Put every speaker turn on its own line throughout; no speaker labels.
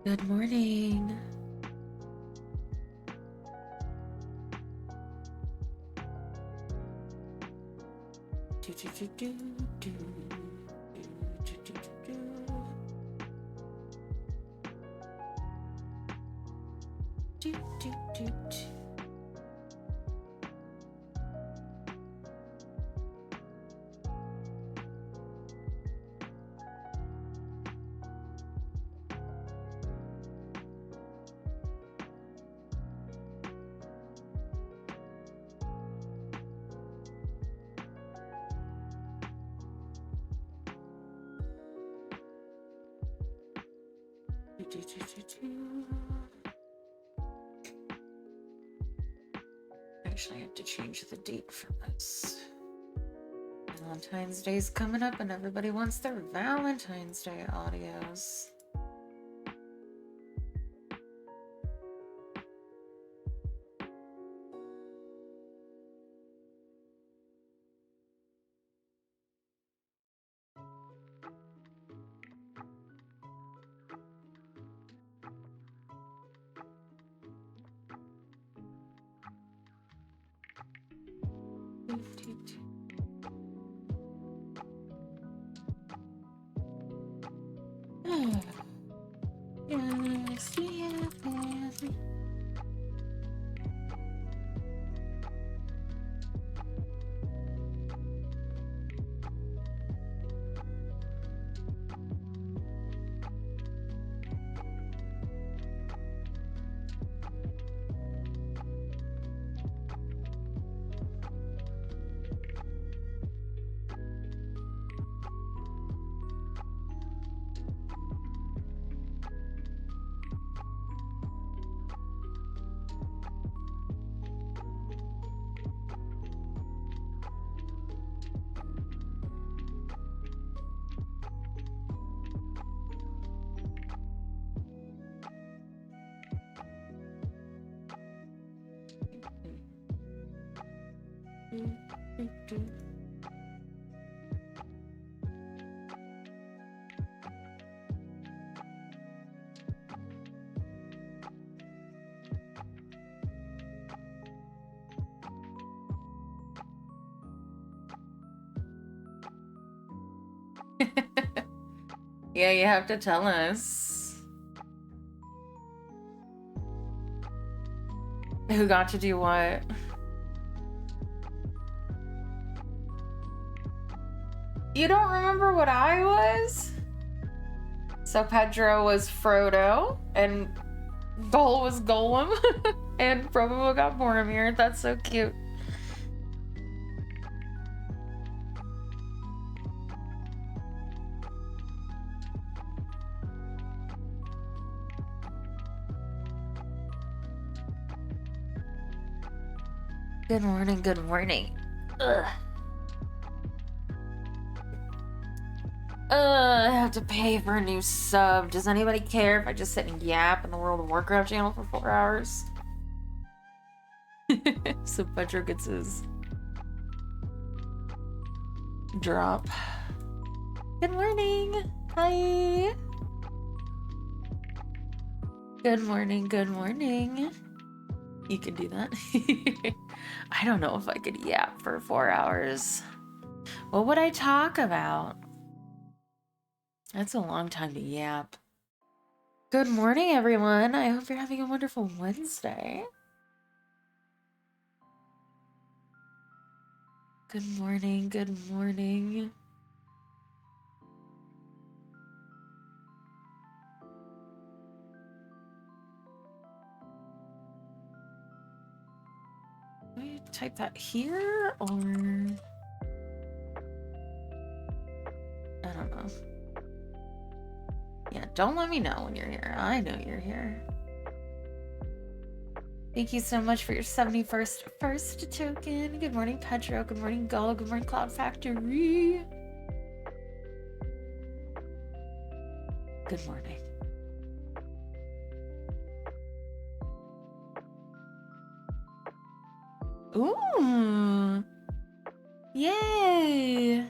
Good morning. Actually, I have to change the date for this. Valentine's Day's coming up and everybody wants their Valentine's Day audios. Yeah, you have to tell us. Who got to do what? You don't remember what I was? So Pedro was Frodo, and Goal was Golem, and Probo got Boromir. That's so cute. Good morning, good morning. Ugh. I have to pay for a new sub. Does anybody care if I just sit and yap in the World of Warcraft channel for 4 hours? So Pedro gets his drop. Good morning. Hi. Good morning, good morning. You can do that. I don't know if I could yap for 4 hours. What would I talk about? That's a long time to yap. Good morning, everyone. I hope you're having a wonderful Wednesday. Good morning, good morning. Do I type that here or... I don't know. Yeah, don't let me know when you're here. I know you're here. Thank you so much for your 71st first token. Good morning, Pedro. Good morning, Gull. Good morning, Cloud Factory. Good morning. Ooh. Yay.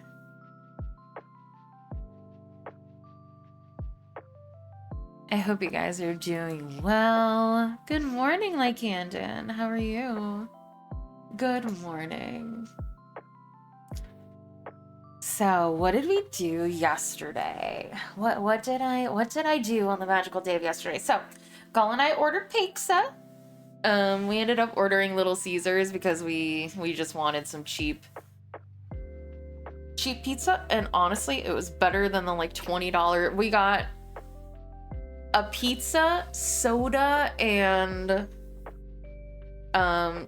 I hope you guys are doing well. Good morning, Lycandon. How are you? Good morning. So, what did we do yesterday? What did I do on the magical day of yesterday? So, Gall and I ordered pizza. We ended up ordering Little Caesars because we just wanted some cheap pizza, and honestly, it was better than the like $20. We got a pizza, soda, and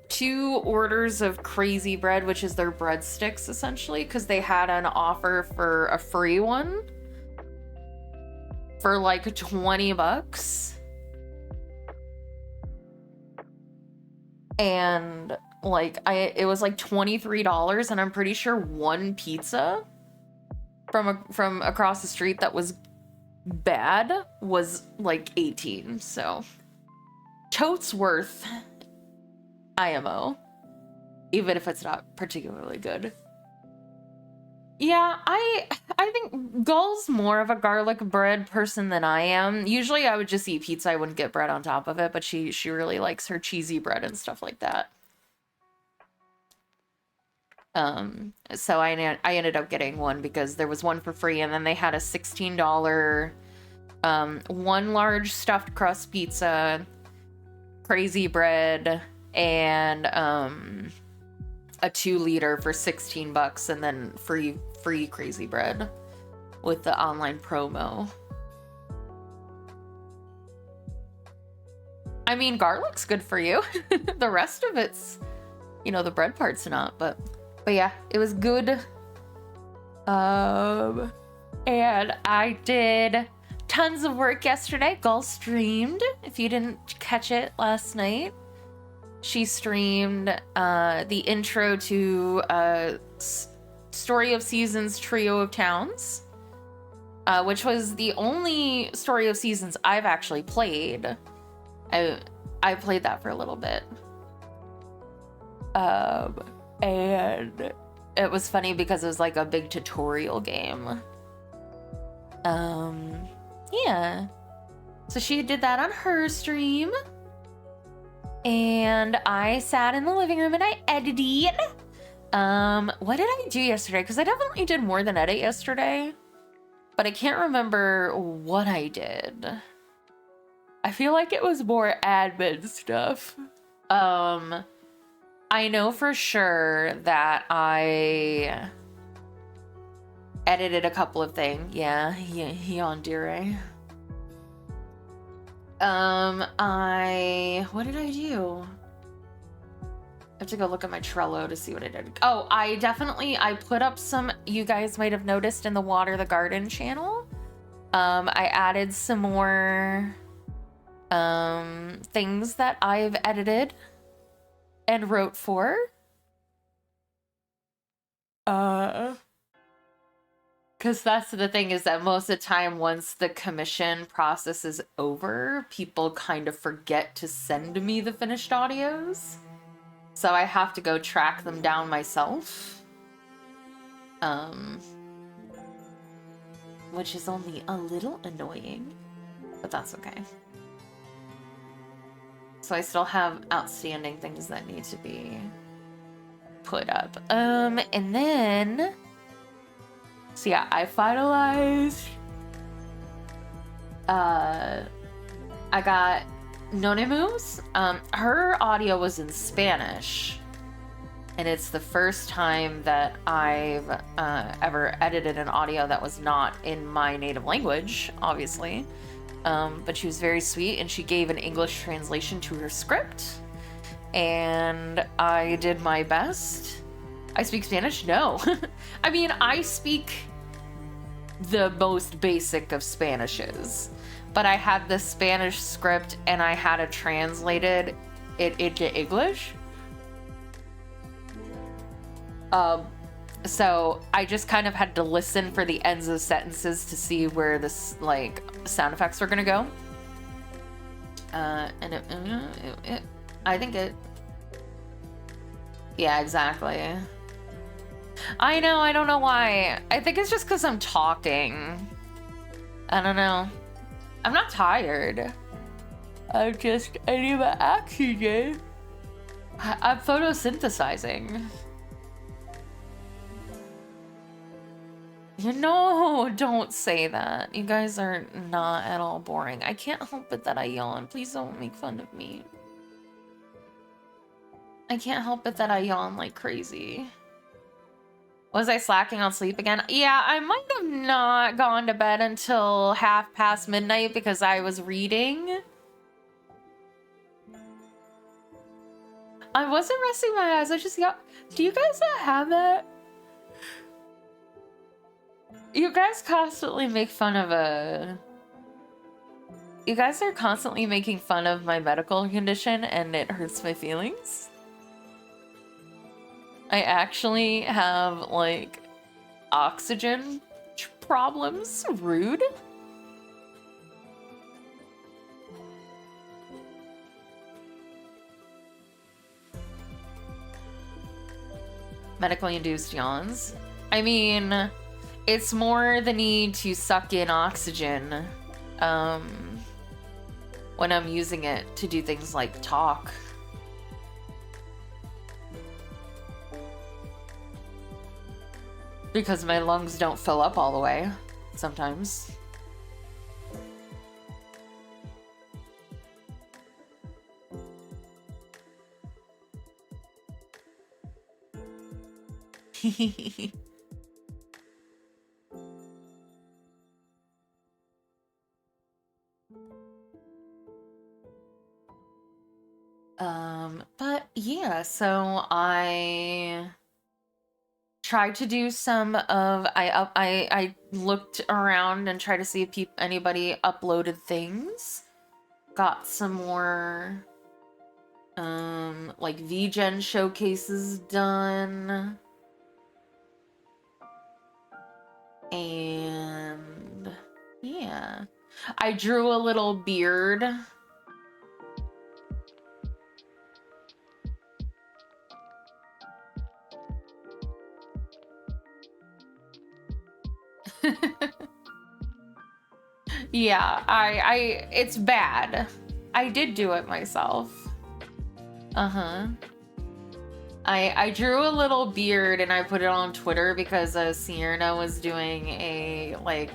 2 orders of crazy bread, which is their breadsticks essentially, because they had an offer for a free one for like $20. And like it was like $23, and I'm pretty sure one pizza from across the street that was bad was like 18. So totes worth IMO, even if it's not particularly good. Yeah, I think Gull's more of a garlic bread person than I am. Usually I would just eat pizza, I wouldn't get bread on top of it, but she really likes her cheesy bread and stuff like that. So I ended up getting one because there was one for free, and then they had a $16 one large stuffed crust pizza, crazy bread, and a 2-liter for $16, and then free crazy bread with the online promo. I mean, garlic's good for you. The rest of it's, you know, the bread part's not, but yeah, it was good. And I did tons of work yesterday. Gull streamed. If you didn't catch it last night, she streamed the intro to Story of Seasons Trio of Towns, which was the only Story of Seasons I've actually played. I played that for a little bit. And it was funny because it was like a big tutorial game. Yeah. So she did that on her stream. And I sat in the living room and I edited. What did I do yesterday? Because I definitely did more than edit yesterday, but I can't remember what I did. I feel like it was more admin stuff. I know for sure that I edited a couple of things. Yeah, Yandere. What did I do? I have to go look at my Trello to see what I did. Oh, I put up some, you guys might have noticed in the Water the Garden channel. I added some more things that I've edited and wrote for. Because that's the thing, is that most of the time, once the commission process is over, people kind of forget to send me the finished audios. So I have to go track them down myself. Which is only a little annoying, but that's okay. So I still have outstanding things that need to be put up. And then... So yeah, I finalized. I got Nonemu's. Her audio was in Spanish, and it's the first time that I've ever edited an audio that was not in my native language, obviously. But she was very sweet, and she gave an English translation to her script, and I did my best. I speak Spanish? No. I mean, I speak the most basic of Spanishes, but I had the Spanish script and I had to translate it into English. So I just kind of had to listen for the ends of sentences to see where this, like, sound effects were gonna go. And I think it... Yeah, exactly. I know, I don't know why. I think it's just because I'm talking. I don't know. I'm not tired. I need my oxygen. I'm photosynthesizing. You know, don't say that. You guys are not at all boring. I can't help it that I yawn. Please don't make fun of me. I can't help it that I yawn like crazy. Was I slacking on sleep again? Yeah, I might have not gone to bed until midnight because I was reading. I wasn't resting my eyes. I just got... Do you guys not have that? You guys constantly make fun of You guys are constantly making fun of my medical condition and it hurts my feelings. I actually have, like, oxygen problems. Rude. Medically induced yawns. I mean, it's more the need to suck in oxygen when I'm using it to do things like talk. Because my lungs don't fill up all the way sometimes. But yeah, so I tried to do some of I looked around and tried to see if anybody uploaded things. Got some more like VGen showcases done. And yeah, I drew a little beard. Yeah, it's bad. I did do it myself. Uh-huh. I drew a little beard and I put it on Twitter because Sierra was doing a, like,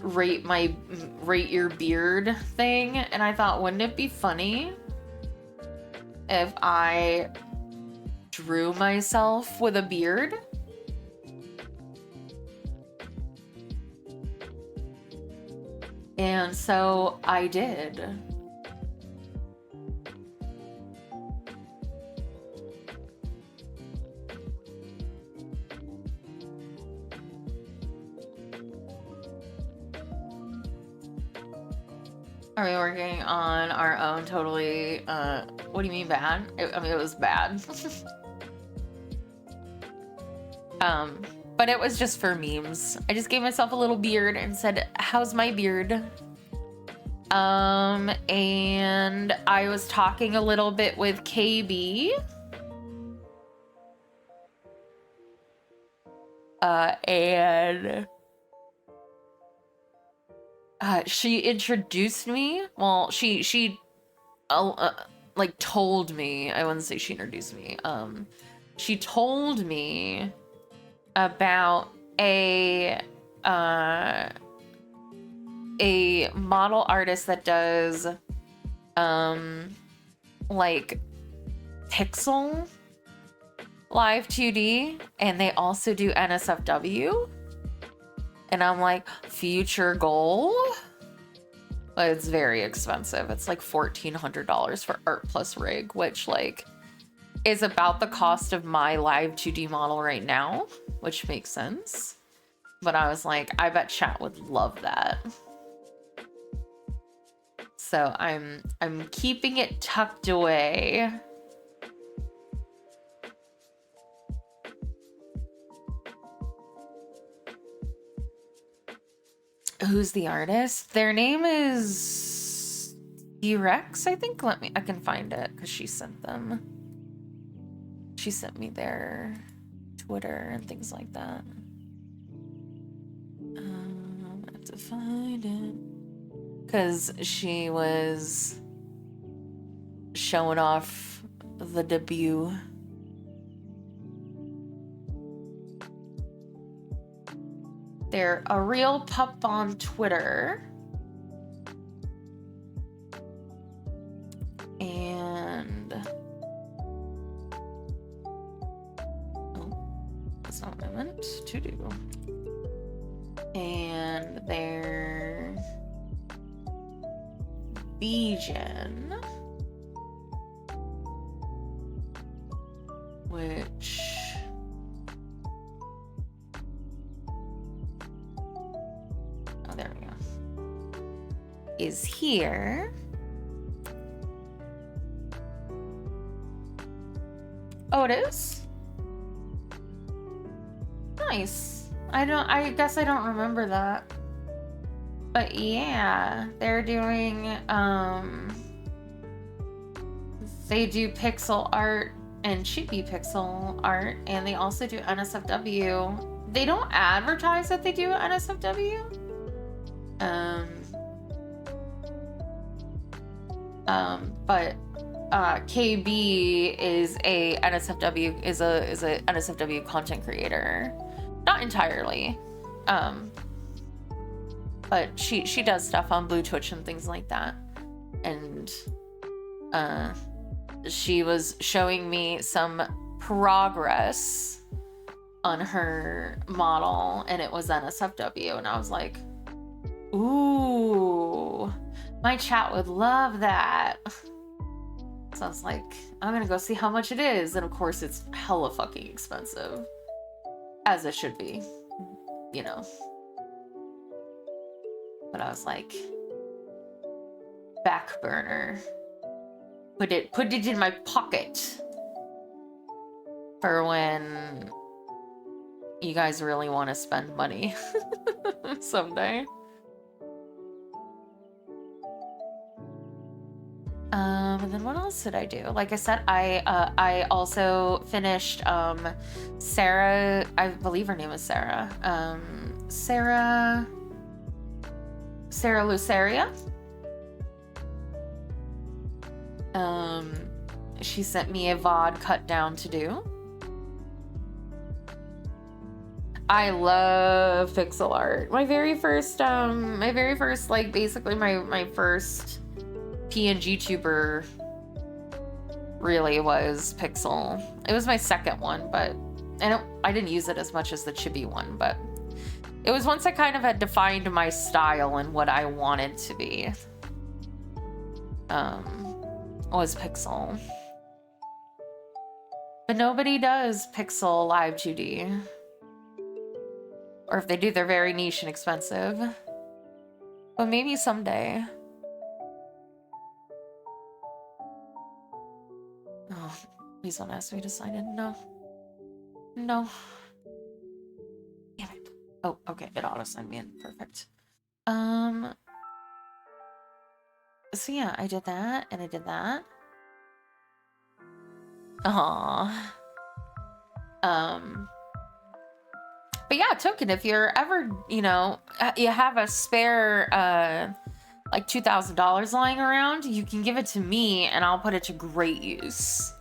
rate your beard thing, and I thought, wouldn't it be funny if I drew myself with a beard? And so I did. Are we working on our own totally, what do you mean bad? I mean, it was bad. But it was just for memes. I just gave myself a little beard and said, how's my beard? And I was talking a little bit with KB. And she introduced me. Well, she like told me. I wouldn't say she introduced me. She told me about a model artist that does like pixel live 2D, and they also do NSFW. And I'm like, future goal? But it's very expensive. It's like $1,400 for Art Plus Rig, which, like, is about the cost of my live 2D model right now, which makes sense. But I was like, I bet chat would love that. So I'm keeping it tucked away. Who's the artist? Their name is T-Rex, I think. I can find it because she sent them. She sent me their Twitter and things like that. I have to find it. because she was showing off the debut. They're a real pup on Twitter. And that's not what I meant to do. And they're vegan, which there we go, is here. Oh, it is? Nice. I guess I don't remember that. But yeah, they're doing, they do pixel art and chibi pixel art, and they also do NSFW. They don't advertise that they do NSFW. But KB is a NSFW is a NSFW content creator, not entirely, but she does stuff on Blue Twitch and things like that, and she was showing me some progress on her model, and it was NSFW, and I was like, ooh, my chat would love that. So I was like, I'm gonna go see how much it is. And of course it's hella fucking expensive. As it should be, you know. But I was like, back burner. Put it in my pocket. For when you guys really want to spend money. Someday. And then what else did I do? Like I said, I also finished Sarah, I believe her name is Sarah. Sarah Luceria. She sent me a VOD cut down to do. I love pixel art. My very first like basically my first PNG tuber really was pixel. It was my second one, but I didn't use it as much as the chibi one, but it was once I kind of had defined my style and what I wanted to be. Was pixel. But nobody does pixel live 2D. Or if they do, they're very niche and expensive. But maybe someday. Oh, please don't ask me to sign in. No. No. Damn it. Oh, okay. It auto-signed me in. Perfect. So yeah, I did that, and I did that. Aww. But yeah, Token, if you're ever, you know, you have a spare, like $2,000 lying around, you can give it to me and I'll put it to great use.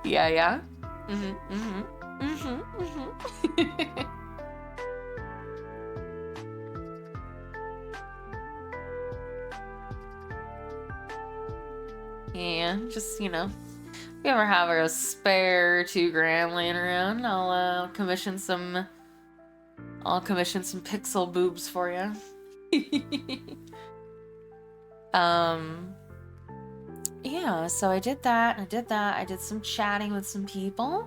Yeah. Yeah, just, you know, if you ever have a spare $2,000 laying around, I'll commission some pixel boobs for you. Yeah, so I did that, I did some chatting with some people,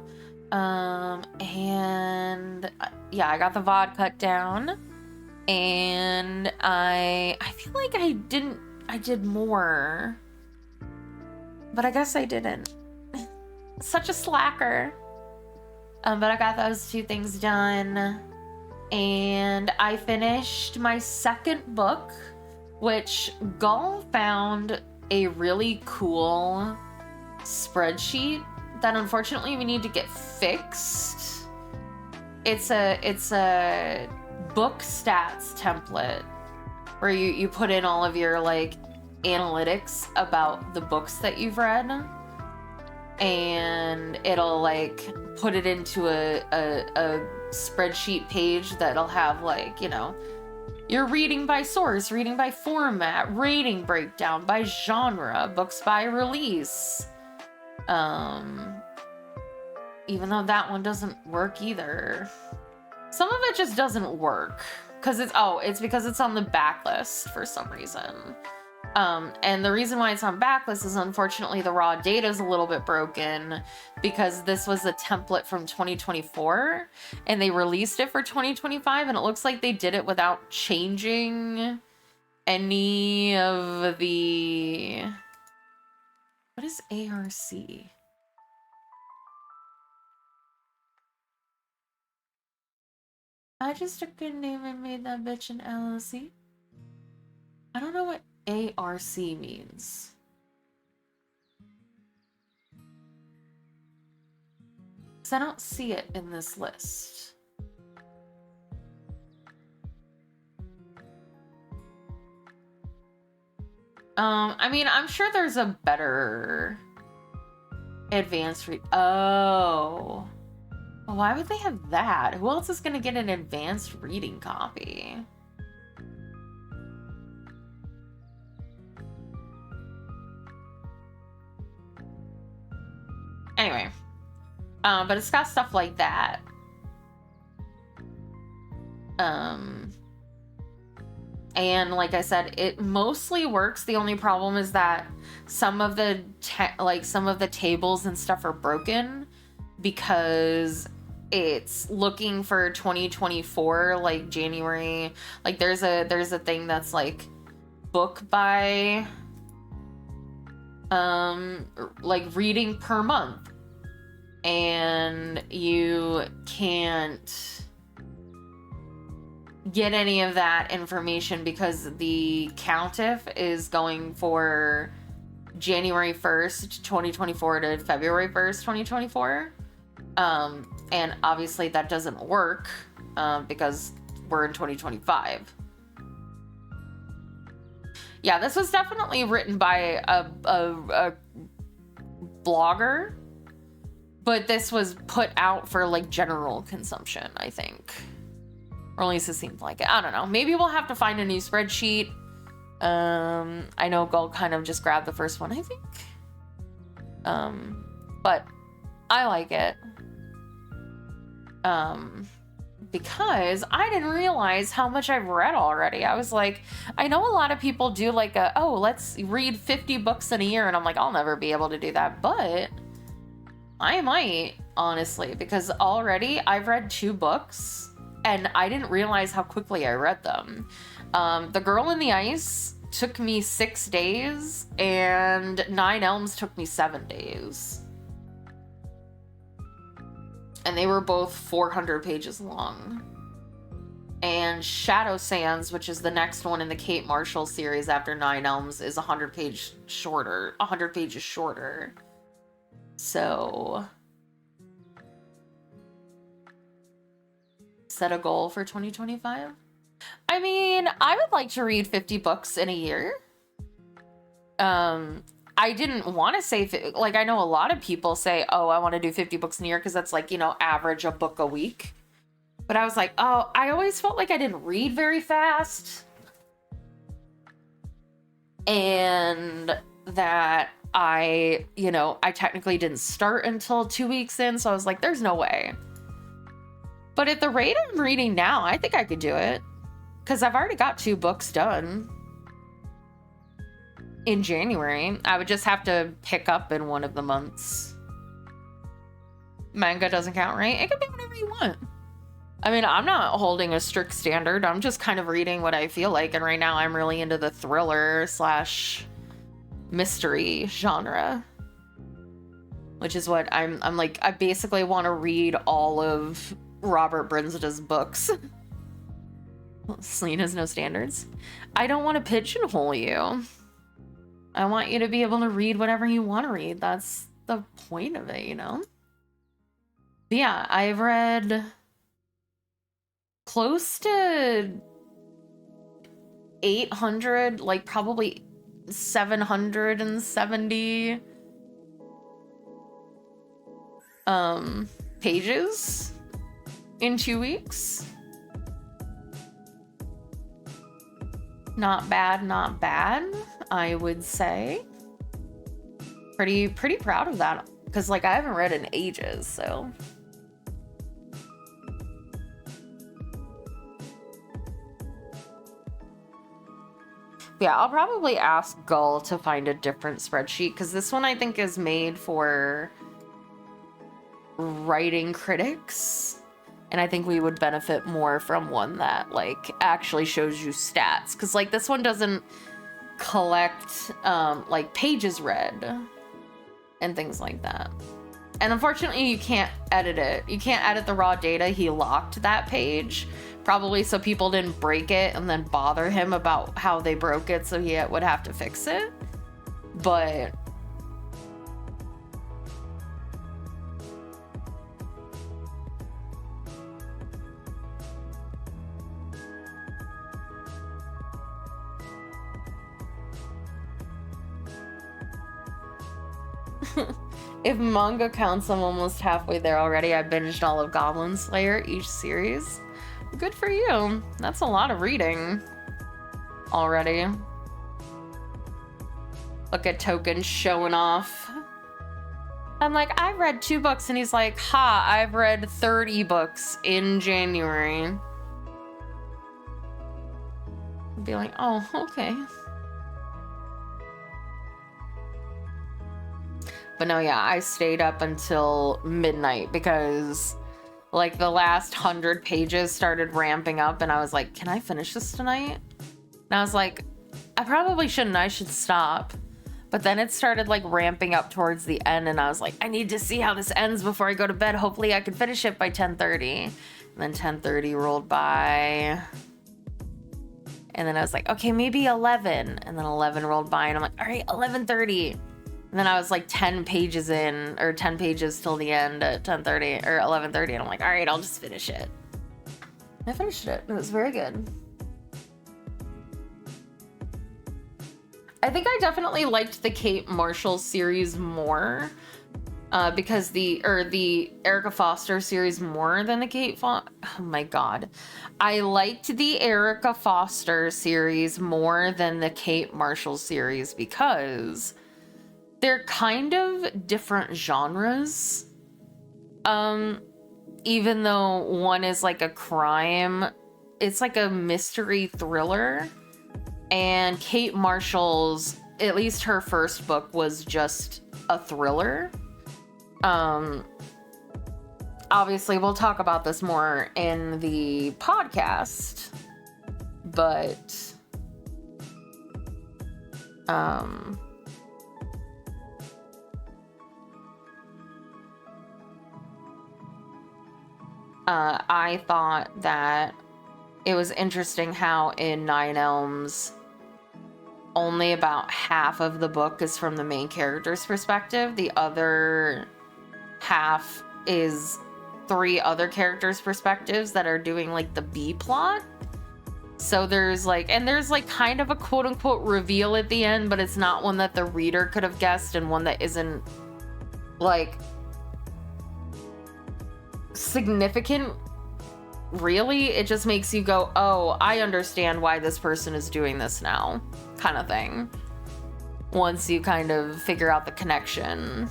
and yeah, I got the VOD cut down, and I feel like I did more, but I guess I didn't. Such a slacker. But I got those 2 things done. And I finished my second book, which Gull found a really cool spreadsheet that unfortunately we need to get fixed. It's a book stats template where you put in all of your like analytics about the books that you've read, and it'll like put it into a spreadsheet page that'll have like, you know, your reading by source, reading by format, rating breakdown by genre, books by release. Even though that one doesn't work either. Some of it just doesn't work because it's because it's on the backlist for some reason. And the reason why it's on backlist is unfortunately the raw data is a little bit broken because this was a template from 2024 and they released it for 2025, and it looks like they did it without changing any of the... What is ARC? I just took a name and made that bitch an LLC. I don't know what ARC means. Because I don't see it in this list. I mean, I'm sure there's a better advanced read. Oh. Well, why would they have that? Who else is going to get an advanced reading copy? Anyway. But it's got stuff like that. And like I said, it mostly works. The only problem is that some of the tables and stuff are broken because it's looking for 2024, like January. Like there's a thing that's like book by like reading per month, and you can't get any of that information because the countif is going for January 1st, 2024 to February 1st, 2024. And obviously that doesn't work because we're in 2025. Yeah, this was definitely written by a blogger, but this was put out for like general consumption, I think. Or at least it seemed like it. I don't know. Maybe we'll have to find a new spreadsheet. I know Gull kind of just grabbed the first one, I think. But I like it. Because I didn't realize how much I've read already. I was like, I know a lot of people do like let's read 50 books in a year. And I'm like, I'll never be able to do that. But I might, honestly, because already I've read 2 books. And I didn't realize how quickly I read them. The Girl in the Ice took me 6 days, and 9 Elms took me 7 days. And they were both 400 pages long. And Shadow Sands, which is the next one in the Kate Marshall series after 9 Elms, is 100 pages shorter. So... set a goal for 2025? I mean, I would like to read 50 books in a year. I didn't want to say, like, I know a lot of people say, oh, I want to do 50 books in a year because that's like, you know, average a book a week. But I was like, oh, I always felt like I didn't read very fast. And that I technically didn't start until 2 weeks in. So I was like, there's no way. But at the rate I'm reading now, I think I could do it. Because I've already got 2 books done in January. I would just have to pick up in one of the months. Manga doesn't count, right? It can be whatever you want. I mean, I'm not holding a strict standard. I'm just kind of reading what I feel like. And right now I'm really into the thriller / mystery genre. which is what I'm like, I basically want to read all of Robert Brinstead's books. Celine has no standards. I don't want to pigeonhole you. I want you to be able to read whatever you want to read. That's the point of it, you know? But yeah, I've read close to 800, like probably 770 pages in 2 weeks. Not bad, not bad, I would say. Pretty proud of that, because like I haven't read in ages, so. Yeah, I'll probably ask Gull to find a different spreadsheet, because this one I think is made for writing critics, and I think we would benefit more from one that like actually shows you stats, because like this one doesn't collect like pages read and things like that. And unfortunately you can't edit it. You can't edit the raw data. He locked that page, probably so people didn't break it and then bother him about how they broke it, so he would have to fix it. But if manga counts, I'm almost halfway there already. I binged all of Goblin Slayer, each series. Good for you. That's a lot of reading already. Look at Token showing off. I'm like, I've read 2 books, and he's like, ha, I've read 30 books in January. I'd be like, oh, okay. But no, yeah, I stayed up until midnight because like the last 100 pages started ramping up, and I was like, can I finish this tonight? And I was like, I probably shouldn't. I should stop. But then it started like ramping up towards the end, and I was like, I need to see how this ends before I go to bed. Hopefully I can finish it by 10:30. And then 10:30 rolled by. And then I was like, okay, maybe 11. And then 11 rolled by, and I'm like, all right, 11:30. And then I was like 10 pages in, or 10 pages till the end at 10:30 or 11:30, and I'm like, all right, I'll just finish it. I finished it. It was very good. I think I definitely liked the Kate Marshall series more, because the Erica Foster series more than the oh my god. I liked the Erica Foster series more than the Kate Marshall series because they're kind of different genres. Even though one is like a crime, it's like a mystery thriller. And Kate Marshall's, at least her first book, was just a thriller. Obviously we'll talk about this more in the podcast, but I thought that it was interesting how in Nine Elms, only about half of the book is from the main character's perspective. The other half is 3 other characters' perspectives that are doing like the B plot. So there's like kind of a quote unquote reveal at the end, but it's not one that the reader could have guessed, and one that isn't like significant, really. It just makes you go, oh, I understand why this person is doing this now, kind of thing, once you kind of figure out the connection.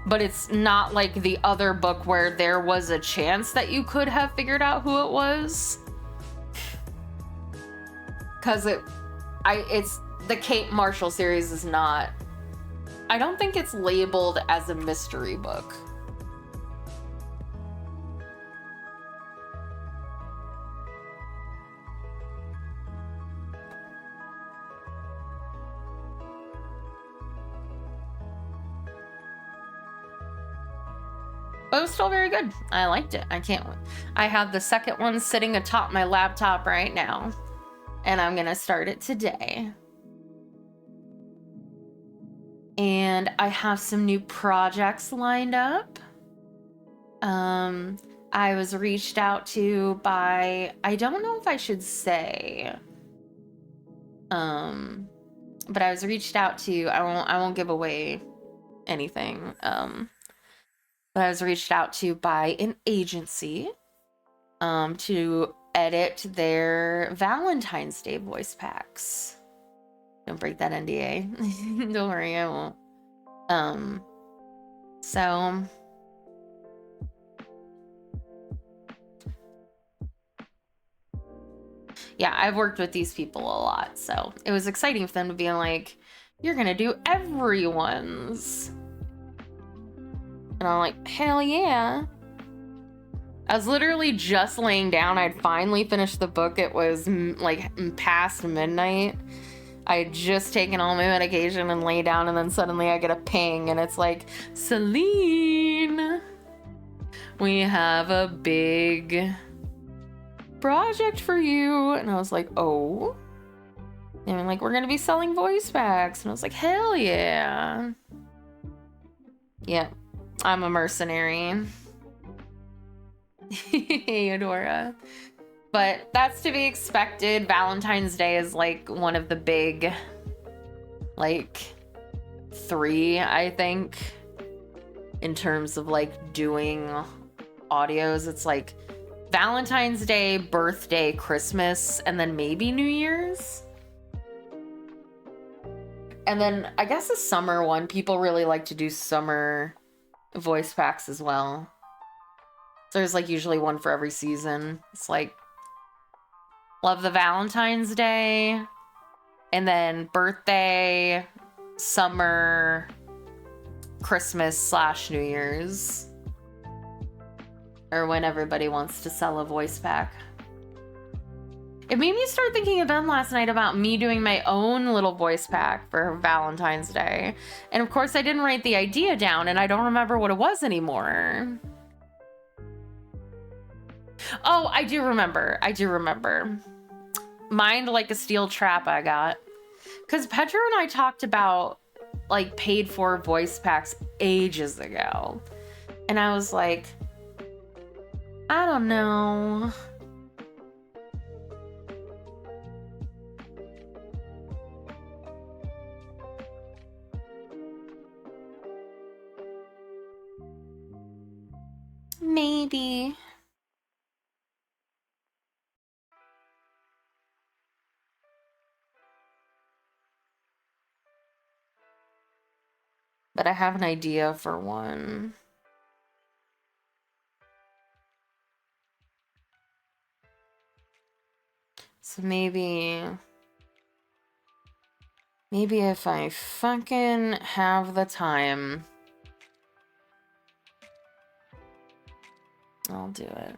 But it's not like the other book where there was a chance that you could have figured out who it was, because it's the Kate Marshall series is not, I don't think it's labeled as a mystery book. But it was still very good. I liked it. I have the second one sitting atop my laptop right now, and I'm gonna start it today. And I have some new projects lined up. I was reached out to by, I don't know if I should say, but I was reached out to, I won't give away anything. But I was reached out to by an agency to edit their Valentine's Day voice packs. Don't break that NDA. Don't worry, I won't. So yeah, I've worked with these people a lot, so it was exciting for them to be like, you're gonna do everyone's. And I'm like, hell yeah. I was literally just laying down. I'd finally finished the book. It was like past midnight. I had just taken all my medication and lay down, and then suddenly I get a ping, and it's like, Celine, we have a big project for you. And I was like, oh. And I'm like, we're gonna be selling voice packs. And I was like, hell yeah. Yeah, I'm a mercenary. Eudora. But that's to be expected. Valentine's Day is like one of the big, like, 3, I think, in terms of like doing audios. It's like Valentine's Day, birthday, Christmas, and then maybe New Year's. And then I guess the summer one, people really like to do summer voice packs as well. So there's like usually one for every season. It's like, love the Valentine's Day, and then birthday, summer, Christmas / New Year's. Or when everybody wants to sell a voice pack. It made me start thinking again last night about me doing my own little voice pack for Valentine's Day. And of course I didn't write the idea down, and I don't remember what it was anymore. Oh, I do remember. Mind like a steel trap I got. Because Pedro and I talked about like paid for voice packs ages ago. And I was like, I don't know. Maybe. But I have an idea for one. So maybe if I fucking have the time, I'll do it.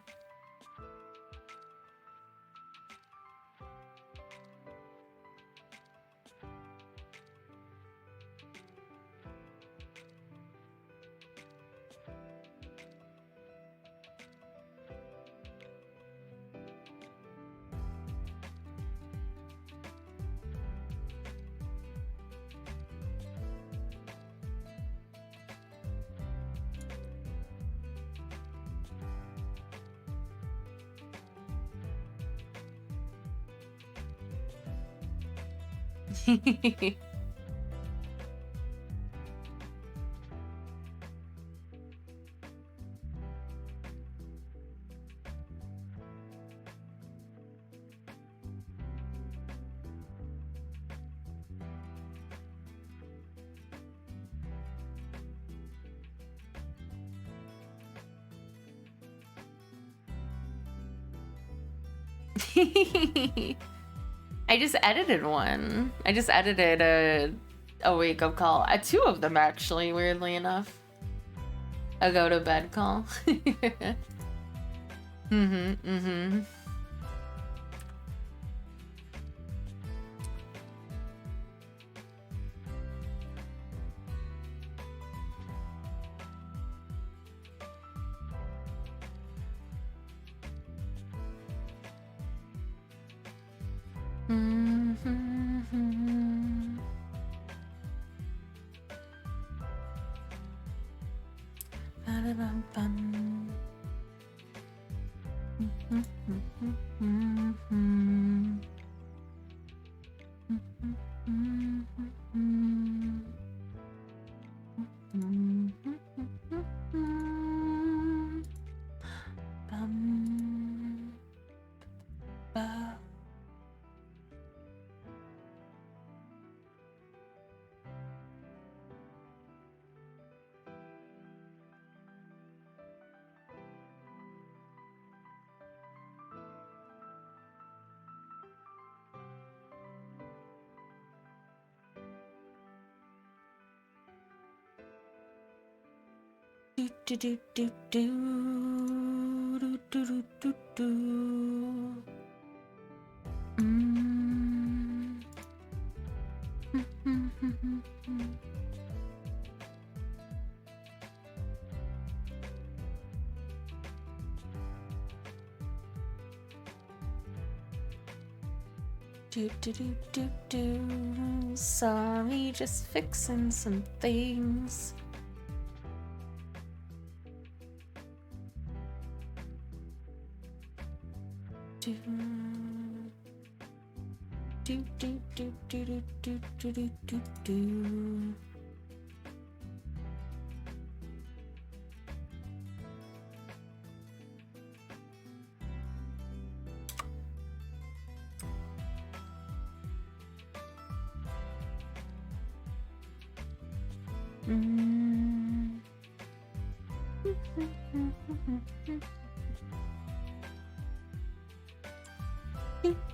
I just edited one. I just edited a wake up call. 2 of them actually, weirdly enough. A go to bed call. Do do do do do do do do do. Do do do do do. Sorry, just fixing some things. Do do do do do do do do do do.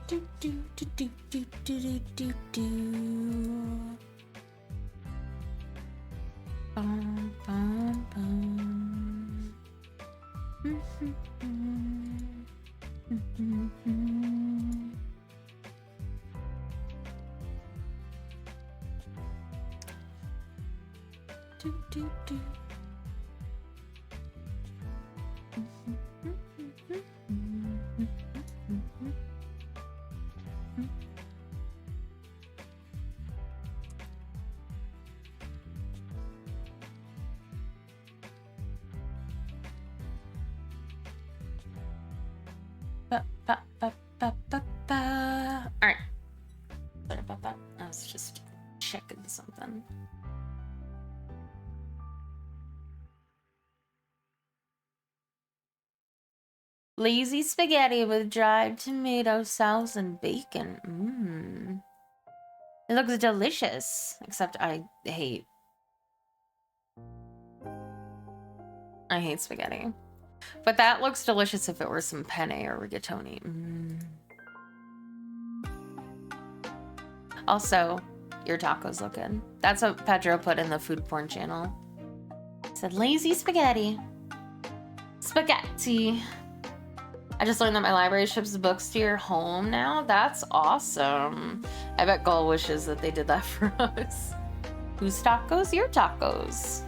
Do do do do do do do do. Bum bum bum. Do do do. All right. Sorry about that. I was just checking something. Lazy spaghetti with dried tomato sauce and bacon. It looks delicious, except I hate spaghetti. But that looks delicious if it were some penne or rigatoni. Also, your tacos look good. That's what Pedro put in the food porn channel. It said lazy spaghetti. Spaghetti. I just learned that my library ships books to your home now. That's awesome. I bet Gull wishes that they did that for us. Whose tacos? Your tacos.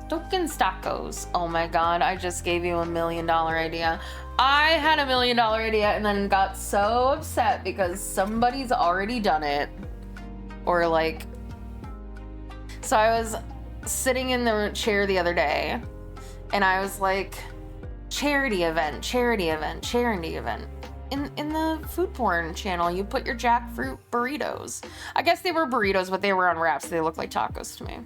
Tokens tacos. Oh my god, I just gave you $1 million idea. I had $1 million idea and then got so upset because somebody's already done it. Or like... So I was sitting in the chair the other day and I was like, charity event. In the food porn channel, you put your jackfruit burritos. I guess they were burritos, but they were on wraps. So they look like tacos to me.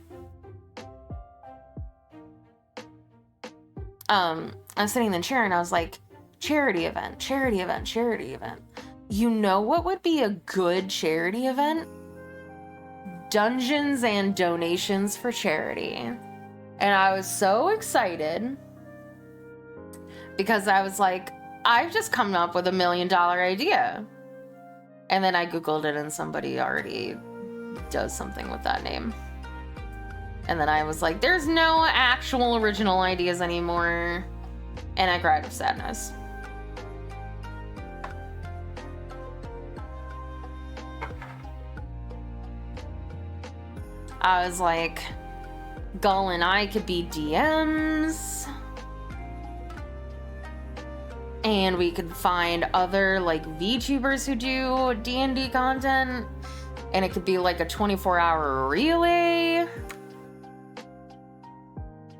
I'm sitting in the chair and I was like, charity event. You know what would be a good charity event? Dungeons and donations for charity. And I was so excited because I was like, I've just come up with $1 million idea. And then I Googled it and somebody already does something with that name. And then I was like, there's no actual original ideas anymore. And I cried of sadness. I was like, Gull and I could be DMs. And we could find other like VTubers who do D&D content, and it could be like a 24-hour relay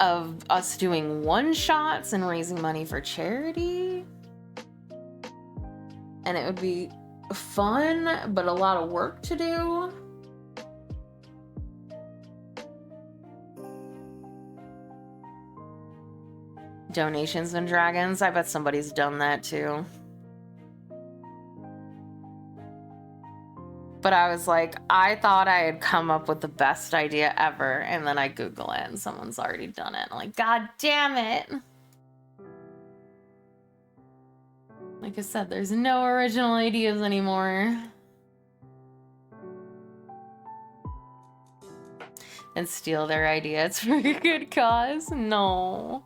of us doing one-shots and raising money for charity. And it would be fun, but a lot of work to do. Donations and dragons. I bet somebody's done that too. But I was like, I thought I had come up with the best idea ever, and then I Google it and someone's already done it. I'm like, God damn it. Like I said, there's no original ideas anymore. And steal their idea. It's for a good cause. No.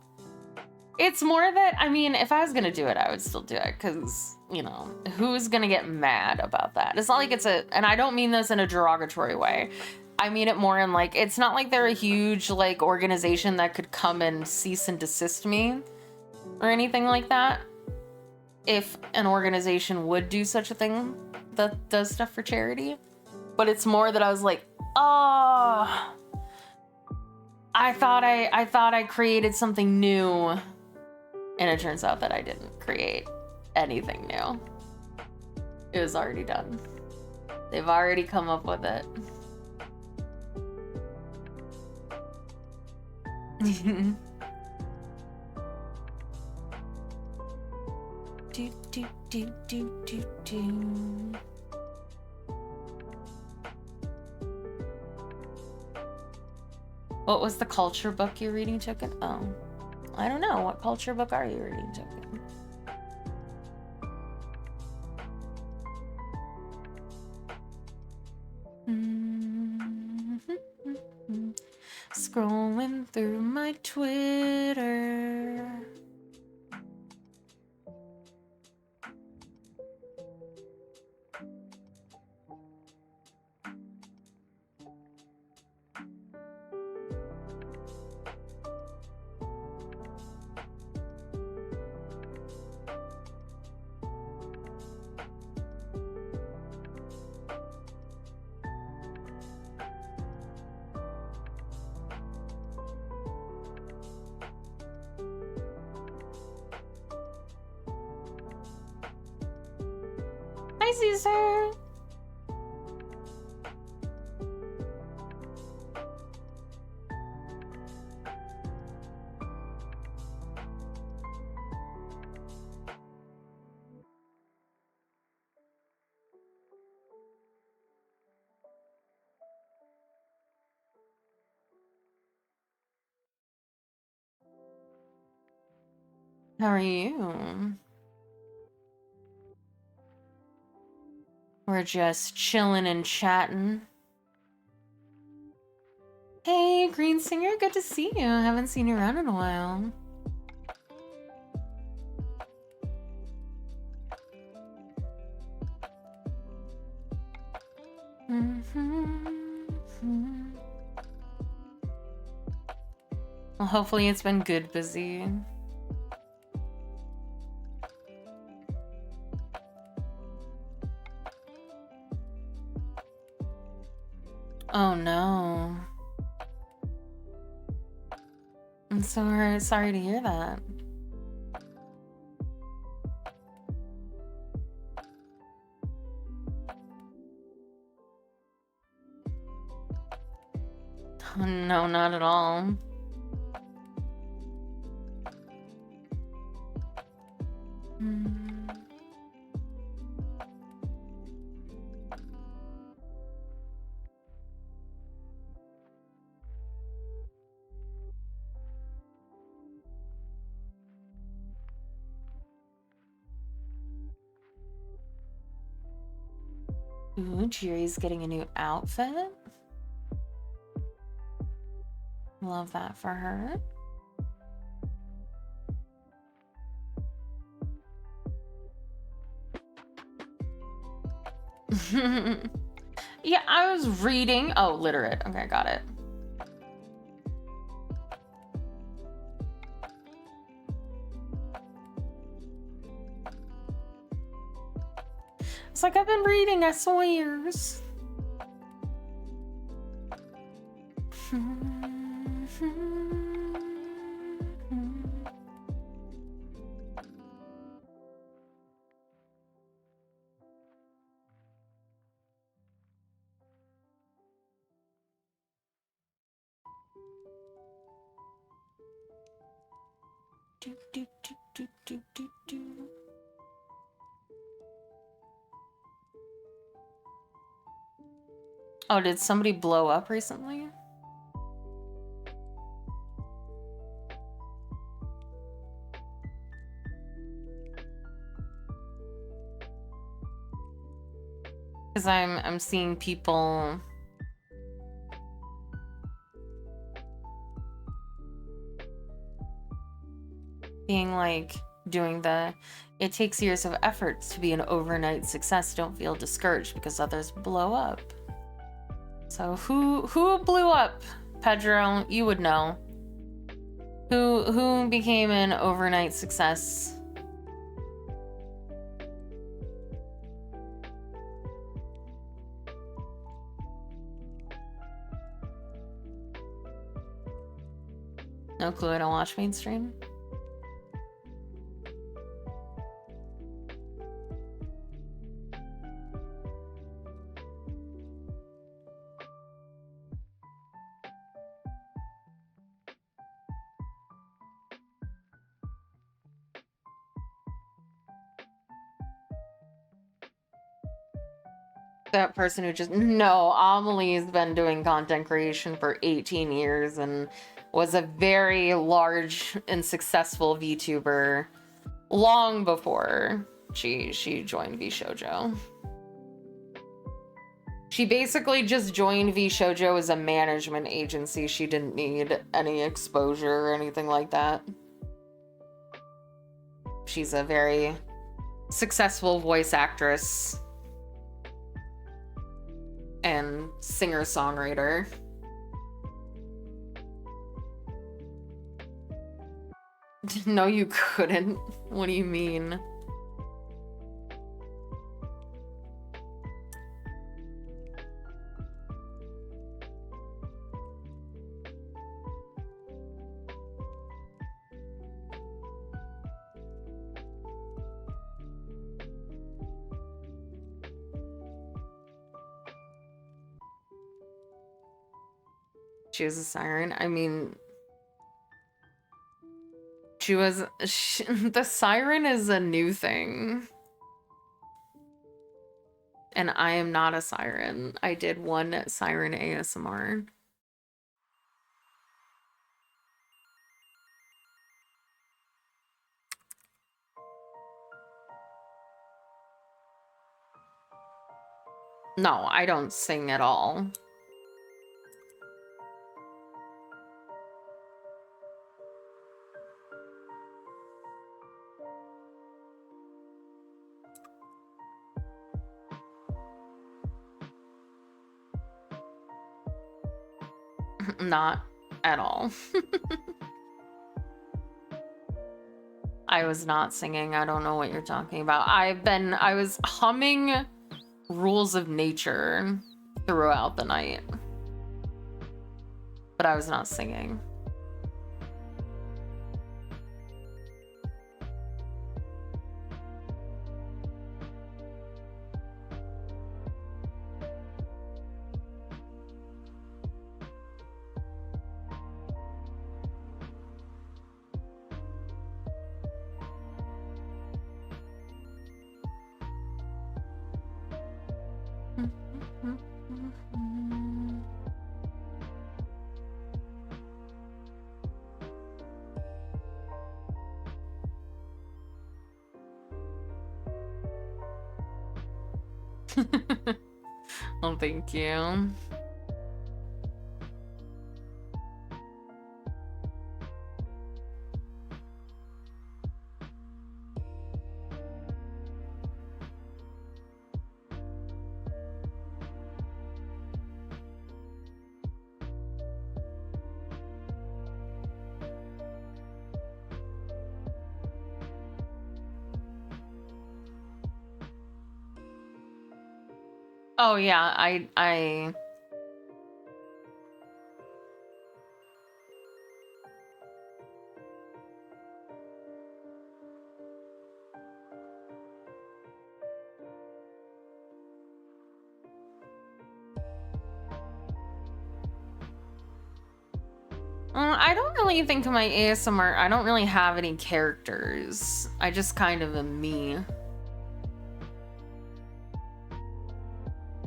It's more that, I mean, if I was gonna do it, I would still do it, because, you know, who's gonna get mad about that? It's not like it's and I don't mean this in a derogatory way. I mean it more in like, it's not like they're a huge like organization that could come and cease and desist me or anything like that. If an organization would do such a thing that does stuff for charity. But it's more that I was like, oh, I thought I created something new. And it turns out that I didn't create anything new. It was already done. They've already come up with it. do, do, do, do, do, do. What was the culture book you're reading, Chicken? Oh. I don't know. What culture book are you reading, Chicken? Scrolling through my Twitter. Hi, Caesar. How are you? We're just chilling and chatting. Hey, Green Singer, good to see you. I haven't seen you around in a while. Well, hopefully it's been good busy. Oh no. I'm so sorry to hear that. Oh, no, not at all. Ooh, Jiri's getting a new outfit. Love that for her. Yeah, I was reading. Oh, literate. Okay, got it. It's like I've been reading, I swears. Oh, did somebody blow up recently? Because I'm seeing people being like doing the it takes years of effort to be an overnight success. Don't feel discouraged because others blow up. So who blew up? Pedro, you would know. Who became an overnight success? No clue, I don't watch mainstream. That person who just no, Amelie's been doing content creation for 18 years and was a very large and successful VTuber long before she joined VShojo. She basically just joined VShojo as a management agency. She didn't need any exposure or anything like that. She's a very successful voice actress and singer-songwriter. No, you couldn't. What do you mean? She was a siren. I mean, the siren is a new thing. And I am not a siren. I did one siren ASMR. No, I don't sing at all. Not at all. I was not singing. I don't know what you're talking about. I was humming Rules of Nature throughout the night. But I was not singing. Well, thank you. Oh yeah, I I don't really think of my ASMR. I don't really have any characters. I just kind of am me.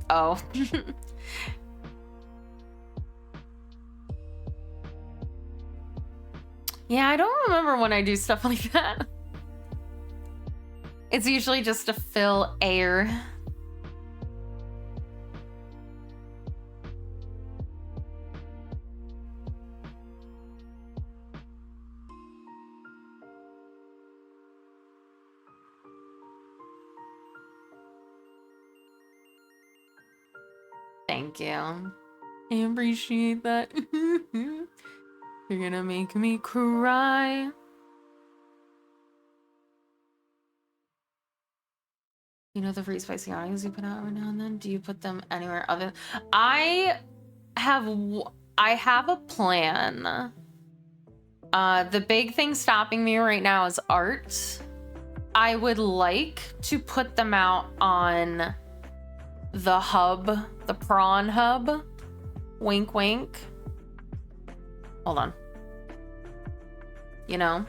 Oh. Yeah, I don't remember when I do stuff like that. It's usually just to fill air. Thank you. I appreciate that. You're gonna make me cry. You know the free spicy audios you put out every now and then? Do you put them anywhere other? I have a plan. The big thing stopping me right now is art. I would like to put them out on the hub, the prawn hub. Wink, wink. Hold on. You know?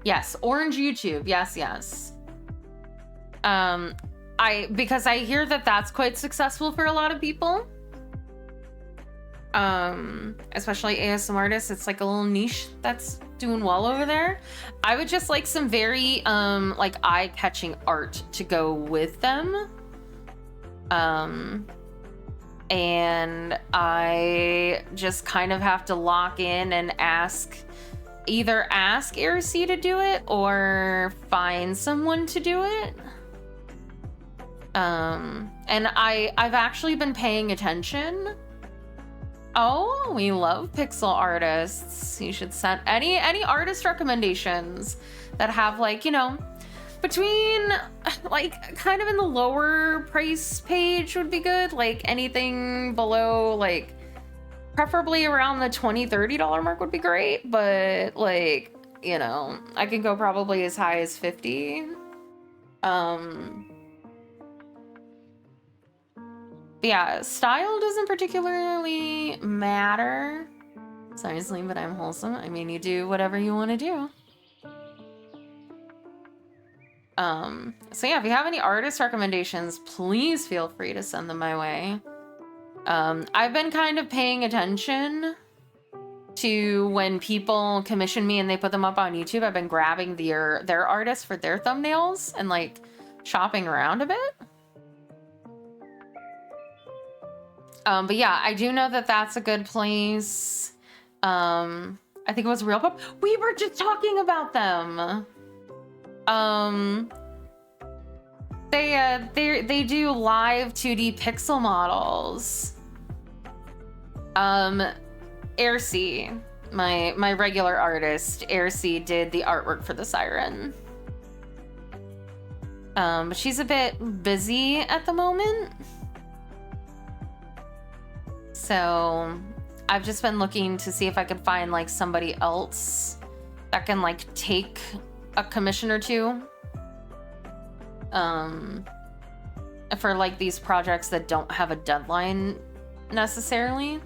Yes, orange YouTube. Yes. Because I hear that that's quite successful for a lot of people. Especially ASM artists. It's like a little niche that's doing well over there. I would just like some very like eye-catching art to go with them. And I just kind of have to lock in and either ask Aircy to do it or find someone to do it. And I've actually been paying attention. Oh, we love pixel artists. You should send any artist recommendations that have like, you know, between like kind of in the lower price page would be good. Like anything below like preferably around the $20-$30 mark would be great, but like, you know, I can go probably as high as 50. Yeah, style doesn't particularly matter. Sorry, Celine, but I'm wholesome. I mean, you do whatever you want to do. So yeah, if you have any artist recommendations, please feel free to send them my way. I've been kind of paying attention to when people commission me and they put them up on YouTube. I've been grabbing their artists for their thumbnails and like shopping around a bit. But yeah, I do know that that's a good place. I think it was Real Pop. We were just talking about them. They do live 2D pixel models. Aircy, my regular artist, Aircy did the artwork for the siren. But she's a bit busy at the moment. So I've just been looking to see if I could find like somebody else that can like take a commission or two. For like these projects that don't have a deadline necessarily.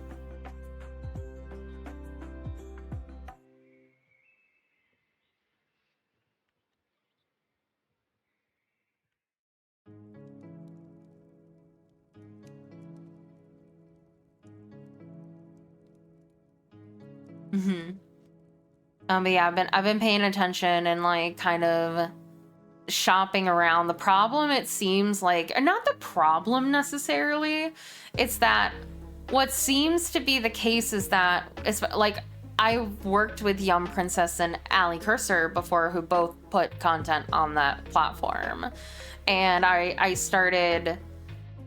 But yeah, I've been paying attention and like kind of shopping around. The problem, it seems like, or not the problem necessarily, it's that what seems to be the case is that it's like I worked with Yum Princess and Allie Cursor before, who both put content on that platform. And I started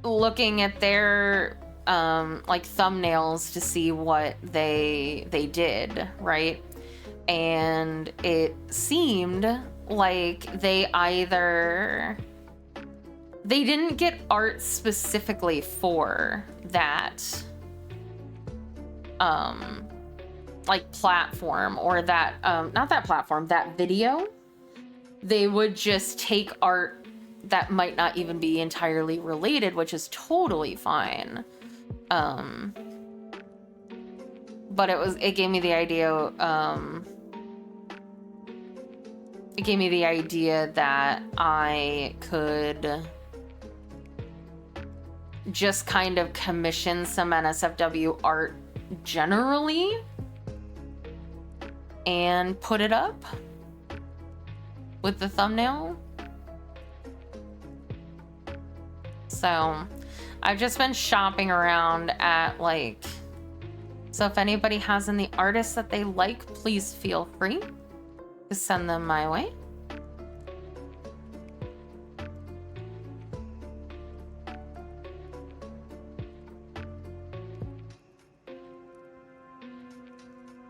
looking at their like thumbnails to see what they did, right? And it seemed like they didn't get art specifically for that like platform, or that not that platform, that video. They would just take art that might not even be entirely related, which is totally fine. But it gave me the idea that I could just kind of commission some NSFW art generally and put it up with the thumbnail. So I've just been shopping around at so if anybody has any artists that they like, please feel free to send them my way.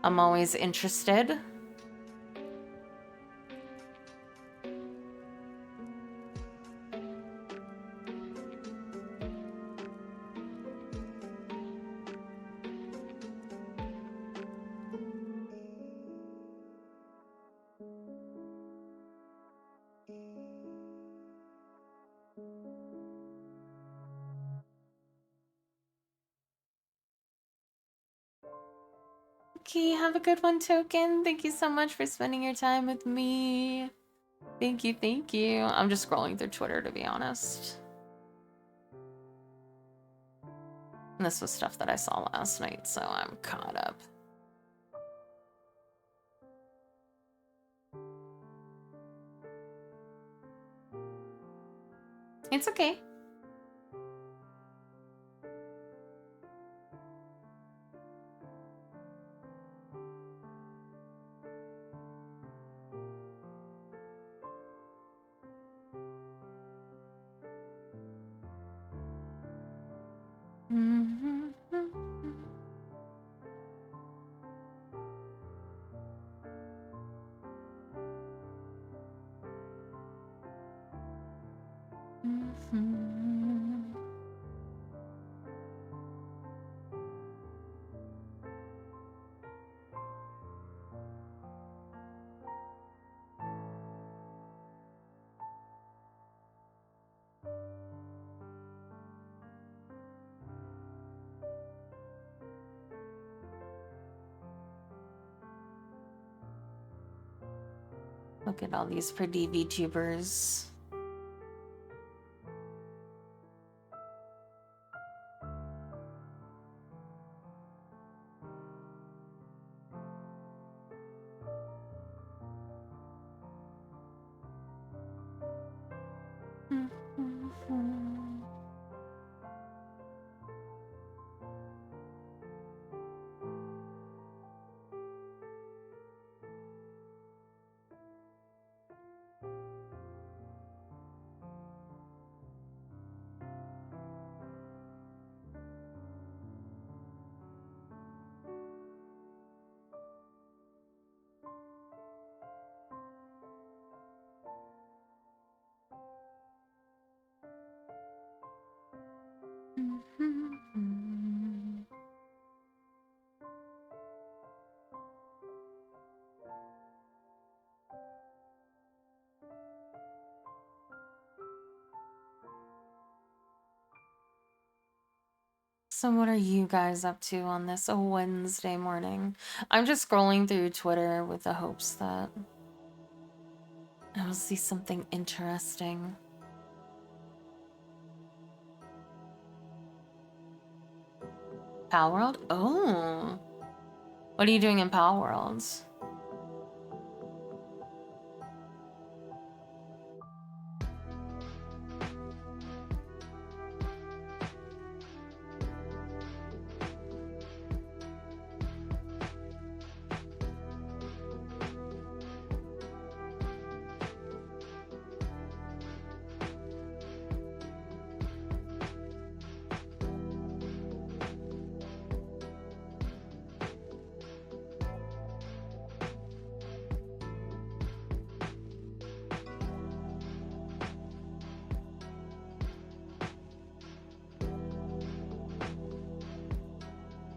I'm always interested. Okay, have a good one, Token. Thank you so much for spending your time with me. Thank you, thank you. I'm just scrolling through Twitter, to be honest. And this was stuff that I saw last night, so I'm caught up. It's okay. Look at all these pretty VTubers. So what are you guys up to on this Wednesday morning? I'm just scrolling through Twitter with the hopes that I will see something interesting. Pal World? Oh. What are you doing in Pal Worlds?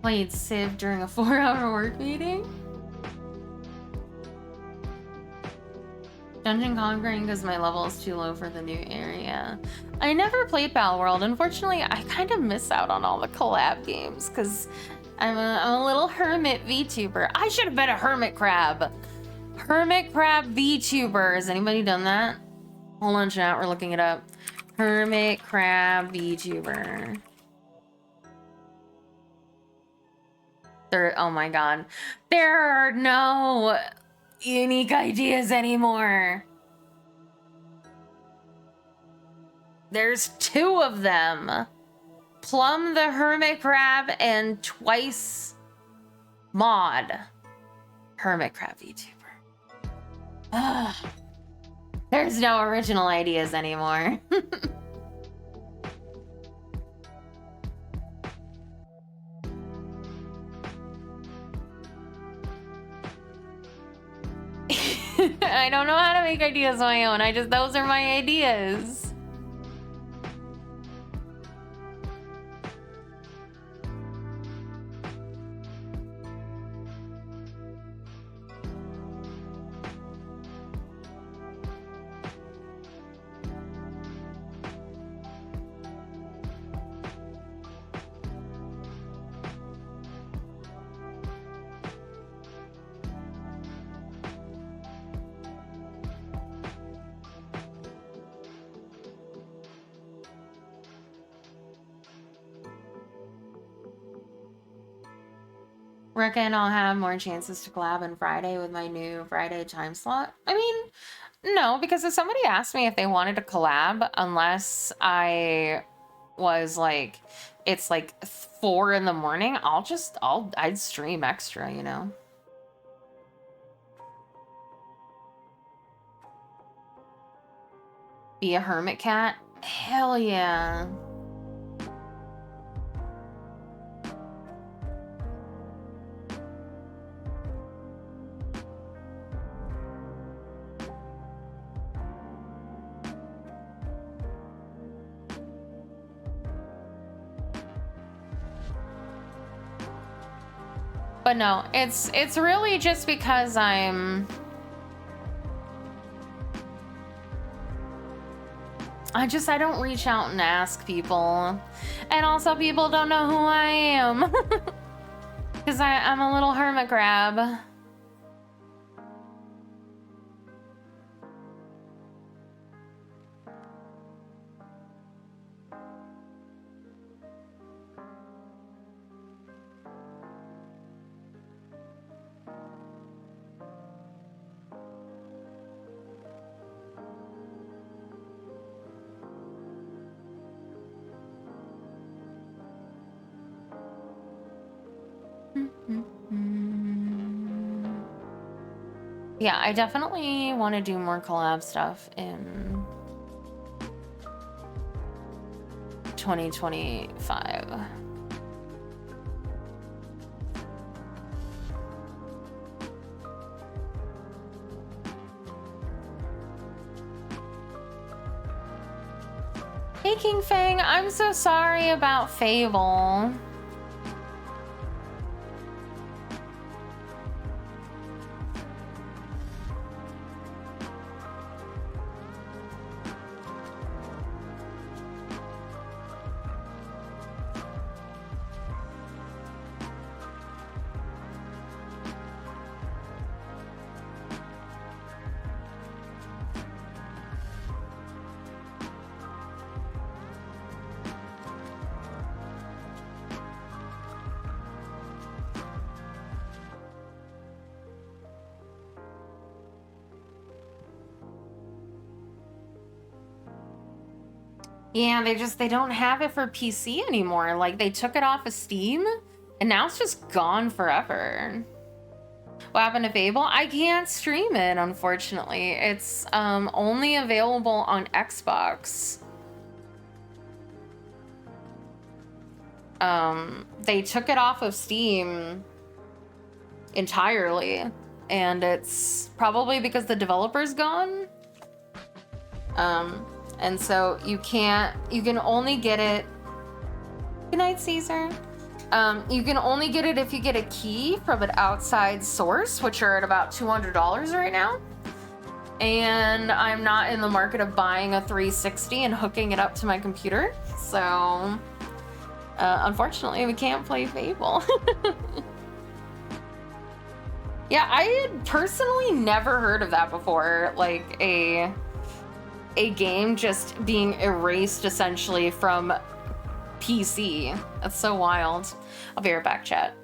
Played Civ during a 4-hour work meeting? Dungeon conquering because my level is too low for the new area. I never played Battle World. Unfortunately, I kind of miss out on all the collab games because I'm a little hermit VTuber. I should have been a hermit crab. Hermit crab VTuber. Has anybody done that? Hold on, chat. We're looking it up. Hermit crab VTuber. Oh my god. There are no unique ideas anymore. There's 2 of them. Plum the Hermit Crab and Twice Mod. Hermit Crab VTuber. Ugh. There's no original ideas anymore. I don't know how to make ideas of my own. Those are my ideas. Reckon I'll have more chances to collab on Friday with my new Friday time slot. I mean, no, because if somebody asked me if they wanted to collab, unless I was like, it's like 4 in the morning, I'd stream extra, you know? Be a hermit cat? Hell yeah. But no, it's really just because I don't reach out and ask people. And also people don't know who I am. Because I'm a little hermit crab. Yeah, I definitely want to do more collab stuff in 2025. Hey King Fang, I'm so sorry about Fable. Yeah, they don't have it for PC anymore. Like, they took it off of Steam, and now it's just gone forever. What happened to Fable? I can't stream it, unfortunately. It's only available on Xbox. They took it off of Steam entirely, and it's probably because the developer's gone. And so you can only get it. Good night, Caesar. You can only get it if you get a key from an outside source, which are at about $200 right now. And I'm not in the market of buying a 360 and hooking it up to my computer. So, unfortunately, we can't play Fable. Yeah, I had personally never heard of that before. Like a game just being erased essentially from PC. That's so wild. I'll be right back, chat.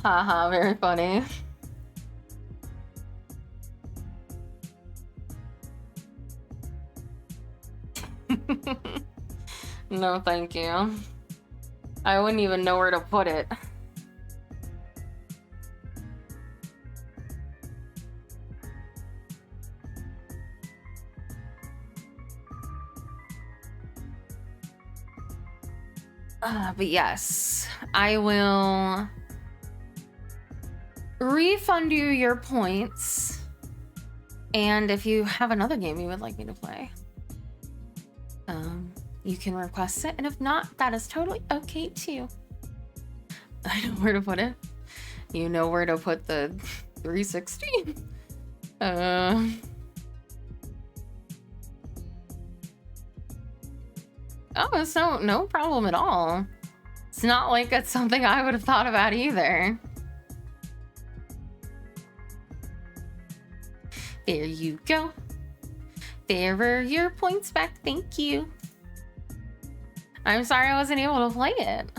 Haha, very funny. No, thank you. I wouldn't even know where to put it. But yes, I will refund you your points. And if you have another game you would like me to play, you can request it. And if not, that is totally okay too. I know where to put it. You know where to put the 360? Oh, it's no problem at all. It's not like it's something I would have thought about either. There you go. There are your points back. Thank you. I'm sorry I wasn't able to play it.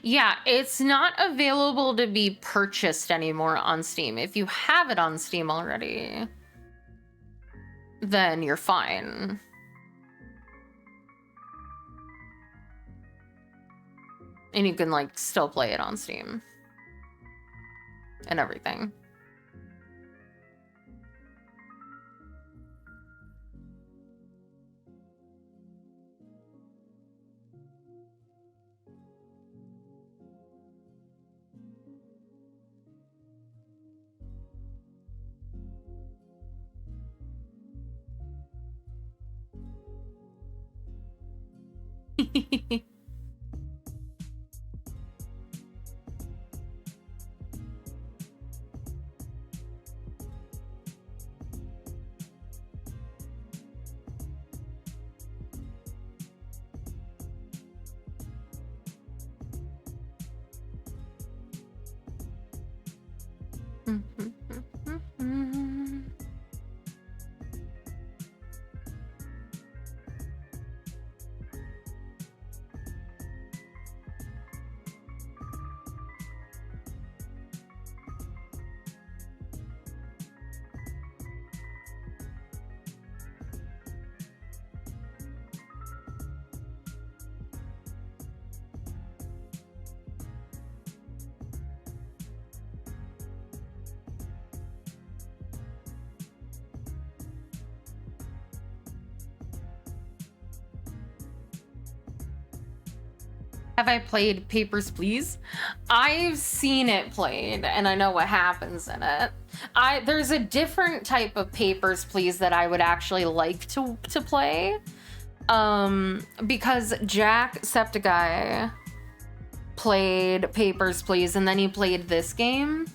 Yeah, it's not available to be purchased anymore on Steam. If you have it on Steam already, then you're fine. And you can, like, still play it on Steam. And everything. Have I played Papers, Please? I've seen it played, and I know what happens in it. There's a different type of Papers, Please that I would actually like to play. Because Jack Septigai played Papers, Please, and then he played this game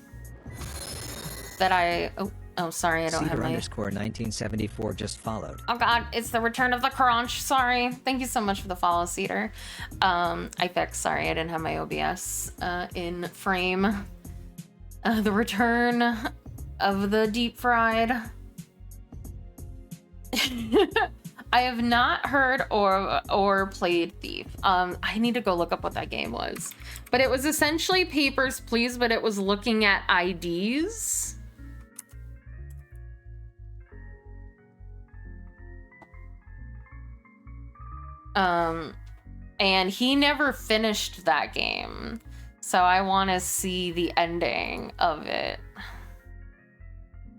that I... Oh, sorry, I don't have my...
_1974 just followed.
Oh god, it's the return of the crunch. Sorry. Thank you so much for the follow, Cedar. I fixed, sorry, I didn't have my OBS in frame. The return of the deep fried. I have not heard or played Thief. I need to go look up what that game was. But it was essentially Papers, Please, but it was looking at IDs. And he never finished that game, so I want to see the ending of it.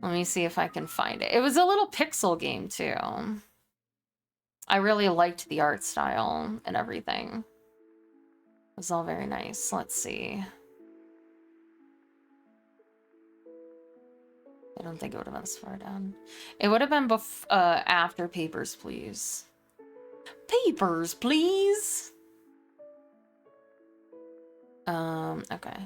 Let me see if I can find it. It was a little pixel game too. I really liked the art style and everything. It was all very nice. Let's see. I don't think it would have been this far down. It would have been after Papers, Please. Papers, Please. Okay.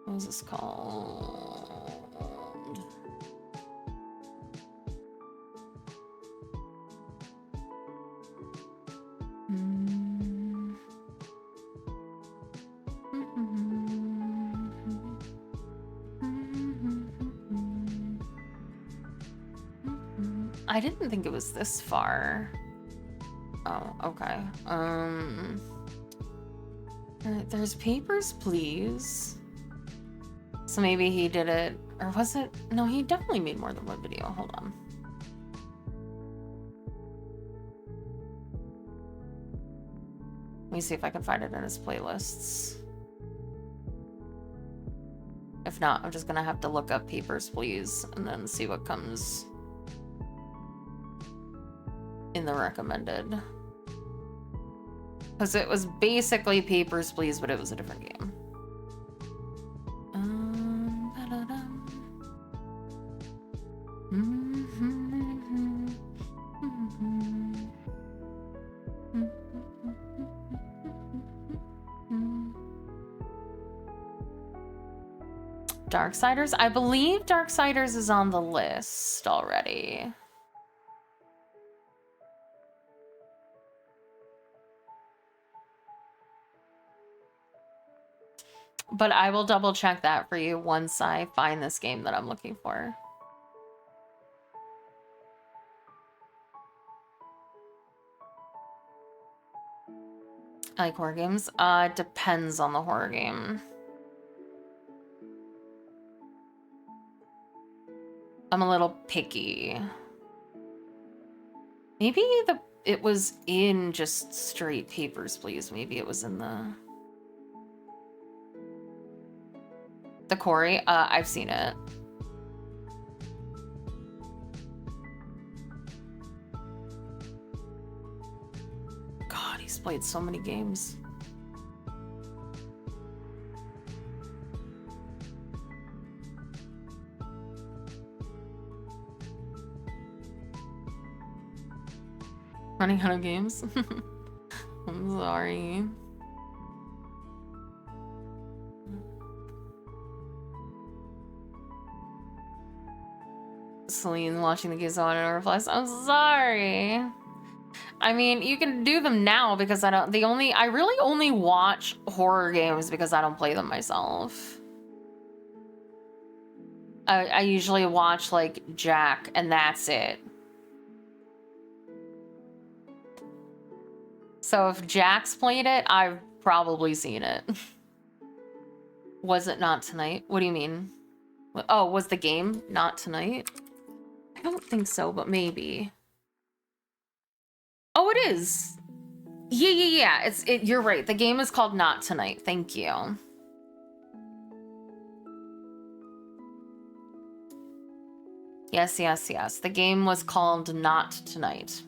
What was this called? I didn't think it was this far. Oh, okay. There's Papers, Please. So maybe he did it, or was it? No, he definitely made more than one video. Hold on. Let me see if I can find it in his playlists. If not, I'm just gonna have to look up Papers, Please, and then see what comes in the recommended. Because it was basically Papers, Please, but it was a different game. Darksiders? I believe Darksiders is on the list already. But I will double check that for you once I find this game that I'm looking for. I like horror games. It depends on the horror game. I'm a little picky. Maybe it was in just straight Papers, Please. Maybe it was in the Corey. I've seen it. God, he's played so many games. Running out of games. I'm sorry. Celine watching the games on and replies, I'm sorry. I mean, you can do them now because I really only watch horror games because I don't play them myself. I usually watch like Jack and that's it. So if Jack's played it, I've probably seen it. Was it not tonight? What do you mean? Oh, was the game not tonight? I don't think so, but maybe. Oh, it is. Yeah. You're right. The game is called Not Tonight. Thank you. Yes. The game was called Not Tonight.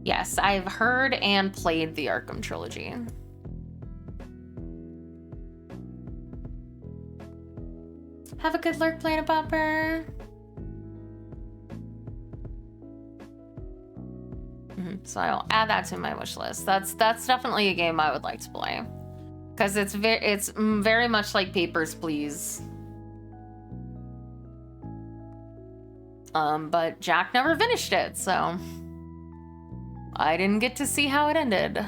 Yes, I've heard and played the Arkham trilogy. Have a good lurk, Planet Popper. So I'll add that to my wish list. That's definitely a game I would like to play, because it's very much like Papers, Please. But Jack never finished it, so I didn't get to see how it ended.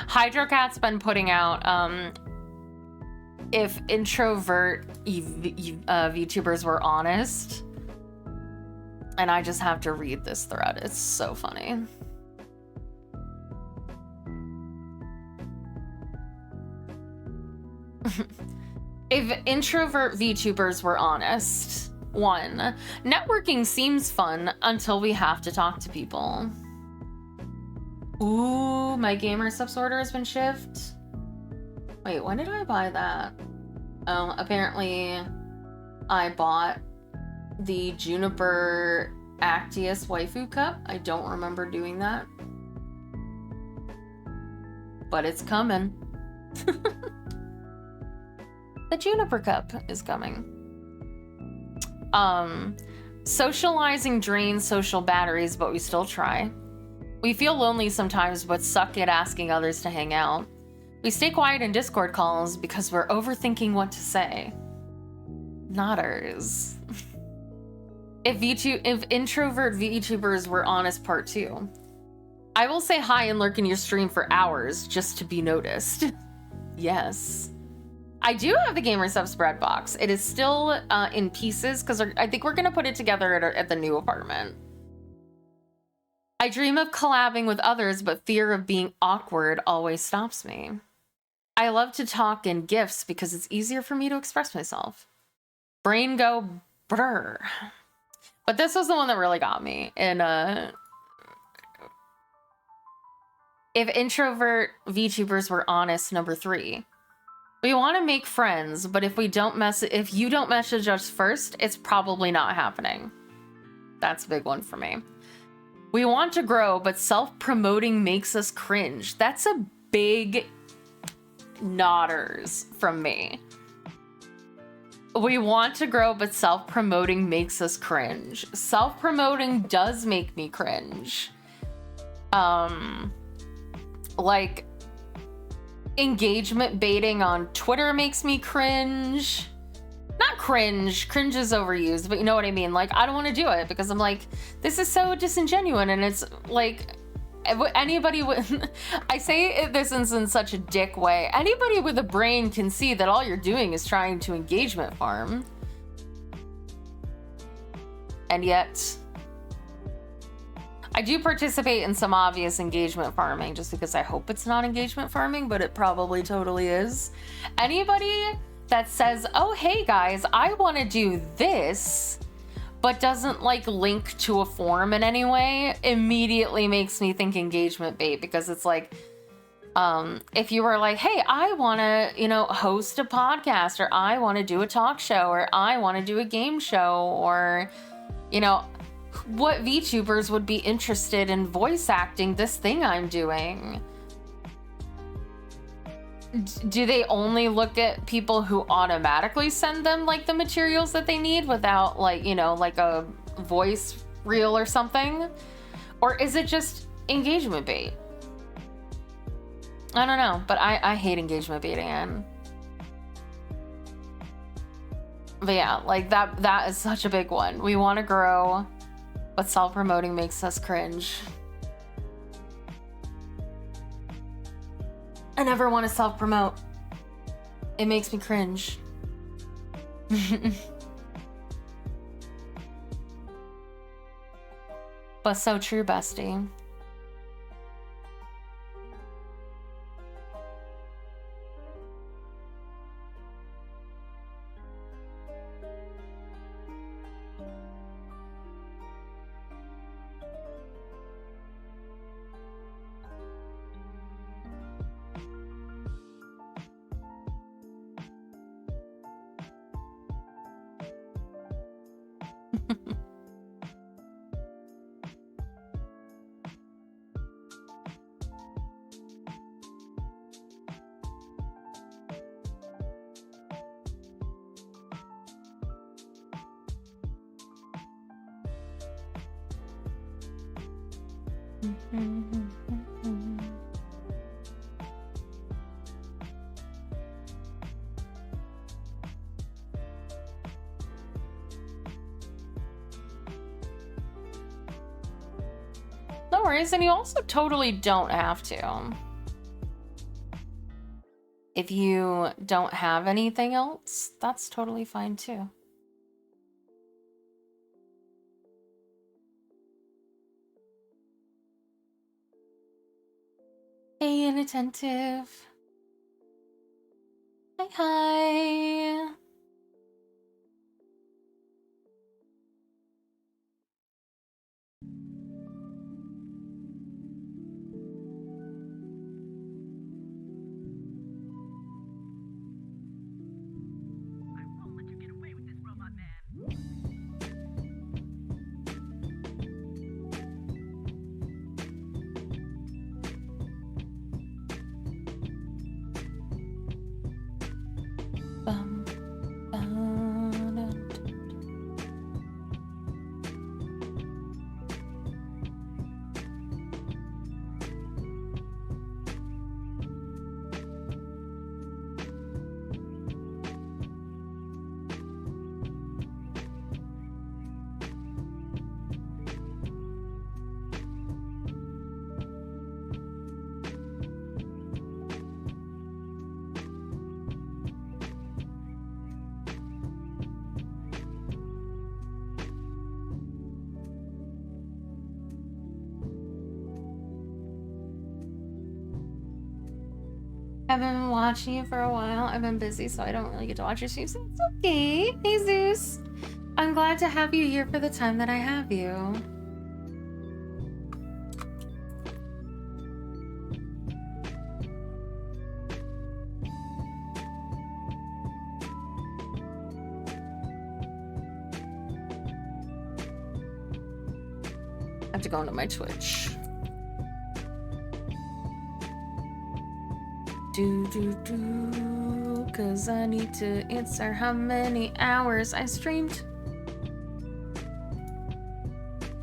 Hydrocat's been putting out if introvert VTubers were honest, and I just have to read this thread. It's so funny. If introvert VTubers were honest, 1, networking seems fun until we have to talk to people. Ooh, my gamer subs order has been shipped. Wait, when did I buy that? Oh, apparently I bought the Juniper Actius waifu cup. I don't remember doing that, but it's coming. The Juniper cup is coming. Socializing drains social batteries, but we still try. We feel lonely sometimes, but suck at asking others to hang out. We stay quiet in Discord calls because we're overthinking what to say. Nodders. If introvert VTubers were honest part 2. I will say hi and lurk in your stream for hours just to be noticed. Yes. I do have the Gamer Stuff spread box. It is still in pieces because I think we're going to put it together at the new apartment. I dream of collabing with others, but fear of being awkward always stops me. I love to talk in GIFs because it's easier for me to express myself. Brain go brr. But this was the one that really got me. And if introvert VTubers were honest, number 3. We want to make friends, but if you don't message us first, it's probably not happening. That's a big one for me. We want to grow, but self-promoting makes us cringe. That's a big nodders from me. We want to grow, but self-promoting makes us cringe. Self-promoting does make me cringe. Like, engagement baiting on Twitter makes me cringe. Not cringe. Cringe is overused, but you know what I mean. Like, I don't want to do it because I'm like, this is so disingenuous, and it's like, anybody with, I say this in such a dick way, anybody with a brain can see that all you're doing is trying to engagement farm. And yet, I do participate in some obvious engagement farming just because I hope it's not engagement farming, but it probably totally is. Anybody that says, oh, hey guys, I want to do this, but doesn't like link to a form in any way, immediately makes me think engagement bait, because it's like, if you were like, hey, I want to, host a podcast, or I want to do a talk show, or I want to do a game show, or, what VTubers would be interested in voice acting this thing I'm doing? Do they only look at people who automatically send them like the materials that they need without like, like a voice reel or something? Or is it just engagement bait? I don't know, but I hate engagement baiting. But yeah, like that is such a big one. We want to grow, but self-promoting makes us cringe. I never want to self-promote. It makes me cringe. But so true, bestie. No worries, and you also totally don't have to. If you don't have anything else, that's totally fine too. Hey, inattentive. Hi, hi. Haven't been watching you for a while. I've been busy, so I don't really get to watch your streams. It's okay. Hey, Zeus. I'm glad to have you here for the time that I have you. I have to go into my Twitch. Cause I need to answer how many hours I streamed.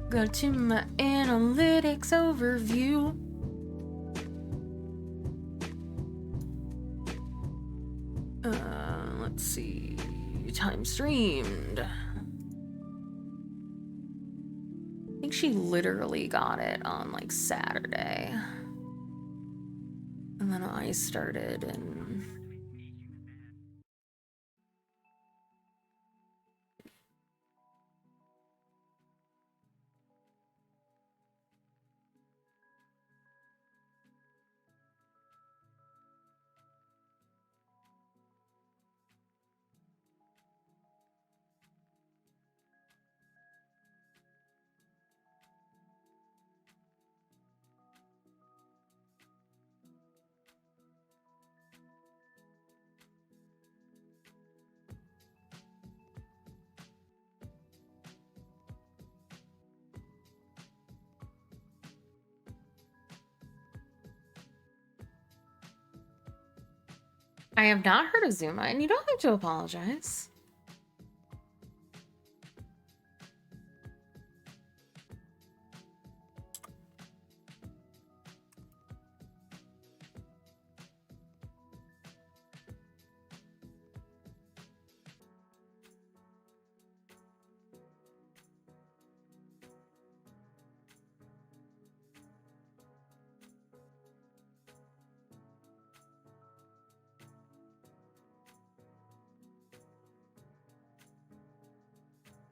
Go to my analytics overview. Let's see. Time streamed. I think she literally got it on like Saturday. And then I started and I have not heard of Zuma, and you don't have to apologize.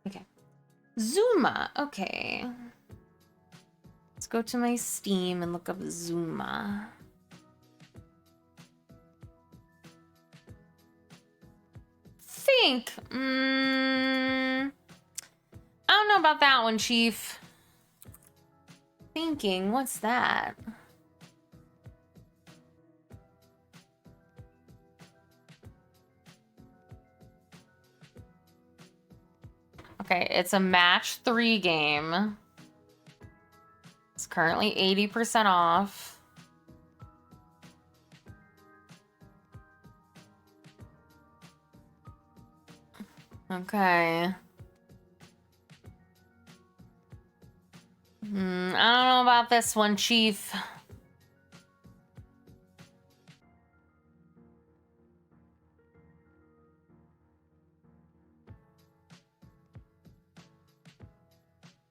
Okay. Zuma. Okay. Let's go to my Steam and look up Zuma. Think. I don't know about that one, Chief. Thinking. What's that? Okay, it's a match 3 game. It's currently 80% off. Okay. I don't know about this one, Chief.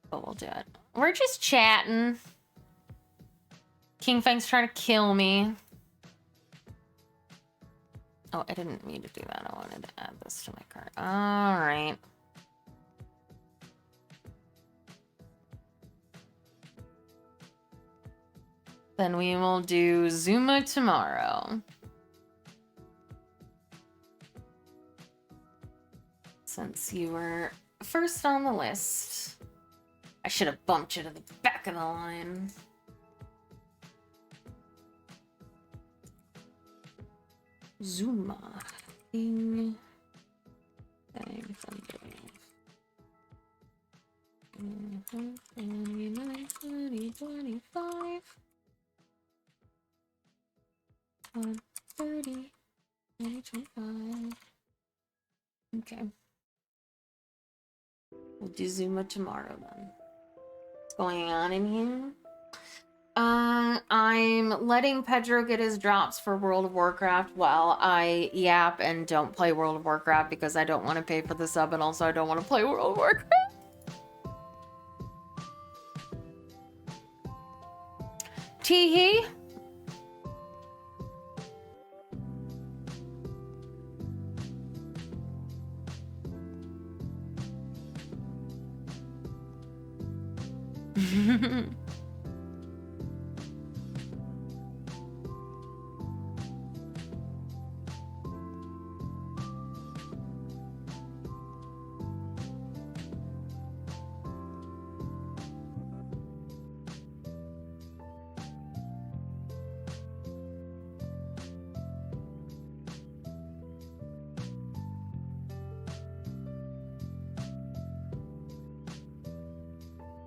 But we'll do it. We're just chatting. King Fang's trying to kill me. Oh, I didn't mean to do that. I wanted to add this to my cart. All right. Then we will do Zuma tomorrow. Since you were first on the list. I should have bumped you to the back of the line. Zuma. King. Bang, thunder. 29, 30, 25. 30, 25. Okay. We'll do Zuma tomorrow then. What's going on in here? I'm letting Pedro get his drops for World of Warcraft while I yap and don't play World of Warcraft because I don't want to pay for the sub and also I don't want to play World of Warcraft. Teehee.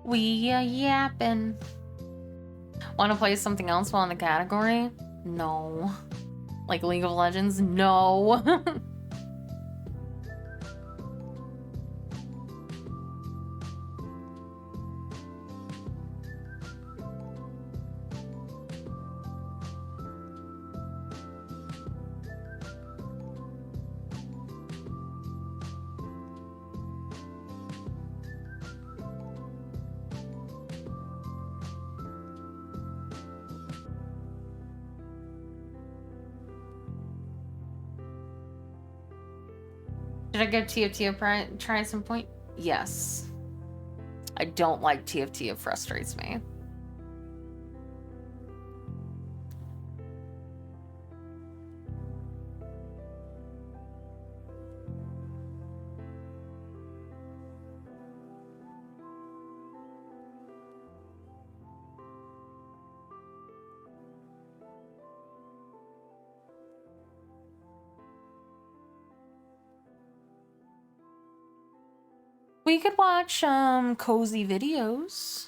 We yapping. Want to play something else while in the category? No. Like League of Legends? No. Did I get TFT try at some point? Yes. I don't like TFT. It frustrates me. We could watch cozy videos.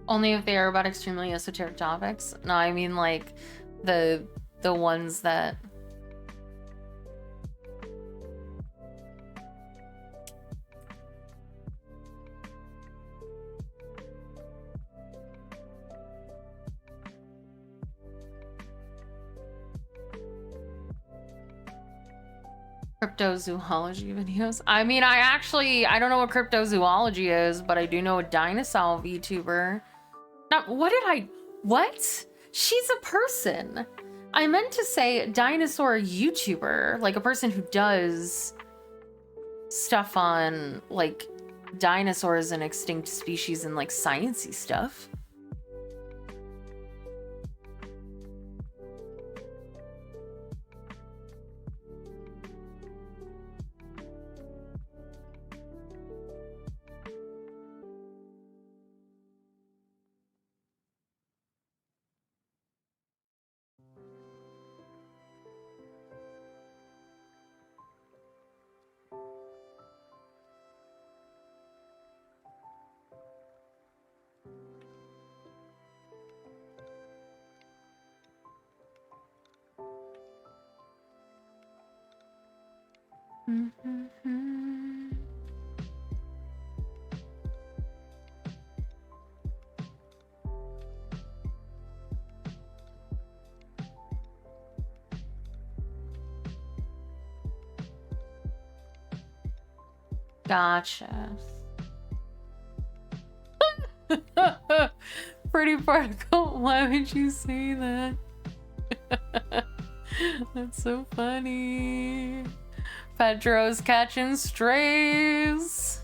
Only if they are about extremely esoteric topics. No, I mean like the ones that cryptozoology videos. I mean, I don't know what cryptozoology is, but I do know a dinosaur VTuber. Now, what? She's a person. I meant to say dinosaur YouTuber, like a person who does stuff on like dinosaurs and extinct species and like sciencey stuff. Gotcha. Pretty particle. Why would you say that? That's so funny. Pedro's catching strays.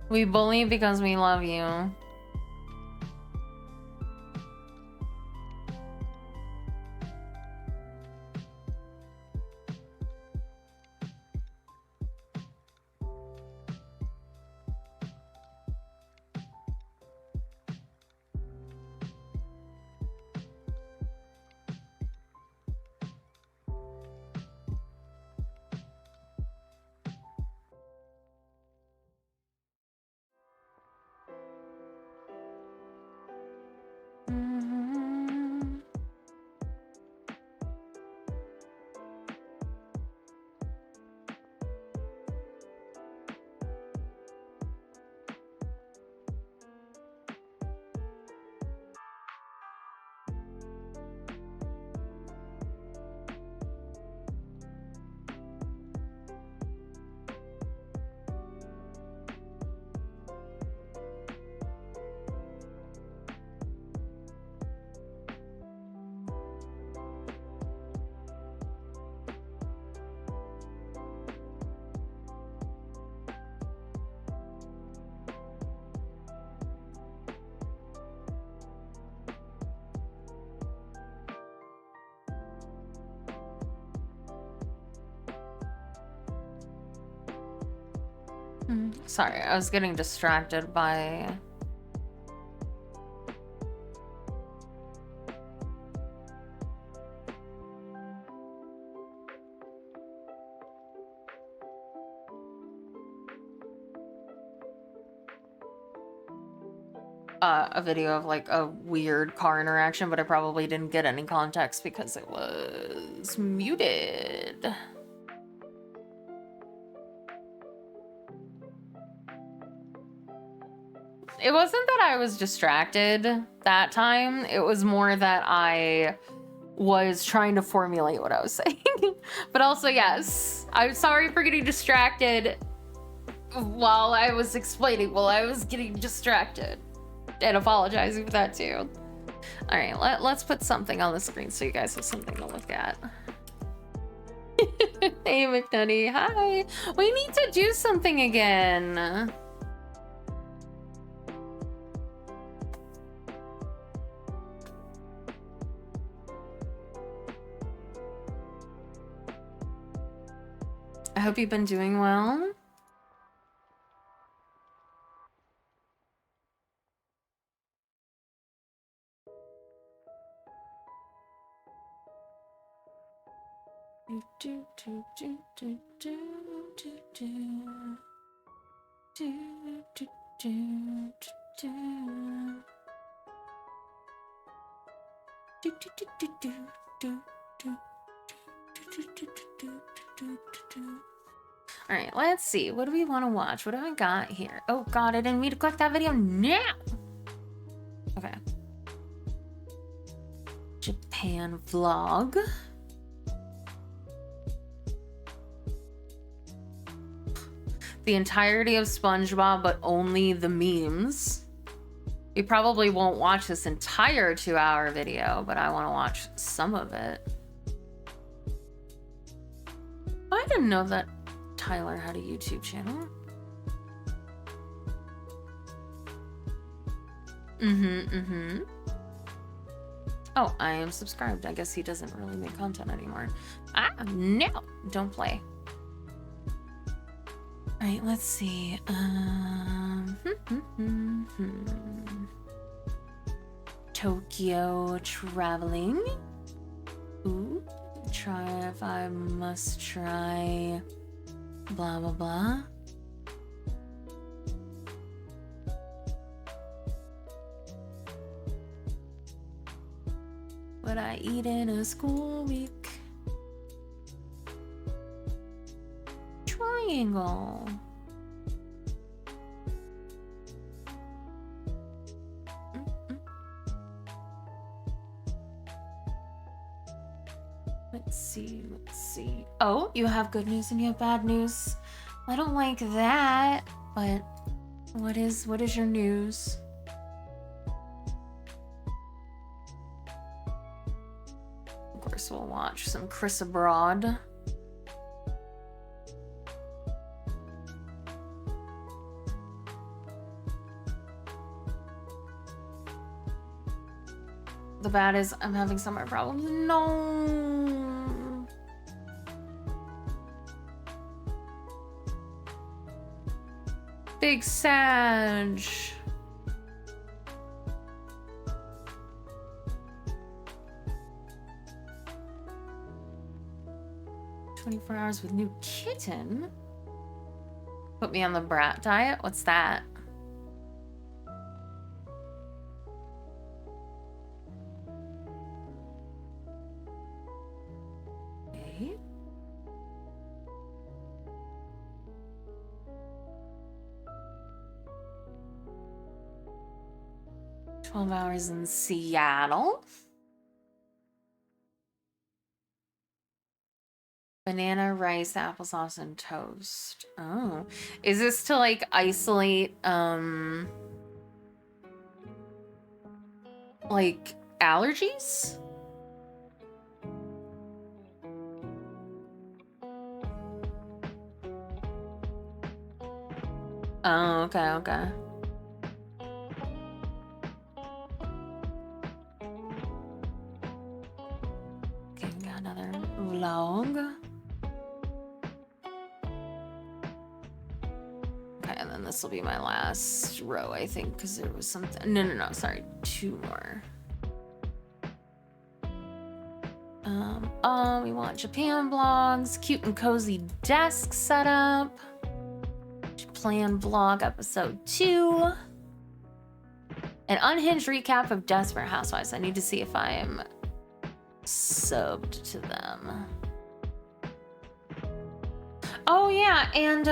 We bully because we love you. Sorry, I was getting distracted by... a video of like a weird car interaction, but I probably didn't get any context because it was muted. It wasn't that I was distracted that time. It was more that I was trying to formulate what I was saying. But also, yes, I'm sorry for getting distracted while I was explaining, while I was getting distracted. And apologizing for that too. All right, let's put something on the screen so you guys have something to look at. Hey, McNutty, hi. We need to do something again. I hope you've been doing well. All right, let's see. What do we want to watch? What have I got here? Oh God, I didn't mean to click that video now. Okay. Japan vlog. The entirety of SpongeBob, but only the memes. You probably won't watch this entire 2-hour video, but I want to watch some of it. I didn't know that Tyler had a YouTube channel. Oh, I am subscribed. I guess he doesn't really make content anymore. No, don't play. All right, let's see. Tokyo traveling. Ooh, try if I must try. Blah, blah, blah. What I eat in a school week. Triangle. Let's see, let's see. Oh, you have good news and you have bad news. I don't like that, but what is your news? Of course, we'll watch some Chris Abroad. The bad is I'm having summer problems. No. Big Sag. 24 hours with new kitten. Put me on the brat diet. What's that? Okay. 12 hours in Seattle. Banana, rice, applesauce, and toast. Oh. Is this to like isolate like allergies? Oh, okay, okay. Okay, we got another vlog. Okay. this will be my last row, I think, because there was something. No, sorry, 2 more. Oh, we want Japan vlogs, cute and cozy desk setup, Japan vlog episode 2, an unhinged recap of Desperate Housewives. I need to see if I'm subbed to them. Oh yeah, and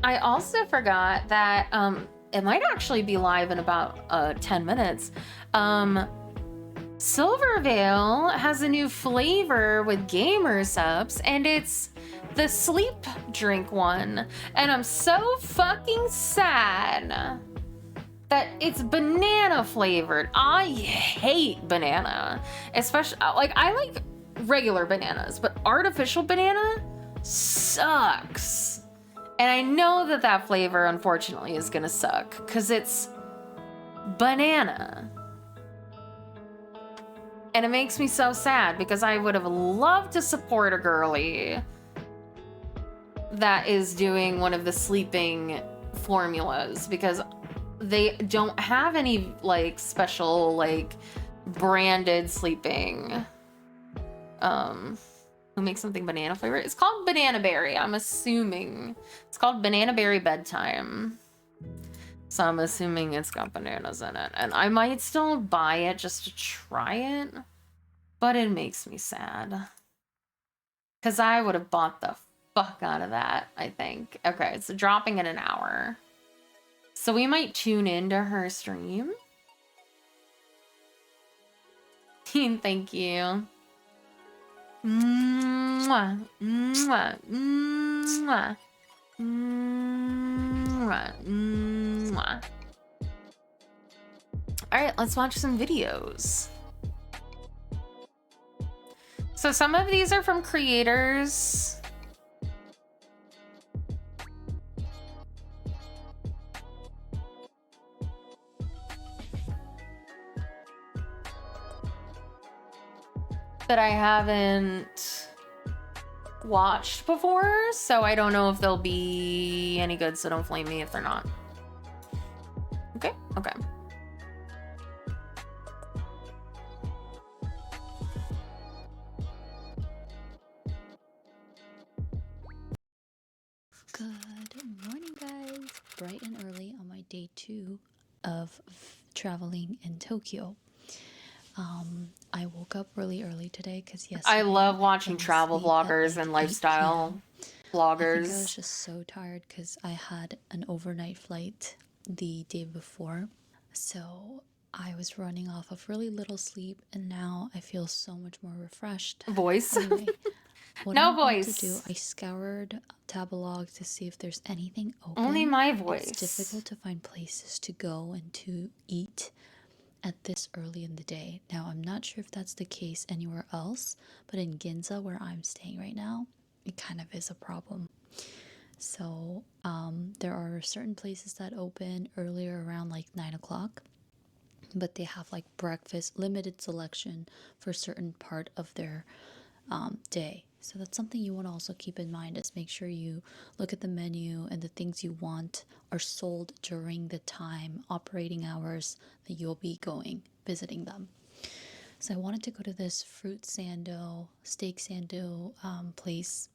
I also forgot that it might actually be live in about 10 minutes. Silvervale has a new flavor with gamer subs, and it's the sleep drink one. And I'm so fucking sad that it's banana flavored. I hate banana, especially like I like regular bananas, but artificial banana sucks. And I know that that flavor unfortunately is gonna suck because it's banana. And it makes me so sad because I would have loved to support a girly that is doing one of the sleeping formulas, because they don't have any like special like branded sleeping. Who makes something banana flavored? It's called Banana Berry. I'm assuming it's called Banana Berry Bedtime. So I'm assuming it's got bananas in it. And I might still buy it just to try it. But it makes me sad. Because I would have bought the fuck out of that, I think. Okay, it's dropping in an hour. So we might tune into her stream. Thank you. Mwah, mwah, mwah, mwah, mwah. All right, let's watch some videos. So some of these are from creators. That I haven't watched before, so I don't know if they'll be any good, so don't flame me if they're not. Okay, okay.
Good morning, guys. Bright and early on my day 2 of traveling in Tokyo. I woke up really early today because yesterday
I love watching travel
asleep at,
vloggers
like,
and
8
lifestyle
p.m.
vloggers.
I think I was just so tired because I had an overnight flight the day before. So I was running off of really little sleep, and now I feel so much more refreshed.
Voice.
Anyway, what
No
I'm about
voice.
to do, I scoured Tabelog to see if there's anything open.
Only my voice.
It's difficult to find places to go and to eat at this early in the day. Now, I'm not sure if that's the case anywhere else, but in Ginza, where I'm staying right now, it kind of is a problem. So there are certain places that open earlier around like 9 o'clock, but they have like breakfast, limited selection for certain part of their day. So that's something you want to also keep in mind, is make sure you look at the menu and the things you want are sold during the time, operating hours that you'll be visiting them. So I wanted to go to this steak sando place,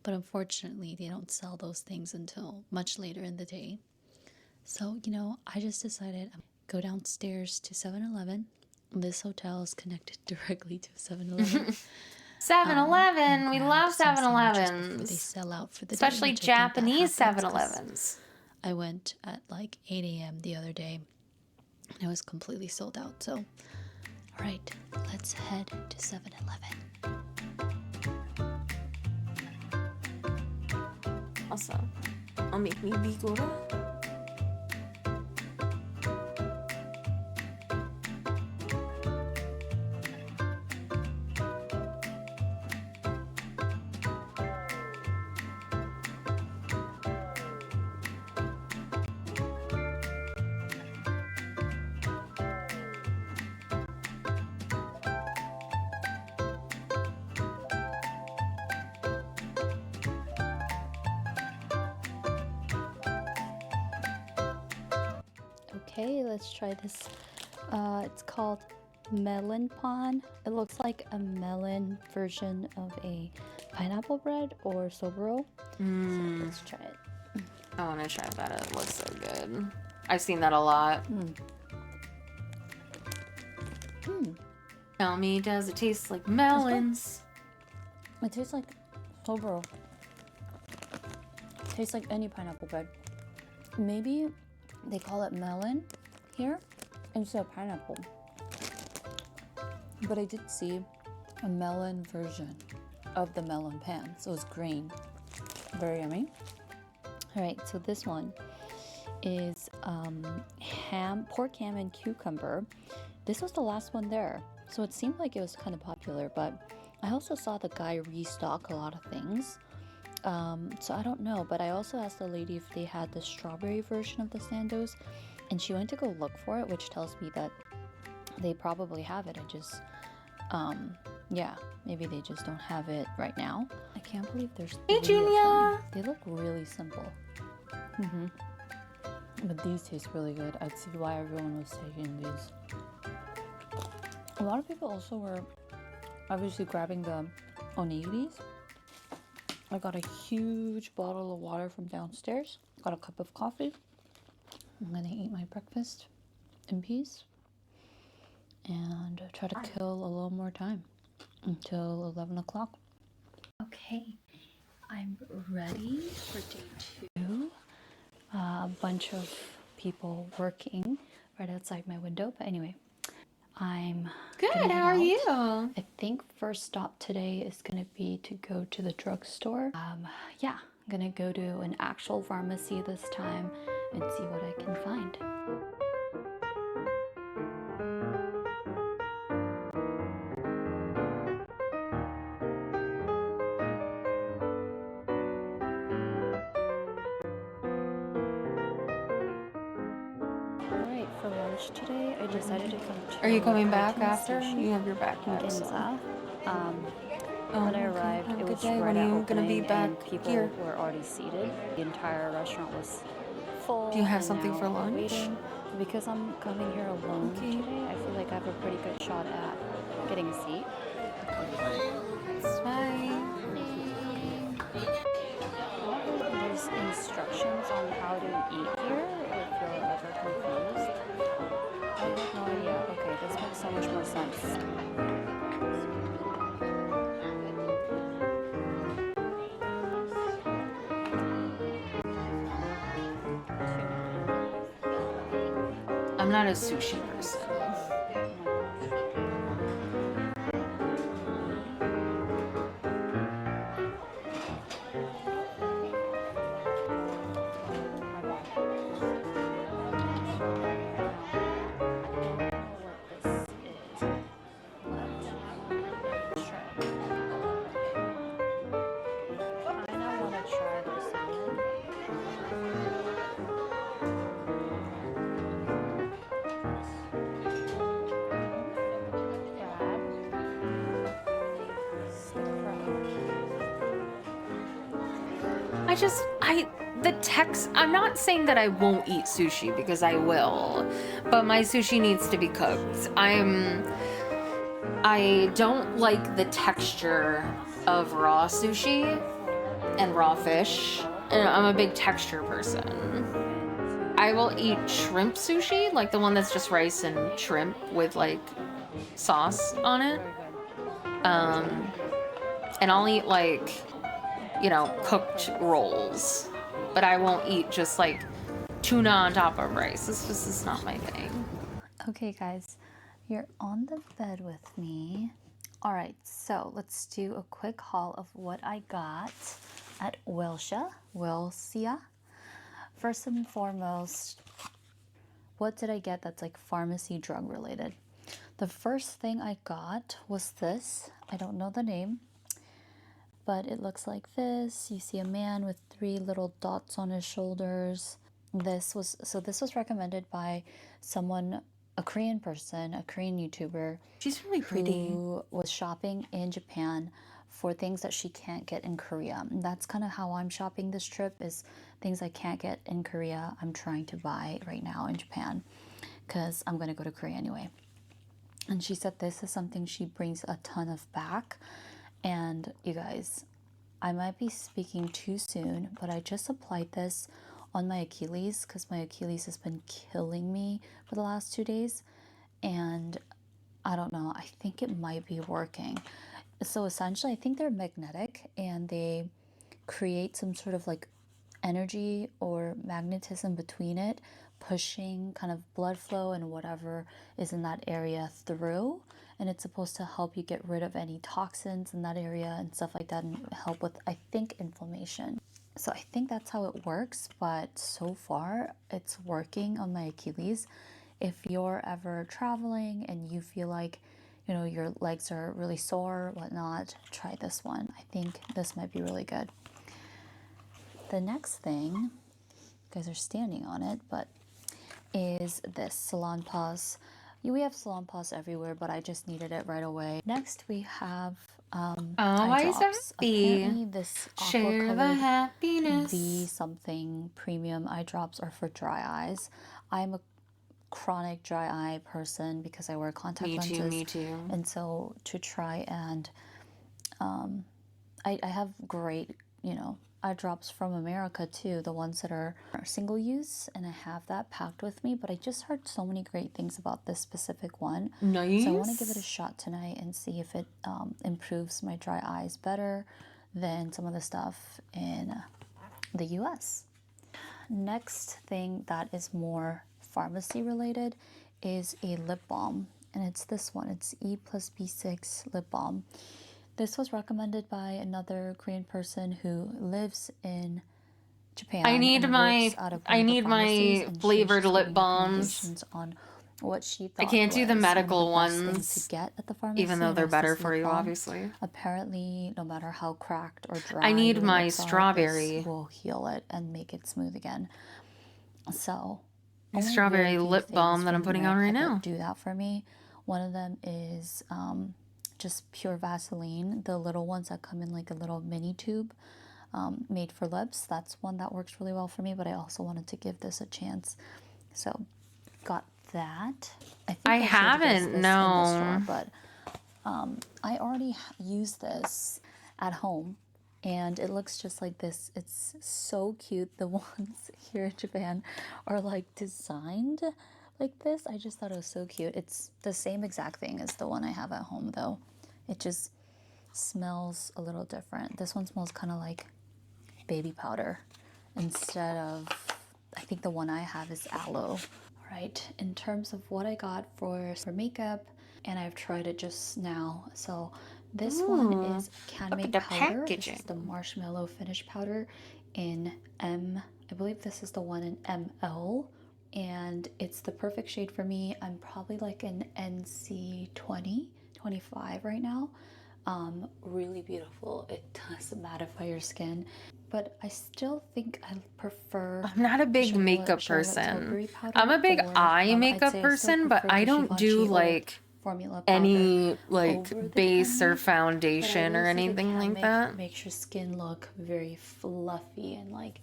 but unfortunately they don't sell those things until much later in the day. So, I just decided I'm go downstairs to 7-Eleven. This hotel is connected directly to 7-Eleven.
7-Eleven. We love
Before they
7-Elevens.
sell out for the
Especially
day, which I think that
Japanese
happens 'cause
7-Elevens.
I went at like 8 a.m. the other day and it was completely sold out. So, all right, let's head to 7-Eleven.
Also, I'll make me bigora.
Okay, let's try this. It's called melon pan. It looks like a melon version of a pineapple bread or Soboro. So let's try it.
I want to try that. It looks so good. I've seen that a lot. Tell me, does it taste like melons?
It tastes like Soboro. It tastes like any pineapple bread. Maybe they call it melon here instead of pineapple. But I did see a melon version of the melon pan, so it's green. Very yummy. All right, so this one is pork ham and cucumber. This was the last one there, so it seemed like it was kind of popular, but I also saw the guy restock a lot of things. So I don't know, but I also asked the lady if they had the strawberry version of the Sandos, and she went to go look for it, which tells me that they probably have it. I just, yeah, maybe they just don't have it right now. I can't believe there's three of them. They look really simple. But these taste really good. I'd see why everyone was taking these. A lot of people also were obviously grabbing the onigiris. I got a huge bottle of water from downstairs. Got a cup of coffee. I'm gonna eat my breakfast in peace and try to kill a little more time until 11 o'clock. Okay, I'm ready for day 2. A bunch of people working right outside my window, but anyway, I'm
Good,
gonna head
how are
out.
you?
I think first stop today is gonna be to go to the drugstore. Yeah, I'm gonna go to an actual pharmacy this time and see what I can find. Alright, for lunch today, I decided to come to
Are you coming back
Protein
after?
Sushi
You have your
in
backpack. So.
Ginza.
Oh,
When I
okay.
arrived,
Have a
it
good
was
day.
right
When are
at
you
opening,
gonna be back
and people
here?
were already seated. The entire restaurant was full.
Do you have
and
something
now
for
we're
lunch?
waiting. Because I'm coming here alone
Okay.
today, I feel like I have a pretty good shot at getting a seat.
Bye.
There's instructions on how to eat here if you're ever confused. I have no idea. Okay, this makes so much more sense.
I'm not a sushi person. I'm not saying that I won't eat sushi because I will, but my sushi needs to be cooked. I don't like the texture of raw sushi and raw fish, and I'm a big texture person. I will eat shrimp sushi, like the one that's just rice and shrimp with like sauce on it. And I'll eat like, cooked rolls, but I won't eat just like tuna on top of rice. This is not my thing.
Okay, guys, you're on the bed with me. All right, so let's do a quick haul of what I got at Welsia. First and foremost, what did I get that's like pharmacy drug related? The first thing I got was this. I don't know the name, but it looks like this. You see a man with 3 little dots on his shoulders. This was recommended by someone, a Korean person, a Korean YouTuber.
She's really pretty.
Who was shopping in Japan for things that she can't get in Korea. And that's kind of how I'm shopping this trip, is things I can't get in Korea, I'm trying to buy right now in Japan, because I'm going to go to Korea anyway. And she said this is something she brings a ton of back. And you guys, I might be speaking too soon, but I just applied this on my Achilles because my Achilles has been killing me for the last 2 days. And I don't know, I think it might be working. So essentially, I think they're magnetic and they create some sort of like energy or magnetism between it, pushing kind of blood flow and whatever is in that area through. And it's supposed to help you get rid of any toxins in that area and stuff like that, and help with, I think, inflammation. So I think that's how it works, but so far it's working on my Achilles. If you're ever traveling and you feel like, you know, your legs are really sore, whatnot, try this one. I think this might be really good. The next thing, you guys are standing on it, but is this Salon Paws. We have Salon Paws everywhere, but I just needed it right away. Next we have eye
Always
drops.
happy.
Apparently this
Share the
aqua-colored
happiness.
V something premium eye drops are for dry eyes. I'm a chronic dry eye person because I wear contact lenses.
Me too.
And so to try and I have great, you know, eye drops from America too, the ones that are single use, and I have that packed with me, but I just heard so many great things about this specific one.
Nice.
So I want to give it a shot tonight and see if it improves my dry eyes better than some of the stuff in the US. Next thing that is more pharmacy related is a lip balm, and it's this one. It's E plus B6 lip balm. This was recommended by another Korean person who lives in Japan.
I need
and
my
works out of one of the pharmacies, and
flavored
she's
lip
giving
balms.
recommendations on what she thought
I can't do the
was
medical
one of the best
ones,
things to get at the pharmacy,
even though
and
they're
that's
better
this
for
lip
you,
balm.
obviously.
Apparently, no matter how cracked or dry
I need
your
my
lips are,
strawberry.
this will heal it and make it smooth again. So
My
only
strawberry
very few
lip balm
things
that I'm
from
putting on right
America
now.
that do that for me. One of them is just pure Vaseline, the little ones that come in like a little mini tube, made for lips. That's one that works really well for me, but I also wanted to give this a chance. So got that. I think
I
showed you guys
haven't,
this in the
no.
store, but I already use this at home, and it looks just like this. It's so cute. The ones here in Japan are like designed like this. I just thought it was so cute. It's the same exact thing as the one I have at home, though. It just smells a little different. This one smells kind of like baby powder instead of, I think the one I have is aloe. Right, in terms of what I got for makeup, and I've tried it just now. So this one is Can Make
the
powder.
packaging.
This is the marshmallow finish powder in M. I believe this is the one in ML, and it's the perfect shade for me. I'm probably like an NC 20, 25 right now. Really beautiful. It does mattify your skin, but I still think I prefer.
I'm not a big makeup
Charlotte
person.
Tilbury powder,
I'm a big
or,
eye
I'd
makeup
say I still
person, but
prefer
I
the
don't do
Givenchy
like
formula powder
any
over
like
the
base or
10 but I
foundation
will
or
say the
anything
Can
like
Make
that.
makes your skin look very fluffy, and like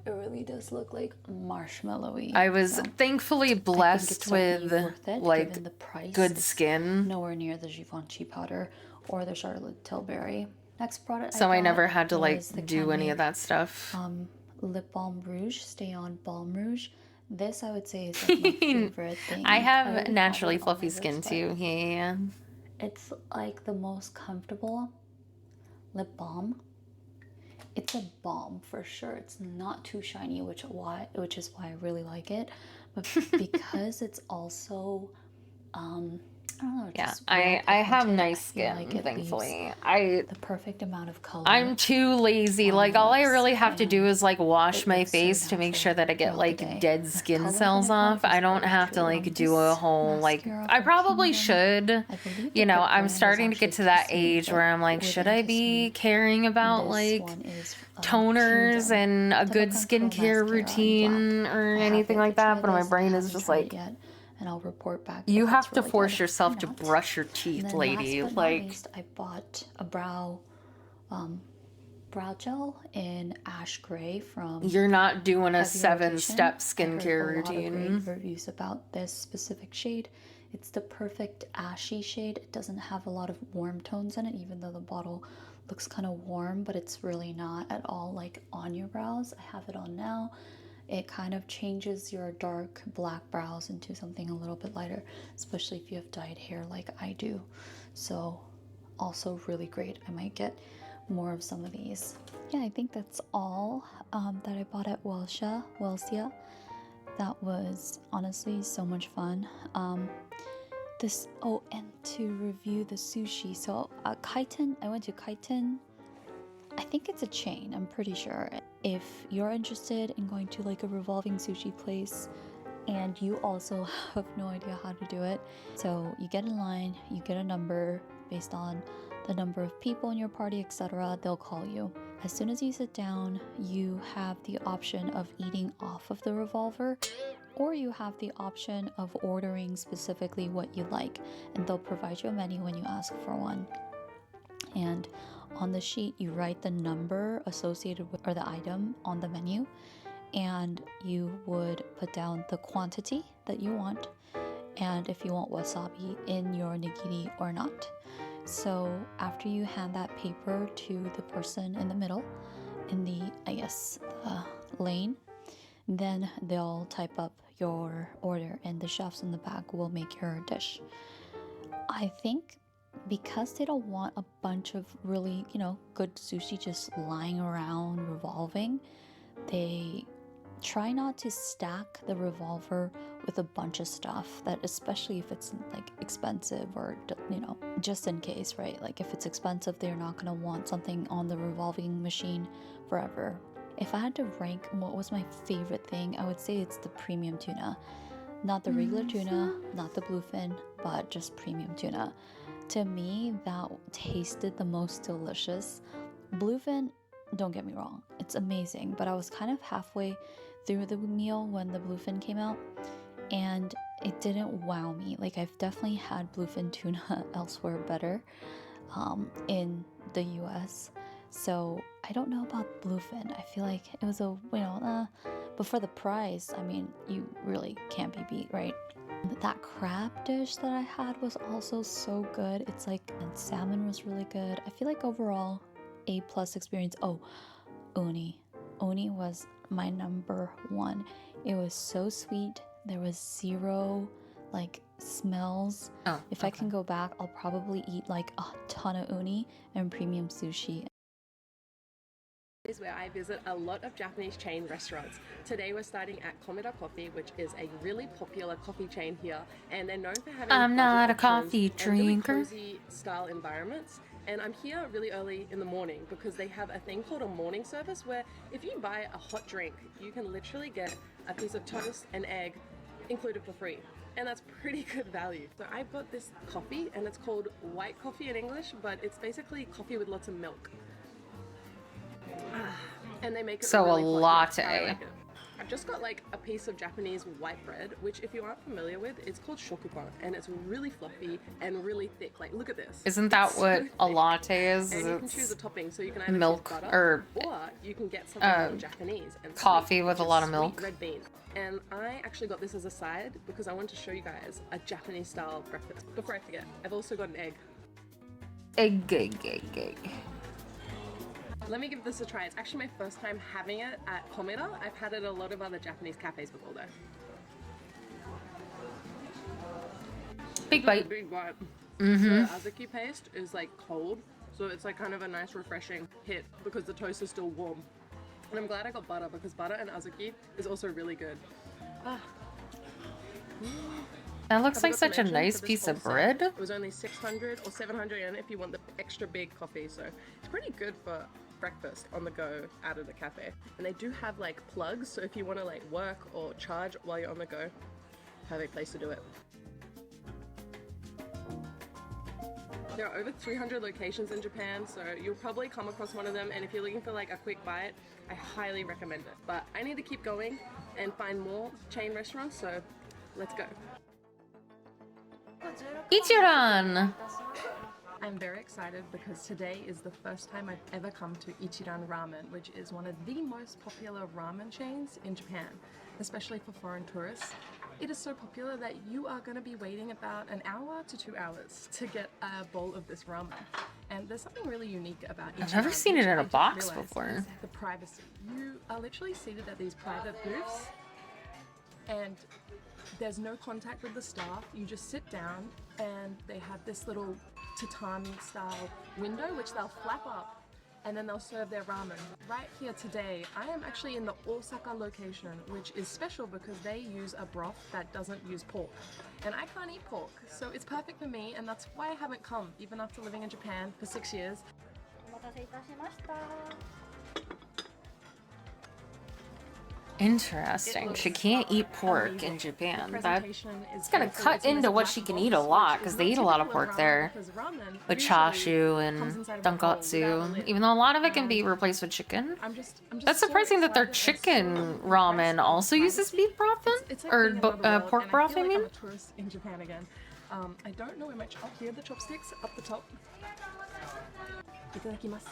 it really does look like marshmallowy.
I was
So
thankfully
I think
blessed
it's definitely
with
worth it,
like
given the price.
good
It's
skin,
nowhere near the Givenchy powder or the Charlotte Tilbury. Next product
so I
got
never had to like
was the
do
Can
any
Make
of that stuff.
lip balm rouge, Stay On Balm Rouge. This I would say is like my favorite thing.
I have
already
naturally
it on my
fluffy skin
lips, but
too. Yeah.
it's like the most comfortable lip balm. It's a balm for sure. It's not too shiny, which is why I really like it. But because it's also I don't know,
Yeah,
just
I
well
have
pigmented,
nice
I feel
skin,
like it leaves
thankfully.
the perfect amount of color.
I'm too lazy.
on
Like
your
all I
lips,
really have to do
and
is like wash
it
my
looks so
face to make
natural
sure that I get
throughout the
like
day.
dead
The
skin
color
cells
that I got
off.
is
I don't have to
actually
like do a whole like
mascara
I
from
probably
Kingdom.
should.
I believe
You
the
know,
brand
I'm
is
starting to get
actually
to that
Kissing,
age
but
where I'm like,
with
should I be
anti-smooth.
caring about
This
like
one is
toners
Kingdom
and a good
Double Control
skincare
Mascara in black.
routine or
I have
anything
yet
like
to try
that? But my
this. I
brain is
haven't
just
tried it
like,
yet, and I'll report back.
You
if
have
it's
to
really
force
good
yourself
or
to
not.
brush your
And
teeth,
then
lady.
last but not
Like,
least, I bought a brow gel in ash gray from
you're not doing a
Heavy Rotation.
7-step
I heard
skincare
a lot of
routine.
great reviews about this specific shade. It's the perfect ashy shade. It doesn't have a lot of warm tones in it, even though the bottle looks kind of warm, but it's really not at all like on your brows. I have it on now. It kind of changes your dark black brows into something a little bit lighter, especially if you have dyed hair like I do. So also really great. I might get more of some of these. Yeah, I think that's all that I bought at Welsia. That was honestly so much fun. And to review the sushi. So Kaiten, I went to Kaiten. I think it's a chain, I'm pretty sure. If you're interested in going to like a revolving sushi place and you also have no idea how to do it, so you get in line, you get a number based on the number of people in your party, etc. They'll call you. As soon as you sit down, you have the option of eating off of the revolver, or you have the option of ordering specifically what you like, and they'll provide you a menu when you ask for one. And on the sheet, you write the number associated with or the item on the menu, and you would put down the quantity that you want, and if you want wasabi in your nigiri or not. So after you hand that paper to the person in the middle, in the, lane, then they'll type up your order and the chefs in the back will make your dish. I think because they don't want a bunch of really, good sushi just lying around revolving, they try not to stack the revolver with a bunch of stuff that, especially if it's like expensive or just in case, right? Like if it's expensive, they're not going to want something on the revolving machine forever. If I had to rank what was my favorite thing, I would say it's the premium tuna. Not the regular tuna, not the bluefin, but just premium tuna. To me, that tasted the most delicious. Bluefin, don't get me wrong, it's amazing, but I was kind of halfway through the meal when the bluefin came out, and it didn't wow me. Like, I've definitely had bluefin tuna elsewhere better in the US, so I don't know about bluefin. I feel like it was but for the price, I mean, you really can't be beat, right? That crab dish that I had was also so good. And salmon was really good. I feel like overall, A+ experience. Oh, uni. Uni was my number one. It was so sweet. There was zero smells. If I can go back, I'll probably eat like a ton of uni and premium sushi.
Is where I visit a lot of Japanese chain restaurants. Today we're starting at Komeda Coffee, which is a really popular coffee chain here, and they're known for having
I'm not a
budget
coffee
options and really
drinker.
cozy style environments. And I'm here really early in the morning because they have a thing called a morning service where if you buy a hot drink, you can literally get a piece of toast and egg included for free. And that's pretty good value. So I got this coffee, and it's called white coffee in English, but it's basically coffee with lots of milk. And they make it
So
really
a
hot.
latte.
I like it. I've just got like a piece of Japanese white bread, which if you aren't familiar with, it's called shokupan, and it's really fluffy and really thick. Like, look at this.
Isn't that
It's
what
so
a
thick.
latte is?
And you can
It's
choose a topping, so you can either
milk
choose butter,
or
you can get something more Japanese and
coffee
sweet,
with a
which
lot
is
of milk.
sweet red bean. And I actually got this as a side because I want to show you guys a Japanese style breakfast. Before I forget, I've also got an egg.
Egg.
Let me give this a try. It's actually my first time having it at Komeda. I've had it at a lot of other Japanese cafes before though.
Big bite.
Big bite. The azuki paste is like cold, so it's like kind of a nice refreshing hit because the toast is still warm. And I'm glad I got butter because butter and azuki is also really good.
That looks
I
like
forgot to
such a
mention,
nice
for this
piece
whole
of
set,
bread.
It was only 600 or 700 yen if you want the extra big coffee, so it's pretty good for breakfast on the go out of the cafe. And they do have like plugs, so if you want to like work or charge while you're on the go, perfect place to do it. There are over 300 locations in Japan, so you'll probably come across one of them, and if you're looking for like a quick bite, I highly recommend it. But I need to keep going and find more chain restaurants, so let's go.
Ichiran!
I'm very excited because today is the first time I've ever come to Ichiran Ramen, which is one of the most popular ramen chains in Japan, especially for foreign tourists. It is so popular that you are going to be waiting about an hour to 2 hours to get a bowl of this ramen. And there's something really unique about Ichiran.
I've never seen it in a
which I just
box
realized
before.
is the privacy. You are literally seated at these private booths and there's no contact with the staff. You just sit down and they have this little tatami style window which they'll flap up and then they'll serve their ramen. Right here today, I am actually in the Osaka location, which is special because they use a broth that doesn't use pork. And I can't eat pork, so it's perfect for me, and that's why I haven't come, even after living in Japan for 6 years.
Interesting. She can't eat pork
Amazing.
in Japan.
The
That's
presentation is
gonna
beautiful.
cut
It's in this
into what
black
she can
box,
eat a lot,
which is
because they
not
eat a lot of
typical in
pork
ramen
there.
because ramen
With
usually
chashu
comes
and
inside of a bowl without a
tonkatsu.
lid.
Even though a lot of it can be
And
replaced with chicken.
I'm just
That's
so
surprising that their
excited and
chicken
so impressed
ramen
by the
also uses
privacy.
beef broth then?
It's like
Or
being in another world,
pork
and
broth,
I feel
I
like
mean?
I'm a tourist in Japan again. I don't know where my here are the chopsticks up the top. Itadakimasu.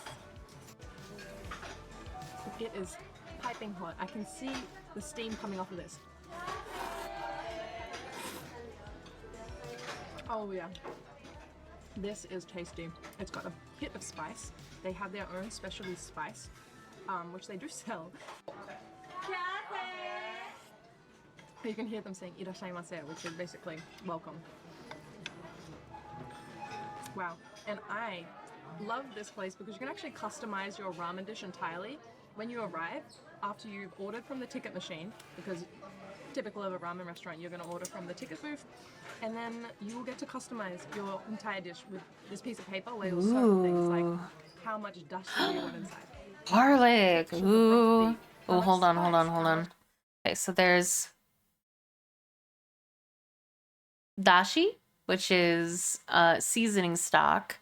It is piping hot. I can see the steam coming off of this. Oh yeah, this is tasty. It's got a hit of spice. They have their own specialty spice, which they do sell. You can hear them saying "irashaimase," which is basically welcome. Wow, and I love this place because you can actually customize your ramen dish entirely when you arrive after you've ordered from the ticket machine, because typical of a ramen restaurant, you're going to order from the ticket booth, and then you will get to customize your entire dish with this piece of paper where you'll serve things like how much dashi do you want inside.
Garlic.
Should the broth
Ooh.
be? How
Oh,
much
hold on.
spice?
Okay, so there's dashi, which is seasoning stock,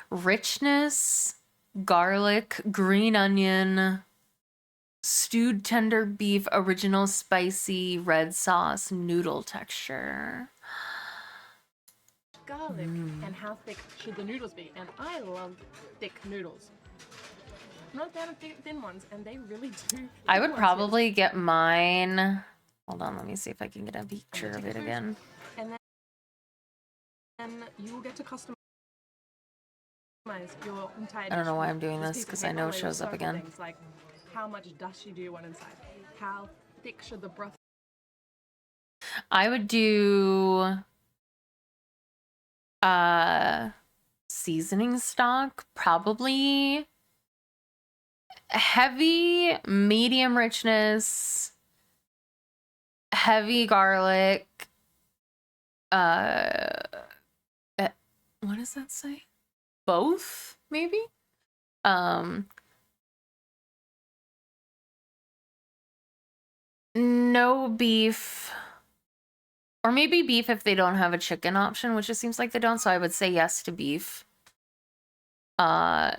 richness, garlic, green onion, stewed tender beef, original spicy red sauce, noodle texture.
Garlic, and how thick should the noodles be? And I love thick noodles. I'm not a fan of thin ones, and they really do.
I would probably get mine. Hold on, let me see if I can get a picture of it again.
And then you will get to customize your entire dish.
I don't know why I'm doing
with
this
piece of
because I
paper
know it
where you'll
shows up
serve
again.
Things like how much dashi do you want inside? How thick should the broth?
I would do seasoning stock, probably heavy, medium richness, heavy garlic. What does that say? Both, maybe? No beef. Or maybe beef if they don't have a chicken option, which it seems like they don't, so I would say yes to beef. Probably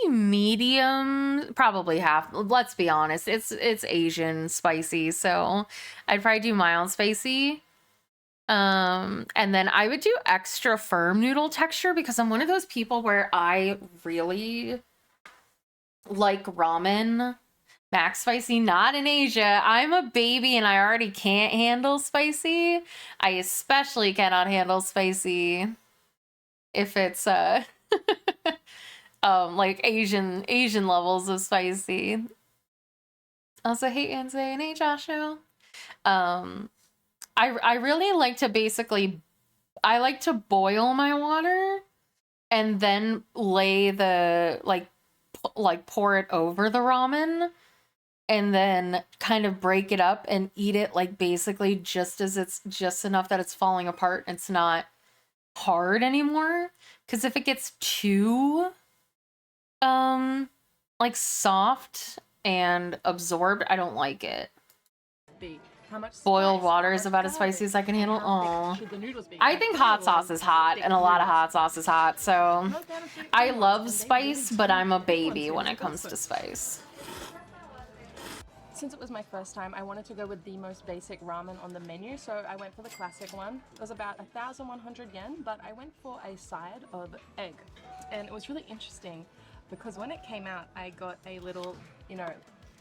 medium, probably half. Let's be honest, it's Asian spicy, so I'd probably do mild spicy. And then I would do extra firm noodle texture because I'm one of those people where I really like ramen max spicy, not in Asia. I'm a baby and I already can't handle spicy. I especially cannot handle spicy if it's like Asian levels of spicy. Also, hey Anze and hey Joshua. I really like to I like to boil my water and then lay the like pour it over the ramen and then kind of break it up and eat it like basically just as it's just enough that it's falling apart and it's not hard anymore. Because if it gets too like soft and absorbed, I don't like it.
How much
Boiled
spice,
water
how
is
much
about as
garlic,
spicy as I can
and
handle.
how
Oh,
thick should the noodles be?
I think hot sauce is hot,
thick
and a lot of
noodles.
hot sauce is hot. So
I'm not a fan of thick
I
ones,
love
and they
spice,
really
but
do
I'm a
thick
baby
ones
when
here.
it comes to
Also,
spice.
Since it was my first time, I wanted to go with the most basic ramen on the menu, so I went for the classic one. It was about 1,100 yen, but I went for a side of egg. And it was really interesting because when it came out, I got a little,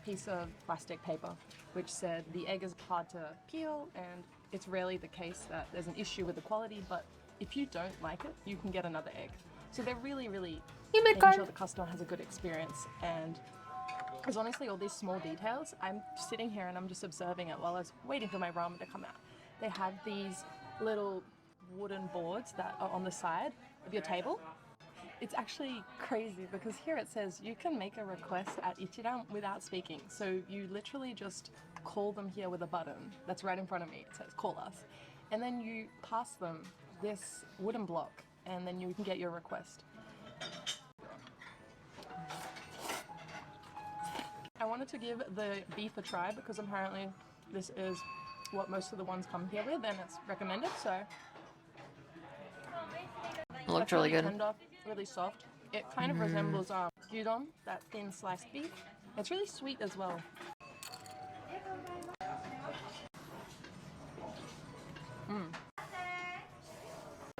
piece of plastic paper which said the egg is hard to peel and it's rarely the case that there's an issue with the quality, but if you don't like it, you can get another egg. So they're really making sure the customer has a good experience. And because honestly, all these small details, I'm sitting here and I'm just observing it while I was waiting for my ramen to come out. They have these little wooden boards that are on the side of your table. It's actually crazy because here it says you can make a request at Ichiran without speaking. So you literally just call them here with a button that's right in front of me. It says call us. And then you pass them this wooden block and then you can get your request. I wanted to give the beef a try because apparently this is what most of the ones come here with and it's recommended, so.
It looked really good.
Tender, really soft. It kind of resembles gyudon, that thin sliced beef. It's really sweet as well.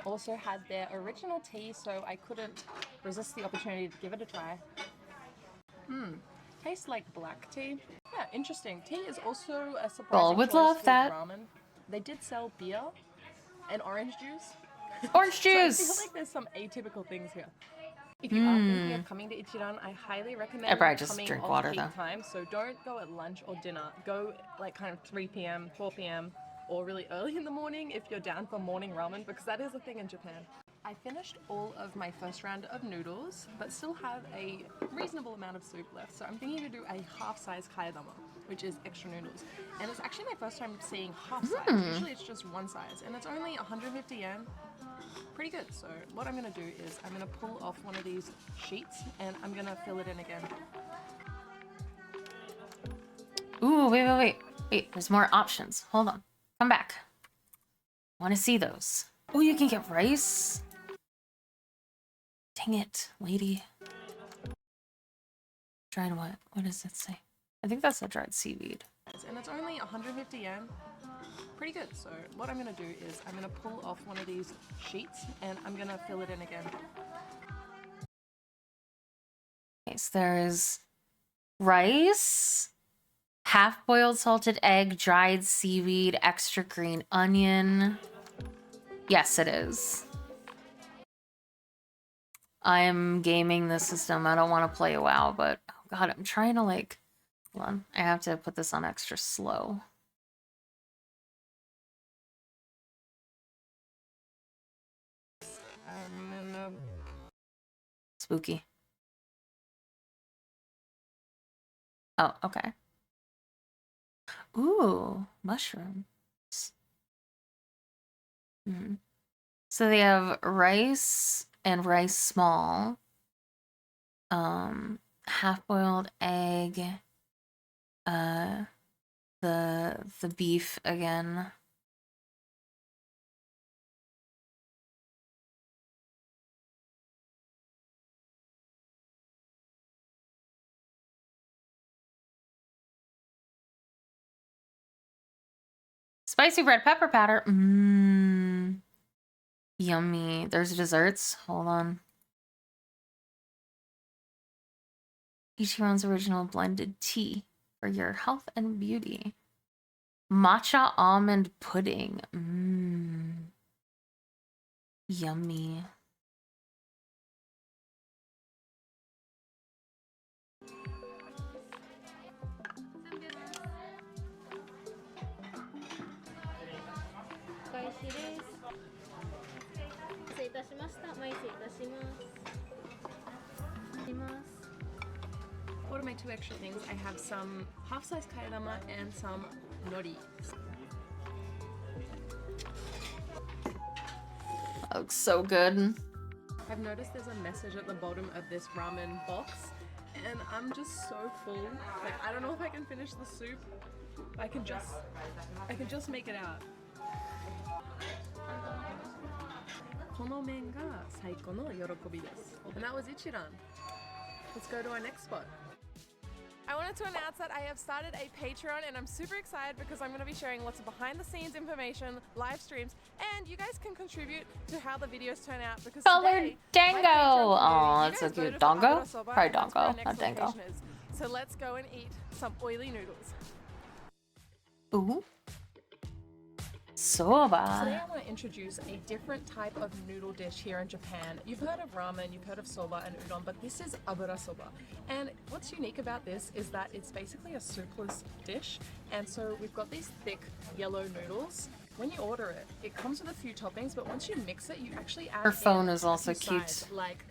Also had their original tea, so I couldn't resist the opportunity to give it a try. Tastes like black tea. Yeah, interesting. Tea is also a surprising
would
choice
love
with
that.
ramen. They did sell beer and orange juice.
Orange
So I
juice!
feel like there's some atypical things here. If you are thinking of coming to Ichiran, I highly recommend
I probably just
coming
drink
off
water,
peak
though.
time. So don't go at lunch or dinner. Go like kind of 3 p.m., 4 p.m. or really early in the morning if you're down for morning ramen, because that is a thing in Japan. I finished all of my first round of noodles, but still have a reasonable amount of soup left. So I'm thinking to do a half-size kayadama, which is extra noodles. And it's actually my first time seeing half-size. Usually it's just one size, and it's only 150 yen. Pretty good. So what I'm gonna do is I'm gonna pull off one of these sheets and I'm gonna fill it in again.
Ooh, wait. There's more options. Hold on. Come back. Want to see those. Oh, you can get rice? Dang it, lady. Dried what? What does it say? I think that's a dried seaweed.
And it's only 150 yen. Pretty good. So what I'm gonna do is I'm gonna pull off one of these sheets and I'm gonna fill it in again.
Okay, so there's rice, half-boiled salted egg, dried seaweed, extra green onion. Yes, it is. I'm gaming the system. I don't want to play WoW, but oh god, I'm trying to hold on. I have to put this on extra slow. Spooky. Oh, okay. Ooh, mushrooms. So they have rice and rice small, half-boiled egg, the beef again. Spicy red pepper powder. Yummy. There's desserts. Hold on. Ichiran's original blended tea for your health and beauty. Matcha almond pudding. Yummy.
What are my two extra things? I have some half-size kayadama and some nori.
That looks so good.
I've noticed there's a message at the bottom of this ramen box and I'm just so full. Like, I don't know if I can finish the soup. I can just make it out. この麺が最高の喜びです. And that was Ichiran. Let's go to our next spot. I wanted to announce that I have started a Patreon, and I'm super excited because I'm going to be sharing lots of behind-the-scenes information, live streams, and you guys can contribute to how the videos turn out. Because
Colored
today,
dango.
my Patreon
Oh,
community,
that's
you
so
guys
cute.
voted for
Dongo?
Abura Soba,
Probably
and that's where our
dongo,
next
not dango.
location is. So let's go and eat some oily noodles.
Ooh.
Today
Soba.
I want to introduce a different type of noodle dish here in Japan. You've heard of ramen, you've heard of soba and udon, but this is abura soba. And what's unique about this is that it's basically a soupless dish. And so we've got these thick yellow noodles. When you order it, it comes with a few toppings, but once you mix it, you actually add
Her phone
in
is also
a few
cute.
sides, like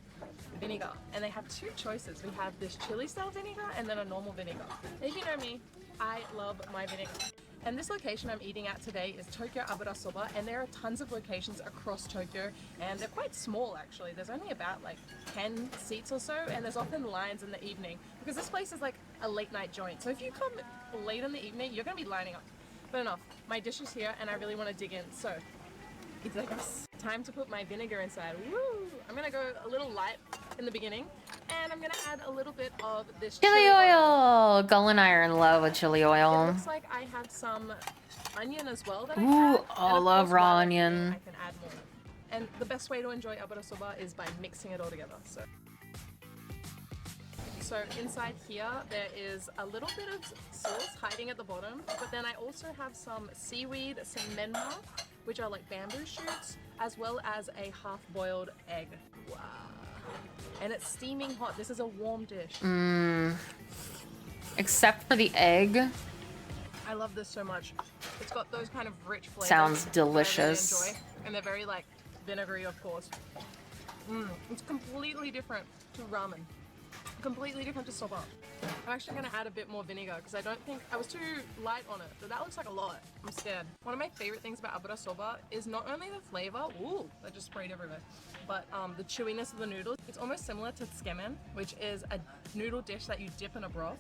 vinegar. And they have two choices. We have this chili style vinegar and then a normal vinegar. And if you know me, I love my vinegar. And this location I'm eating at today is Tokyo Abura Soba, and there are tons of locations across Tokyo, and they're quite small actually. There's only about like 10 seats or so, and there's often lines in the evening because this place is like a late night joint. So if you come late in the evening, you're gonna be lining up. But enough, my dish is here and I really want to dig in. So it's like time to put my vinegar inside. Woo! I'm gonna go a little light in the beginning, and I'm gonna add a little bit of this
Chili oil. Gull and I are in love with chili
It
oil.
looks like I have some onion as well that I
Ooh,
add.
I
And of
love
course,
raw
while I'm
onion.
eating, I can add more. And the best way to enjoy abura soba is by mixing it all together. So inside here there is a little bit of sauce hiding at the bottom, but then I also have some seaweed, some menma, which are like bamboo shoots, as well as a half-boiled egg. Wow. And it's steaming hot. This is a warm dish.
Except for the egg.
I love this so much. It's got those kind of rich flavors.
Sounds
that
delicious.
I really enjoy, and they're very like vinegary, of course. It's completely different to ramen. Completely different to soba. I'm actually going to add a bit more vinegar because I don't think I was too light on it, but that looks like a lot. I'm scared. One of my favorite things about abura soba is not only the flavor, ooh, that just sprayed everywhere, but the chewiness of the noodles. It's almost similar to tsukemen, which is a noodle dish that you dip in a broth.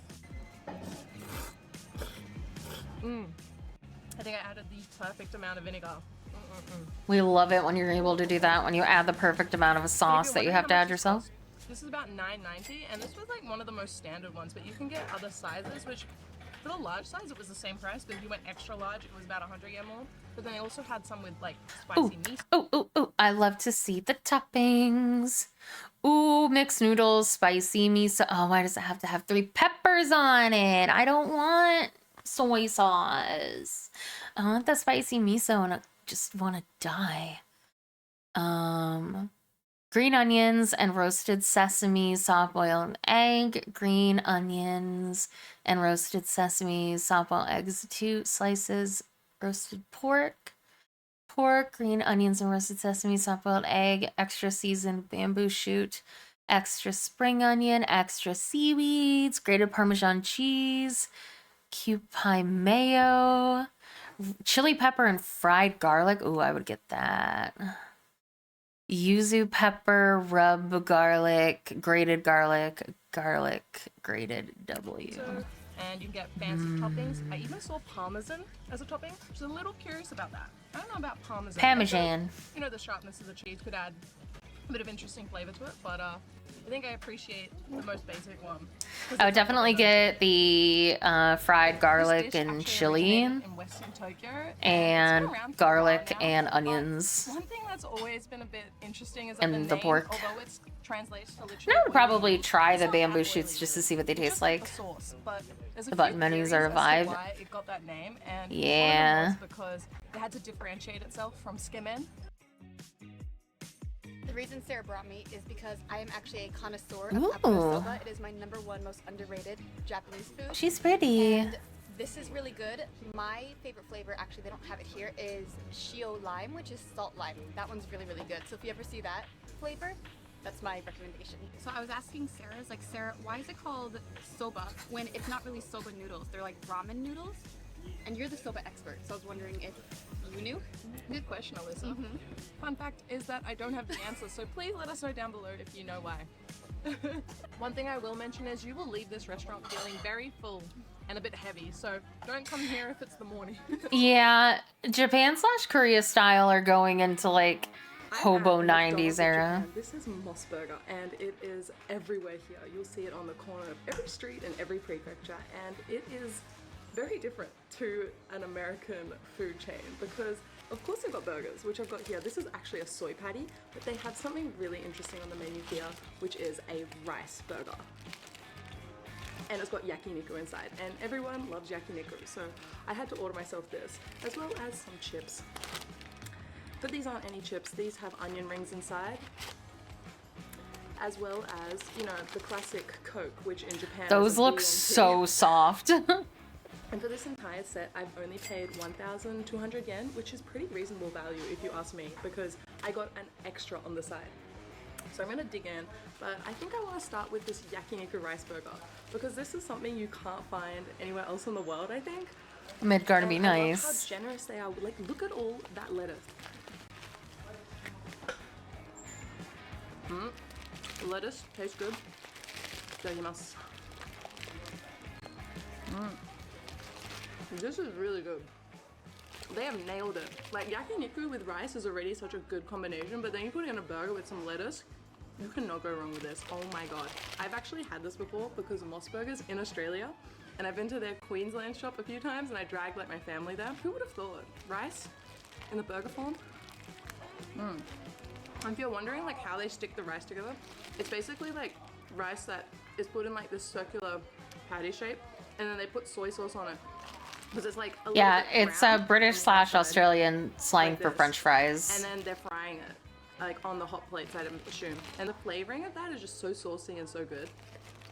I think I added the perfect amount of vinegar.
We love it when you're able to do that, when you add the perfect amount of a sauce that you have to add yourself.
This is about $9.90, and this was like one of the most standard ones, but you can get other sizes, which for the large size it was the same price, but if you went extra large it was about 100 yen more. But then they also had some with like spicy meat.
Ooh, I love to see the toppings. Ooh, mixed noodles, spicy miso. Oh, why does it have to have 3 peppers on it? I don't want soy sauce. I want the spicy miso and I just want to die. Green onions and roasted sesame, soft-boiled egg. Green onions and roasted sesame, soft-boiled eggs, 2 slices. Roasted pork. Green onions and roasted sesame, soft-boiled egg. Extra seasoned bamboo shoot. Extra spring onion. Extra seaweeds. Grated Parmesan cheese. Cube pie mayo. Chili pepper and fried garlic. Ooh, I would get that. Yuzu pepper, rub garlic, grated garlic, grated W.
And you can get fancy toppings. I even saw parmesan as a topping, which is a little curious about that. I don't know about parmesan.
Parmesan.
You know, the sharpness of the cheese could add a bit of interesting flavor to it, but I think I appreciate the most basic one.
I would definitely get the fried garlic and chili
in Western Tokyo,
and
it's been around for a
garlic
while now,
and
but
onions.
One thing that's always been a bit interesting is that
And
the
the
name,
pork.
although it's translates to literally
I would
oily
probably
noodles,
try
it's
the
not
bamboo
that
shoots
oily
just to
noodles.
see what they
It's
taste
just
like.
the sauce, but there's a
The
few
button menus are a
theories as to
vibe.
why it got that name, and
Yeah.
one of them was because it had to differentiate itself from tsukemen.
The reason Sarah brought me is because I am actually a connoisseur
Ooh.
of abura soba. It is my #1 most underrated Japanese food.
She's pretty.
And this is really good. My favorite flavor, actually they don't have it here, is shio lime, which is salt lime. That one's really, really good. So if you ever see that flavor, that's my recommendation. So I was asking Sarah, why is it called soba when it's not really soba noodles? They're like ramen noodles. And you're the soba expert, so I was wondering if you knew?
Good question, Alyssa. Fun fact is that I don't have the answer, so please let us know down below if you know why. One thing I will mention is you will leave this restaurant feeling very full and a bit heavy, so don't come here if it's the morning.
Yeah, Japan / Korea style are going into like Hobo
at
90s
McDonald's in
era.
Japan. This is Moss Burger, and it is everywhere here. You'll see it on the corner of every street in every prefecture, and it is very different to an American food chain because, of course, they've got burgers, which I've got here. This is actually a soy patty, but they have something really interesting on the menu here, which is a rice burger. And it's got yakiniku inside, and everyone loves yakiniku, so I had to order myself this, as well as some chips. But these aren't any chips, these have onion rings inside, as well as, you know, the classic Coke, which in Japan
Those
is a
look
BLT.
so soft.
And for this entire set, I've only paid 1,200 yen, which is pretty reasonable value if you ask me, because I got an extra on the side. So I'm gonna dig in, but I think I wanna start with this yakiniku rice burger, because this is something you can't find anywhere else in the world, I think.
Midgar to be
And I love
nice.
how generous they are. Like, look at all that lettuce. Lettuce tastes good. Itadakimasu. This is really good. They have nailed it. Like, yakiniku with rice is already such a good combination, but then you put it in a burger with some lettuce, you cannot go wrong with this. Oh my god. I've actually had this before because Moss Burgers in Australia, and I've been to their Queensland shop a few times, and I dragged like my family there. Who would have thought? Rice in the burger form? And if you're wondering like how they stick the rice together, it's basically like rice that is put in like this circular patty shape, and then they put soy sauce on it. Because it's like a
Yeah,
little bit
it's
brown
a British
on the
slash
outside,
Australian slang
like
for
this.
French fries.
and then they're frying it like on the hot plates, I'd assume. And the flavoring of that is just so saucy and so good.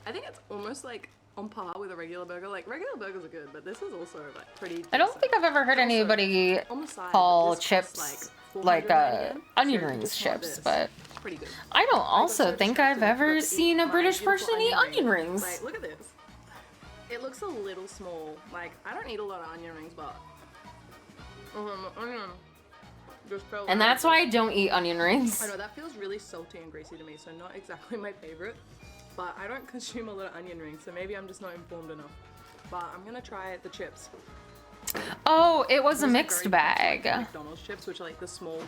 I think it's almost like on par with a regular burger. Like, regular burgers are good, but this is also like pretty
I don't
decent.
think I've ever heard
Also,
anybody
on the side,
call
this
chips
costs
like
490 yen,
onion
so
rings
just want
chips,
this.
but
It's pretty good.
I don't
I got
also
so
think I've
distracted, I
ever
forgot to
seen
eat
a
my
British
beautiful
person eat onion
ring.
rings.
Like, look at this. It looks a little small. Like, I don't eat a lot of onion rings, but onion just fell
And
out.
that's why I don't eat onion rings.
I know that feels really salty and greasy to me, so not exactly my favorite. But I don't consume a lot of onion rings, so maybe I'm just not informed enough. But I'm gonna try the chips.
Oh, it was a
These are
mixed
very much like
bag.
the McDonald's chips, which are like the small,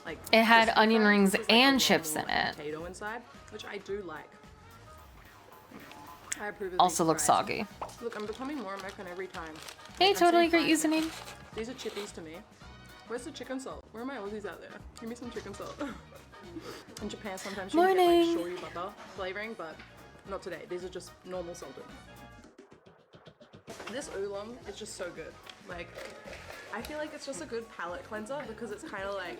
like.
It had
crispy
onion
fries.
rings
This is, like, a
and
lot
chips
more,
in
like,
it.
Potato inside, which I do like. I approve of
Also
these
looks
fries.
soggy.
Look, I'm becoming more American every time.
Hey,
I'm
totally
saying
great
fries.
username.
These are chippies to me. Where's the chicken salt? Where are my Aussies out there? Give me some chicken salt. In Japan, sometimes you can get
Morning.
like shoyu butter flavoring, but not today. These are just normal salted. This oolong is just so good. Like, I feel like it's just a good palate cleanser because it's kind of like,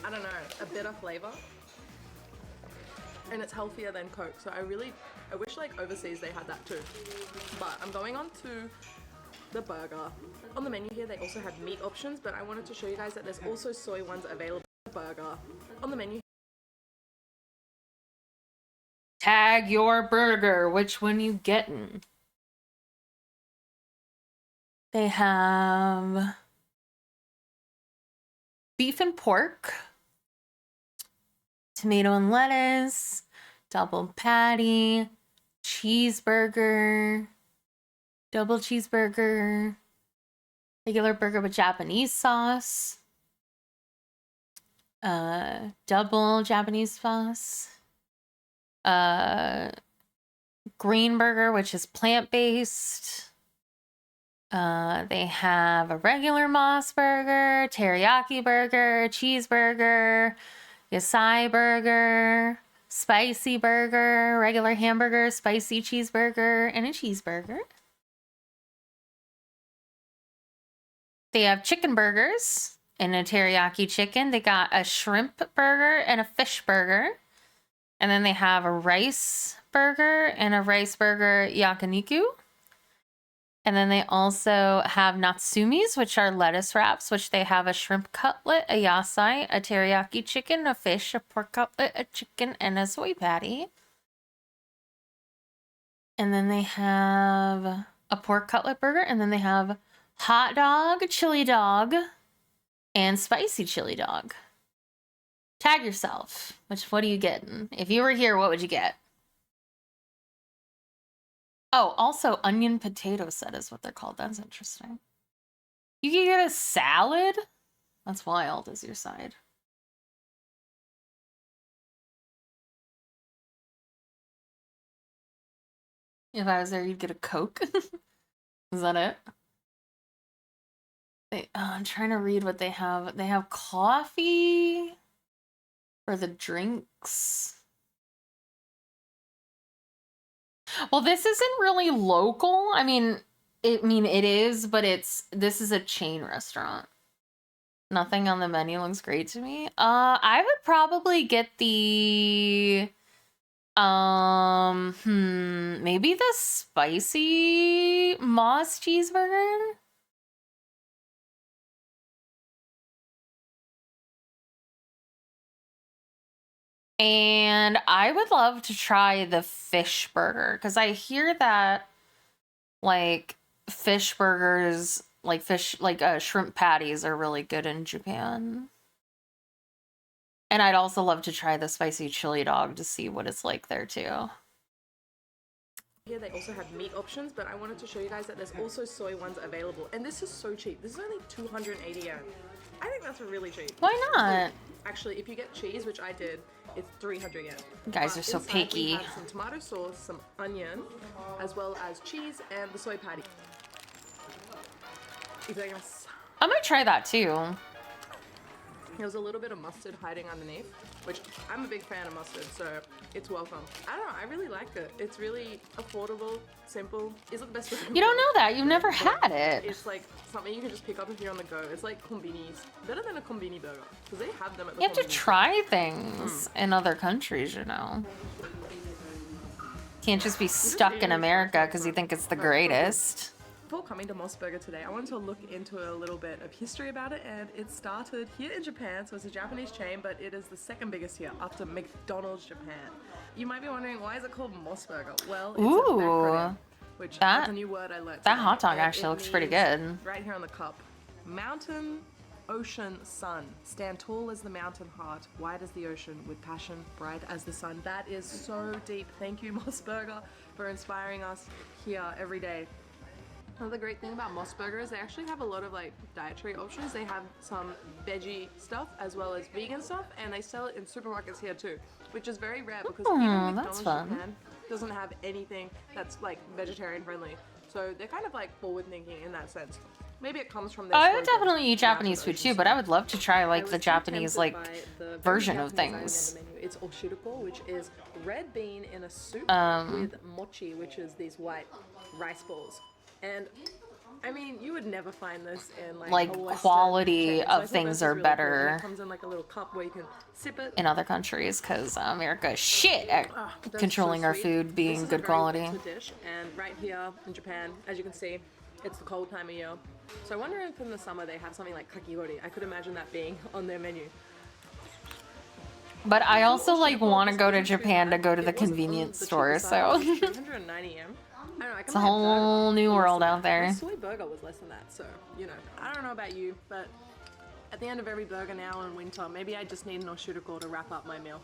I don't know, a bitter flavor. And it's healthier than Coke, so I wish like overseas they had that too. But I'm going on to the burger. On the menu here, they also have meat options, but I wanted to show you guys that there's also soy ones available. Burger. On the menu.
Tag your burger. Which one you getting? They have beef and pork, tomato and lettuce, double patty, cheeseburger, double cheeseburger, regular burger with Japanese sauce, double Japanese sauce, green burger, which is plant-based. They have a regular Moss burger, teriyaki burger, cheeseburger, Yasai burger, spicy burger, regular hamburger, spicy cheeseburger, and a cheeseburger. They have chicken burgers and a teriyaki chicken. They got a shrimp burger and a fish burger. And then they have a rice burger and a rice burger yakiniku. And then they also have natsumis, which are lettuce wraps, which they have a shrimp cutlet, a yasai, a teriyaki chicken, a fish, a pork cutlet, a chicken, and a soy patty. And then they have a pork cutlet burger, and then they have hot dog, chili dog, and spicy chili dog. Tag yourself. What are you getting? If you were here, what would you get? Oh, also onion potato set is what they're called. That's interesting. You can get a salad? That's wild as your side. If I was there, you'd get a Coke. Is that it? I'm trying to read what they have. They have coffee for the drinks. Well, this isn't really local. I mean, it is, but this is a chain restaurant. Nothing on the menu looks great to me. I would probably get the maybe the spicy Moss cheeseburger. And I would love to try the fish burger because I hear that like fish burgers, like shrimp patties are really good in Japan. And I'd also love to try the spicy chili dog to see what it's like there too.
Here they also have meat options, but I wanted to show you guys that there's also soy ones available. And this is so cheap. This is only 280 yen. I think that's really cheap.
Why not?
Actually, if you get cheese, which I did, it's 300 yen.
You guys are so
inside
picky.
We have some tomato sauce, some onion, as well as cheese and the soy patty.
I might try that too.
There's a little bit of mustard hiding underneath, which I'm a big fan of mustard, so it's welcome. I don't know, I really liked it. It's really affordable, simple. Is it the best?
You don't know that. You've never had it.
It's like something you can just pick up if you're on the go. It's like konbinis. Better than a konbini burger, because they have them at the
You have to
konbini.
try things in other countries, you know. Can't just be stuck in America because you think it's the greatest.
Before coming to Moss Burger today, I wanted to look into a little bit of history about it, and it started here in Japan, so it's a Japanese chain, but it is the second biggest here after McDonald's Japan. You might be wondering, why is it called Moss Burger? Well, it's an acronym, which that's a new word I learned
that
today,
hot dog
and
actually
it
looks pretty
means,
good.
right here on the cup, mountain, ocean, sun. Stand tall as the mountain heart, wide as the ocean, with passion, bright as the sun. That is so deep. Thank you, Moss Burger, for inspiring us here every day. Another great thing about Moss Burger is they actually have a lot of like dietary options. They have some veggie stuff as well as vegan stuff, and they sell it in supermarkets here too, which is very rare because even McDonald's Japan doesn't have anything that's like vegetarian friendly. So they're kind of like forward thinking in that sense. Maybe it comes from their
I would definitely eat Japanese food too, but I would love to try like the Japanese like version of things.
It's oshiruko, which is red bean in a soup with mochi, which is these white rice balls. And I mean, you would never find this in like a Western
quality
chain. So
of things are
really
better
cool. It comes in like a little cup where you can sip it
in other countries because America is shit at controlling our food being good quality.
Dish. And right here in Japan, as you can see, it's the cold time of year. So I wonder if in the summer they have something like kakigori. I could imagine that being on their menu.
But I also like want to go to Japan to go to the convenience store, so
190 yen. I don't know,
it's a whole new world out
My
there.
soy burger was less than that, so, you know, I don't know about you, but at the end of every burger now in winter, maybe I just need an oshiruko to wrap up my meal.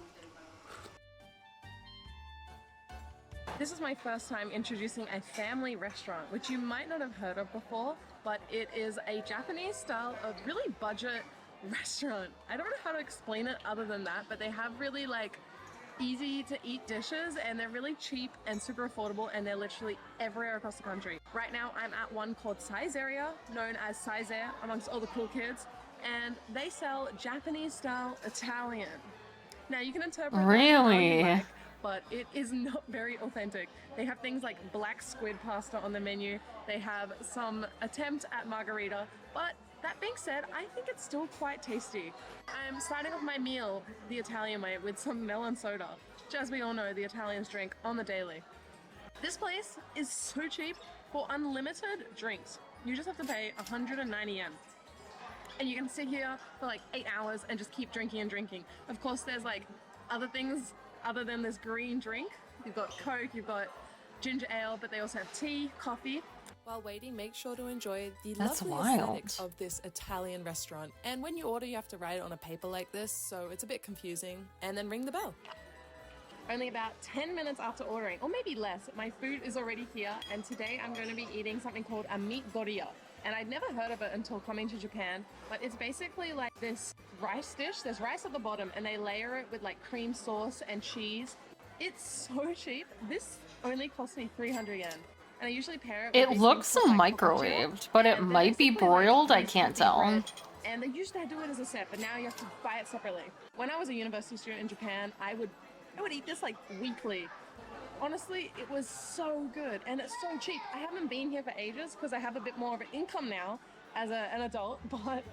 This is my first time introducing a family restaurant, which you might not have heard of before, but it is a Japanese style of really budget restaurant. I don't know how to explain it other than that, but they have really like easy to eat dishes, and they're really cheap and super affordable, and they're literally everywhere across the country. Right now I'm at one called Saizeria, known as Saize amongst all the cool kids, and they sell Japanese style Italian. Now you can interpret that how you like, but it is not very authentic. They have things like black squid pasta on the menu, they have some attempt at margarita, but that being said, I think it's still quite tasty. I'm starting off my meal the Italian way with some melon soda, which as we all know, the Italians drink on the daily. This place is so cheap for unlimited drinks. You just have to pay 190 yen. And you can sit here for like 8 hours and just keep drinking and drinking. Of course, there's like other things other than this green drink. You've got Coke, you've got ginger ale, but they also have tea, coffee.
While waiting, make sure to enjoy the
That's
lovely
wild.
aesthetic of this Italian restaurant. And when you order, you have to write it on a paper like this, so it's a bit confusing. And then ring the bell.
Only about 10 minutes after ordering, or maybe less, my food is already here, and today I'm going to be eating something called a meat gorilla. And I'd never heard of it until coming to Japan, but it's basically like this rice dish. There's rice at the bottom, and they layer it with like cream sauce and cheese. It's so cheap. This only cost me 300 yen. And I usually pair it with
It
these
looks
things called, like,
microwaved, but it
and they're
might be
basically like
broiled. I
nice
can't
fluffy
tell.
bread. And they used to do it as a set, but now you have to buy it separately. When I was a university student in Japan, I would eat this like weekly. Honestly, it was so good and it's so cheap. I haven't been here for ages because I have a bit more of an income now as an adult, but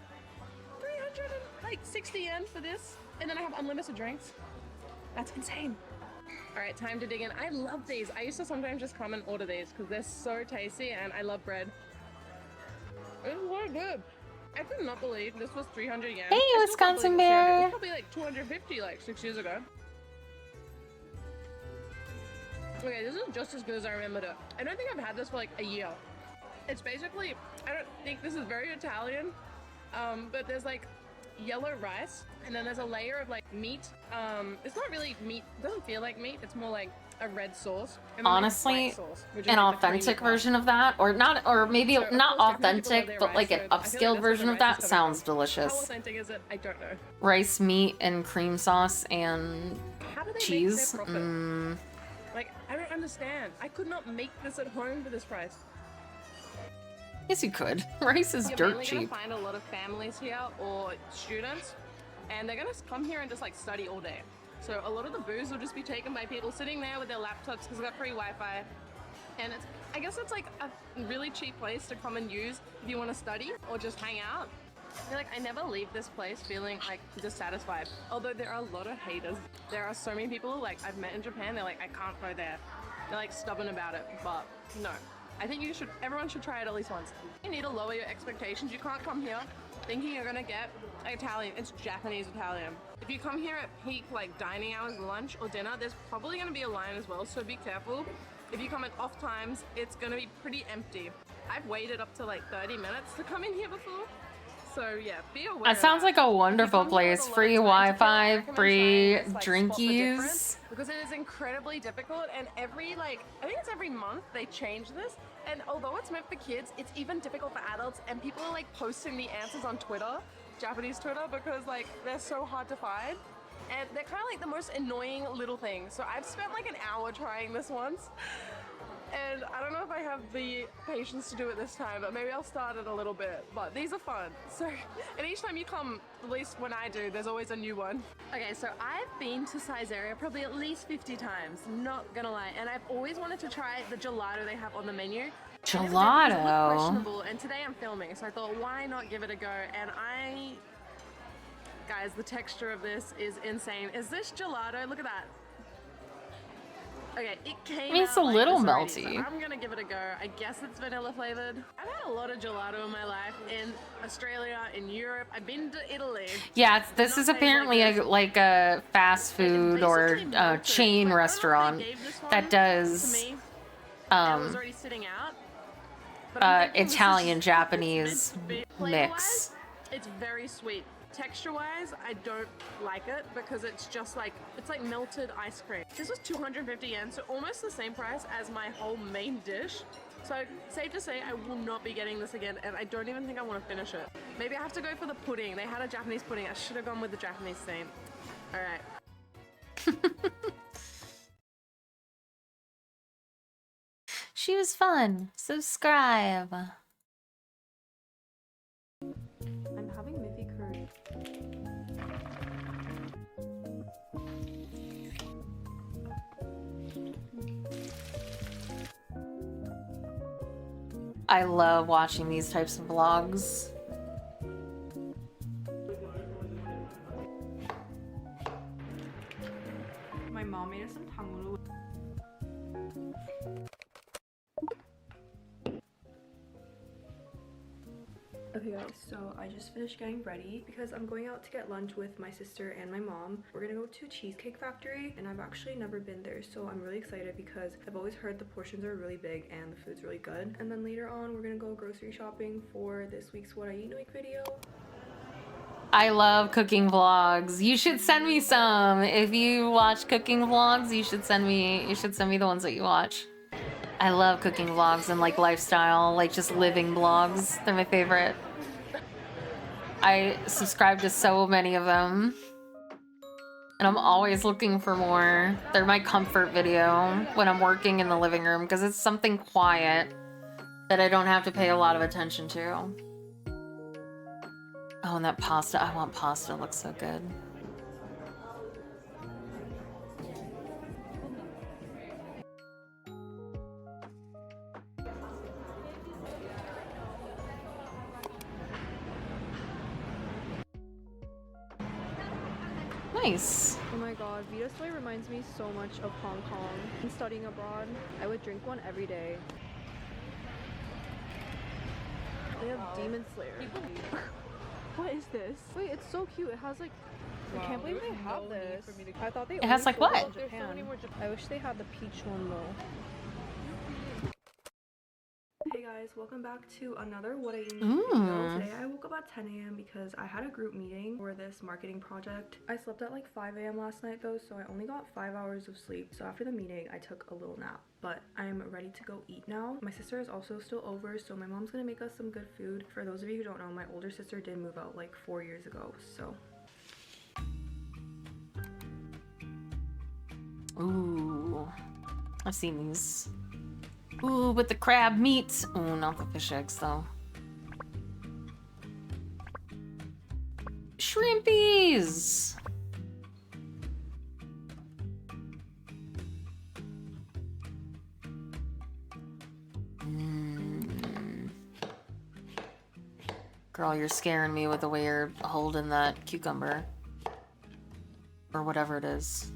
360 yen for this, and then I have unlimited drinks. That's insane. All right, time to dig in. I love these. I used to sometimes just come and order these because they're so tasty and I love bread. It's so good. I could not believe this was 300 yen.
Hey,
I still can't
Wisconsin
believe it's 300. It
Bear.
was probably like 250 like 6 years ago. Okay, this is just as good as I remembered it. I don't think I've had this for like a year. It's basically, I don't think this is very Italian, but there's like yellow rice, and then there's a layer of like meat. It's not really meat, it doesn't feel like meat, it's more like a red sauce. And then
Honestly,
white sauce, which is
an
like the creamy
authentic
part.
version of that, or not, or maybe
So, of
not
course, Japanese people love
authentic,
their
but
rice,
like
so
an
I feel like
upscaled
that's where
version
the
of
rice
that
is coming
sounds
from. How
delicious.
authentic is it? I don't know.
Rice, meat, and cream sauce and
How do they
cheese.
make their profit? Like, I don't understand. I could not make this at home for this price.
Yes, you could. Rice is
You're
dirt
mainly
cheap.
gonna find a lot of families here or students, and they're gonna come here and just like study all day. So a lot of the booze will just be taken by people sitting there with their laptops because they've got free Wi-Fi, and I guess it's like a really cheap place to come and use if you want to study or just hang out. I feel like I never leave this place feeling like dissatisfied. Although there are a lot of haters. There are so many people like I've met in Japan. They're like, I can't go there. They're like stubborn about it, but no. I think everyone should try it at least once. You need to lower your expectations. You can't come here thinking you're gonna get Italian. It's Japanese Italian. If you come here at peak like dining hours, lunch or dinner, there's probably gonna be a line as well, so be careful. If you come at off times, it's gonna be pretty empty. I've waited up to like 30 minutes to come in here before. So yeah, be aware.
That sounds like a wonderful
If you come here with
place.
a lot
Free
of time to kill, I
Wi-Fi,
recommend
free
trying this, like, spot the difference,
drinkies.
because it is incredibly difficult, and I think it's every month they change this. And although it's meant for kids, it's even difficult for adults, and people are like posting the answers on Twitter, Japanese Twitter, because like they're so hard to find. And they're kind of like the most annoying little things. So I've spent like an hour trying this once. And I don't know if I have the patience to do it this time, but maybe I'll start it a little bit. But these are fun. So, and each time you come, at least when I do, there's always a new one. Okay, so I've been to Caesarea probably at least 50 times, not gonna lie. And I've always wanted to try the gelato they have on the menu.
Gelato.
Questionable, and today I'm filming, so I thought, why not give it a go? And guys, the texture of this is insane. Is this gelato? Look at that. Okay, it came
I mean, it's
out
a
like
little
this already,
melty.
so I'm gonna give it a go. I guess it's vanilla flavored. I've had a lot of gelato in my life, in Australia, in Europe. I've been to Italy.
Yeah, this
Not
is
taste
apparently
like this.
like a fast food or
basically melted.
chain
Like, I don't know if they
restaurant
gave this one
that does
to me, and it was already sitting out. But I'm thinking this is
Italian
just
Japanese
meant to be.
mix.
Flavor-wise, it's very sweet. Texture-wise, I don't like it because it's just like, it's like melted ice cream. This was 250 yen, so almost the same price as my whole main dish. So safe to say I will not be getting this again, and I don't even think I want to finish it. Maybe I have to go for the pudding. They had a Japanese pudding. I should have gone with the Japanese theme. All right.
She was fun. Subscribe.
I'm having Miffy curry.
I love watching these types of vlogs.
My mom made us some tanguru. Okay guys, so I just finished getting ready because I'm going out to get lunch with my sister and my mom. We're gonna go to Cheesecake Factory, and I've actually never been there, so I'm really excited because I've always heard the portions are really big and the food's really good. And then later on, we're gonna go grocery shopping for this week's What I Eat in a Week video.
I love cooking vlogs. You should send me some. If you watch cooking vlogs, you should send me the ones that you watch. I love cooking vlogs and like lifestyle, like just living vlogs. They're my favorite. I subscribe to so many of them. And I'm always looking for more. They're my comfort video when I'm working in the living room because it's something quiet that I don't have to pay a lot of attention to. Oh, and that pasta. I want pasta. It looks so good. Nice.
Oh my god, Vita Soy reminds me so much of Hong Kong. And studying abroad, I would drink one every day. They have Demon Slayer. What is this? Wait, it's so cute. It has like, I can't believe they have this. I thought they
It has, like, what?
in Japan. I wish they had the peach one though. Hey guys, welcome back to another What I Eat video. Today I woke up at 10 a.m. because I had a group meeting for this marketing project. I slept at like 5 a.m. last night though, so I only got 5 hours of sleep. So after the meeting, I took a little nap, but I'm ready to go eat now. My sister is also still over, so my mom's gonna make us some good food. For those of you who don't know, my older sister did move out like 4 years ago, so.
Ooh. I've seen these. Ooh, with the crab meat. Ooh, not the fish eggs, though. Shrimpies! Girl, you're scaring me with the way you're holding that cucumber. Or whatever it is.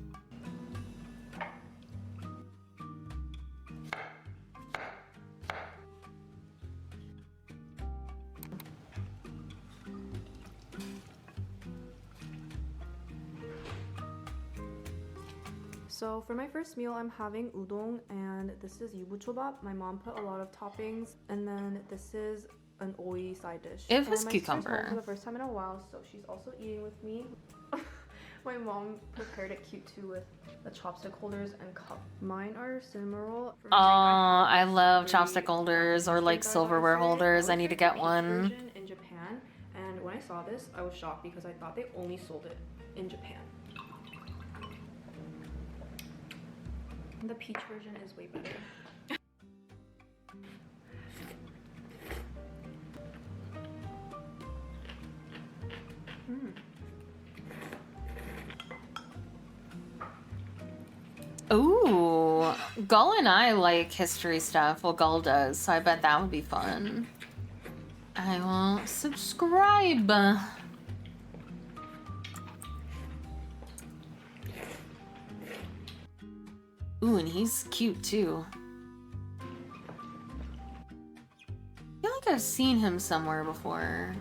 So for my first meal, I'm having udon, and this is yubuchobap. My mom put a lot of toppings, and then this is an oi side dish.
It
And
was
my sister's
cucumber.
home for the first time in a while, so she's also eating with me. My mom prepared it cute too with the chopstick holders and cup. Mine are cinnamon roll.
Oh, I love chopstick holders or like silverware holders. I need to get one.
In Japan, and when I saw this, I was shocked because I thought they only sold it in Japan. The peach version is way better.
Ooh, Gull and I like history stuff. Well, Gull does, so I bet that would be fun. I will subscribe. Ooh, and he's cute too. I feel like I've seen him somewhere before.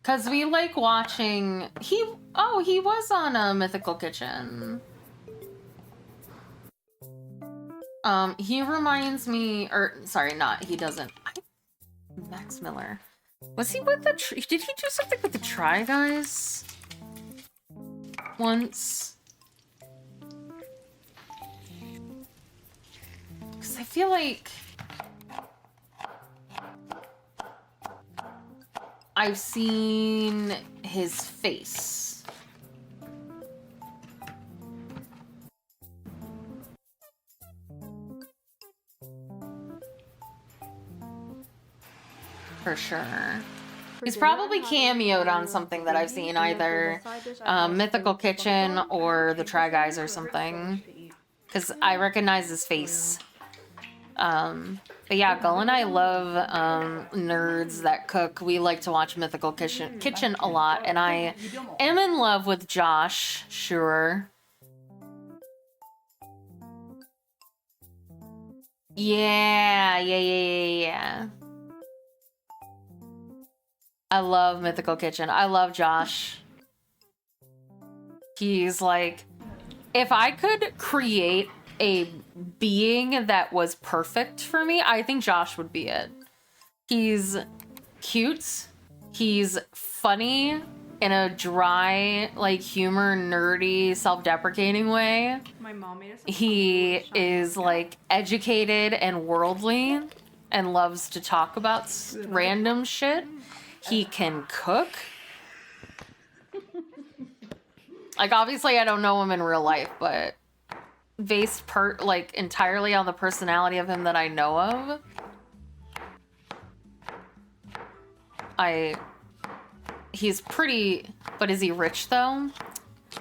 Cause we like watching, he was on Mythical Kitchen. He reminds me, or sorry, not, he doesn't. Max Miller. Was he with the, did he do something with the Try Guys? Once? Cause I feel like I've seen his face. For sure. He's probably cameoed on something that I've seen, either Mythical Kitchen or the Try Guys or something. Because I recognize his face. But yeah, Gull and I love nerds that cook. We like to watch Mythical Kitchen a lot, and I am in love with Josh, sure. Yeah. I love Mythical Kitchen. I love Josh. He's like, if I could create a being that was perfect for me, I think Josh would be it. He's cute. He's funny in a dry, like, humor, nerdy, self-deprecating way.
My mom made us.
He is, like, educated and worldly and loves to talk about random shit. He can cook. Like, obviously I don't know him in real life, but based like entirely on the personality of him that I know of, he's pretty, but is he rich though?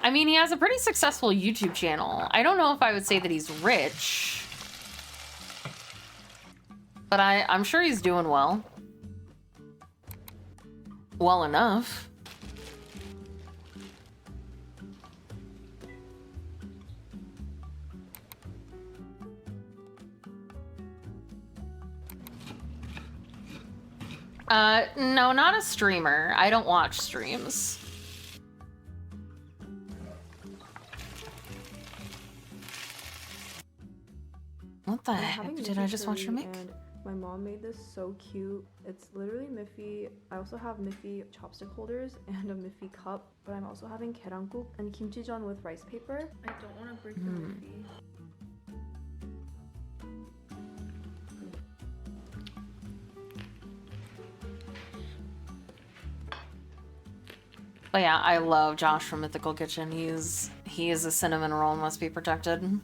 I mean, he has a pretty successful YouTube channel. I don't know if I would say that he's rich, but I'm sure he's doing well. Well enough. No, not a streamer. I don't watch streams. What the heck? Did I just watch your mic?
And my mom made this so cute. It's literally Miffy. I also have Miffy chopstick holders and a Miffy cup, but I'm also having kerangguk and kimchijeon with rice paper. I don't want to break the Miffy.
But yeah, I love Josh from Mythical Kitchen. He is a cinnamon roll and must be protected.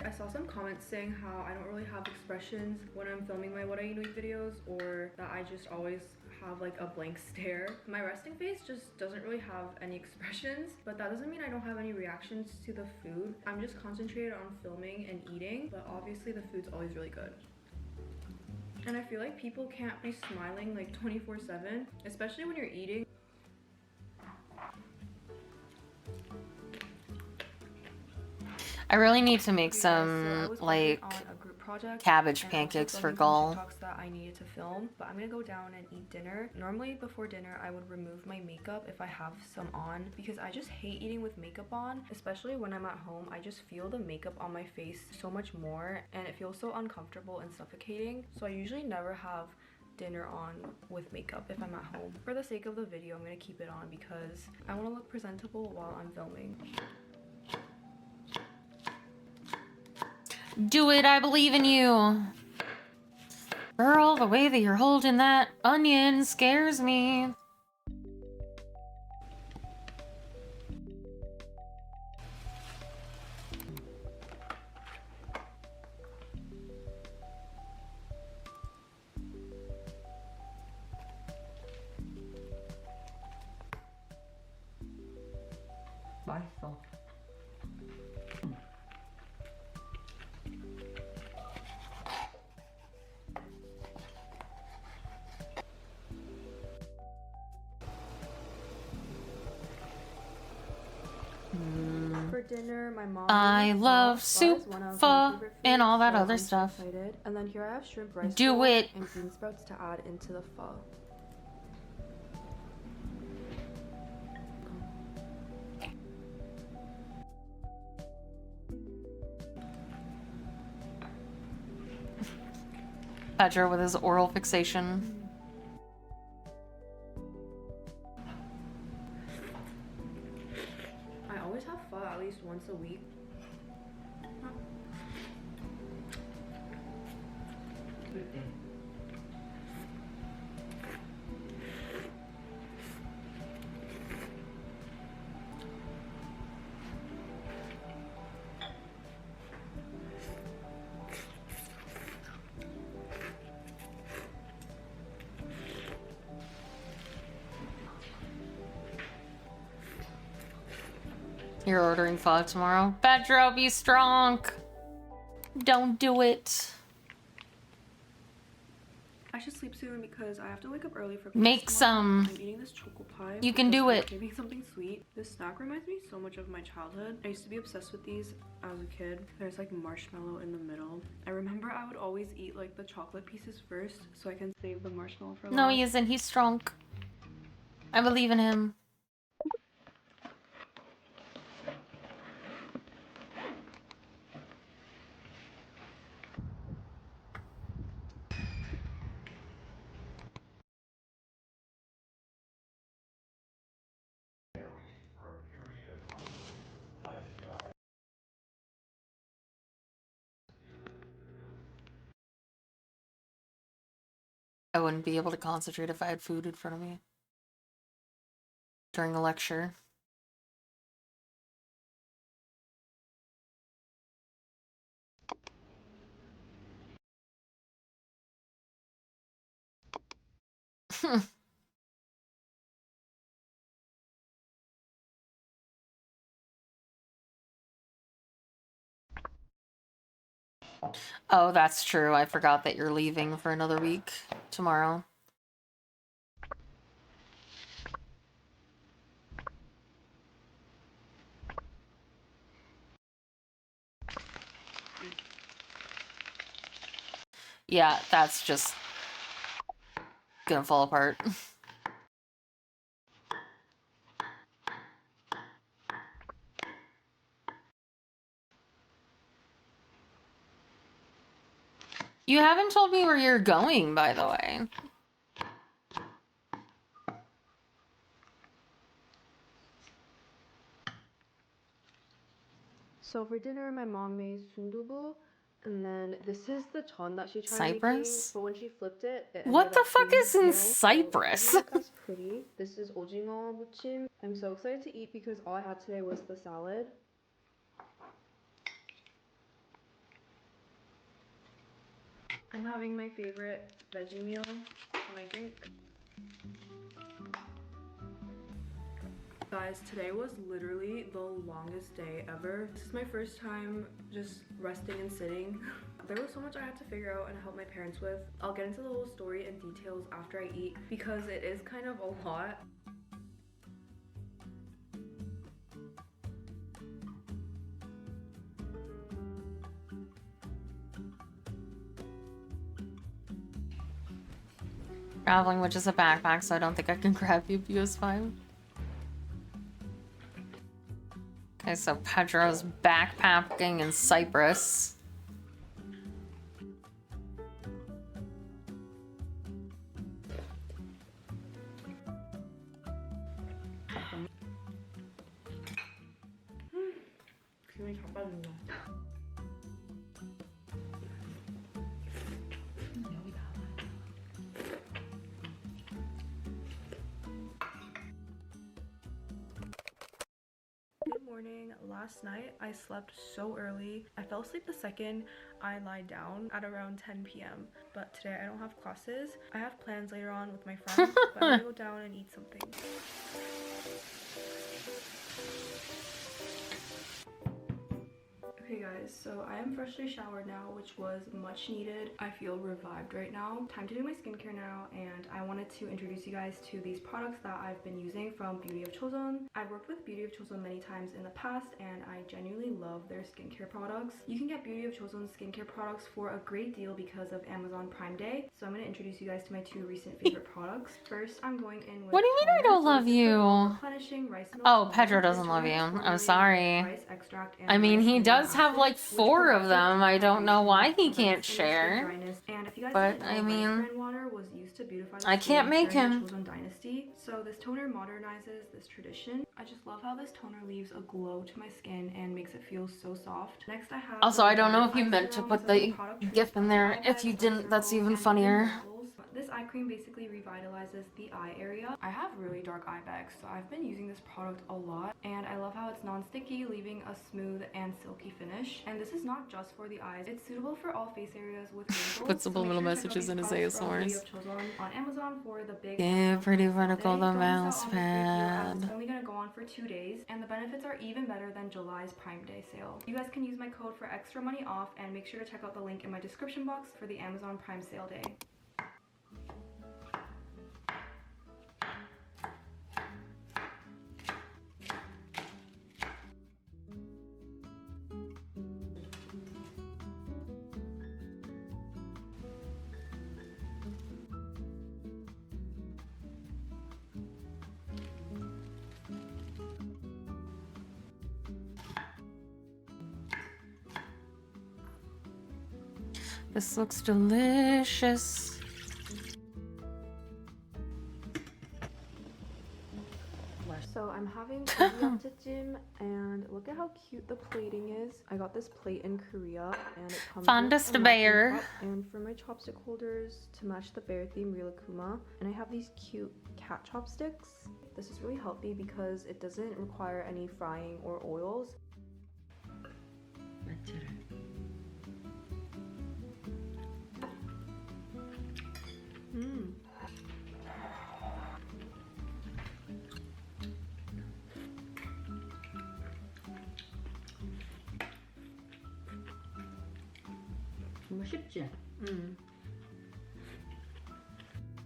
I saw some comments saying how I don't really have expressions when I'm filming my What I Eat Week videos, or that I just always have like a blank stare. My resting face just doesn't really have any expressions, but that doesn't mean I don't have any reactions to the food. I'm just concentrated on filming and eating, but obviously the food's always really good. And I feel like people can't be smiling like 24/7, especially when you're eating.
I really need to make some,
So
like, cabbage pancakes for Gull.
That I needed to film, but I'm gonna go down and eat dinner. Normally before dinner I would remove my makeup if I have some on, because I just hate eating with makeup on, especially when I'm at home. I just feel the makeup on my face so much more and it feels so uncomfortable and suffocating. So I usually never have dinner on with makeup if I'm at home. For the sake of the video, I'm gonna keep it on because I want to look presentable while I'm filming.
Do it, I believe in you. Girl, the way that you're holding that onion scares me.
맛있어.
For dinner, my mom
I love soup, pho, and all that other stuff.
And then here I have shrimp rice
Do
bowls
it.
and bean sprouts to add into the pho.
Pedro with his oral fixation.
I always have pho at least once a week.
You're ordering pho tomorrow? Pedro, be strong. Don't do it.
I should sleep soon because I have to wake up early for class
Make
tomorrow.
some.
I'm eating this choco pie.
You can do it.
Maybe something sweet. This snack reminds me so much of my childhood. I used to be obsessed with these as a kid. There's like marshmallow in the middle. I remember I would always eat like the chocolate pieces first so I can save the marshmallow for last.
No, he isn't. He's strong. I believe in him. I wouldn't be able to concentrate if I had food in front of me. during a lecture. Oh, that's true. I forgot that you're leaving for another week tomorrow. Yeah, that's just gonna fall apart. You haven't told me where you're going, by the way.
So for dinner, my mom made sundubu, and then this is the ton that she tried making.
Cyprus?
But when she flipped it, it
What
ended
the
up
fuck
being
is in
pale, so it
Cyprus?
doesn't look as pretty. This is ojingo muchim. I'm so excited to eat because all I had today was the salad. I'm having my favorite veggie meal for my drink. Guys, today was literally the longest day ever. This is my first time just resting and sitting. There was so much I had to figure out and help my parents with. I'll get into the whole story and details after I eat because it is kind of a lot.
Traveling with just a backpack, so I don't think I can grab you PS5. Okay, so Pedro's backpacking in Cyprus.
Good morning. Last night I slept so early. I fell asleep the second I lied down at around 10 p.m. But today I don't have classes. I have plans later on with my friends, but I'm gonna go down and eat something. Okay guys, so I am freshly showered now, which was much needed. I feel revived right now. Time to do my skincare now, and I wanted to introduce you guys to these products that I've been using from Beauty of Chosun. I've worked with Beauty of Chosun many times in the past, and I genuinely love their skincare products. You can get Beauty of Chosun skincare products for a great deal because of Amazon Prime Day. So I'm going to introduce you guys to my two recent favorite products. First, I'm going in with
What do you mean I
toner.
don't
So
love
this is the
you?
replenishing rice milk
Oh,
toner.
Pedro
This
doesn't love
toner
you.
is
I'm
formulated with
sorry.
rice extract and
I mean,
rice
he
amino
does have
acid,
like
which
4 of
provides
them. I don't know
hydration
why
and
he
prevents
can't
thinner skin
share.
dryness. And if you guys
But,
didn't
I
know, rice
mean,
bran water was used to beautify the
I
skin
can't make
during the
him.
Chosun dynasty. So this toner modernizes this tradition. I just love how this toner leaves a glow to my skin and makes it feel so soft. Next I have
Also,
the
I don't know if
Revived
you
Eye
meant to
Serum.
put
So this
the
product treats
GIF in
puffy
there.
eye
If
bags,
you
eye
didn't, that's
circles,
even
and
funnier.
wrinkles. This eye cream basically revitalizes the eye area. I have really dark eye bags, so I've been using this product a lot, and I love how it's non-sticky, leaving a smooth and silky finish. And this is not just for the eyes, it's suitable for all face areas with wrinkles.
Put subliminal messages in his ASMRs.
On Amazon for the big
Yeah, pretty vertical the
Don't miss out
mouse
on this great deal, as it's
pad.
only gonna go on for 2 days, and the benefits are even better than July's Prime Day sale. You guys can use my code for extra money off, and make sure to check out the link in my description box for the Amazon Prime sale day.
This looks delicious.
So I'm having jjim, and look at how cute the plating is. I got this plate in Korea, and it comes
Fondest
with a matching
bear.
cup, and for my chopstick holders to match the bear theme Rilakuma. And I have these cute cat chopsticks. This is really healthy because it doesn't require any frying or oils. Mmm.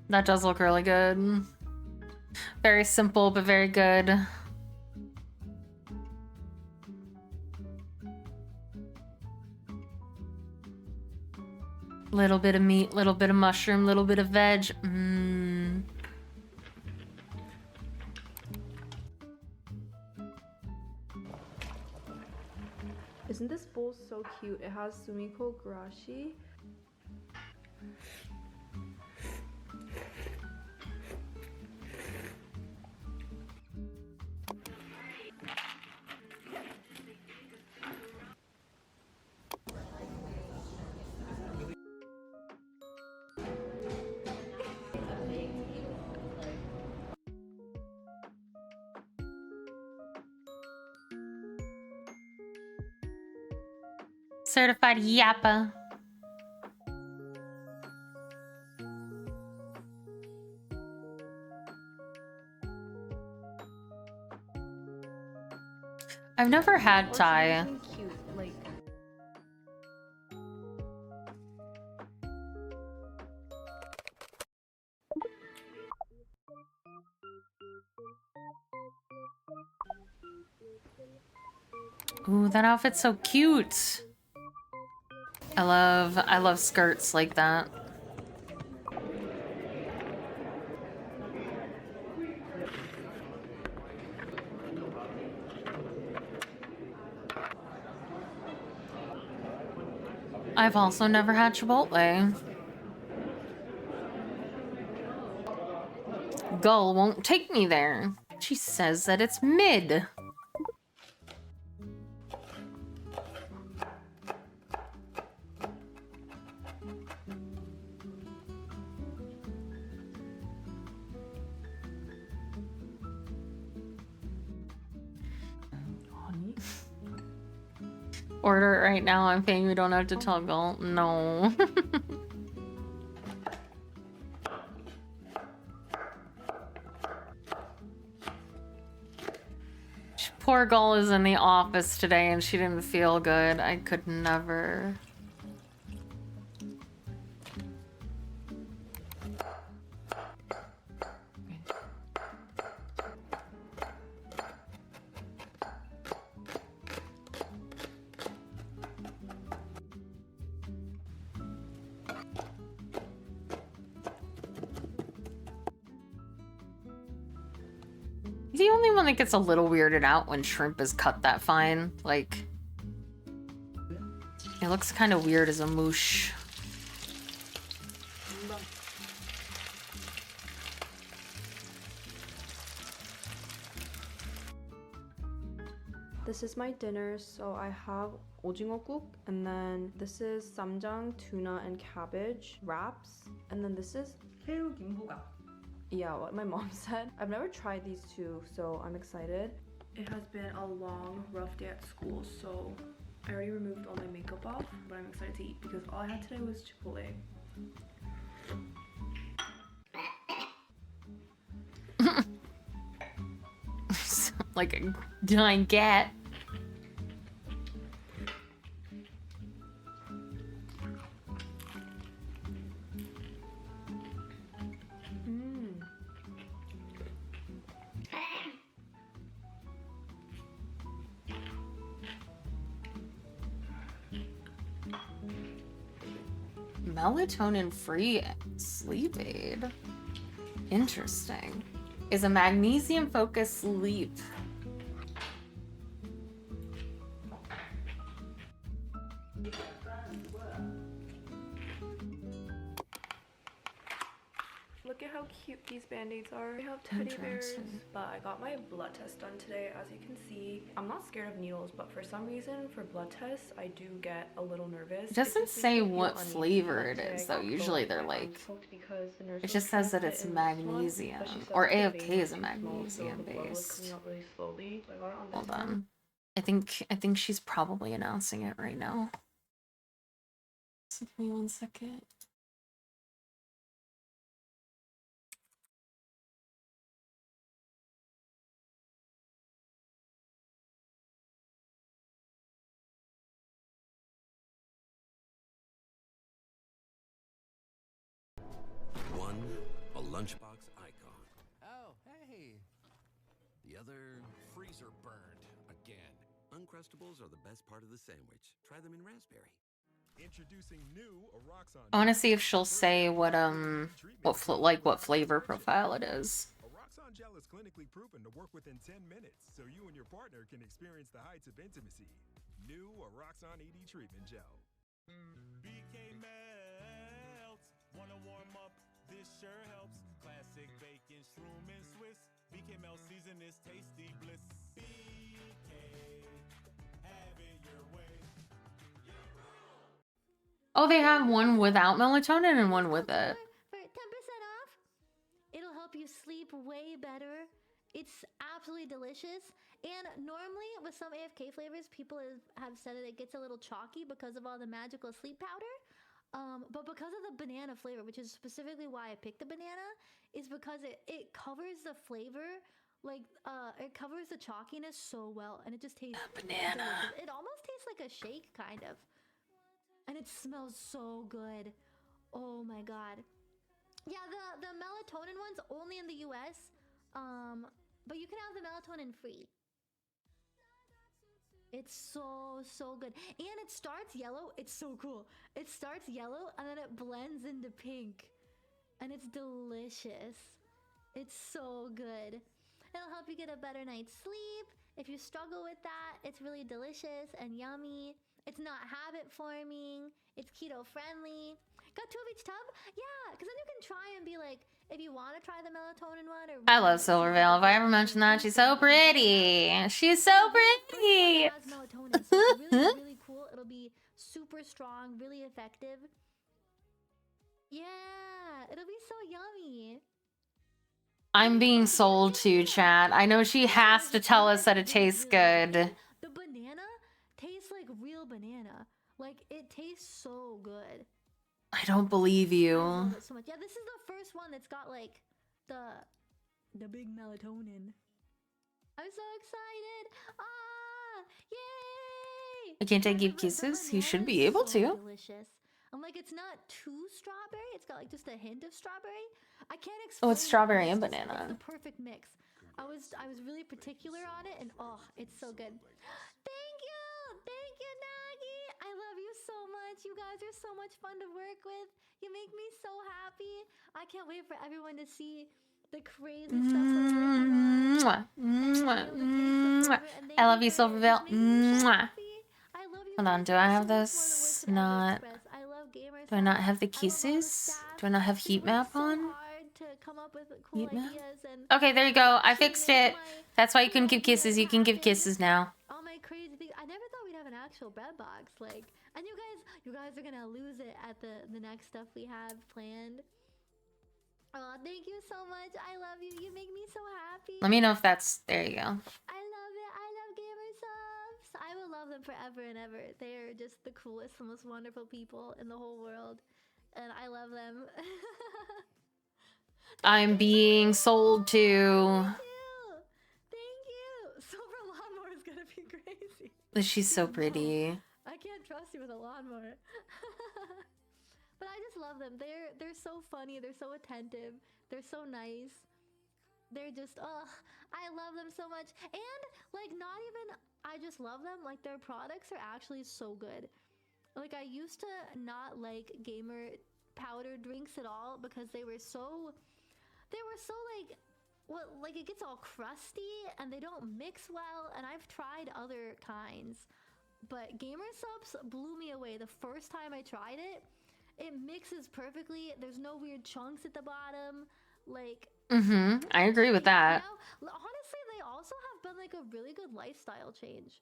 That does look really good. Very simple, but very good. Little bit of meat, little bit of mushroom, little bit of veg. Mmm.
Isn't this bowl so cute? It has sumiko gurashi.
Certified yappa. I've never had Thai.
Cute, like.
Ooh, that outfit's so cute. I love skirts like that. I've also never had Chipotle. Gull won't take me there. She says that it's mid. Order it right now. I'm paying. We don't have to tell Gull. No. Poor Gull is in the office today and she didn't feel good. I could never. The only one that gets a little weirded out when shrimp is cut that fine. Like, it looks kind of weird as a moosh.
This is my dinner, so I have ojingokguk, and then this is samjang, tuna, and cabbage wraps, and then this is yeah, what my mom said. I've never tried these two, so I'm excited. It has been a long, rough day at school, so I already removed all my makeup off, but I'm excited to eat because all I had today was Chipotle.
Like a giant cat. Melatonin-free sleep aid. Interesting. Is a magnesium-focused sleep.
Look at how cute these band-aids are. They have teddy bears.
Interesting.
But I got my blood test done today. As you can see, I'm not scared of needles, but for some reason, for blood tests, I do get a little nervous.
It doesn't
just makes
say
me feel
what
uneasy.
flavor
Like
it
today,
is,
I
though.
got
Usually
both.
they're
My
like,
arms poked because the nurse
it
was
just
trying
says
to
that
fit
it's
in this one,
magnesium,
but she said
or
that the
AFK
vein
is a
was too small, so
magnesium
the blood was
based.
coming out really slowly. So I got it on this
Hold
one.
on. I think she's probably announcing it right now. So give me 1 second.
One, a lunchbox icon.
Oh, hey.
The other, freezer burned again. Uncrustables are the best part of the sandwich. Try them in raspberry.
Introducing new Aroxon.
I want to see if she'll say what what flavor profile it is.
Aroxon gel is clinically proven to work within 10 minutes, so you and your partner can experience the heights of intimacy. New Aroxon ED treatment gel. BK melts. Wanna warm up? This sure helps. Classic bacon, shroom, and Swiss. BK melt season is tasty bliss. BK, have it your way.
Oh, they have one without melatonin and one with it.
For 10% off, it'll help you sleep way better. It's absolutely delicious. And normally with some AFK flavors, people have said that it gets a little chalky because of all the magical sleep powder. But because of the banana flavor, which is specifically why I picked the banana, is because it covers the flavor, like it covers the chalkiness so well, and it just tastes
banana.
delicious. It almost tastes like a shake, kind of. And it smells so good. Oh my god. Yeah, the melatonin one's only in the US. But you can have the melatonin free. It's so good. And it starts yellow. It's so cool. It starts yellow and then it blends into pink. And it's delicious. It's so good. It'll help you get a better night's sleep. If you struggle with that, it's really delicious and yummy. It's not habit forming. It's keto friendly. Got 2 of each tub? Yeah, because then you can try and be like, if you want to try the melatonin one or
I love Silvervale. If I ever mention that, she's so pretty. She's so pretty.
it has melatonin, so it's really, really cool. It'll be super strong, really effective. Yeah, it'll be so yummy.
I'm being sold to, chat. I know she has to tell us that it tastes good.
The banana tastes like real banana. Like, it tastes so good.
I don't believe
I
you.
love it so much. Yeah, this is the first one that's got like the big melatonin. I'm so excited! Ah, yay!
Can't I give
The
kisses? You should
banana
be
is
able
so
to.
Delicious. I'm like, it's not too strawberry. It's got like just a hint of strawberry. I can't explain.
Oh, it's strawberry and
It's
banana.
the perfect mix. I was really particular on it, and oh, it's so good. Thank you, Nagi. I love you so much. You guys are so much fun to work with. You make me so happy. I can't wait for everyone to see the crazy stuff we're working on.
Mwah, mwah, mwah. I love you, Silvervale. Mwah.
I love you.
Hold on, do I have this? Not.
I love gamers.
Do I not have the kisses? Do I not have heat map on?
To come up with cool
Heat map?
ideas and
Okay, there you go. I fixed it. That's why you couldn't give kisses. You can give kisses now.
all my crazy things. I never thought we'd have an actual bread box, like, and you guys are gonna lose it at the next stuff we have planned. Oh, thank you so much. I love you. You make me so happy.
Let me know if that's. There you go.
I love it. I love gamer subs. I will love them forever and ever. They are just the coolest, the most wonderful people in the whole world, and I love them.
I'm being sold to.
Thank you. Silver lawnmower is gonna be crazy.
She's so pretty.
I can't trust you with a lawnmower. But I just love them. They're so funny. They're so attentive. They're so nice. They're just I love them so much. And like, not even I just love them. Like, their products are actually so good. Like, I used to not like gamer powder drinks at all because they were so like, well, like, it gets all crusty and they don't mix well, and I've tried other kinds, but gamer subs blew me away the first time I tried it. It mixes perfectly. There's no weird chunks at the bottom. Like,
I agree with that.
now, honestly, they also have been like a really good lifestyle change.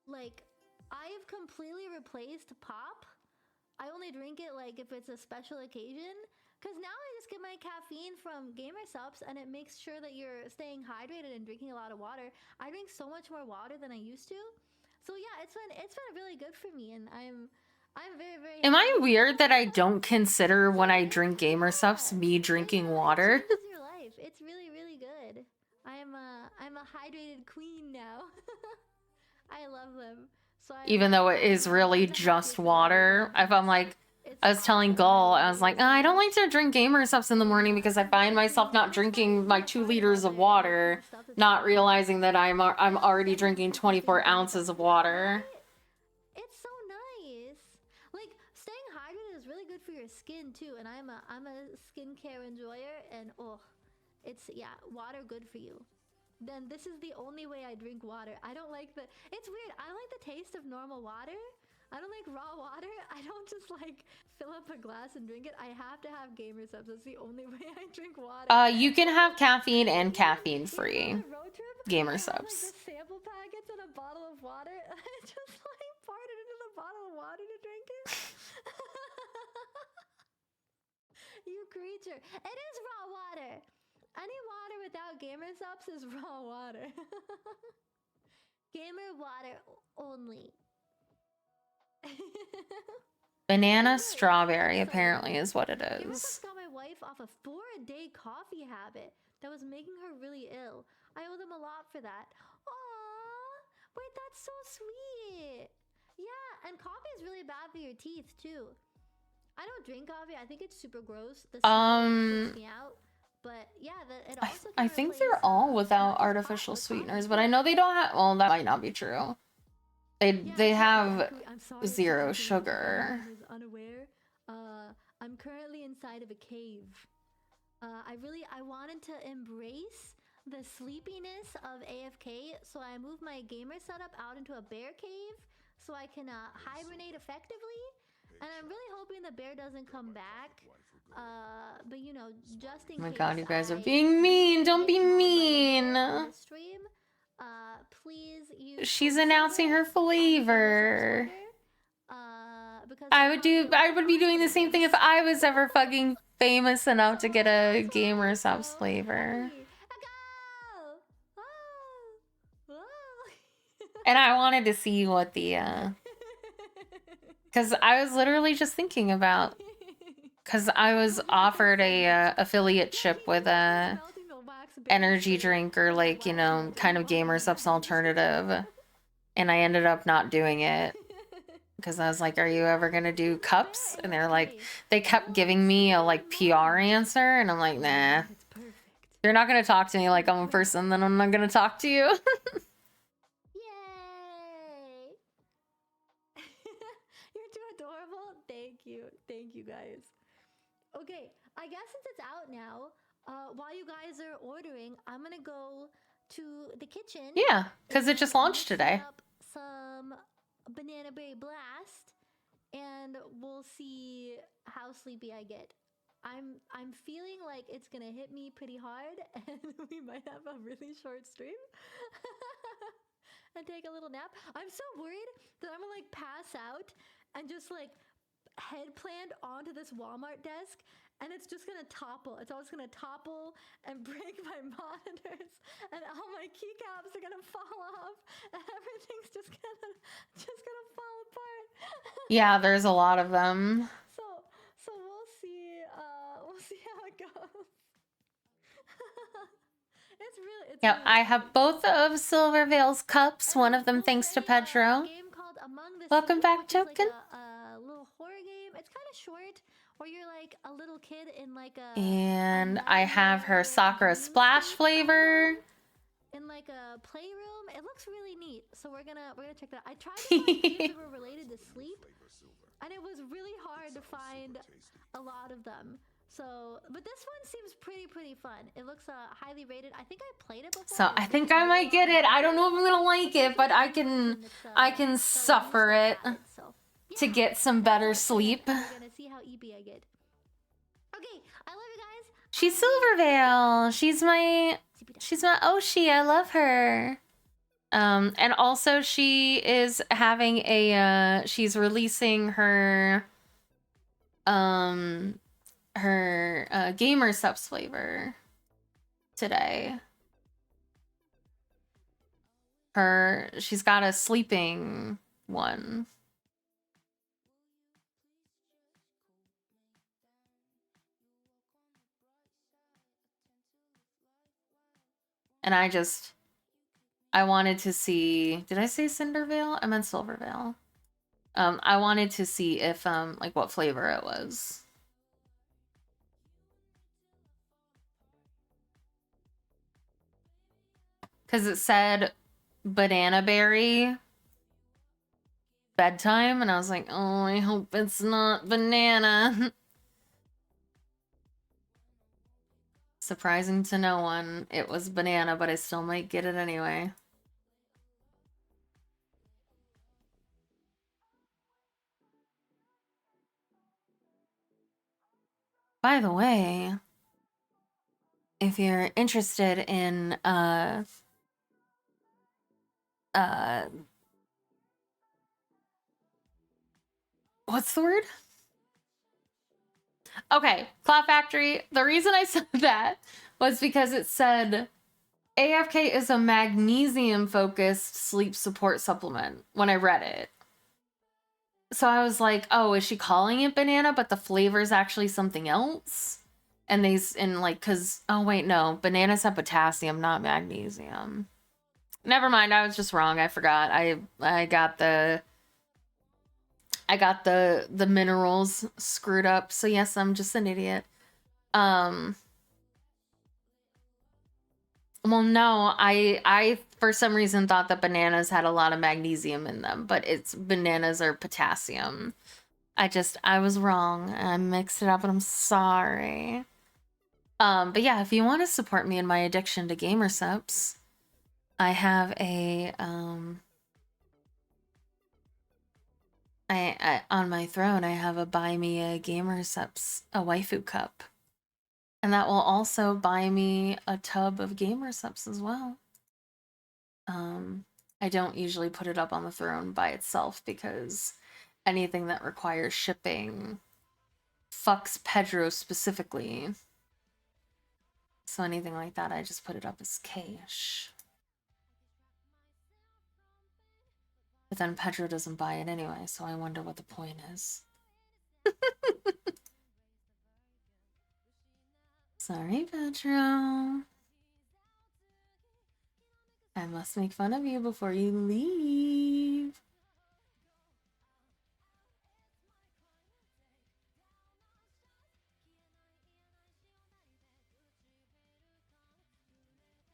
Like, I have completely replaced pop. I only drink it like if it's a special occasion. Because now I just get my caffeine from Gamer Supps and it makes sure that you're staying hydrated and drinking a lot of water. I drink so much more water than I used to. So yeah, it's been really good for me, and I'm very, very
Am I
happy.
weird that I don't consider when I drink Gamer Supps me drinking water?
It changes your life. It's really, really good. I'm a hydrated queen now. I love them. So
Even though it is really just water. If I'm like, I was telling Gull, I was like, "Oh, I don't like to drink Gamer Supps in the morning because I find myself not drinking my 2 liters of water, not realizing that I'm already drinking 24 ounces of water."
It's so nice. Like, staying hydrated is really good for your skin too, and I'm a skincare enjoyer, and it's water good for you. Then this is the only way I drink water. I don't like it's weird. I don't like the taste of normal water. I don't like raw water. I don't just like fill up a glass and drink it. I have to have Gamer Subs. That's the only way I drink water.
You can have caffeine and caffeine free Gamer
Like
Subs.
the sample packets in a bottle of water. I just like poured it into the bottle of water to drink it. You creature. It is raw water. Any water without Gamer Subs is raw water. Gamer water only.
Banana strawberry apparently is what it
Gamer
is.
Subs got my wife off a 4-a-day coffee habit that was making her really ill. I owe them a lot for that. Aww, wait, that's so sweet. Yeah, and coffee is really bad for your teeth too. I don't drink coffee. I think it's super gross. The smell freaks me out. But yeah, it also
I think they're all without artificial sweeteners, but I know they don't have. Well, that might not be true. They have zero sugar.
Who's unaware? I'm currently inside of a cave. I wanted to embrace the sleepiness of AFK, so I moved my gamer setup out into a bear cave so I can hibernate effectively. And I'm really hoping the bear doesn't come back. But you know, just in case.
Oh my god, you guys are being mean. Don't be mean.
Stream, please use.
She's announcing her flavor. I would be doing the same thing if I was ever fucking famous enough to get a Gamer Subs flavor. And I wanted to see what the because I was literally just thinking about, because I was offered a affiliate ship with a energy drink or like, you know, kind of Gamer Subs alternative, and I ended up not doing it because I was like, are you ever gonna do cups? And they're like, they kept giving me a like PR answer, and I'm like, nah, you're not gonna talk to me like I'm a person, then I'm not gonna talk to you.
Thank you guys. Okay, I guess since it's out now, while you guys are ordering, I'm gonna go to the kitchen.
Yeah, because it just launched today.
Up some banana berry blast, and we'll see how sleepy I get. I'm feeling like it's gonna hit me pretty hard, and we might have a really short stream. And take a little nap. I'm so worried that I'm gonna like pass out and just like head plant onto this Walmart desk, and it's just gonna topple. It's all just gonna topple and break my monitors, and all my keycaps are gonna fall off, and everything's just gonna fall apart.
Yeah, there's a lot of them.
So we'll see how it goes.
Yeah, I have both of Silvervale's cups. One of them thanks to Pedro. Welcome back, Token.
A little horror game. It's kind of short, where you're like a little kid in like a.
And I have her Sakura Splash flavor.
In like a playroom. It looks really neat. So we're gonna check that out. I tried to find games that were related to sleep, and it was really hard to find a lot of them. So, but this one seems pretty fun. It looks highly rated. I think I played it before.
So I think I might get it. I don't know if I'm gonna like it, but I can suffer it to get some better sleep.
We're gonna see how EB I get. Okay, I love you guys.
She's Silvervale. She's my Oshi. I love her. And also she is having a she's releasing her gamer subs flavor today. She's got a sleeping one. And I wanted to see, did I say Cindervale? I meant Silvervale. I wanted to see if like what flavor it was. Cause it said banana berry bedtime, and I was like, oh, I hope it's not banana. Surprising to no one, it was banana, but I still might get it anyway. By the way, if you're interested in what's the word? Okay, Cloud Factory. The reason I said that was because it said AFK is a magnesium focused sleep support supplement when I read it. So I was like, oh, is she calling it banana, but the flavor is actually something else? And cause, oh wait, no, bananas have potassium, not magnesium. Never mind, I was just wrong. I forgot. I got the minerals screwed up. So yes, I'm just an idiot. Well, no, I for some reason thought that bananas had a lot of magnesium in them, but bananas are potassium. I was wrong. I mixed it up and I'm sorry. But yeah, if you want to support me in my addiction to gamer subs, I have a I on my throne I have a buy me a gamer subs a waifu cup. And that will also buy me a tub of gamer subs as well. I don't usually put it up on the throne by itself because anything that requires shipping fucks Pedro specifically. So anything like that, I just put it up as cash. But then Pedro doesn't buy it anyway, so I wonder what the point is. Sorry, Pedro. I must make fun of you before you leave.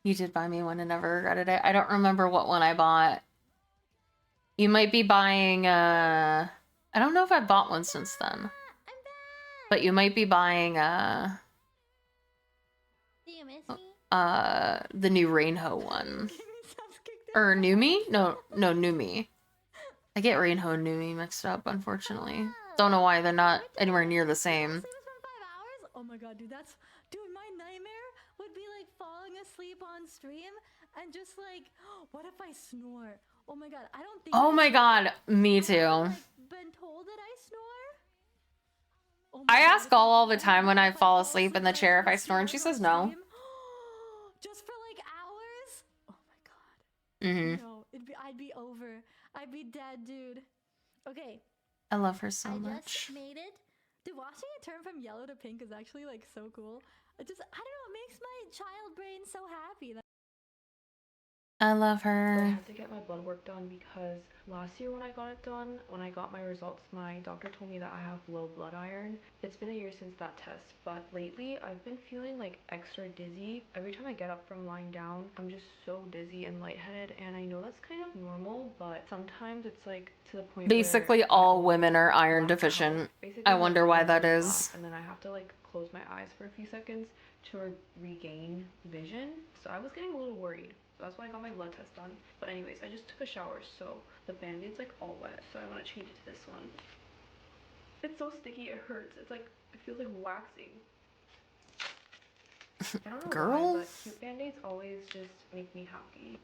You did buy me one and never regretted it. I don't remember what one I bought. You might be buying, I don't know if I bought one since then. But you might be buying,
Do you miss me?
the new Rainho one. Or Numi? No, Numi. I get Rainho and Numi mixed up, unfortunately. Don't know why they're not anywhere near the same.
Oh my god, dude, my nightmare would be like falling asleep on stream and just like, what if I snore? Oh my god, I don't think.
Oh my god, me too.
Been told that I snore. Oh
I ask all the time when I fall asleep in the chair if I snore, and she says no.
Just for like hours? Oh my god. No, I'd be over. I'd be dead, dude. Okay.
I love her so
I
much.
just made it. Dude, watching it turn from yellow to pink is actually like so cool. I don't know, it makes my child brain so happy.
I love
I
her.
had to get my blood work done because last year when I got it done, when I got my results, my doctor told me that I have low blood iron. It's been a year since that test, but lately I've been feeling like extra dizzy. Every time I get up from lying down, I'm just so dizzy and lightheaded, and I know that's kind of normal, but sometimes it's like to the point
Basically
where
all women are iron deficient. I wonder why that is.
and then I have to like close my eyes for a few seconds to regain vision. So I was getting a little worried. So that's why I got my blood test done. But anyways, I just took a shower, so the band-aid's like all wet. So I want to change it to this one. It's so sticky, it hurts. It's like, it feels like waxing. I don't know
Girl?
why, but cute band-aids always just make me happy.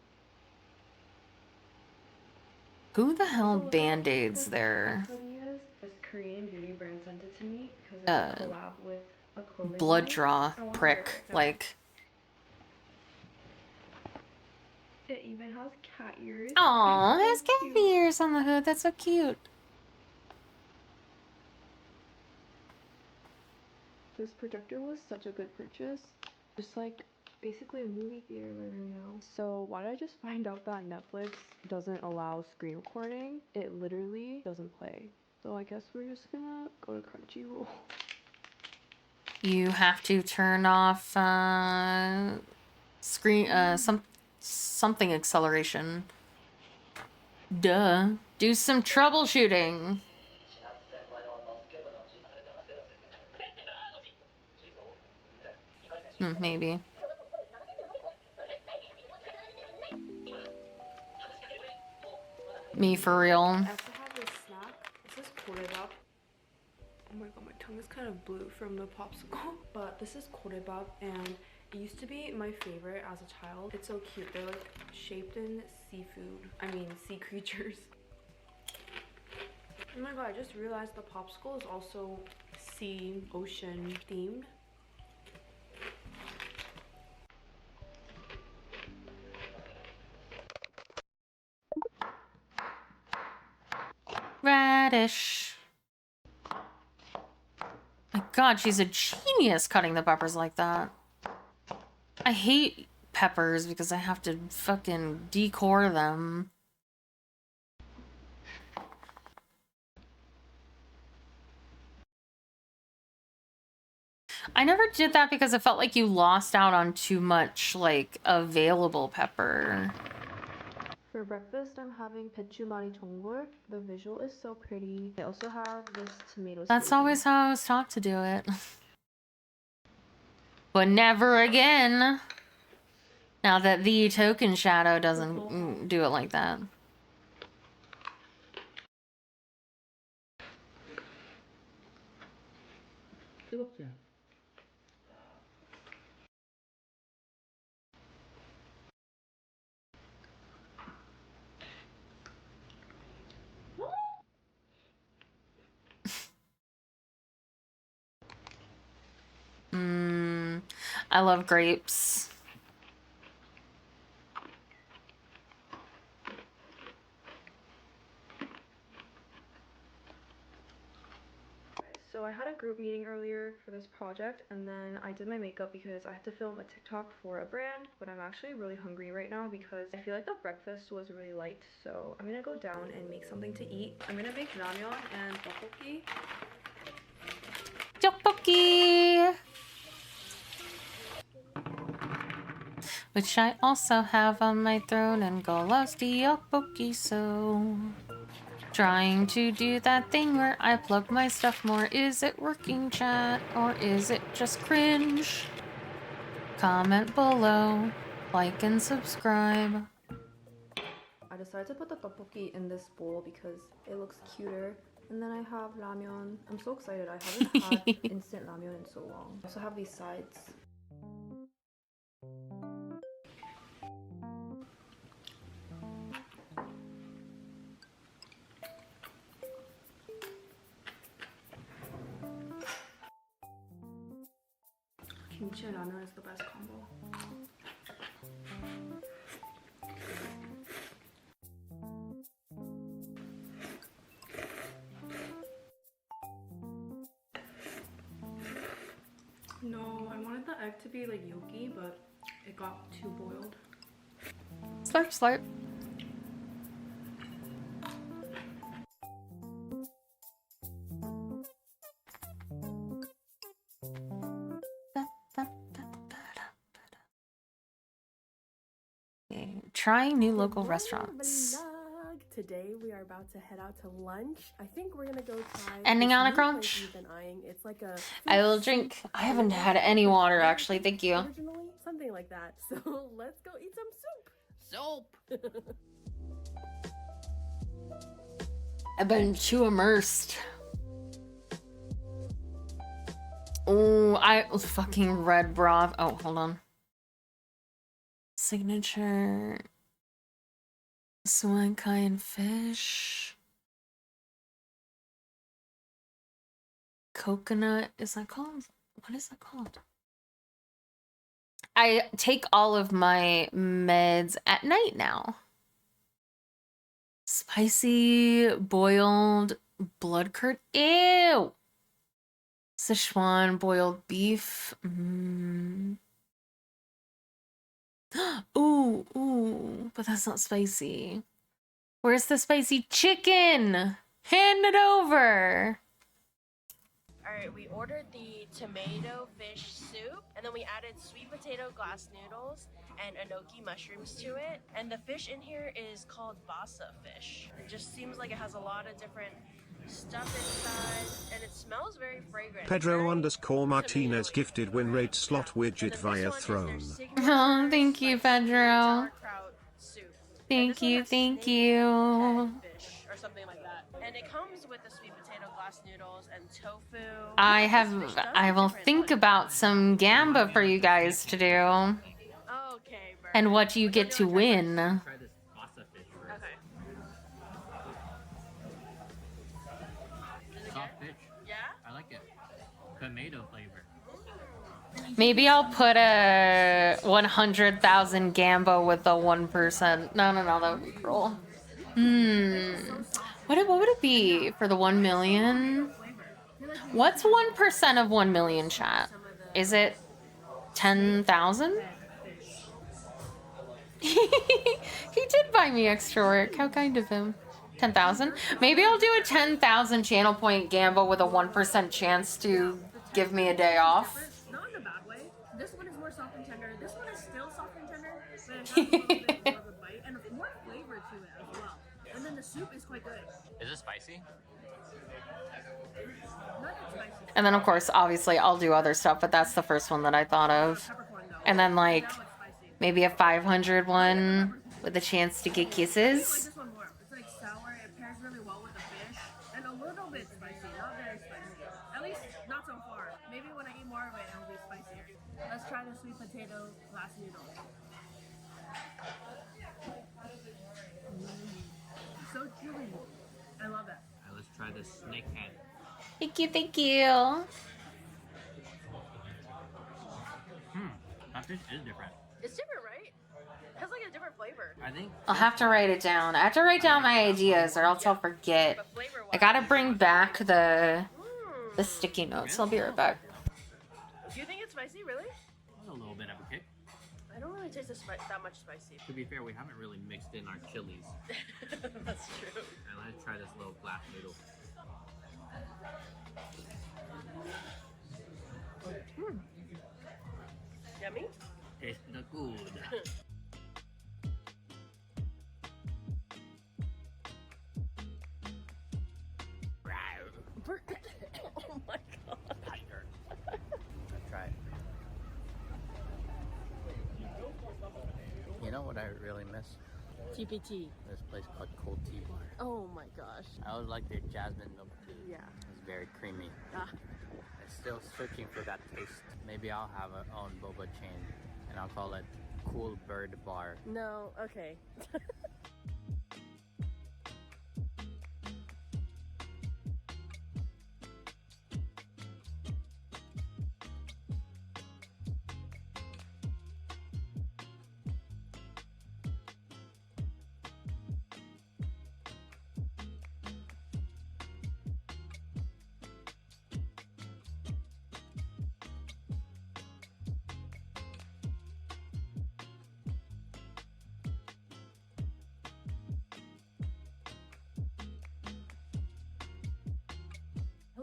Who the hell
Also, look how
band-aids
this
there?
hoodie is. This Korean beauty brand sent it to me because it's a collab with a clothing
Blood
line.
draw
I wanna wear
prick.
it right now.
Like,
It even has cat ears.
aw,
It's
there's
so
cat
cute.
ears on the hood. That's so cute.
This projector was such a good purchase. Just like basically a movie theater right now. So why did I just find out that Netflix doesn't allow screen recording? It literally doesn't play. So I guess we're just gonna go to Crunchyroll.
You have to turn off something acceleration. Duh. Do some troubleshooting. Maybe. Me for real.
I also have this snack. This is korebab. Oh my god, my tongue is kind of blue from the popsicle. But this is korebab and it used to be my favorite as a child. It's so cute. They're like shaped in seafood. I mean, sea creatures. Oh my god, I just realized the popsicle is also sea, ocean themed.
Radish. My god, she's a genius cutting the peppers like that. I hate peppers because I have to fucking decore them. I never did that because it felt like you lost out on too much, like, available pepper.
For breakfast, I'm having pechumari jonggol. The visual is so pretty. I also have this tomato
That's
smoothie.
always how I was taught to do it. But never again. Now that the token shadow doesn't do it like that. I love grapes.
So I had a group meeting earlier for this project and then I did my makeup because I had to film a TikTok for a brand, but I'm actually really hungry right now because I feel like the breakfast was really light. So I'm gonna go down and make something to eat. I'm gonna make ramyeon and tteokbokki.
Tteokbokki! Which I also have on my throne and go loves tteokbokki, so... Trying to do that thing where I plug my stuff more. Is it working, chat? Or is it just cringe? Comment below. Like and subscribe.
I decided to put the tteokbokki in this bowl because it looks cuter. And then I have ramyeon. I'm so excited. I haven't had instant ramyeon in so long. I also have these sides. Kimchi and ramen is the best combo. No, I wanted the egg to be like yolky, but it got too boiled.
Slurp, slurp. Okay, trying new local restaurants.
Vlog. Today we are about to head out to lunch. I think we're gonna go try
Ending
this
on a
new
crunch.
place we've been eyeing. It's like a
I will drink. I haven't had any water actually, thank you.
originally something like that. So let's go eat some soup.
I've been too immersed. Oh, I fucking red broth. Oh, hold on. Signature Suankai and fish. Coconut. Is that called? What is that called? I take all of my meds at night now. Spicy boiled blood curd. Ew. Sichuan boiled beef. Ooh, ooh, but that's not spicy. Where's the spicy chicken? Hand it over.
Alright, we ordered the tomato fish soup, and then we added sweet potato glass noodles and enoki mushrooms to it. And the fish in here is called basa fish. It just seems like it has a lot of different stuff inside, and it smells very fragrant.
Pedro_Martinez gifted win rate slot widget via throne.
Oh, thank you, Pedro. Thank you, thank you.
Fish or something like that. And it comes with the sweet potato glass noodles and tofu.
I will think about some gamba for you guys to do.
Okay, perfect.
And what you get to win.
Okay.
Soft fish.
Yeah?
I like it. Tomato flavor.
Maybe I'll put a 100,000 gamba with the 1%. No, that would be cruel. What would it be for the 1 million? What's 1% of 1 million, chat? Is it 10,000? He did buy me extra work. How kind of him. 10,000? Maybe I'll do a 10,000 channel point gamba with a 1% chance to give me a day off.
Not in a bad way. This one is more soft and tender. This one is still soft and tender, but it has a little bit more of a bite and more flavor to it as well. And then the soup is quite good.
Is it spicy?
Not that spicy.
And then, of course, obviously, I'll do other stuff, but that's the first one that I thought of. And then, like, maybe a 500 one with a chance to get kisses.
I like this one more. It's like sour. It pairs really well with the fish. And a little bit spicy. Not very spicy. At least not so far. Maybe when I eat more of it, it'll be spicier. Let's try the sweet potato glass noodles. So chewy. I love it.
Alright, let's try the snake head.
Thank you, thank you.
That fish is different.
It's different, right? It has like a different flavor.
I think.
I'll have to write it down. I have to write down my ideas or else I'll forget. I gotta bring back the sticky notes. I'll be right back.
Do you think it's spicy, really?
A little bit of a kick.
I don't really taste that much spicy.
To be fair, we haven't really mixed in our chilies.
That's true.
And let's try this little glass noodle.
Yummy?
It's the good.
Oh my god.
Tiger. Let's try it. You know what I really miss?
TPT.
This place called Cold Tea Bar.
Oh my gosh.
I always like their jasmine milk tea.
Yeah.
It's very creamy.
Ah.
I'm still searching for that taste. Maybe I'll have my own boba chain and I'll call it Cool Bird Bar.
No, okay.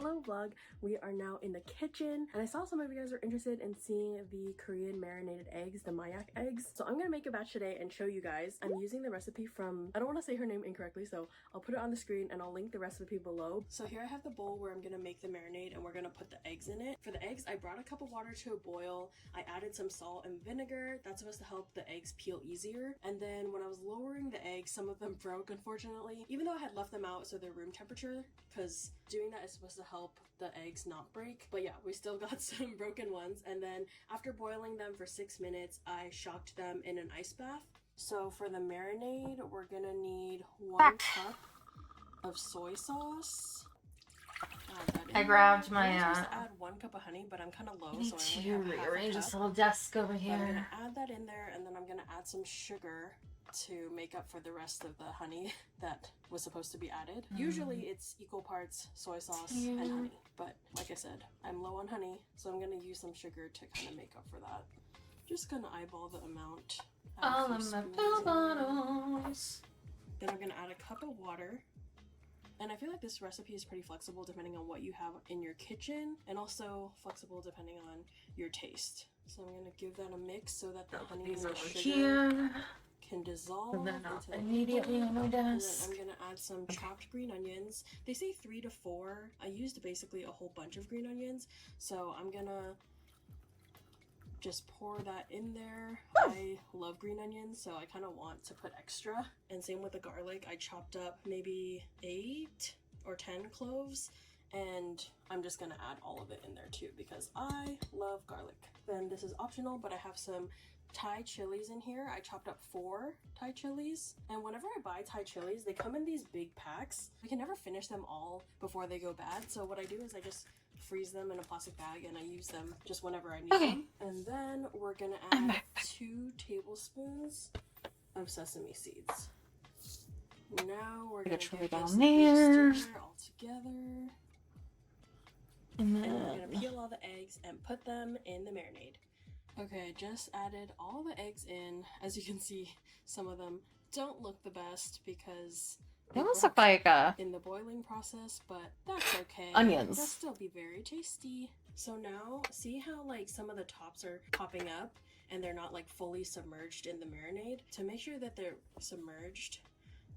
Hello vlog, we are now in the kitchen and I saw some of you guys are interested in seeing the Korean marinated eggs, the mayak eggs. So I'm gonna make a batch today and show you guys. I'm using the recipe from, I don't want to say her name incorrectly, so I'll put it on the screen and I'll link the recipe below. So here I have the bowl where I'm gonna make the marinade and we're gonna put the eggs in it. For the eggs, I brought a cup of water to a boil. I added some salt and vinegar. That's supposed to help the eggs peel easier. And then when I was lowering the eggs, some of them broke unfortunately, even though I had left them out so they're room temperature, because Doing that is supposed to help the eggs not break. But yeah, we still got some broken ones. And then after boiling them for 6 minutes, I shocked them in an ice bath. So for the marinade, we're gonna need 1 cup of soy sauce.
I grabbed my,
I'm supposed to add 1 cup of honey, but I'm kind of low,
need
so I
to
only have half a
rearrange
cup.
this little desk over
So I'm
here.
gonna add that in there, and then I'm gonna add some sugar to make up for the rest of the honey that was supposed to be added. Usually it's equal parts soy sauce and honey, but like I said, I'm low on honey, so I'm gonna use some sugar to kind of make up for that. Just gonna eyeball the amount.
All of my pill bottles.
Then I'm gonna add a cup of water. And I feel like this recipe is pretty flexible depending on what you have in your kitchen, and also flexible depending on your taste. So I'm gonna give that a mix so that the honey and the sugar can dissolve.
And then I'll immediately on my desk.
And then I'm gonna add some chopped green onions. They say 3 to 4. I used basically a whole bunch of green onions, so I'm gonna just pour that in there. I love green onions, so I kind of want to put extra. And same with the garlic. I chopped up maybe 8 or 10 cloves, and I'm just gonna add all of it in there too because I love garlic. Then this is optional, but I have some Thai chilies in here. I chopped up 4 Thai chilies, and whenever I buy Thai chilies, they come in these big packs. I can never finish them all before they go bad, so what I do is I just freeze them in a plastic bag and I use them just whenever I need them. And then we're gonna add 2 tablespoons of sesame seeds. Now we're gonna get this mixture all together. And then we're gonna peel all the eggs and put them in the marinade. Okay, I just added all the eggs in. As you can see, some of them don't look the best because
they almost look like
in the boiling process, but that's okay.
Onions.
They'll still be very tasty. So now, see how like some of the tops are popping up and they're not like fully submerged in the marinade? To make sure that they're submerged,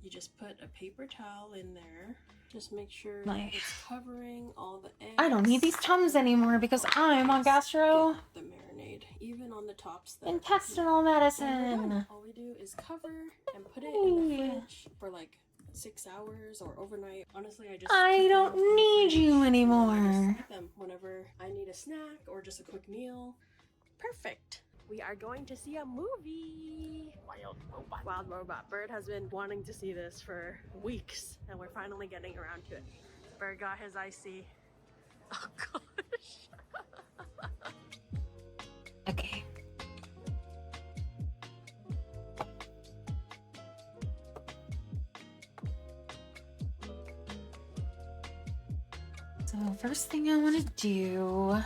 you just put a paper towel in there. Just make sure it's covering all the eggs.
I don't need these Tums anymore because I'm on gastro.
The marinade, even on the tops.
Intestinal medicine.
All we do is cover and put it in the fridge for like 6 hours or overnight. Honestly,
I don't need you anymore.
Them whenever I need a snack or just a quick meal. Perfect. We are going to see a movie. Wild Robot. Bird has been wanting to see this for weeks, and we're finally getting around to it. Bird got his icy. Oh gosh.
Okay. So first thing I want to do,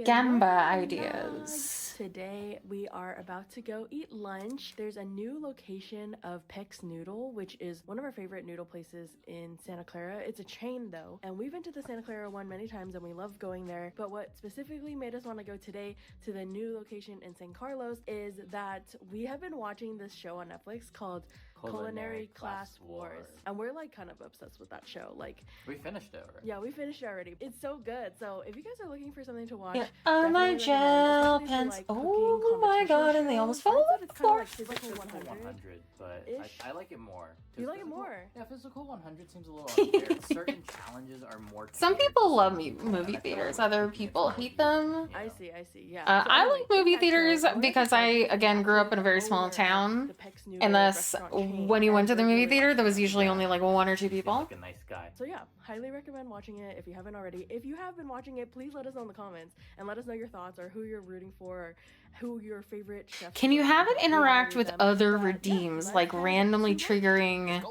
Gamba ideas.
Today we are about to go eat lunch. There's a new location of Peck's Noodle, which is one of our favorite noodle places in Santa Clara. It's a chain though, and we've been to the Santa Clara one many times and we love going there. But what specifically made us want to go today to the new location in San Carlos is that we have been watching this show on Netflix called Culinary Class Wars, and we're like kind of obsessed with that show. Like,
we finished it already.
Yeah, we finished it already. It's so good. So if you guys are looking for something to watch,
Yeah. Oh, my gel pens.
Like
oh my god, and they almost fell on the floor.
Like Physical 100,
but I like it more.
You like it more?
Yeah, Physical 100 seems a little unfair. Certain challenges are more.
Some people love movie theaters. Other people hate them.
I see. Yeah.
I like movie theaters because I, again, grew up in a very small town. And thus, when you went to the movie theater, there was usually only like 1 or 2 people.
Like a nice guy.
So yeah, highly recommend watching it if you haven't already. If you have been watching it, please let us know in the comments and let us know your thoughts or who you're rooting for or who your favorite chefs.
Can you have it interact with other redeems, like randomly triggering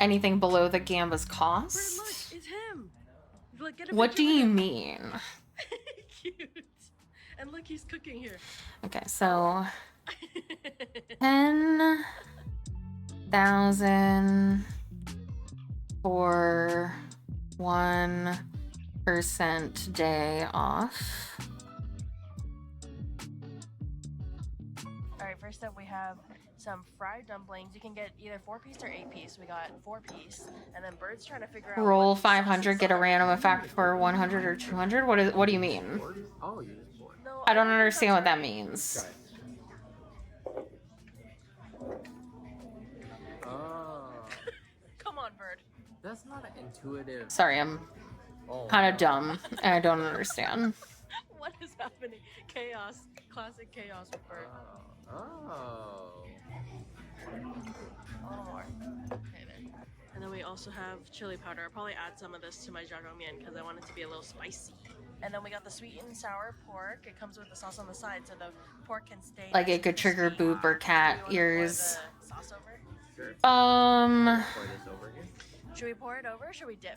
anything below the Gamba's cost?
Look, it's him. Look, get a
What
picture
do
of
you
him.
mean?
Cute. And look, he's cooking here.
Okay, so 10,000 for 1% day off.
Alright, first up we have some fried dumplings. You can get either 4-piece or 8-piece. We got 4-piece, and then Bird's trying to figure out.
Roll 500, get a random effect for 100 or 200. What do you mean?
Oh, you just bored.
No,
I don't understand what that means.
Oh.
Come on, Bird.
That's not an intuitive.
Sorry, I'm
Oh,
kind of
no.
dumb and I don't understand.
What is happening? Chaos. Classic chaos with Bert.
Oh.
And then we also have chili powder. I'll probably add some of this to my jjajangmyeon because I want it to be a little spicy. And then we got the sweet and sour pork. It comes with the sauce on the side, so the pork can stay
Like
nice
it
and
could trigger
crispy.
boob or cat
Do you wanna pour
ears.
the sauce over?
Sure. Pour this over here.
Should we pour it over or should we dip?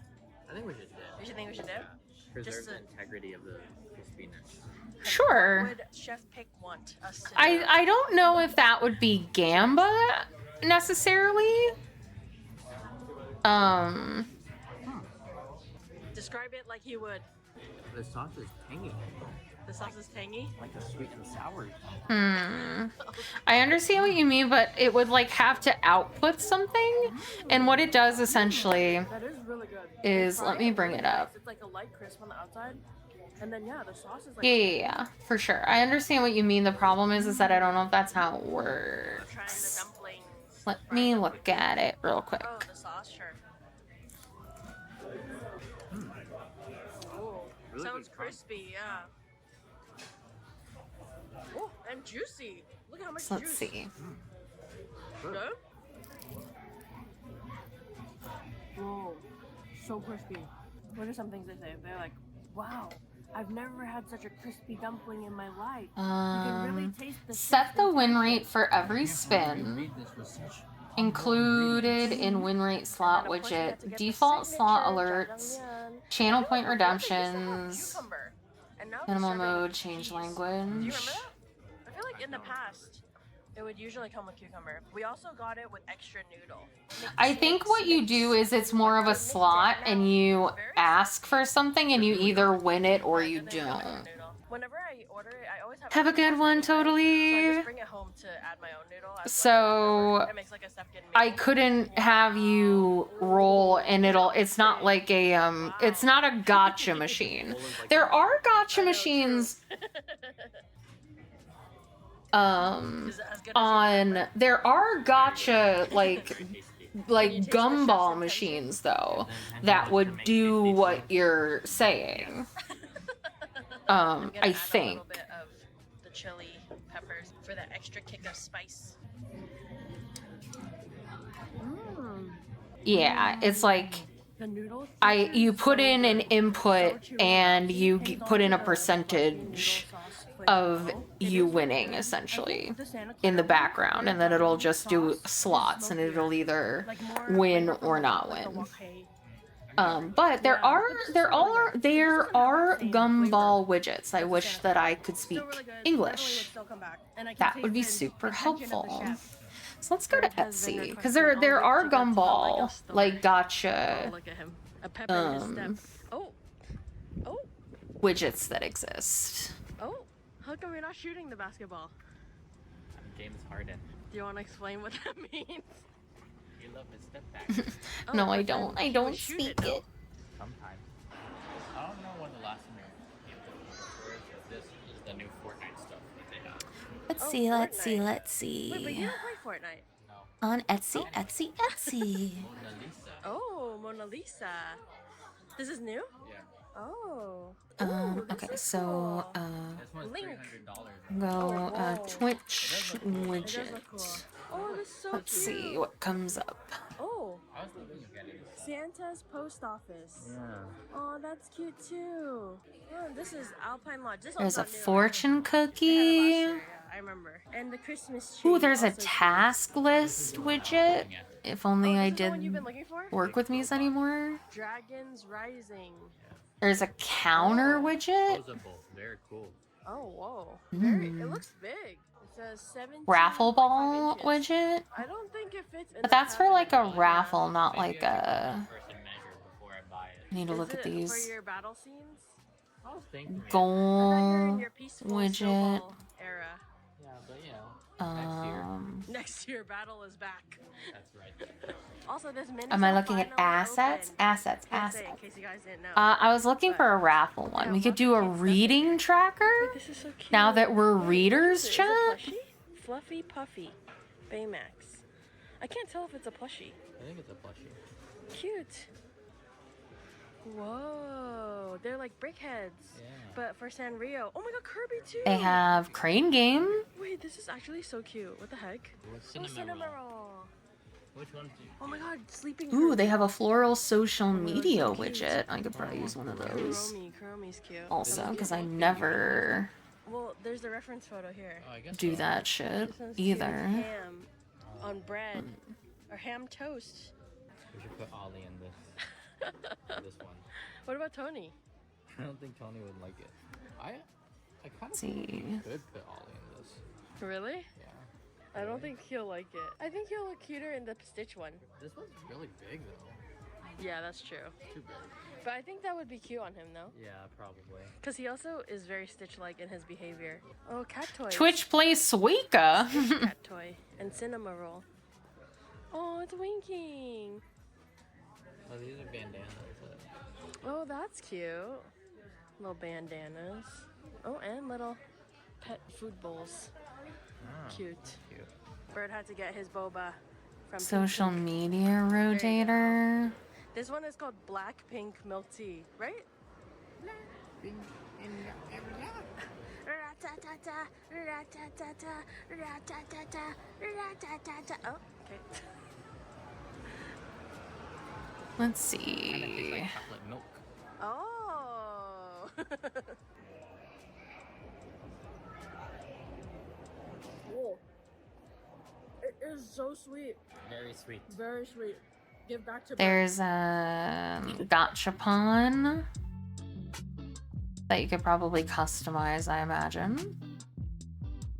I think we should dip.
You should think we should dip?
Preserve the integrity of the crispiness.
Sure.
What would Chef Pick want us to do?
I don't know if that would be gamba necessarily.
Describe it like you would.
The sauce is tangy.
The sauce is tangy?
Like a sweet and sour.
I understand what you mean, but it would like have to output something. And what it does essentially
That is really good.
is, let me bring it up.
It's like a light crisp on the outside. And then yeah, the sauce is like
Yeah, for sure. I understand what you mean. The problem is that I don't know if that's how it works. Let me look at it real quick.
Oh, the sauce, sure. Oh,
Really
sounds
good crunch.
crispy, yeah. Oh, and juicy. Look how much
So let's
juice.
see.
Good? Whoa, so crispy. What are some things they say? They're like, wow, I've never had such a crispy dumpling in my life. You can really taste the
Set the win rate for every spin. Included in win rate slot widget, default slot alerts, channel point redemptions,
cucumber. And now
minimal
they're serving
mode,
with
change
cheese. Do you
language.
remember that? I feel like in the past, it would usually come with cucumber. We also got it with extra noodle.
I think what you do is it's more of a slot and you ask for something and you either win it or you don't.
Whenever I order it, I always
Have a good one,
So I
totally.
just bring it home to add my own noodle.
So
It makes like a second meal.
I couldn't have you roll and it's not like a it's not a gotcha machine. There are gotcha machines on there are gotcha like gumball machines though that would do what you're saying. I think.
A little bit of the chili peppers for that extra kick of spice.
Yeah, it's like
The noodles.
you put in an input and you put in a percentage of you winning essentially in the background, and then it'll just do slots and it'll either win or not win. But there are gumball widgets. I wish that I could speak English. That would be super helpful. So let's go to Etsy because there are gumball like gotcha
Look at him. A pepper in his step. Oh.
widgets that exist.
Oh. How come you're not shooting the basketball?
James Harden.
Do you want to explain what that means?
You love his step back.
No, I don't. I don't speak it.
Sometimes. I don't know when the last time you came to the stores, but this is the new Fortnite stuff that they have.
Let's
Oh,
see. Let's
Fortnite.
see. Let's
Wait, but you
see.
don't play Fortnite.
On Etsy. Etsy.
Mona Lisa.
Oh, Mona Lisa. This is new?
Yeah.
Oh.
Okay, so
This one's
Link.
$300.
go Twitch widget.
Oh, that's so
Let's
cute.
see what comes up.
Oh,
I was thinking of getting this.
Santa's post office.
Yeah.
Oh, that's cute too. Oh, this is Alpine Lodge. This
There's a
one's not new.
fortune
They had it last
cookie.
year, yeah, I remember. And the Christmas tree.
Ooh, there's a
also
task list widget. If only I
this is the one you've been
did
looking for?
work with me's anymore.
cute. Dragons Rising.
There's a counter widget.
Posable. Very cool.
Oh, whoa. Very, it looks big. It says 17.
Raffle ball widget.
I don't think it fits in
But
the
that's for like a
category.
raffle, not
Maybe
like
I should
a.
first and measure before I buy it.
I need to
Is
look at
it
these.
For your battle scenes?
I was thinking.
I thought you were in
Goal
your peaceful
widget.
snowball era.
Yeah, but you know, next year.
Next year, battle is back.
That's right.
Also, this mini.
Am I looking at assets? Assets.
In
Assets.
case you guys didn't know.
I was looking for a raffle one. We could do a reading tracker.
This is so cute.
Now that we're readers,
Is it a
chat.
plushie? Fluffy Puffy. Baymax. I can't tell if it's a plushie.
I think it's a plushie.
Cute. Whoa, they're like brickheads.
Yeah.
But for Sanrio. Oh my god, Kirby too!
They have crane game.
Wait, this is actually so cute. What the heck? Cinnamoroll.
Which one do you?
Oh my god, sleeping
Ooh,
Kirby.
they have a floral social
my God,
media
so cute.
widget. I could probably use one of those.
Kuromy's cute.
Also, because I never
Well, there's the reference photo here.
Oh, I guess
do
so.
that shit
This one's cute.
either.
Ham on bread. Or ham toast.
We should put Ollie in this. This one.
What about Tony?
I don't think Tony would like it. I kind of
See.
think we could put Ollie in this.
Really?
Yeah.
I don't think he'll like it. I think he'll look cuter in the Stitch one.
This one's really big though.
Yeah, that's true.
Too big.
But I think that would be cute on him though.
Yeah, probably.
Because he also is very Stitch-like in his behavior. Oh, cat toys.
Twitch plays Suika.
Cat toy. And Cinnamoroll. Oh, it's winking.
Oh, these are bandanas.
Oh, that's cute. Little bandanas. Oh, and little pet food bowls.
Oh,
Cute.
cute.
Bird had to get his boba from
Social media rotator.
This one is called Black Pink Milk Tea, right? Oh, okay.
Let's see.
Like chocolate milk.
Oh. Whoa. It is so sweet.
Very sweet.
Very sweet. Give back to
There's a gachapon that you could probably customize, I imagine.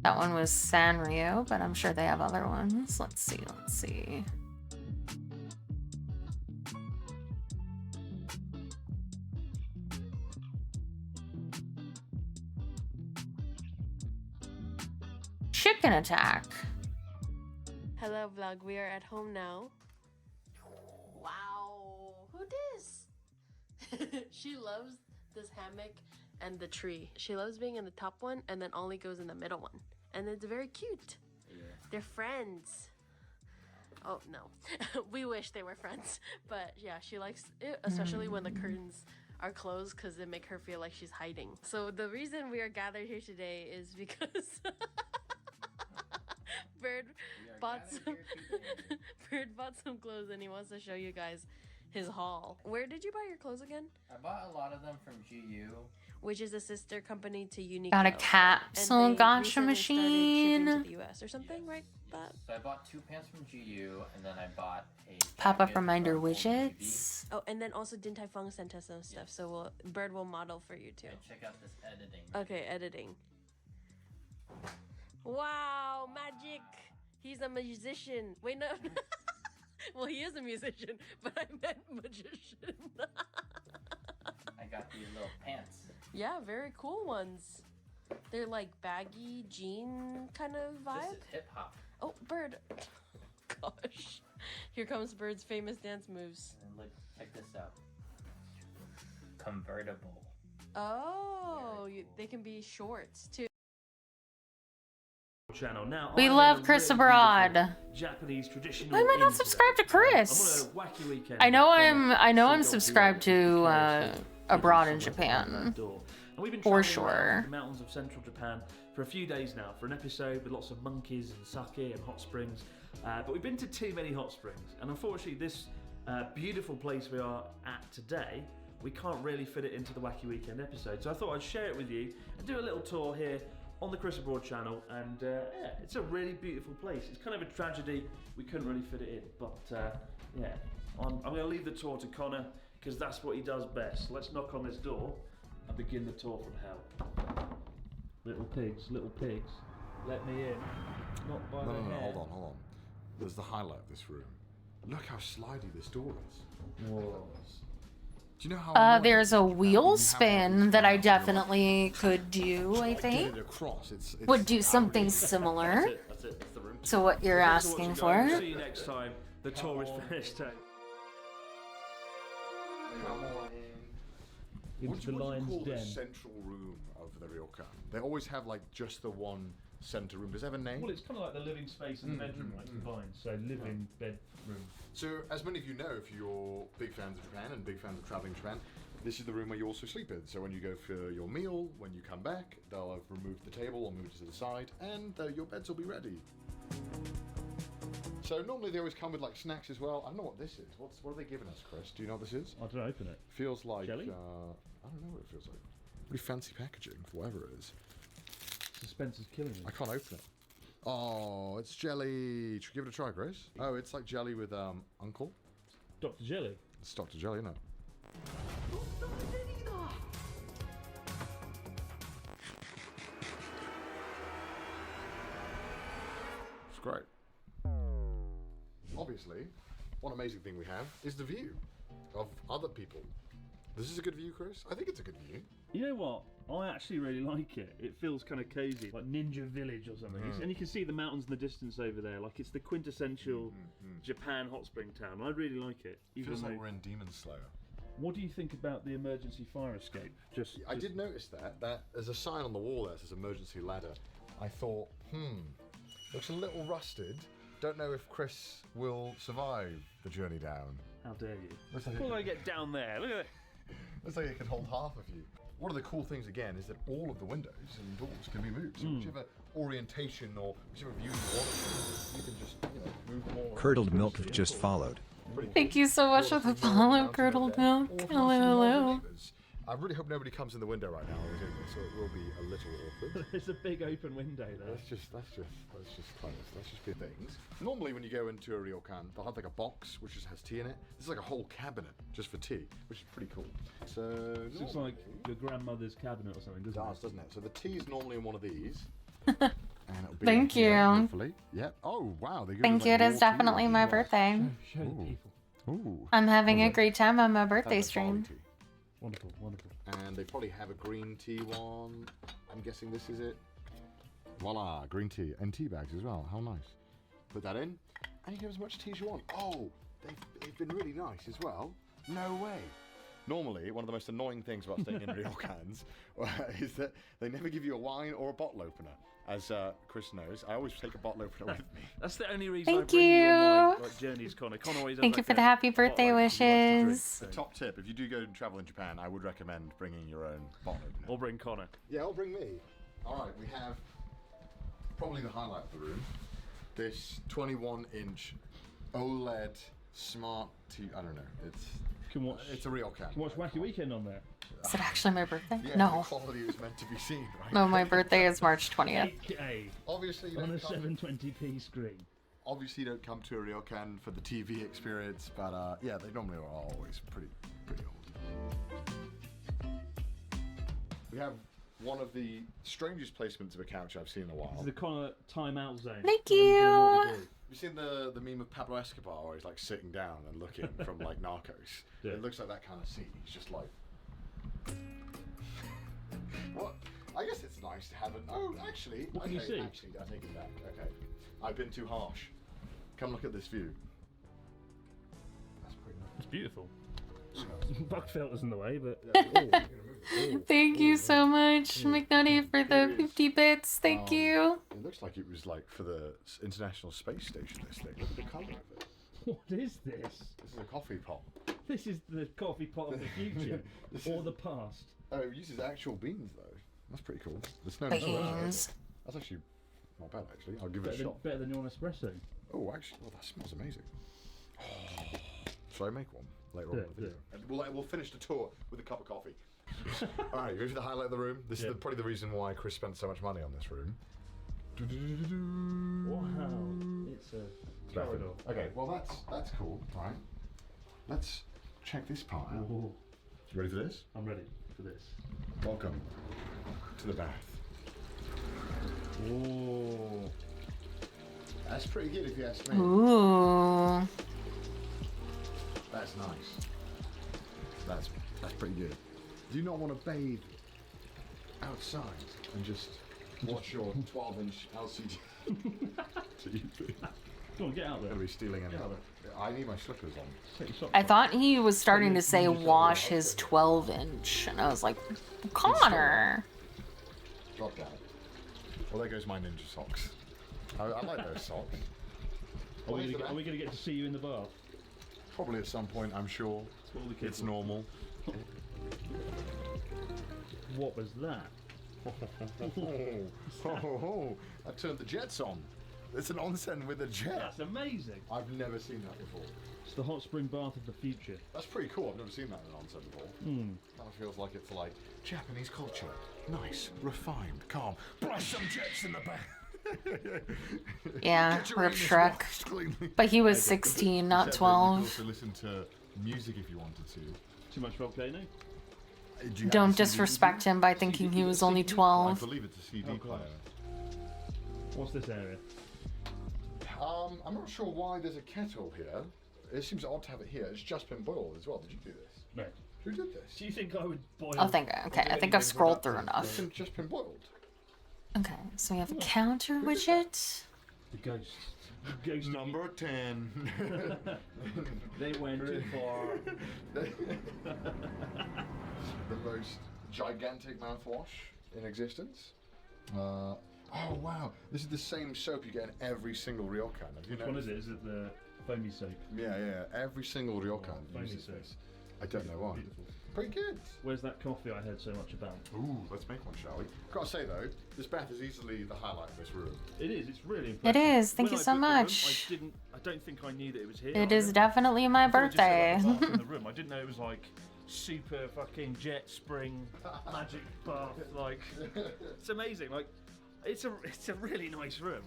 That one was Sanrio, but I'm sure they have other ones. Let's see, let's see. Chicken attack.
Hello vlog, we are at home now. Wow, who this? She loves this hammock and the tree. She loves being in the top one and then Ollie goes in the middle one. And it's very cute.
Yeah.
They're friends. Oh no, we wish they were friends. But yeah, she likes it, especially when the curtains are closed because they make her feel like she's hiding. So the reason we are gathered here today is because Bird bought some clothes and he wants to show you guys his haul. Where did you buy your clothes again?
I bought a lot of them from GU.
Which is a sister company to Uniqlo.
Got a capsule
And they
gacha
recently started
machine.
shipping to the US or something, right? That.
So I bought 2 pants from GU, and then I bought a
Pop-up
jacket
reminder
from
widgets.
Oh, and then also Din Tai Fung sent us some stuff, so Bird will model for you too.
And check out this editing.
Okay, editing. Wow, magic! He's a musician. Wait, no. Well, he is a musician, but I meant magician.
I got these little pants.
Yeah, very cool ones. They're like baggy jean kind of vibe.
This is hip hop.
Oh, Bird. Gosh. Here comes Bird's famous dance moves.
And look, check this out. Convertible.
Oh, they can be shorts too.
Channel. Now,
We
I
love
made a
Chris
really
abroad.
beautiful Japanese traditional.
Why am I not
Indian.
subscribed to
I'm
Chris?
on a wacky weekend
I know
with
I'm
Sea Dog
subscribed
Duo,
to
because
abroad in
there's so much behind
Japan.
that door. And we've been
For
travelling around
sure.
the mountains of central Japan for a few days now for an episode with lots of monkeys and sake and hot springs. But we've been to too many hot springs, and unfortunately, this beautiful place we are at today, we can't really fit it into the Wacky Weekend episode. So I thought I'd share it with you and do a little tour here on the Chris Abroad channel. And yeah, it's a really beautiful place. It's kind of a tragedy we couldn't really fit it in, but yeah, I'm going to leave the tour to Connor because that's what he does best. Let's knock on this door and begin the tour from hell. Little pigs, let me in. Not by
No,
the hair.
hold on. There's the highlight of this room. Look how slidey this door is.
Whoa.
Do you know how
There's a wheel spin that I definitely could do, I think. Would do something similar
That's it. That's the room.
to what you're
Thanks for
asking
watching,
for.
guys. See you next time. The tour is finished.
What do you call the central room of the ryokan? They always have like just the one centre room. Does it have a name?
Well, it's kind of like the living space and the bedroom, like combined. So living, bedroom.
So, as many of you know, if you're big fans of Japan and big fans of travelling to Japan, this is the room where you also sleep in. So when you go for your meal, when you come back, they'll have removed the table or moved it to the side, and your beds will be ready. So normally they always come with like snacks as well. I don't know what this is. What are they giving us, Chris? Do you know what this is?
I don't open it.
Feels like
jelly.
I don't know what it feels like. Pretty fancy packaging for whatever it is.
Suspense is killing me.
I can't open it. Oh, it's jelly. Should we give it a try, Chris? Oh, it's like jelly with Uncle.
Dr. Jelly.
It's Dr. Jelly, isn't it? It's great. Obviously, one amazing thing we have is the view of other people. This is a good view, Chris? I think it's a good view.
You know what? I actually really like it. It feels kind of cozy, like Ninja Village or something. And you can see the mountains in the distance over there. Like it's the quintessential Japan hot spring town. I really like it.
Feels like we're in Demon Slayer.
What do you think about the emergency fire escape?
I did notice that there's a sign on the wall there that says emergency ladder. I thought, looks a little rusted. Don't know if Chris will survive the journey down.
How dare you?
Looks like
Well, I get down there. Look at it.
Looks like it can hold half of you. One of the cool things again is that all of the windows and doors can be moved. So whichever orientation or whichever view you want, you can just move them all around.
Curdled milk just followed.
Thank you so much for the follow, Curdled Milk. Hello.
I really hope nobody comes in the window right now, so it will be a little awkward.
There's a big open window there.
That's just close. That's just good things. Normally, when you go into a ryokan, they'll have like a box which just has tea in it. This is like a whole cabinet just for tea, which is pretty cool. So
it looks like your grandmother's cabinet or something,
doesn't it? So the tea is normally in one of these. And it'll be
Thank you.
Hopefully. Yeah. Oh wow.
Thank you. It is definitely my birthday.
Show the people.
Ooh.
I'm having a great time on my birthday stream.
Wonderful, wonderful.
And they probably have a green tea one. I'm guessing this is it. Voila, green tea and tea bags as well. How nice. Put that in, and you can have as much tea as you want. Oh, they've been really nice as well. No way. Normally, one of the most annoying things about staying in ryokans is that they never give you a wine or a bottle opener. As Chris knows, I always take a bottle opener with me.
That's the only reason
Thank
I bring you on my
you.
journeys, Connor. Connor always has
Thank you
like
for
a
the happy
bottle
birthday
opener he likes to drink,
wishes.
so-
Top tip, if you do go and travel in Japan, I would recommend bringing your own bottle opener.
Or bring Connor.
Yeah, or bring me. Alright, we have probably the highlight of the room. This 21-inch OLED smart TV. I don't know. It's a ryokan.
You can watch Wacky Weekend on there.
Is it actually my birthday?
Yeah,
No.
the quality is meant to be seen, right?
No, my birthday is March 20th.
8K
Obviously, you
on a
don't come-
720p screen.
Obviously, you don't come to a ryokan for the TV experience, but yeah, they normally are always pretty old. We have one of the strangest placements of a couch I've seen in a while.
This is the Connor timeout zone.
Thank
Where you do a naughty
you.
boy.
Have you seen the meme of Pablo Escobar where he's like sitting down and looking from like Narcos?
Yeah.
It looks like that kind of scene. He's just like, what? I guess it's nice to have it. Oh, actually,
What can you see?
Actually, I take it back. Okay, I've been too harsh. Come look at this view. That's pretty nice.
It's beautiful. Bug filters in the way, but
Thank you so much, McNutty, for the 50 bits. Thank you.
It looks like it was like for the International Space Station. This thing. Look at the colour of it.
what is this?
This is a coffee pot.
This is the coffee pot of the future or the past.
Oh, it uses actual beans though. That's pretty cool. There's no
Beans.
That's actually not bad actually. I'll give it a shot.
Better than your espresso.
Oh, actually, that smells amazing. Shall I make one later on in the video? And we'll finish the tour with a cup of coffee. All right, here's the highlight of the room. This is probably the reason why Chris spent so much money on this room.
Wow, it's a corridor.
Okay, well that's cool. All right, let's check this part out. You ready for this?
I'm ready for this.
Welcome to the bath. Oh, that's pretty good if you ask me.
Ooh.
That's nice. That's pretty good. Do you not want to bathe outside and just watch your 12-inch LCD TV?
Come on, get out there.
Gonna be stealing anything. I need my slippers on.
I thought he was starting to say wash his 12-inch, and I was like, Connor.
Drop down. Well, there goes my ninja socks. I like those socks.
Are we going to get to see you in the bath?
Probably at some point, I'm sure. It's normal.
What was that?
I turned the jets on. It's an onsen with a jet.
That's amazing.
I've never seen that before.
It's the hot spring bath of the future.
That's pretty cool. I've never seen that in an onsen before. Kind of feels like it's like Japanese culture. Nice, refined, calm. Blast some jets in the back.
Yeah, Rip Shrek. But he was 16, not 12.
You could also listen to music if you wanted to.
Too much volcano?
Don't disrespect him by thinking he was only 12.
I believe it's a CD player.
What's this area?
I'm not sure why there's a kettle here. It seems odd to have it here. It's just been boiled as well. Did you do this?
No.
Who did this?
Do you think I would boil?
I think I've scrolled through enough.
It's just been boiled.
Okay, so we have a counter widget.
The ghost. The ghost
number 10.
They went too far.
The most gigantic mouthwash in existence. Oh wow, this is the same soap you get in every single ryokan. Have you
Which one is it? Is it the foamy soap?
Yeah. Every single ryokan uses this. I don't know why.
Beautiful.
Pretty good.
Where's that coffee I heard so much about?
Ooh, let's make one, shall we? Gotta say though, this bath is easily the highlight of this room.
It is. It's really
It
impressive.
is. Thank you so much.
I don't think I knew that it was here.
It is definitely my birthday.
I in the room. I didn't know it was like super fucking jet spring magic bath. Like, it's amazing. Like, it's a really nice room.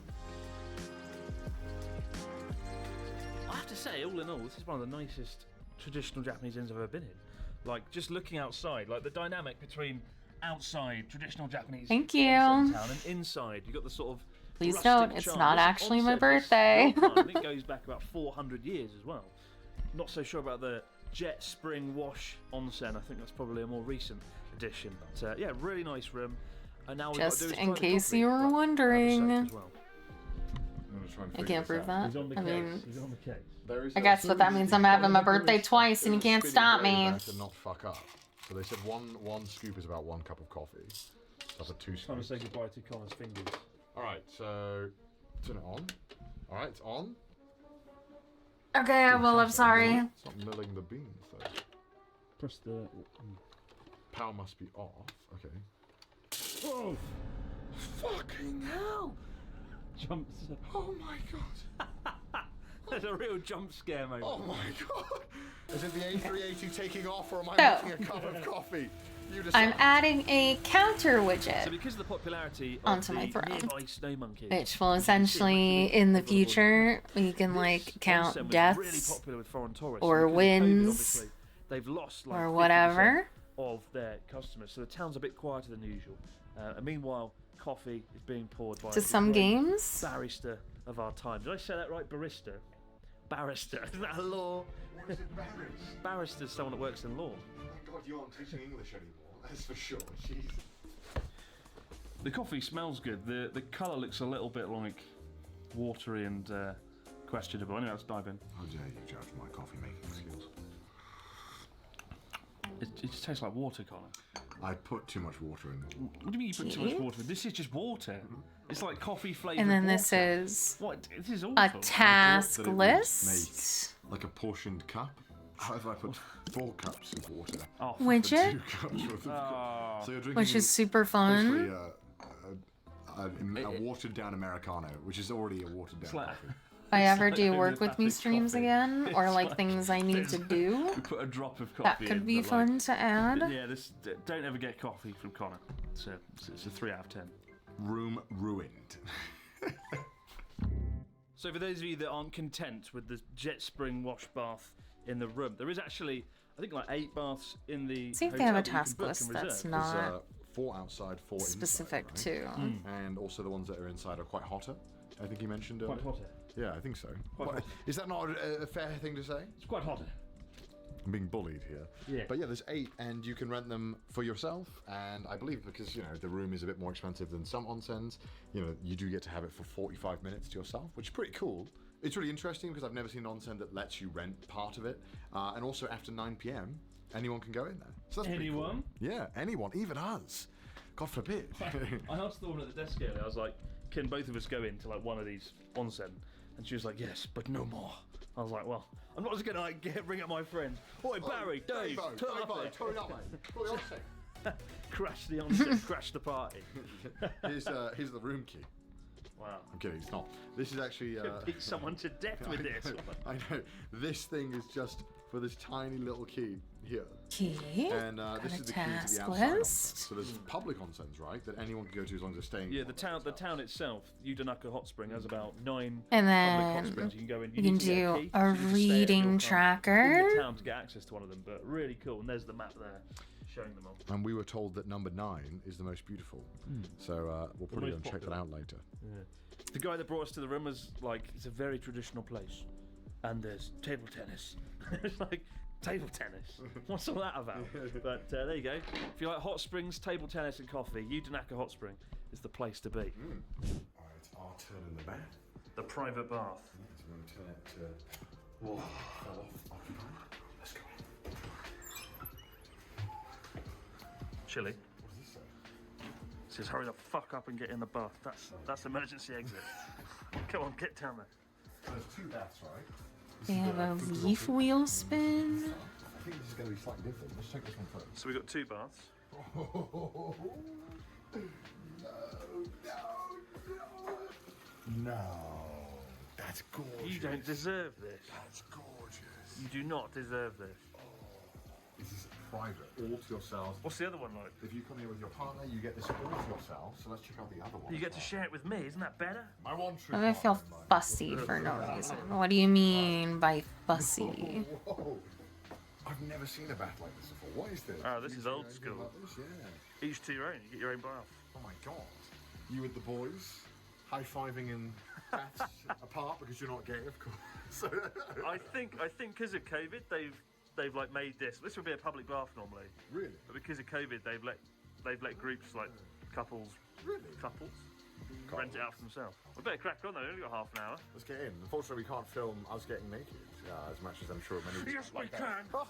I have to say, all in all, this is one of the nicest traditional Japanese inns I've ever been in. Like, just looking outside, like the dynamic between outside traditional Japanese
Thank you.
onsen town and inside, you got the sort of
Please
rustic
don't. It's
charm.
not
This
actually my
onsen,
birthday.
this ryokan, it goes back about 400 years as well. Not so sure about the jet spring wash onsen. I think that's probably a more recent addition. But yeah, really nice room. And now
Just
we've got to do is
in
try the
case
coffee,
you
but
were
have a soak
wondering.
as well.
I can't prove that.
He's on the
I
case.
mean,
He's on the case.
I guess what that means I'm having my birthday twice and you can't stop me.
To not fuck up. So they said one scoop is about 1 cup of coffee. So for 2 scoops.
Trying to say goodbye to Connor's fingers.
Alright, so turn it on. Alright, it's on.
Okay, well, I'm sorry.
It's not milling the beans though.
Press the
power must be off. Okay.
Oh,
fucking hell!
Jumps.
Oh my god.
There's a real jump scare moment.
Oh my god. Is it the A380 taking off or am I
So,
making a cup of coffee? You decide.
I'm adding a counter
So
widget
because of the popularity of
onto
the
my throne,
nearby snow monkeys,
which will essentially, in the future, we can like
onsen
count
was really
deaths
popular with foreign tourists.
or
Because of COVID,
wins
obviously, they've lost like
or
50%
whatever.
of their customers, so the town's a bit quieter than usual. And meanwhile, coffee is being poured by
To
the
some
great
games.
barrister of our time. Did I say that right? Barrister. Barrister. Isn't that a law?
What is it, barrister?
Barrister's someone that works in law.
Oh my god, you aren't teaching English anymore. That's for sure. Jeez.
The coffee smells good. The colour looks a little bit like watery and questionable. Anyway, let's dive in.
How dare you judge my coffee making skills?
It just tastes like water, Connor.
I put too much water in.
What do you mean you put too much water in? This is just water. It's like coffee flavoured
And then
water.
this is
What? This is
a
awful.
task
That it would
list.
make like a portioned cup. However, I put 4 cups of water.
Oh,
Widget,
2 cups worth of So you're drinking
which is super fun.
basically a watered down Americano, which is already a watered down coffee.
If I ever do work with me streams again, or
It's
like
like-
things I need to do,
We put a drop of coffee
that
in,
could be
but,
fun to add.
Yeah, don't ever get coffee from Connor. It's a 3 out of 10.
Room ruined.
So for those of you that aren't content with the jet spring wash bath in the room, there is actually, I think, like 8 baths in the
See if they
hotel
have a
that you can
task
book
list
and
that's
reserve.
not
4 outside, 4
specific
inside, right?
to.
And also the ones that are inside are quite hotter. I think you mentioned
Quite
earlier.
hotter.
Yeah, I think so.
Quite
What-
hotter.
Is that not a fair thing to say?
It's quite hotter.
I'm being bullied here.
Yeah.
But yeah, there's 8, and you can rent them for yourself. And I believe because the room is a bit more expensive than some onsens, you do get to have it for 45 minutes to yourself, which is pretty cool. It's really interesting because I've never seen an onsen that lets you rent part of it, and also after 9 p.m. anyone can go in there. So that's pretty cool.
Anyone?
Yeah, anyone, even us. God forbid.
I asked the woman at the desk earlier, I was like, can both of us go into like one of these onsen? And she was like, yes, but no more. I was like, well, I'm not just going to like bring up my friends. Oi, Barry, Dave, turn up mate. Crash the onset, crash the party.
Here's the room key.
Wow.
I'm kidding, it's not. This is actually...
beat someone to death with this.
I know. This thing is just for this tiny little key here.
Key?
And this is the key to the outside onsen. So there's public onsens, right, that anyone can go to as long as they're staying.
Yeah, the town itself, Udanaka Hot Spring, has about 9
And
public hot
then
springs you can go in.
you can do a reading tracker.
In the town to get access to one of them, but really cool. And there's the map there, showing them all.
And we were told that number 9 is the most beautiful. So we'll probably go and check that out later.
Yeah. The guy that brought us to the room was like, it's a very traditional place, and there's table tennis. It's like, table tennis? What's all that about? But there you go. If you like hot springs, table tennis, and coffee, Udanaka Hot Spring is the place to be.
Alright, it's our turn in the bath.
The private bath.
So we're going to turn it to wall, fell off, occupied. Let's go.
Chilly.
What does this say?
It says, hurry the fuck up and get in the bath. That's emergency exit. Come on, get down there.
So there's 2 baths, right?
They have a leaf wheel spin.
I think this is going to be slightly different. Let's check this one first.
So we've got 2 baths.
No. That's gorgeous.
You don't deserve this.
That's gorgeous.
You do not deserve this.
This is private, all to yourselves.
What's the other one like?
If you come here with your partner, you get this all to yourself. So let's check out the other one.
You get to share it with me, isn't that better?
My one true
I feel fussy for no reason. What do you mean by fussy?
Whoa. I've never seen a bath like this before. What is this?
Oh, this is old school.
Like this? Yeah.
Each to your own. You get your own bath.
Oh my god. You with the boys, high-fiving in baths apart because you're not gay, of course.
I think because of COVID, they've like made this. This would be a public bath normally.
Really?
But because of COVID, they've let groups like couples.
Really?
Couples. Rent it out for themselves. We better crack on though. We've only got half an hour.
Let's get in. Unfortunately, we can't film us getting naked as much as I'm sure many.
Yes,
like
we
that.
can.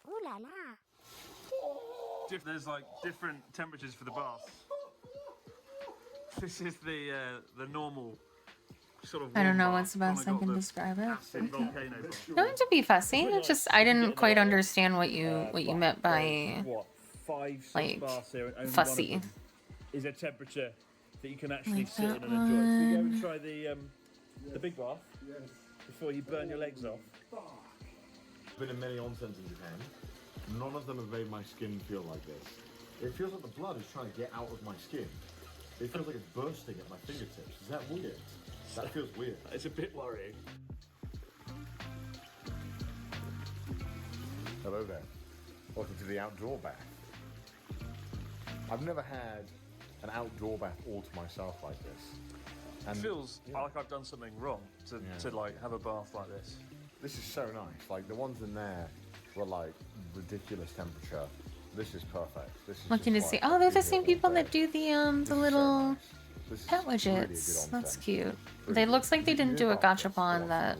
Ooh la la.
There's like different temperatures for the bath. This is the normal sort of.
I don't know
warm
what's the
bath.
best I can describe it.
Acid volcano bath.
No to be fussy. It's just I didn't quite understand what you meant by
What? 5
like
baths here, and only
fussy.
one of them is a temperature that you can actually
Like
sit in
that
and enjoy. So you go
one.
and try the big bath before you burn your legs off.
I've been in many onsens in Japan. None of them have made my skin feel like this. It feels like the blood is trying to get out of my skin. It feels like it's bursting at my fingertips. Is that weird? That feels weird.
It's a bit worrying.
Hello there. Welcome to the outdoor bath. I've never had an outdoor bath all to myself like this.
It feels like I've done something wrong to like have a bath like this.
This is so nice. Like the ones in there were like ridiculous temperature. This is perfect. This is
Looking to
just
see.
like
Oh, they're the
being
same
here all
people
day.
that do the little pet widgets. That's cute. They looks like they didn't do a gachapon that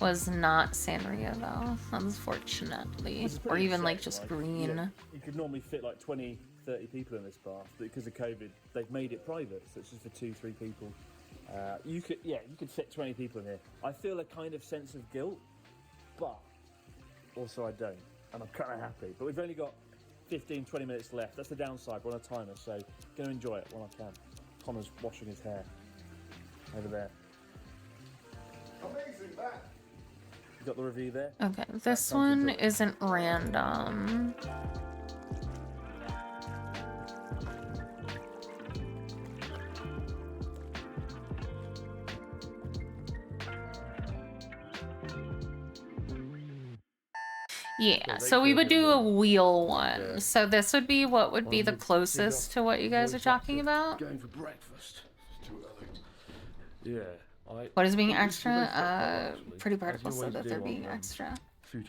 was not sangria though, unfortunately, or even like just green.
You could normally fit like 20, 30 people in this bath, but because of COVID, they've made it private, so it's just for 2, 3 people. You could fit 20 people in here. I feel a kind of sense of guilt, but also I don't, and I'm kind of happy. But we've only got 15, 20 minutes left. That's the downside. We're on a timer, so going to enjoy it while I can. Connor's washing his hair over there.
Amazing bath.
You got the review there?
Okay, this one isn't random. Yeah, so we would do a wheel one. So this would be what would be the closest to what you guys are talking about.
Going for breakfast. It's too early. Yeah.
What is being extra? Pretty particle said that they're being extra.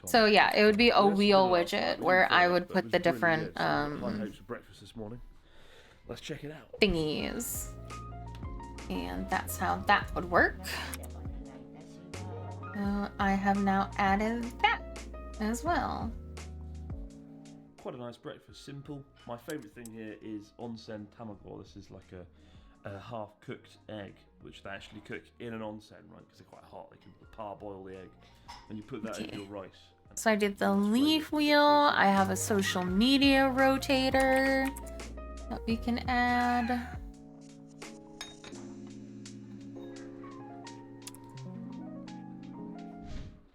So yeah, it would be a wheel widget where I would put the different
High hopes for breakfast this morning. Let's check it out.
thingies. And that's how that would work. I have now added that as well.
quite a nice breakfast. Simple. My favourite thing here is onsen tamago. This is like a half-cooked egg, which they actually cook in an onsen, right? Because they're quite hot. They can parboil the egg, and you put that in your rice.
So I did the leaf wheel. I have a social media rotator that we can add.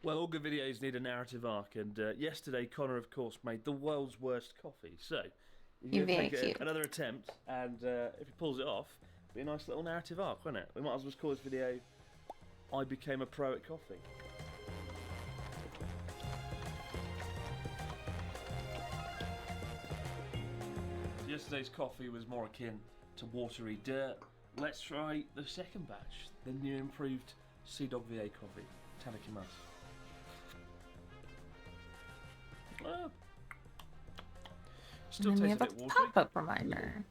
Well, all good videos need a narrative arc, and yesterday Connor, of course, made the world's worst coffee. So
You're very
take
cute.
another attempt, and if he pulls it off, it'll be a nice little narrative arc, won't it? We might as well call this video "I Became a Pro at Coffee." Yesterday's coffee was more akin to watery dirt. Let's try the second batch, the new improved Sea Dog VA coffee. Tadakimasu. Well, still
And then we
tastes
have
a
a
bit watery.
pop-up reminder.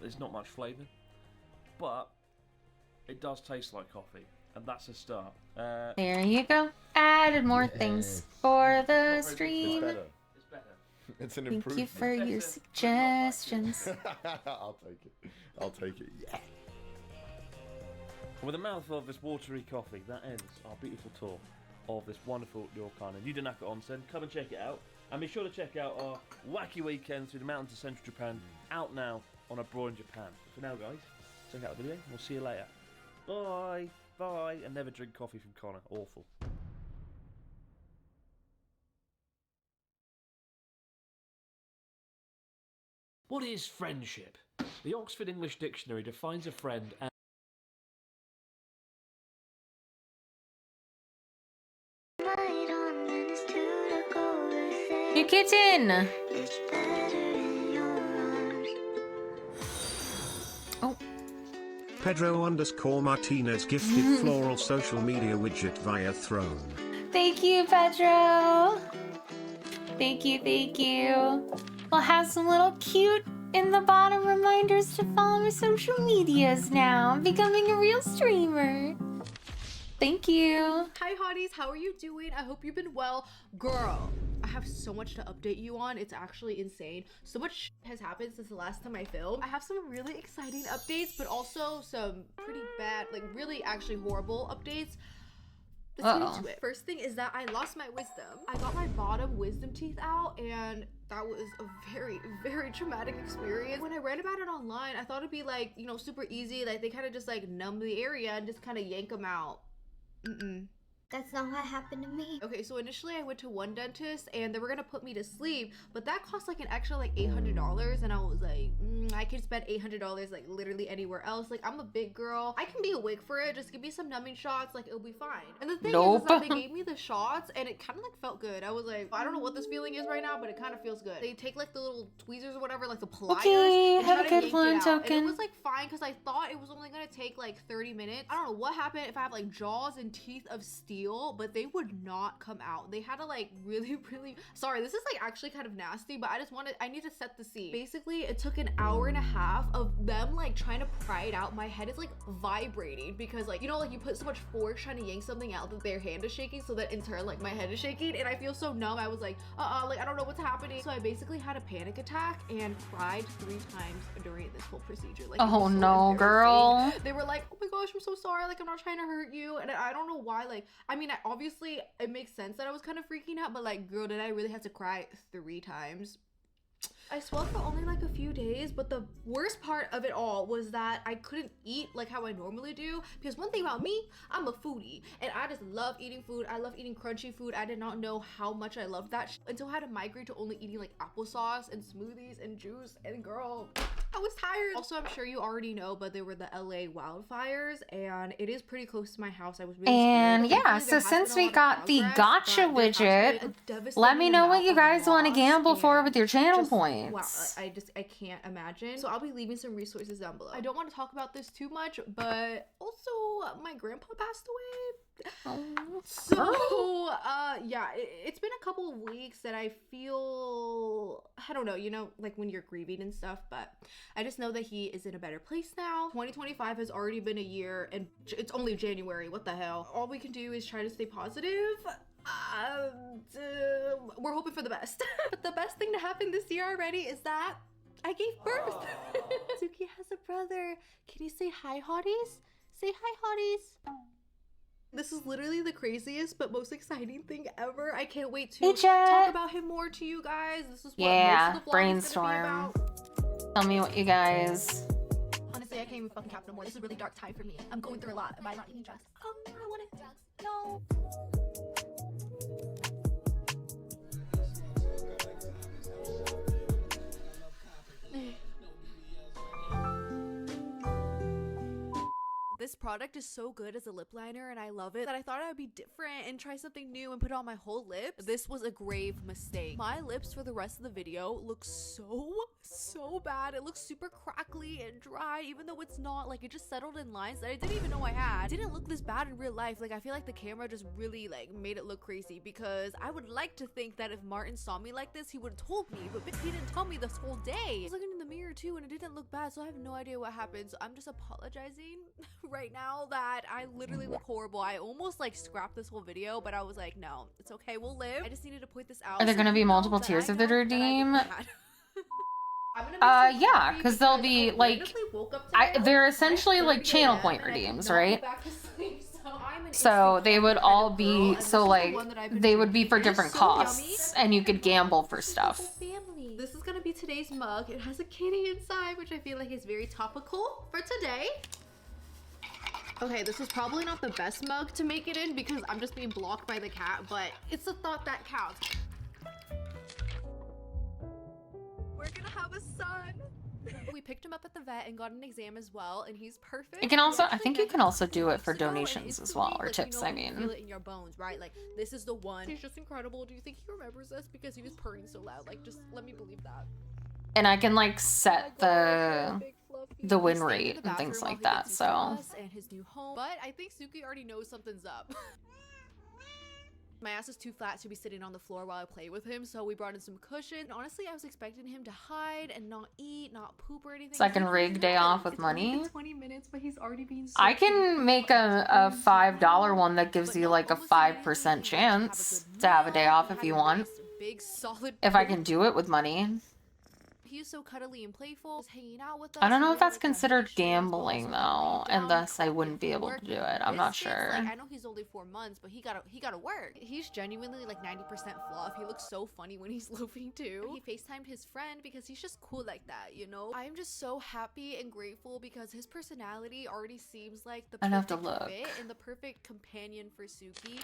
There's not much flavour, but it does taste like coffee, and that's a start.
There you go. Added more things for the stream.
It's better. It's an
Thank
improvement.
you for your suggestions.
I'll take it. I'll take it. Yeah.
With a mouthful of this watery coffee, that ends our beautiful tour of this wonderful Ryokan and Yudanaka Onsen. Come and check it out, and be sure to check out our wacky weekend through the mountains of central Japan, out now on Abroad in Japan. For now, guys, check out the video. We'll see you later. Bye, bye, and never drink coffee from Connor. Awful. What is friendship? The Oxford English Dictionary defines a friend as
New kitten! Oh.
Pedro_Martinez gifted floral social media widget via Throne.
Thank you, Pedro! Thank you, thank you. We'll have some little cute in the bottom reminders to follow my social medias now. I'm becoming a real streamer. Thank you.
Hi hotties, how are you doing? I hope you've been well. Girl, I have so much to update you on. It's actually insane. So much has happened since the last time I filmed. I have some really exciting updates, but also some pretty bad, like really actually horrible updates. Let's get into it. First thing is that I lost my wisdom. I got my bottom wisdom teeth out, and that was a very, very traumatic experience. When I read about it online, I thought it'd be like, you know, super easy. Like they kind of just like numb the area and just kind of yank them out. That's not what happened to me. Okay, so initially I went to one dentist and they were gonna put me to sleep, but that cost like an extra like $800, and I was like, I can spend $800 like literally anywhere else. Like I'm a big girl, I can be awake for it. Just give me some numbing shots, like it'll be fine. And the thing is that they gave me the shots and it kind of like felt good. I was like, I don't know what this feeling is right now, but it kind of feels good. They take like the little tweezers or whatever, like the pliers.
Okay,
and
have
try
a
to
good
yank it
one,
out.
token.
And it was like fine because I thought it was only gonna take like 30 minutes. I don't know what happened, if I have like jaws and teeth of steel, but they would not come out. They had to like really sorry, this is like actually kind of nasty, but I need to set the scene. Basically, it took an hour and a half of them like trying to pry it out. My head is like vibrating because like, you know, like you put so much force trying to yank something out that their hand is shaking, so that in turn like my head is shaking and I feel so numb. I was like like I don't know what's happening. So I basically had a panic attack and cried 3 times during this whole procedure. Like,
Oh no, girl.
they were like, oh my gosh, I'm so sorry, like I'm not trying to hurt you. And I don't know why. Like, I mean, obviously it makes sense that I was kind of freaking out, but like, girl, did I really have to cry 3 times? I swelled for only like a few days, but the worst part of it all was that I couldn't eat like how I normally do, because one thing about me, I'm a foodie and I just love eating food. I love eating crunchy food. I did not know how much I loved that until I had to migrate to only eating like applesauce and smoothies and juice, and girl, I was tired. Also, I'm sure you already know, but there were the LA wildfires and it is pretty close to my house. I was really
And
scared.
yeah, so since we got the gotcha widget, let me know what you guys want to gamble for with your channel points.
Wow, I can't imagine. So I'll be leaving some resources down below. I don't want to talk about this too much, but also my grandpa passed away. So yeah, it's been a couple of weeks that I feel, I don't know, you know, like when you're grieving and stuff, but I just know that he is in a better place now. 2025 has already been a year and it's only January. What the hell? All we can do is try to stay positive. We're hoping for the best. But the best thing to happen this year already is that I gave birth. Suki has a brother. Can you say hi, hotties? Say hi, hotties. This is literally the craziest but most exciting thing ever. I can't wait to talk about him more to you guys. This is what most of the vlog
brainstorm.
is gonna be about.
Tell me what you guys.
Honestly, I can't even fucking cap no more. This is a really dark time for me. I'm going through a lot. Am I not eating drugs? Oh, no, I want to drugs. No. This product is so good as a lip liner and I love it that I thought I would be different and try something new and put it on my whole lip. This was a grave mistake. My lips for the rest of the video look so bad. It looks super crackly and dry even though it's not. Like, it just settled in lines that I didn't even know I had. It didn't look this bad in real life. Like, I feel like the camera just really like made it look crazy because I would like to think that if Martin saw me like this he would have told me, but he didn't tell me this whole day. I was looking in the mirror too and it didn't look bad, so I have no idea what happened. So I'm just apologizing right now that I literally look horrible. I almost like scrapped this whole video, but I was like, no, it's okay, we'll live. I just needed to point this out.
Are there gonna be multiple tiers of the redeem? Yeah, because they'll be like, they're essentially like channel point redeems, right? So they would all be, so like, they would be for different costs, and you could gamble for stuff.
This is gonna be today's mug. It has a kitty inside, which I feel like is very topical for today. Okay, this is probably not the best mug to make it in because I'm just being blocked by the cat, but it's the thought that counts. We're gonna have a son. We picked him up at the vet and got an exam as well, and he's perfect.
You can also, I think you can also do it for donations as well, or tips, I mean.
Feel it in your bones, right? Like, this is the one. He's just incredible. Do you think he remembers us because he was purring so loud? Like, just let me believe that.
And I can like set the win rate and things like that, so.
And his new home. But I think Suki already knows something's up. My ass is too flat to be sitting on the floor while I play with him, so we brought in some cushion. Honestly, I was expecting him to hide and not eat, not poop or anything.
Second rig day off with money.
20 minutes, but he's already being so
I can make a $5 one that gives you like a 5% chance to have a day off if you want.
Big solid.
If I can do it with money.
He's so cuddly and playful, just hanging out with us.
I don't know if that's considered gambling though, and thus I wouldn't be able to do it. I'm not sure.
Like, I know he's only 4 months, but he gotta work. He's genuinely like 90% fluff. He looks so funny when he's loafing too. He FaceTimed his friend because he's just cool like that, you know? I'm just so happy and grateful because his personality already seems like the perfect fit and the perfect companion for Suki.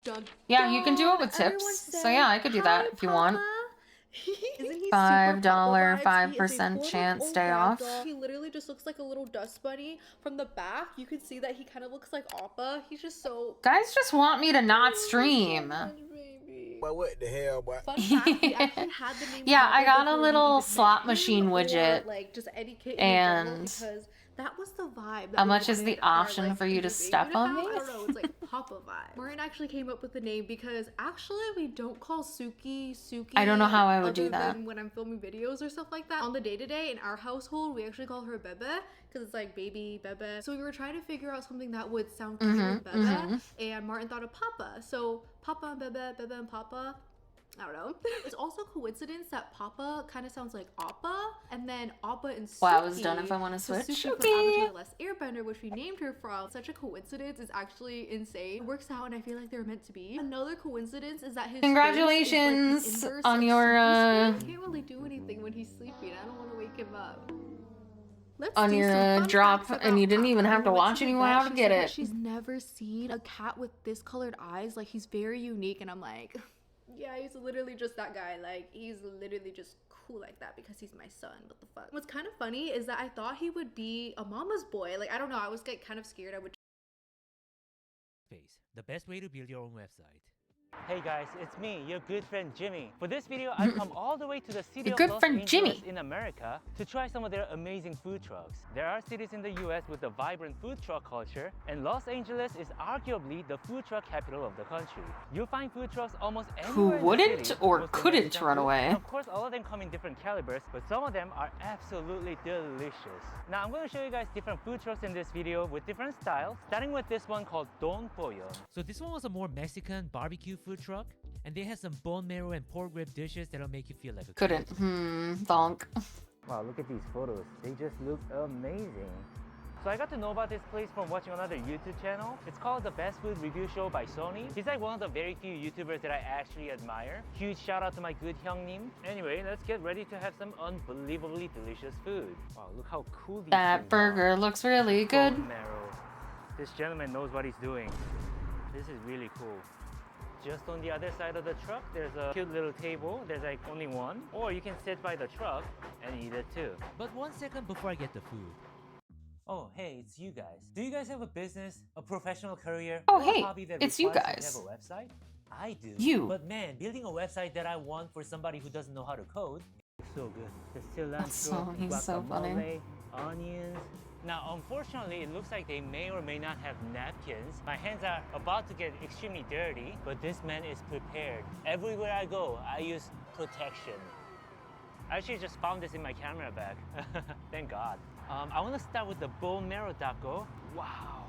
Dun,
yeah, you can do it with tips. So yeah, I could do that if you want. $5, 5% chance day off.
He literally just looks like a little dust bunny. From the back, you can see that he kind of looks like Appa. He's just so...
Guys just want me to not stream.
But what the hell, boy?
Fun fact, he actually had the name
yeah, I got a little slot machine widget.
Like, just any kid
and
because that was the vibe.
How much is the option for you to step on me?
I don't know, it's like Papa vibe. Martin actually came up with the name because actually we don't call Suki.
I don't know how I would do that.
When I'm filming videos or stuff like that. On the day-to-day in our household, we actually call her Bebe because it's like baby, Bebe. So we were trying to figure out something that would sound cute with Bebe. And Martin thought of Papa. So Papa and Bebe, Bebe and Papa. I don't know. It's also a coincidence that Papa kind of sounds like Appa, and then Appa and Suki.
Wow, I was done if I want to switch.
Suki from Avatar: The Last Airbender, which we named her from. Such a coincidence is actually insane. It works out, and I feel like they're meant to be. Another coincidence is that his
congratulations
face is like
on your
I can't really do anything when he's sleeping. I don't want to wake him up.
On your drop, and you didn't even have to watch anyone how to get it.
She's never seen a cat with this colored eyes. Like, he's very unique, and I'm like, yeah, he's literally just that guy. Like, he's literally just cool like that because he's my son. What the fuck? What's kind of funny is that I thought he would be a mama's boy. Like, I don't know. I was like kind of scared I would.
The best way to build your own website. Hey guys, it's me, your good friend Jimmy. For this video, I've come all the way to the city
Your
of
good
Los
friend
Angeles
Jimmy.
in America to try some of their amazing food trucks. There are cities in the US with a vibrant food truck culture, and Los Angeles is arguably the food truck capital of the country. You'll find food trucks almost
Who
anywhere in the
wouldn't
city,
or
mostly
couldn't
Mexican
run
food.
away?
And of course, all of them come in different calibers, but some of them are absolutely delicious. Now, I'm going to show you guys different food trucks in this video with different styles, starting with this one called Don Pollo.
So this one was a more Mexican barbecue food truck, and they had some bone marrow and pork rib dishes that'll make you feel like a
Couldn't. Donk.
Wow, look at these photos. They just look amazing. So I got to know about this place from watching another YouTube channel. It's called The Best Food Review Show by Sony. He's like one of the very few YouTubers that I actually admire. Huge shout out to my good Hyungnim. Anyway, let's get ready to have some unbelievably delicious food. Wow, look how cool these
That
things
burger
are.
looks really good.
Bone marrow. This gentleman knows what he's doing. This is really cool. Just on the other side of the truck, there's a cute little table. There's like only one. Or you can sit by the truck and eat it too.
But 1 second before I get the food.
Oh, hey, it's you guys. Do you guys have a business, a professional career,
Oh,
or
hey,
a hobby that
it's you
requires
guys.
you to have a website? I do.
You.
But man, building a website that I want for somebody who doesn't know how to code is so good. The cilantro,
He's so funny.
guacamole, onions. Now, unfortunately, it looks like they may or may not have napkins. My hands are about to get extremely dirty, but this man is prepared. Everywhere I go, I use protection. I actually just found this in my camera bag. Thank God. I want to start with the bone marrow taco. Wow,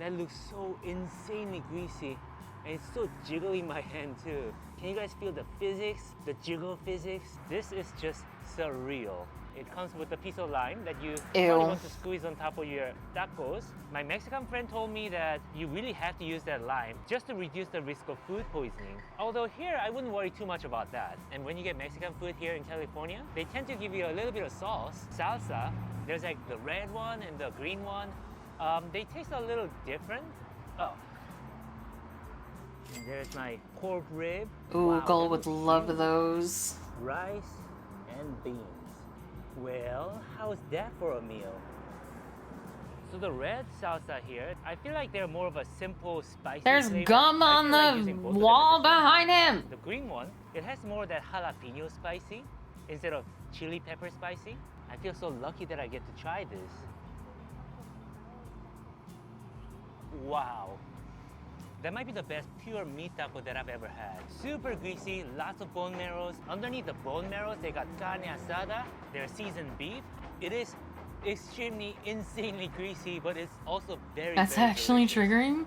that looks so insanely greasy. And it's so jiggly in my hand too. Can you guys feel the physics, the jiggle physics? This is just surreal. It comes with a piece of lime that you probably want to squeeze on top of your tacos. My Mexican friend told me that you really have to use that lime just to reduce the risk of food poisoning. Although here, I wouldn't worry too much about that. And when you get Mexican food here in California, they tend to give you a little bit of sauce, salsa. There's like the red one and the green one. They taste a little different. Oh. And there's my pork rib.
Ooh,
Wow,
Gull
that
would
looks
love
huge.
those.
Rice and beans. Well, how's that for a meal? So the red salsa here, I feel like they're more of a simple spicy
There's
flavor.
gum
I
on
feel like
the
using both of them
wall
at the same
behind
time.
him.
The green one, it has more of that jalapeno spicy instead of chili pepper spicy. I feel so lucky that I get to try this. Wow. That might be the best pure meat taco that I've ever had. Super greasy, lots of bone marrows. Underneath the bone marrows, they got carne asada, their seasoned beef. It is extremely, insanely greasy, but it's also very,
That's
very
actually
delicious.
triggering.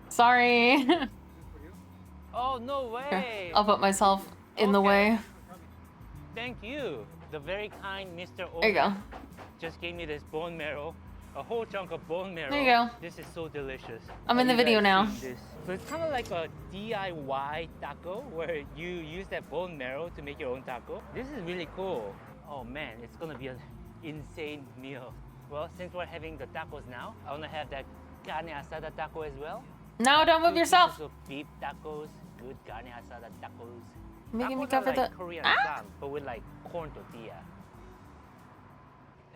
Sorry.
Oh, no way!
I'll put myself in the way.
Thank you. The very kind Mr.
There you go.
Owner just gave me this bone marrow. A whole chunk of bone marrow.
There you go.
This is so delicious.
I'm in
Have
the
you
video
guys
now.
seen this? So it's kind of like a DIY taco where you use that bone marrow to make your own taco. This is really cool. Oh man, it's gonna be an insane meal. Well, since we're having the tacos now, I wanna have that carne asada taco as well.
No, don't move
Two
yourself.
pieces of beef tacos, good carne asada tacos.
Making me
Tacos are
cover
like
the-
Korean
Ah!
style, but with like corn tortilla.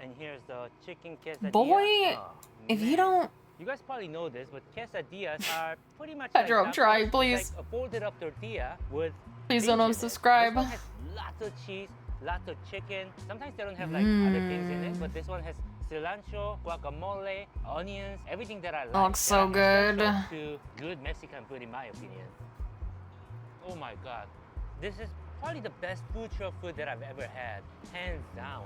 And here's the chicken quesadilla.
Boy,
Oh,
if you
man.
don't...
You guys probably know this, but quesadillas are pretty much
Pedro,
like
try,
tacos.
please.
It's like a folded up tortilla with
Please don't
beans in it.
unsubscribe.
This one has lots of cheese, lots of chicken. Sometimes they don't have like other things in it, but this one has cilantro, guacamole, onions, everything that I like.
Looks so
That adds
good.
up to good Mexican food in my opinion. Oh my god. This is probably the best food truck food that I've ever had. Hands down.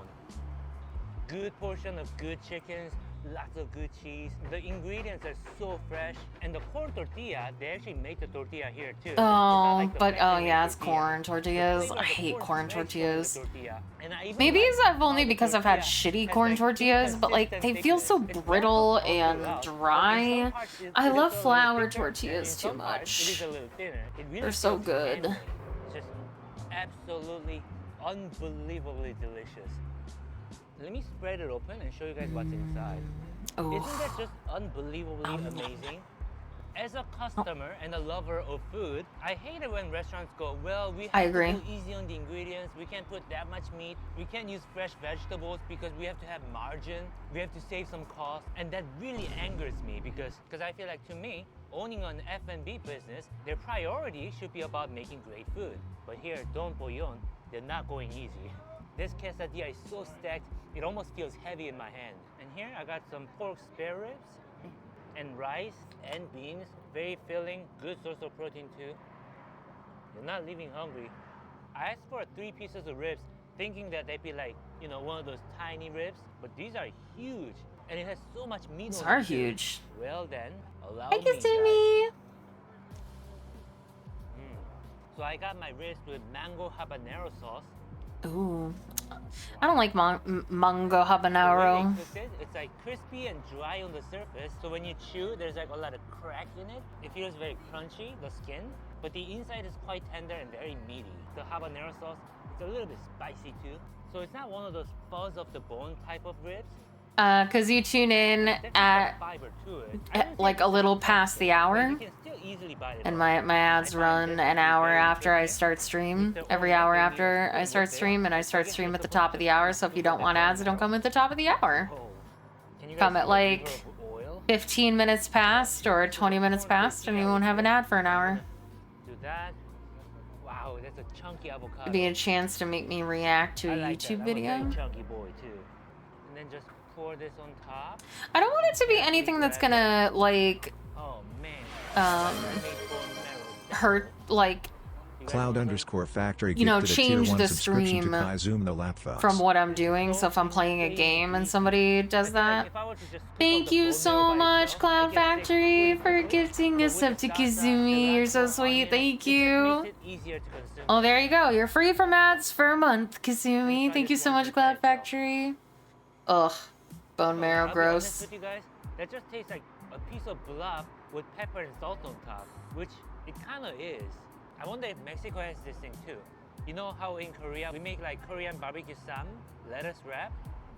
Good portion of good chickens, lots of good cheese. The ingredients are so fresh. And the corn tortilla, they actually make the tortilla here too. It's not
Oh,
like the
but oh
factory
yeah, it's
tortilla.
corn tortillas.
flavor
I
of the
hate
corn
corn
is very strong with the
tortillas.
tortilla. And I even
Maybe
like
it's
how
only
the
because I've had
tortilla
shitty
has
corn
that
tortillas, but like they
consistent
feel so
thickness. It's
brittle
not all
and
throughout, but in
dry.
some parts
I
it is
love
a little
flour
thicker, and
tortillas
in
too
some parts it is
much.
a little thinner. It really
They're so
feels
good.
handmade. It's just absolutely, unbelievably delicious. Let me spread it open and show you guys what's inside.
Oh.
Isn't that just unbelievably amazing? As a customer and a lover of food, I hate it when restaurants go, well, we
I
have
agree.
to go easy on the ingredients. We can't put that much meat. We can't use fresh vegetables because we have to have margin. We have to save some cost. And that really angers me because I feel like, to me, owning an F&B business, their priority should be about making great food. But here, Don Pollo, they're not going easy. This quesadilla is so stacked, it almost feels heavy in my hand. And here I got some pork spare ribs and rice and beans. Very filling, good source of protein too. You're not leaving hungry. I asked for 3 pieces of ribs thinking that they'd be like, you know, one of those tiny ribs, but these are huge and it has so much meat
These
on
are
it too.
huge.
Well then, allow
Hi,
me, guys.
Kasumi.
So I got my ribs with mango habanero sauce.
Ooh, I don't like mango
The
habanero.
way they cooked it, it's like crispy and dry on the surface. So when you chew, there's like a lot of crack in it. It feels very crunchy, the skin, but the inside is quite tender and very meaty. The habanero sauce, it's a little bit spicy too. So it's not one of those fuzz of the bone type of ribs.
Cause you tune in at like a little past the hour, and my ads run an hour after I start stream. Every hour after I start stream, and I start stream at the top of the hour. So if you don't want ads, don't come at the top of the hour. Come at like 15 minutes past or 20 minutes past, and you won't have an ad for an hour.
Do that. Wow, that's a chunky avocado.
It'd be a chance to make me react to a
I like
YouTube
that.
video.
I'm a very chunky boy too. And then just pour this on top.
I don't want it to be anything that's gonna like
Oh man.
hurt, like,
Cloud_factory
you know,
gifted a tier
change
1
the
subscription
stream
to Kai Zoom the Lapfox.
from what I'm doing. So if I'm playing a game and somebody does that, thank you so much, Cloud Factory, for gifting us up to Kazumi. You're so sweet. Thank you. Oh, there you go. You're free from ads for a month, Kazumi. Thank you so much, Cloud Factory. Ugh, bone marrow,
I'll be
gross.
honest with you guys, that just tastes like a piece of bluff with pepper and salt on top, which it kind of is. I wonder if Mexico has this thing too. You know how in Korea we make like Korean barbecue sam, lettuce wrap,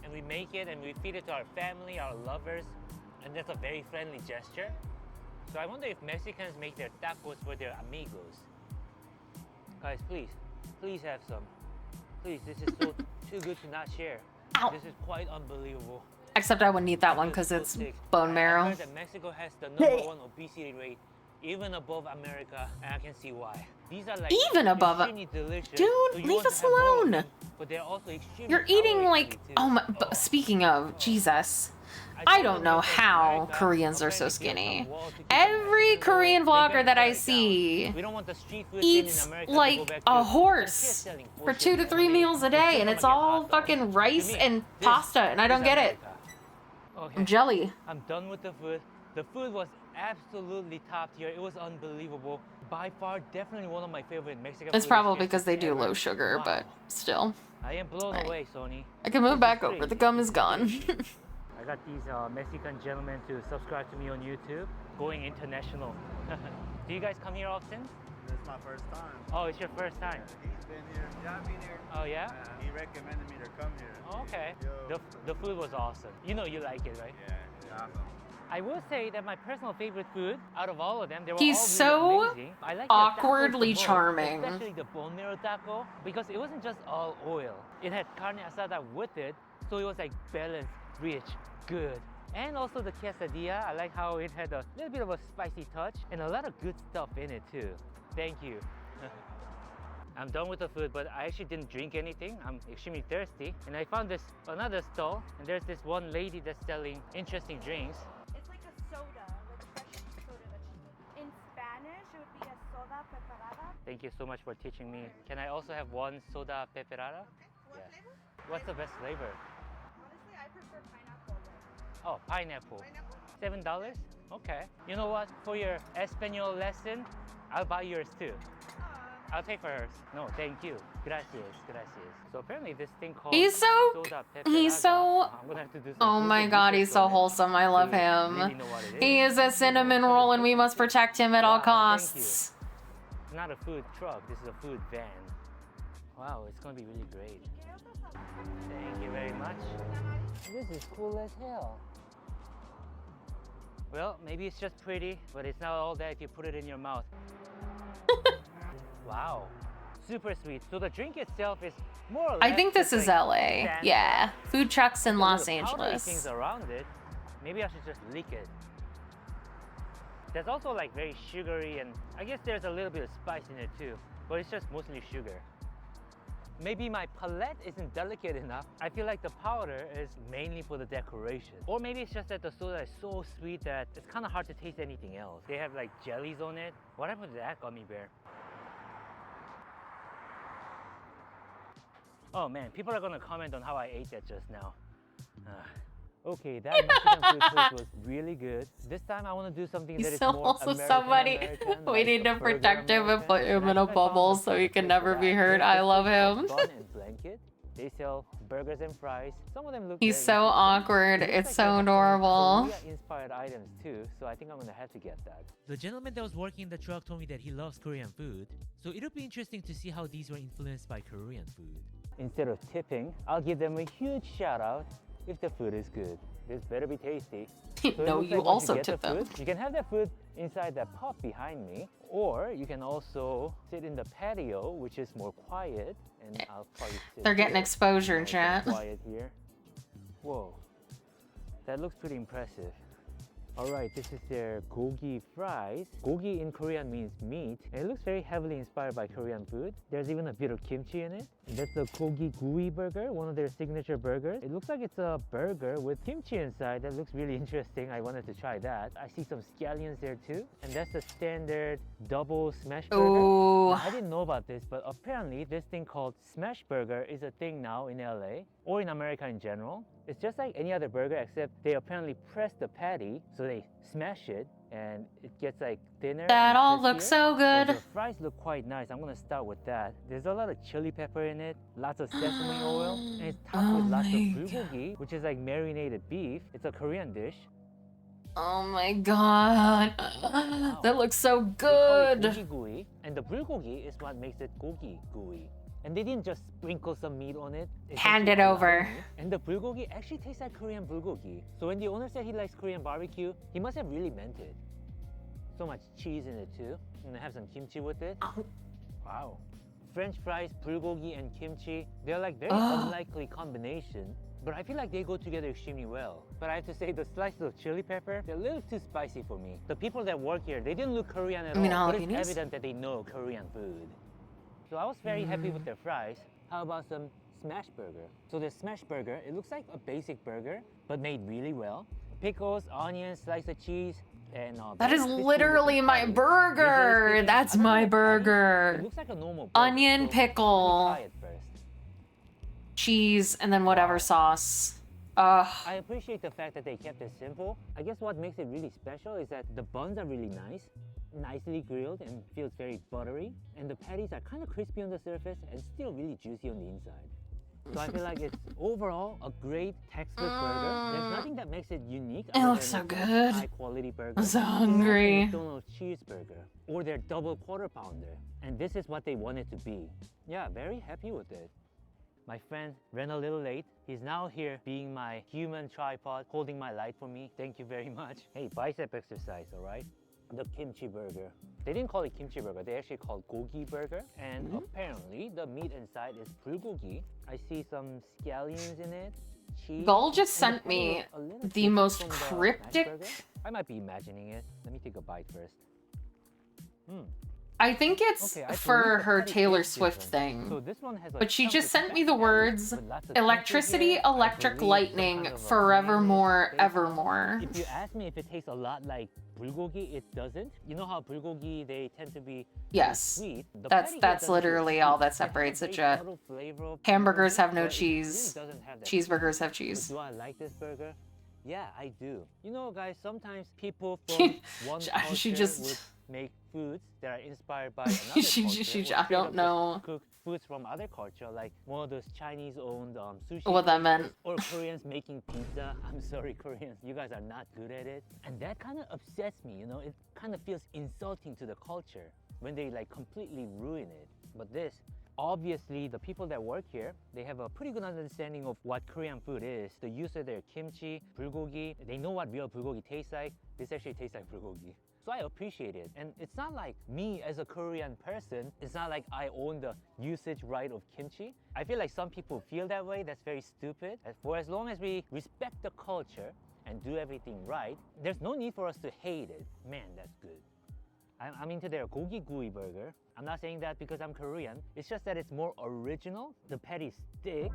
and we make it and we feed it to our family, our lovers, and that's a very friendly gesture. So I wonder if Mexicans make their tacos for their amigos. Guys, please have some. Please, this is so too good to not share.
Ow.
This is quite unbelievable.
Except I wouldn't eat that one because it's bone
I
marrow.
heard that Mexico has the #1 obesity rate, even above America, and I can see why. These are like
Even above it.
extremely delicious.
Dude,
so you
leave
want
us
to have more of
alone.
them, but they're also extremely
You're eating
calorie
like,
heavy too.
oh my, speaking of, Jesus. I don't know how Koreans are so skinny. Every Korean vlogger that I see
We don't want the street food scene in
eats
America to go
like
back
a
to
horse for 2 to 3 meals a day, and it's all fucking rice and pasta, and I don't get it.
Okay.
I'm jelly.
I'm done with the food. The food was absolutely top tier. It was unbelievable. By far, definitely one of my favorite Mexican
It's
food
probably because they
experiences
do
ever.
low sugar,
Wow.
but still.
I am blown
Right.
away, Sony.
I can move
This is
back over.
crazy.
The gum is gone.
I got these Mexican gentlemen to subscribe to me on YouTube. Going international. Do you guys come here often?
This is my first time.
Oh, it's your first time.
He's been here. Yeah, I've been here.
Oh yeah?
He recommended me to come here.
Oh, okay.
Yo.
The food was awesome. You know you like it, right?
Yeah, it's awesome.
I will say that my personal favorite food out of all of them, they were
He's
all really
so
amazing. I like the
awkwardly
tacos the most,
charming.
especially the bone marrow taco, because it wasn't just all oil. It had carne asada with it, so it was like balanced, rich, good. And also the quesadilla, I like how it had a little bit of a spicy touch and a lot of good stuff in it too. Thank you. I'm done with the food, but I actually didn't drink anything. I'm extremely thirsty. And I found this another stall, and there's this one lady that's selling interesting drinks.
It's like a soda, like a fresh soda that she makes. In Spanish, it would be a soda preparada.
Thank you so much for teaching me. Can I also have one soda peperada?
What flavor?
What's the best flavor?
Honestly, I prefer pineapple.
Oh, pineapple. $7? Okay. You know what? For your Espanol lesson, I'll buy yours too. I'll pay for hers. No, thank you. Gracias, gracias. So apparently this thing called
He's so,
soda
he's
peperada,
so,
I'm gonna have to do some
oh my
Google
god,
research
he's so
on it
wholesome. I love
to really
him.
know what it
He is a cinnamon roll and we must protect him at all costs.
It's not a food truck, this is a food van. Wow, it's gonna be really great. Thank you very much. This is cool as hell. Well, maybe it's just pretty, but it's not all that if you put it in your mouth. Wow, super sweet. So the drink itself is more or less.
I think this is
like
LA.
Fanta.
Yeah, food trucks in
The
Los
little powdery things
Angeles.
around it. Maybe I should just lick it. There's also like very sugary, and I guess there's a little bit of spice in it too, but it's just mostly sugar. Maybe my palate isn't delicate enough. I feel like the powder is mainly for the decoration. Or maybe it's just that the soda is so sweet that it's kind of hard to taste anything else. They have like jellies on it. What happened to that gummy bear? Oh man, people are gonna comment on how I ate that just now. Okay, that Mexican food place was really good. This time I want to do something that is more
Also
American
somebody
American,
waiting
like
to
a burger
protect him and
American.
put him
And
in
I
a
think I found
bubble
the
so he
perfect
can
place
never
for
be
that.
hurt.
There's
I
this
love
place called
him.
Bun and Blanket. They sell burgers and fries. Some of them look
He's
very
so
interesting.
awkward.
It looks
It's
like
so
they have some
adorable.
Korea-inspired items too, so I think I'm gonna have to get that.
The gentleman that was working in the truck told me that he loves Korean food, so it'll be interesting to see how these were influenced by Korean food.
Instead of tipping, I'll give them a huge shout out if the food is good. This better be tasty. So it
No,
looks
you
like once
also
get the
tip them.
food, you can have that food inside that pot behind me, or you can also sit in the patio, which is more quiet, and I'll probably sit
They're getting
here.
exposure,
Nice and
chat.
quiet here. Whoa, that looks pretty impressive. Alright, this is their gogi fries. Gogi in Korean means meat, and it looks very heavily inspired by Korean food. There's even a bit of kimchi in it. That's the gogi gooey burger, one of their signature burgers. It looks like it's a burger with kimchi inside. That looks really interesting. I wanted to try that. I see some scallions there too. And that's the standard double smash burger.
Ooh.
Now, I didn't know about this, but apparently this thing called smash burger is a thing now in LA, or in America in general. It's just like any other burger, except they apparently press the patty, so they smash it, and it gets like thinner.
That
and
all
crispier.
looks so good.
The fries look quite nice. I'm gonna start with that. There's a lot of chili pepper in it, lots of sesame oil, and it's topped with lots of bulgogi, which is like marinated beef. It's a Korean dish.
Oh my god. That looks so good.
Gogi gooey, and the bulgogi is what makes it gogi gooey. And they didn't just sprinkle some meat on it. It's
Hand
actually
it
a lot of
over.
meat. And the bulgogi actually tastes like Korean bulgogi. So when the owner said he likes Korean barbecue, he must have really meant it. So much cheese in it too. I'm gonna have some kimchi with it. Wow. French fries, bulgogi, and kimchi. They're like very unlikely combination. But I feel like they go together extremely well. But I have to say, the slices of chili pepper, they're a little too spicy for me. The people that work here, they didn't look Korean at all. But it's
jalapenos?
evident that they know Korean food. So I was very happy with their fries. How about some smash burger? So the smash burger, it looks like a basic burger, but made really well. Pickles, onions, slice of cheese, and
That is
crispy
literally
looking
my
patty.
burger.
Visually
That's
speaking, I
my
don't know patty. It
burger.
looks like a normal burger.
Onion,
so let me
pickle,
try it first.
cheese, and then whatever sauce.
I appreciate the fact that they kept it simple. I guess what makes it really special is that the buns are really nice, nicely grilled, and feels very buttery. And the patties are kind of crispy on the surface and still really juicy on the inside. So I feel like it's overall a great textbook burger. There's nothing that makes it unique.
It
other
looks
than
so
it's a
good.
High quality burger.
I'm so
They have
hungry.
a McDonald's cheeseburger or their double quarter pounder, and this is what they want it to be. Yeah, very happy with it. My friend ran a little late. He's now here being my human tripod, holding my light for me. Thank you very much. Hey, bicep exercise, all right? The kimchi burger. They didn't call it kimchi burger, they actually called gogi burger. And apparently the meat inside is bulgogi. I see some scallions in it, cheese.
Gull just
and the
sent me
patty was a little
the
thick
most
from the smash
cryptic.
burger. I might be imagining it. Let me take a bite first.
I think it's
Okay, I
for
believe the
her
patty
Taylor
is
Swift
different.
thing.
So this one has, like,
But she
chunks
just
of
sent me the
fat
words
with lots of
electricity,
kimchi here. I
electric
believe some
lightning,
kind of a
forevermore,
mayonnaise base.
evermore.
If you ask me if it tastes a lot like bulgogi, it doesn't. You know how bulgogi, they tend to be
Yes.
sweet. The
That's
patty here
that's
doesn't taste
literally
sweet.
all that
It has a
separates it,
very
Jet.
subtle flavor of
Hamburgers
bulgogi,
have no
but it really
cheese.
doesn't have that
Cheeseburgers have
But
cheese.
do I like this burger? Yeah, I do. You know, guys, sometimes people from one culture
She just-
would make foods that are inspired by another culture. or
I
straight
don't
up
know
just cook foods from other culture, like one of those Chinese-owned sushi.
what that
places,
meant.
Or Koreans making pizza. I'm sorry, Koreans, you guys are not good at it. And that kind of upsets me, you know? It kind of feels insulting to the culture when they like completely ruin it. But this Obviously, the people that work here, they have a pretty good understanding of what Korean food is. The use of their kimchi, bulgogi, they know what real bulgogi tastes like. This actually tastes like bulgogi. So I appreciate it. And it's not like me as a Korean person, it's not like I own the usage right of kimchi. I feel like some people feel that way. That's very stupid. For as long as we respect the culture and do everything right, there's no need for us to hate it. Man, that's good. I'm into their gogi gooey burger. I'm not saying that because I'm Korean. It's just that it's more original. The patty's thick,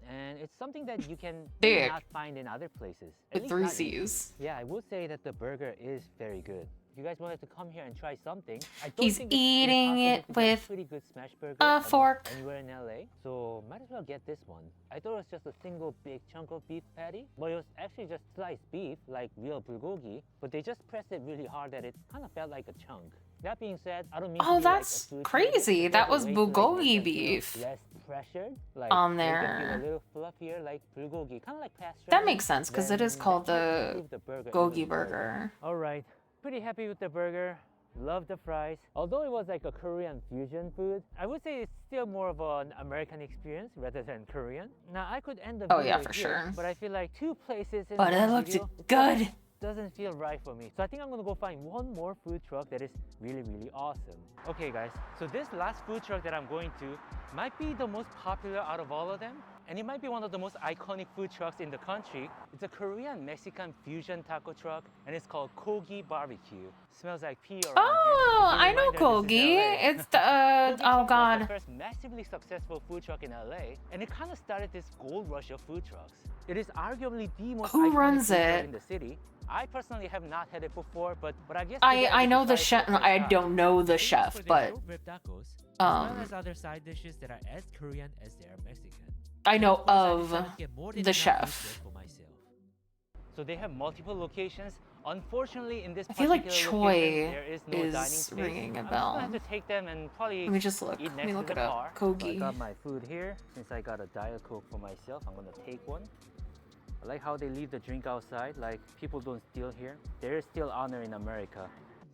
and it's something that you can
Thick.
not find in other places.
With 3 C's.
Yeah, I will say that the burger is very good. If you guys wanted to come here and try something, I don't
He's
think it's
eating
impossible
it
to get
with
pretty good smash burger
a fork.
anywhere in LA. So might as well get this one. I thought it was just a single big chunk of beef patty, but it was actually just sliced beef like real bulgogi. But they just pressed it really hard that it kind of felt like a chunk. That being said, I don't mean to
Oh,
be like a
that's
food
crazy.
critic.
That
There's
was
a way to, like, make
bulgogi
them feel
beef
less pressured, like
on
make them
there.
feel a little fluffier, like bulgogi, kind of like pastry.
That makes sense because it is
Then
called
that might
the
improve the burger
gogi
even further.
burger.
All right, pretty happy with the burger. Love the fries. Although it was like a Korean fusion food, I would say it's still more of an American experience rather than Korean. Now I could end the
Oh,
video
yeah, for
here,
sure.
but I feel like 2 places in
But it
one
looked
video,
good.
doesn't feel right for me. So I think I'm gonna go find one more food truck that is really, really awesome. Okay guys, so this last food truck that I'm going to might be the most popular out of all of them. And it might be one of the most iconic food trucks in the country. It's a Korean-Mexican fusion taco truck, and it's called Kogi Barbecue. Smells like pee around
Oh,
here.
I know Kogi. It's the, oh
Kogi truck was
God.
the first massively successful food truck in LA, and it kind of started this gold rush of food trucks. It is arguably the most
Who
iconic
runs
food truck
it?
in the city. I personally have not had it before, but I guess
I know the chef. I don't know the
Famous
chef,
for their
but
short rib tacos, as well as
um,
other side dishes that are as Korean as they are Mexican.
I know
Of course, I
of
decided to get more than
the
enough
chef.
food for myself.
So they have multiple locations. Unfortunately, in this
I feel like
particular
Choi
location, there is no dining
is
space.
ringing a
I'm just gonna
bell.
have to take them and probably
Let me just look.
eat
Let
next
me
to
look
the
it up.
car.
Kogi.
So I got my food here. Since I got a Diet Coke for myself, I'm gonna take one. I like how they leave the drink outside, like people don't steal here. There is still honor in America.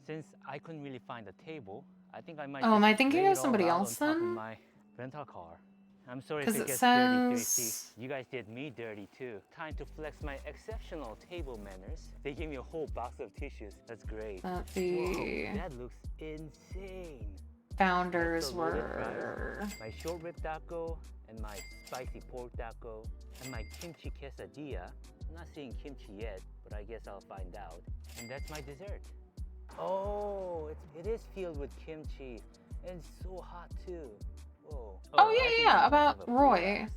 Since I couldn't really find a table, I think I might
Oh, am I
just
thinking
lay
of
it all
somebody
out
else
on top of
then?
my rental car. I'm sorry if
'Cause
it
it
gets dirty,
says-
Tracy. You guys did me dirty too. Time to flex my exceptional table manners. They gave me a whole box of tissues. That's great.
The
Whoa, that looks insane.
founders
That's the loaded
were.
fries, my short rib taco, and my spicy pork taco, and my kimchi quesadilla. I'm not seeing kimchi yet, but I guess I'll find out. And that's my dessert. Oh, it is filled with kimchi, and it's so hot too. Whoa.
Oh, yeah,
I think
yeah,
I'm gonna
about
have a
Roy.
blast.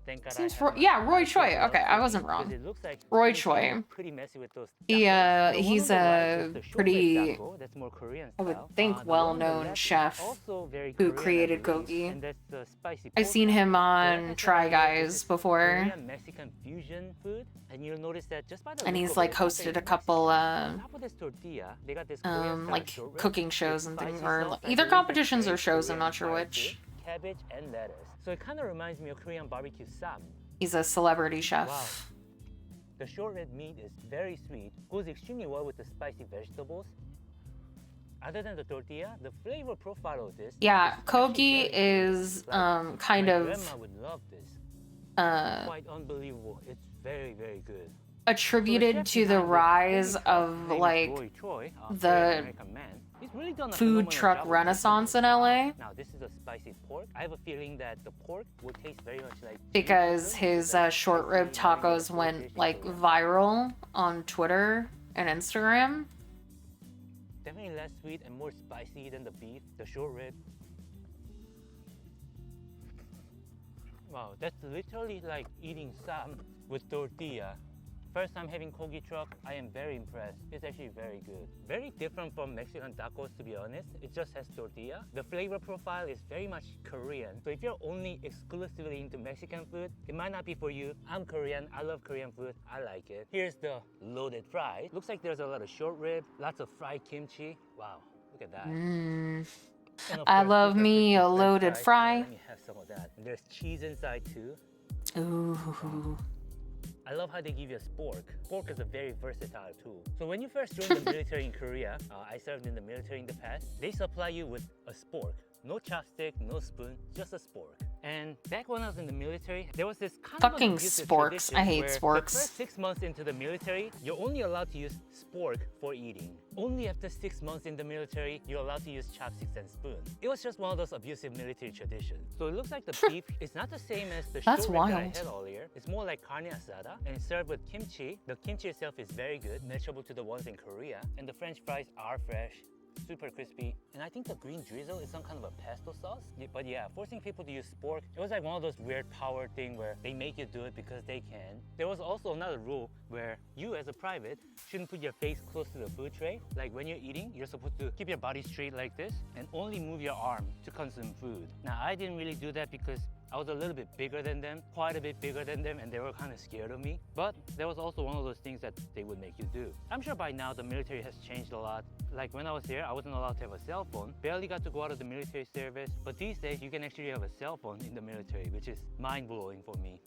Thank God
Seems
I
Roy,
have my
yeah, Roy
knife
Choi.
as well
Okay, I
for
wasn't
me,
wrong.
'cause it looks like
Roy
kimchi is
Choi.
pretty messy with those
He
tacos. The one
he's
on the right
a
is the short rib
pretty,
taco. That's more Korean
I would
style.
think,
The one on the
well-known
left is
chef
also very
who
Korean, I
created
believe,
Kogi.
and that's the spicy
I've
pork
seen him
taco. So like I
on
said
Try
earlier,
Guys
this is
before,
Korean Mexican fusion food, and you'll notice that just by the
and
look
he's
of
like
it, it's
hosted
very
a couple
on top of this tortilla, they got this Korean style
like
short rib
cooking
with
shows and things,
spicy
or
sauce, I
either
believe that's
competitions or
very
shows. I'm
Korean
not sure
fried
which.
food, cabbage and lettuce. So it kind of reminds me of Korean barbecue sam.
He's a celebrity chef.
Wow. The short rib meat is very sweet, goes extremely well with the spicy vegetables. Other than the tortilla, the flavor profile of this
Yeah,
is actually
Kogi
very
is
like,
kind
my
of
grandma would love this. Quite unbelievable. It's very, very good.
attributed to the rise of like
Roy Choi,
the
American man. He's really done a
food
phenomenal
truck
job with
renaissance in LA
Now this is a spicy pork. I have a feeling that the pork will taste very much like
because his short rib tacos went like viral on Twitter and Instagram.
definitely less sweet and more spicy than the beef, the short rib. Wow, that's literally like eating sam with tortilla. First time having Kogi truck, I am very impressed. It's actually very good. Very different from Mexican tacos, to be honest. It just has tortilla. The flavor profile is very much Korean. So if you're only exclusively into Mexican food, it might not be for you. I'm Korean, I love Korean food, I like it. Here's the loaded fries. Looks like there's a lot of short rib, lots of fried kimchi. Wow, look at that. And of
I
course,
love
those are
me a
crispy French
loaded
fries.
fry.
Let me have some of that. And there's cheese inside too.
Ooh.
I love how they give you a spork. Spork is a very versatile tool. So when you first join the military in Korea, I served in the military in the past, they supply you with a spork. No chopstick, no spoon, just a spork. And back when I was in the military, there was this kind
Fucking
of an abusive
sporks.
tradition
I hate
where
sporks.
the first 6 months into the military, you're only allowed to use spork for eating. Only after 6 months in the military, you're allowed to use chopsticks and spoons. It was just one of those abusive military traditions. So it looks like the beef is not the same as the
That's
short rib that I
wild.
had earlier. It's more like carne asada and it's served with kimchi. The kimchi itself is very good, matchable to the ones in Korea. And the French fries are fresh, super crispy, and I think the green drizzle is some kind of a pesto sauce. But yeah, forcing people to use spork, it was like one of those weird power thing where they make you do it because they can. There was also another rule where you as a private shouldn't put your face close to the food tray. Like when you're eating, you're supposed to keep your body straight like this and only move your arm to consume food. Now I didn't really do that because I was a little bit bigger than them, quite a bit bigger than them, and they were kind of scared of me. But there was also one of those things that they would make you do. I'm sure by now the military has changed a lot. Like when I was there, I wasn't allowed to have a cell phone. Barely got to go out of the military service. But these days, you can actually have a cell phone in the military, which is mind-blowing for me.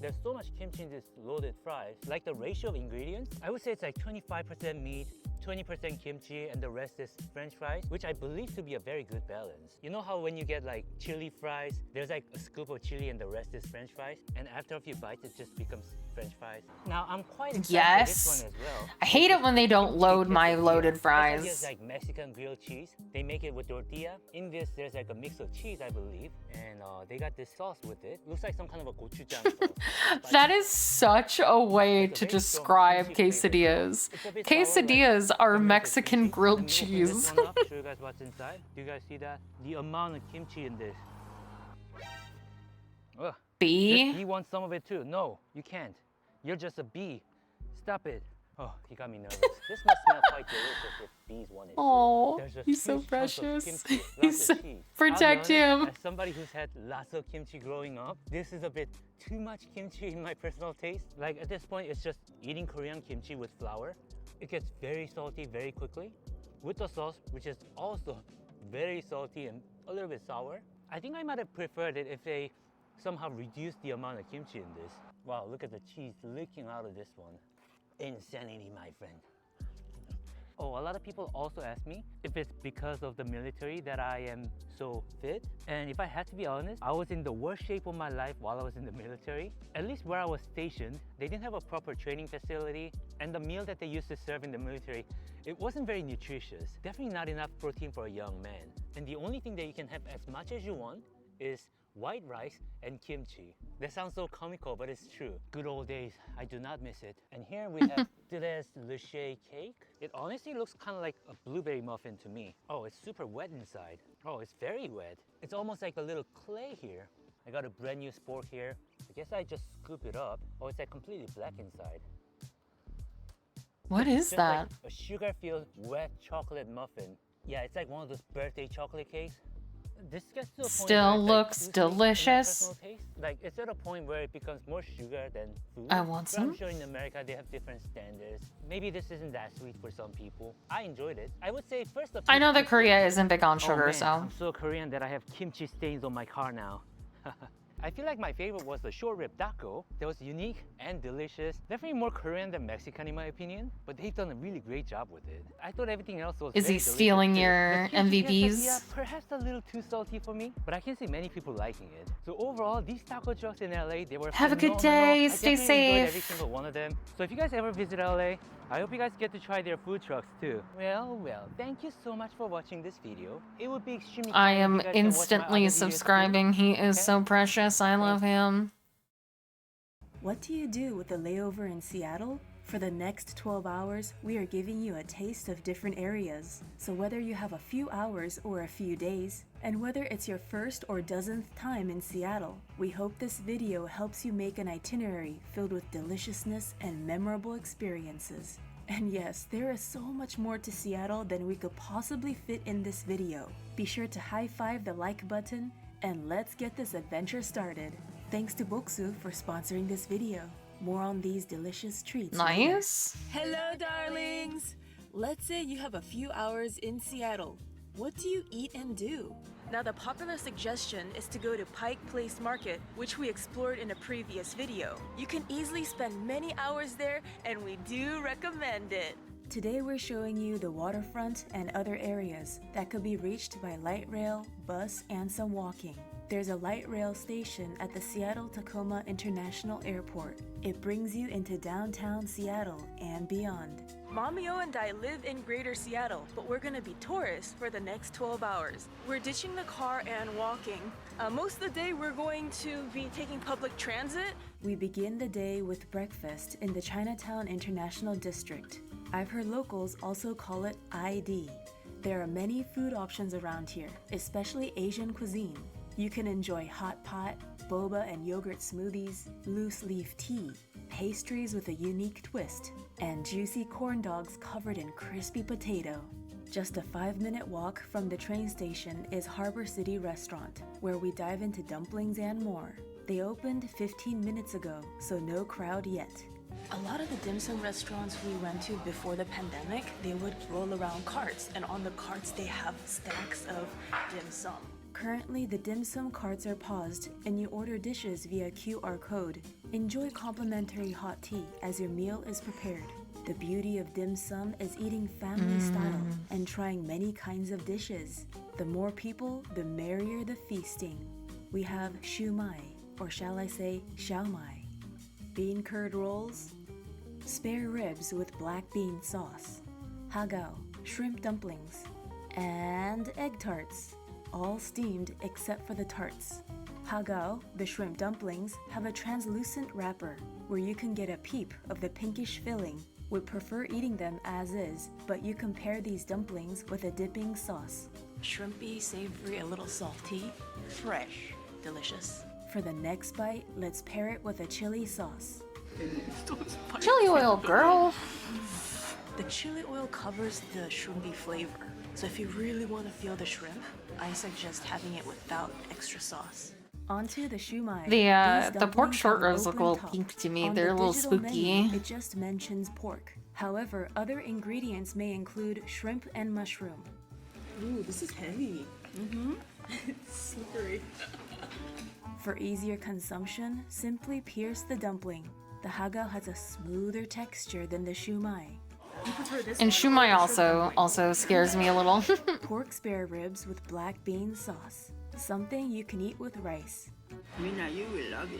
There's so much kimchi in this loaded fries. Like the ratio of ingredients, I would say it's like 25% meat, 20% kimchi, and the rest is French fries, which I believe to be a very good balance. You know how when you get like chili fries, there's like a scoop of chili and the rest is French fries? And after a few bites, it just becomes French fries. Now, I'm quite excited for this one as well.
I hate it when they don't load my loaded
It's
fries.
like Mexican grilled cheese. They make it with tortilla. In this, there's like a mix of cheese, I believe. And they got this sauce with it. Looks like some kind of a gochujang sauce.
That is such a way to describe quesadillas. Quesadillas are Mexican grilled cheese.
Show you guys what's inside. Do you guys see that? The amount of kimchi in this. Ugh.
Bee?
You want some of it too? No, you can't. You're just a bee. Stop it. Oh, you got me nervous. This must smell quite delicious if bees wanted to.
Oh,
There's a
he's so
huge chunk of
precious.
kimchi,
He's
lots
so...
of cheese.
Protect
I'll be
him.
honest, as somebody who's had lots of kimchi growing up, this is a bit too much kimchi in my personal taste. Like at this point, it's just eating Korean kimchi with flour. It gets very salty very quickly. With the sauce, which is also very salty and a little bit sour. I think I might have preferred it if they somehow reduced the amount of kimchi in this. Wow, look at the cheese leaking out of this one. Insanity, my friend. Oh, a lot of people also ask me if it's because of the military that I am so fit. And if I had to be honest, I was in the worst shape of my life while I was in the military. At least where I was stationed, they didn't have a proper training facility. And the meal that they used to serve in the military, it wasn't very nutritious. Definitely not enough protein for a young man. And the only thing that you can have as much as you want is white rice and kimchi. That sounds so comical, but it's true. Good old days, I do not miss it. And here we have Tres Leche cake. It honestly looks kind of like a blueberry muffin to me. Oh, it's super wet inside. Oh, it's very wet. It's almost like a little clay here. I got a brand new spork here. I guess I just scoop it up. Oh, it's like completely black inside.
What is
Just
that?
like a sugar-filled wet chocolate muffin. Yeah, it's like one of those birthday chocolate cakes. This gets to a point
Still
where it's
looks
like too sweet in my
delicious.
personal taste. Like it's at a point where it becomes more sugar than food.
I want
But
some.
I'm sure in America they have different standards. Maybe this isn't that sweet for some people. I enjoyed it. I would say first of
I know that Korea isn't big on sugar,
oh, man,
so.
I'm so Korean that I have kimchi stains on my car now. I feel like my favorite was the short rib taco. That was unique and delicious. Definitely more Korean than Mexican in my opinion, but they've done a really great job with it. I thought everything else was
Is
very
he
delicious
stealing
too.
your
The kimchi
MVPs?
quesadilla, perhaps a little too salty for me, but I can see many people liking it. So overall, these taco trucks in LA, they were
Have a good
phenomenal.
day,
I
stay
definitely enjoyed every
safe.
single one of them. So if you guys ever visit LA, I hope you guys get to try their food trucks too. Well, thank you so much for watching this video. It would be extremely
I
kind if
am
you guys can watch my
instantly
other videos too.
subscribing. He is so precious. I love him.
What do you do with a layover in Seattle? For the next 12 hours, we are giving you a taste of different areas. So whether you have a few hours or a few days, and whether it's your first or dozenth time in Seattle, we hope this video helps you make an itinerary filled with deliciousness and memorable experiences. And yes, there is so much more to Seattle than we could possibly fit in this video. Be sure to high-five the like button, and let's get this adventure started. Thanks to Boksu for sponsoring this video. More on these delicious treats later.
Nice.
Hello, darlings! Let's say you have a few hours in Seattle. What do you eat and do? Now, the popular suggestion is to go to Pike Place Market, which we explored in a previous video. You can easily spend many hours there, and we do recommend it. Today we're showing you the waterfront and other areas that could be reached by light rail, bus, and some walking. There's a light rail station at the Seattle-Tacoma International Airport. It brings you into downtown Seattle and beyond. Mommy O and I live in Greater Seattle, but we're gonna be tourists for the next 12 hours. We're ditching the car and walking. Most of the day we're going to be taking public transit. We begin the day with breakfast in the Chinatown International District. I've heard locals also call it ID. There are many food options around here, especially Asian cuisine. You can enjoy hot pot, boba and yogurt smoothies, loose leaf tea, pastries with a unique twist, and juicy corn dogs covered in crispy potato. Just a 5-minute walk from the train station is Harbor City Restaurant, where we dive into dumplings and more. They opened 15 minutes ago, so no crowd yet. A lot of the dim sum restaurants we went to before the pandemic, they would roll around carts, and on the carts they have stacks of dim sum. Currently, the dim sum carts are paused, and you order dishes via QR code. Enjoy complimentary hot tea as your meal is prepared. The beauty of dim sum is eating family style and trying many kinds of dishes. The more people, the merrier the feasting. We have shumai, or shall I say xiaomai, bean curd rolls, spare ribs with black bean sauce, hagao, shrimp dumplings, and egg tarts, all steamed except for the tarts. Hagao, the shrimp dumplings, have a translucent wrapper where you can get a peep of the pinkish filling. Would prefer eating them as is, but you can pair these dumplings with a dipping sauce. Shrimpy, savory, a little salty, fresh, delicious. For the next bite, let's pair it with a chili sauce.
Chili oil, girl.
The chili oil covers the shrimpy flavor, so if you really want to feel the shrimp, I suggest having it without extra sauce. Onto the shumai.
The pork short ribs look a little pink to me. They're a little spooky.
Menu, it just mentions pork. However, other ingredients may include shrimp and mushroom. Ooh, this is heavy. It's slippery. For easier consumption, simply pierce the dumpling. The hagao has a smoother texture than the shumai.
And shumai also scares me a little.
Pork spare ribs with black bean sauce. Something you can eat with rice.
Mina, you will love it.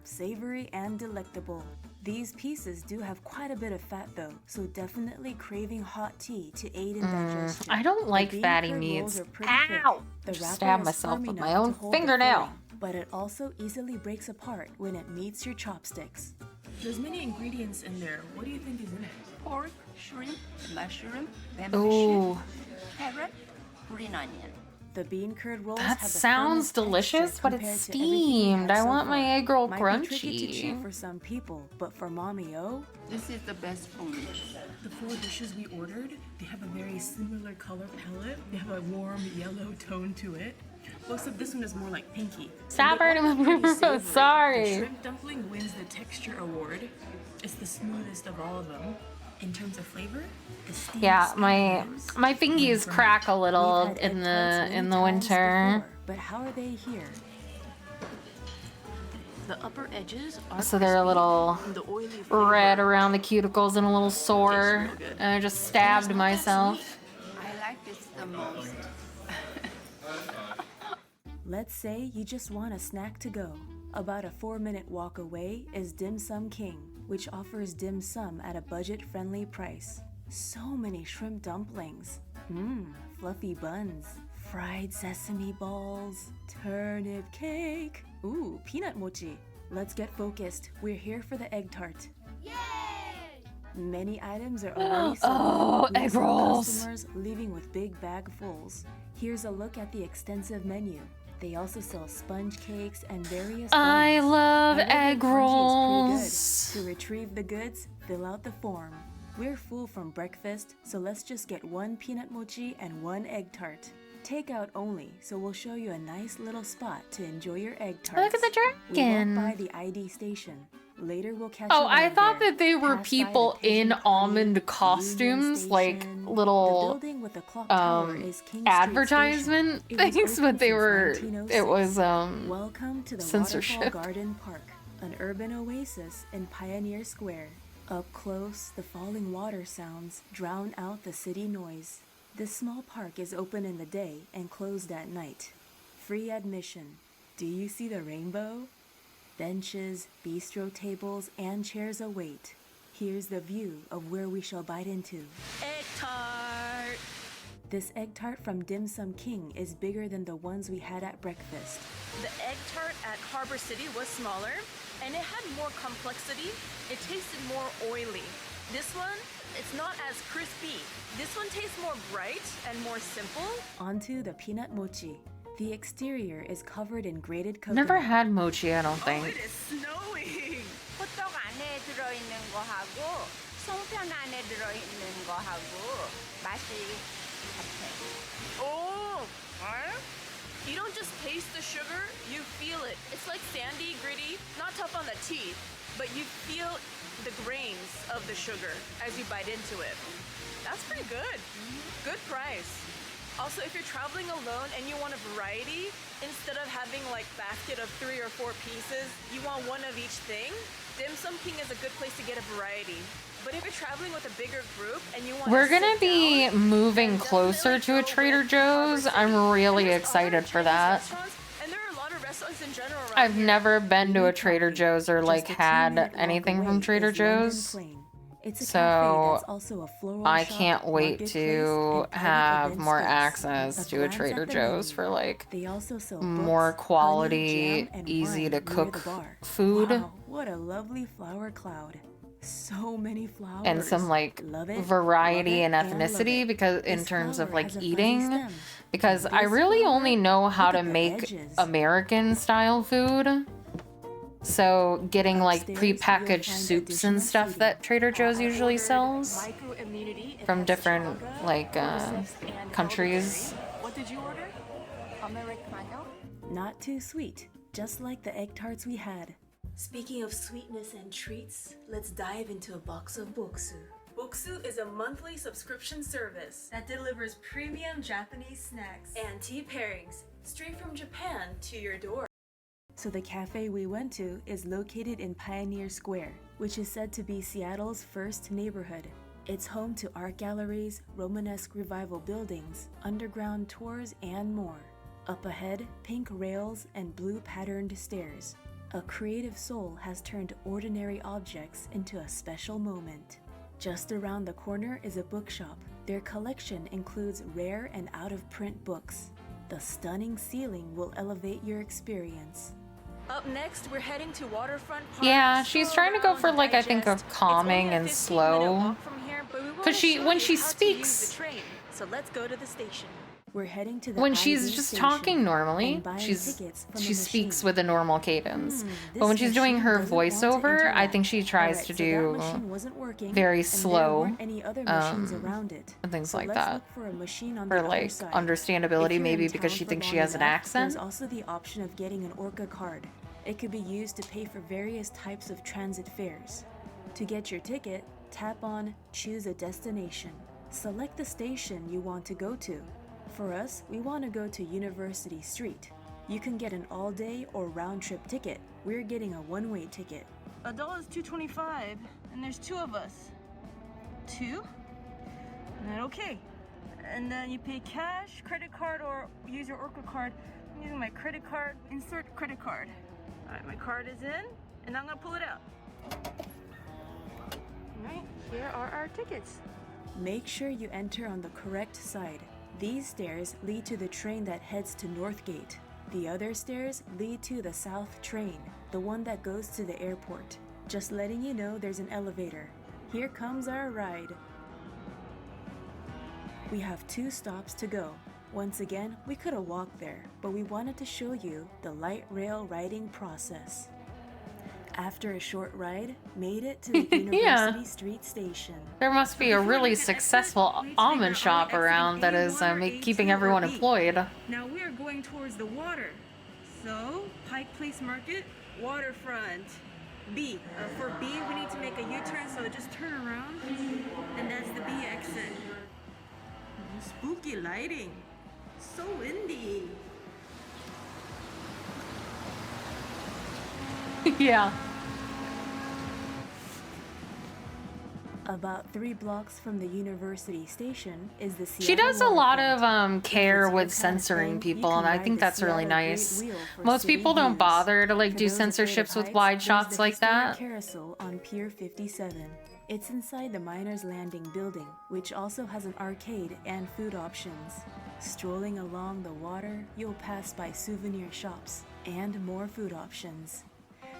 Savory and delectable. These pieces do have quite a bit of fat though, so definitely craving hot tea to aid in digestion.
I don't like fatty meats. Ow! Stab myself with my own fingernail.
But it also easily breaks apart when it meets your chopsticks. There's many ingredients in there. What do you think is in it?
Pork, shrimp, mushroom, bamboo shoot, carrot, green onion.
The bean curd rolls
That
have the
sounds
firmest
delicious,
texture
but
compared
it's
to everything we
steamed.
had
I
so
want my
far.
egg roll
Might be tricky to chew
crunchy.
for some people, but for Mommy O,
This is the best for me.
the 4 dishes we ordered, they have a very similar color palette. They have a warm yellow tone to it. Except this one is more like pinky.
Stop
And they all
hurting
look
my
pretty savory.
sorry.
The shrimp dumpling wins the texture award. It's the smoothest of all of them. In terms of flavor, the steamed
Yeah,
spare ribs
my fingies
from-
crack a little
We've had
in
egg
the
tarts
in
many
the
times
winter.
before, but how are they here? The upper edges are
So they're a
crispy,
little
and the oily flavor
red around the cuticles and a little sore.
tastes real good.
And I just stabbed myself.
I like this the most.
Let's say you just want a snack to go. About a 4-minute walk away is Dim Sum King, which offers dim sum at a budget-friendly price. So many shrimp dumplings. Fluffy buns. Fried sesame balls. Turnip cake. Ooh, peanut mochi. Let's get focused. We're here for the egg tart. Many items are already sold.
Oh,
We have
egg
some
rolls.
Customers leaving with big bagfuls. Here's a look at the extensive menu. They also sell sponge cakes and various
I
buns.
love
I reckon
egg
crunchy is pretty
rolls.
good. To retrieve the goods, fill out the form. We're full from breakfast, so let's just get 1 peanut mochi and 1 egg tart. Takeout only, so we'll show you a nice little spot to enjoy your egg tarts.
Look at the
We won't
dragon.
by the ID station. Later we'll catch
Oh,
a
I
ride
thought
there.
that they were
Pass by the
people
Pigeon
in
Party,
almond costumes, like
Station. The
little
building with the clock tower is King Street
advertisement
Station. It was
things,
open
but they
since
were
1906.
it was
Welcome to the
censorship.
Waterfall Garden Park, an urban oasis in Pioneer Square. Up close, the falling water sounds drown out the city noise. This small park is open in the day and closed at night. Free admission. Do you see the rainbow? Benches, bistro tables, and chairs await. Here's the view of where we shall bite into.
Egg tart!
This egg tart from Dim Sum King is bigger than the ones we had at breakfast.
The egg tart at Harbor City was smaller, and it had more complexity. It tasted more oily. This one, it's not as crispy. This one tastes more bright and more simple.
Onto the peanut mochi. The exterior is covered in grated coconut.
Never had mochi, I don't think.
It is snowing!
호떡 안에 들어있는 거하고 송편 안에 들어있는 거하고 맛이 같아.
Oh, you don't just taste the sugar, you feel it. It's like sandy, gritty, not tough on the teeth, but you feel the grains of the sugar as you bite into it. That's pretty good. Good price. Also, if you're traveling alone and you want a variety, instead of having like basket of 3 or 4 pieces, you want one of each thing, Dim Sum King is a good place to get a variety. But if you're traveling with a bigger group and you want
We're gonna be moving closer to a Trader Joe's. I'm really excited for that.
and there are a lot of restaurants in general around
I've
here.
never been to a Trader Joe's or like had anything from Trader Joe's. So I can't wait to have more access to a Trader Joe's for like more quality, easy to cook food.
Wow, what a lovely flower cloud. So many flowers.
And some like variety and ethnicity because in terms of like eating, because I really only know how to make American style food. So getting like prepackaged soups and stuff that Trader Joe's usually sells from different like countries.
What did you order? Americano?
Not too sweet, just like the egg tarts we had. Speaking of sweetness and treats, let's dive into a box of Boksu. Boksu is a monthly subscription service that delivers premium Japanese snacks and tea pairings straight from Japan to your door. So the cafe we went to is located in Pioneer Square, which is said to be Seattle's first neighborhood. It's home to art galleries, Romanesque revival buildings, underground tours, and more. Up ahead, pink rails and blue patterned stairs. A creative soul has turned ordinary objects into a special moment. Just around the corner is a bookshop. Their collection includes rare and out-of-print books. The stunning ceiling will elevate your experience.
Up next, we're heading to Waterfront Park.
Yeah, she's trying to go for like I think a calming and slow. Cause when she speaks,
so let's go to the station.
We're heading to the
when
IV
she's just
station
talking normally,
and buying tickets from
she
a
speaks
machine.
with a normal cadence.
This
But when she's doing
machine
her
doesn't want to
voiceover, I
interact.
think she tries
Alright,
to
so that
do
machine wasn't working,
very
and there
slow,
weren't any other machines around it.
and things
So
like
let's
that.
look for a machine on
For
the other
like
side.
understandability,
If you're
maybe
in
because
town
she
for
thinks she
long
has an
enough,
accent.
There's also the option of getting an Orca card. It could be used to pay for various types of transit fares. To get your ticket, tap on Choose a Destination. Select the station you want to go to. For us, we want to go to University Street. You can get an all-day or round-trip ticket. We're getting a one-way ticket.
Adult is $2.25, and there's 2 of us. 2? And then okay. And then you pay cash, credit card, or use your Orca card. I'm using my credit card. Insert credit card. Alright, my card is in, and I'm gonna pull it out. Alright, here are our tickets.
Make sure you enter on the correct side. These stairs lead to the train that heads to Northgate. The other stairs lead to the South train, the one that goes to the airport. Just letting you know there's an elevator. Here comes our ride. We have 2 stops to go. Once again, we could have walked there, but we wanted to show you the light rail riding process. After a short ride, made it to the University Street station.
There must be a really successful almond shop around that is keeping everyone employed.
Now we are going towards the water. So, Pike Place Market, waterfront. B. For B, we need to make a U-turn, so just turn around, and that's the B exit. Spooky lighting. So windy.
Yeah.
About 3 blocks from the University Station is the Seattle
She does a lot
Waterfront.
of care
If
with
it's your kind of
censoring
thing, you
people,
can
and I
ride
think
the
that's really
Seattle Great
nice.
Wheel for
Most
city
people don't
views.
bother to like
For
do
those afraid of
censorships with
heights,
wide
there's
shots
the
like
historic
that.
carousel on Pier 57. It's inside the Miners Landing building, which also has an arcade and food options. Strolling along the water, you'll pass by souvenir shops and more food options.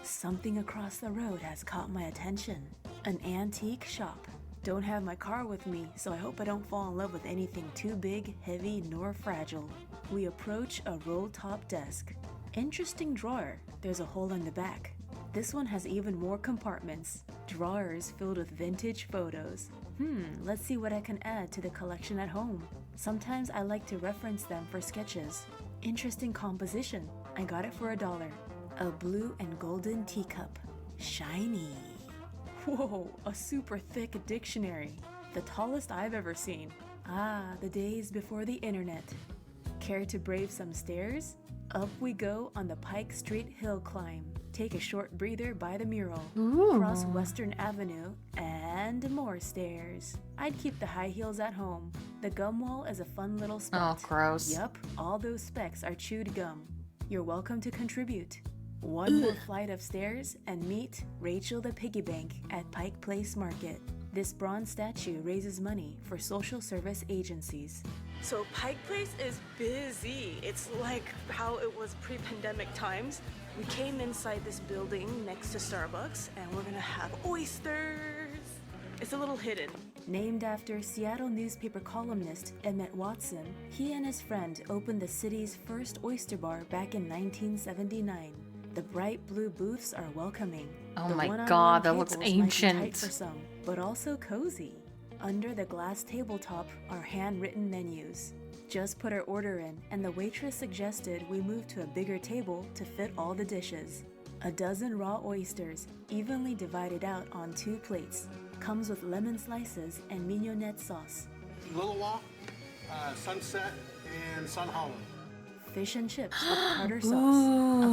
Something across the road has caught my attention. An antique shop. Don't have my car with me, so I hope I don't fall in love with anything too big, heavy, nor fragile. We approach a roll-top desk. Interesting drawer. There's a hole in the back. This one has even more compartments. Drawers filled with vintage photos. Let's see what I can add to the collection at home. Sometimes I like to reference them for sketches. Interesting composition. I got it for $1. A blue and golden teacup. Shiny. Whoa, a super thick dictionary. The tallest I've ever seen. Ah, the days before the internet. Care to brave some stairs? Up we go on the Pike Street hill climb. Take a short breather by the mural. Cross Western Avenue and more stairs. I'd keep the high heels at home. The gum wall is a fun little spot.
Oh, gross.
Yup, all those specks are chewed gum. You're welcome to contribute. One more flight of stairs and meet Rachel the Piggy Bank at Pike Place Market. This bronze statue raises money for social service agencies.
So Pike Place is busy. It's like how it was pre-pandemic times. We came inside this building next to Starbucks and we're gonna have oysters. It's a little hidden.
Named after Seattle newspaper columnist Emmett Watson, he and his friend opened the city's first oyster bar back in 1979. The bright blue booths are welcoming.
Oh
The
my
one-on-one
God, that looks
tables might be tight
ancient.
for some, but also cozy. Under the glass tabletop are handwritten menus. Just put our order in, and the waitress suggested we move to a bigger table to fit all the dishes. A dozen raw oysters, evenly divided out on 2 plates. Comes with lemon slices and mignonette sauce.
Little Walk, Sunset, and Sun Hollow.
Fish and chips with tartar sauce,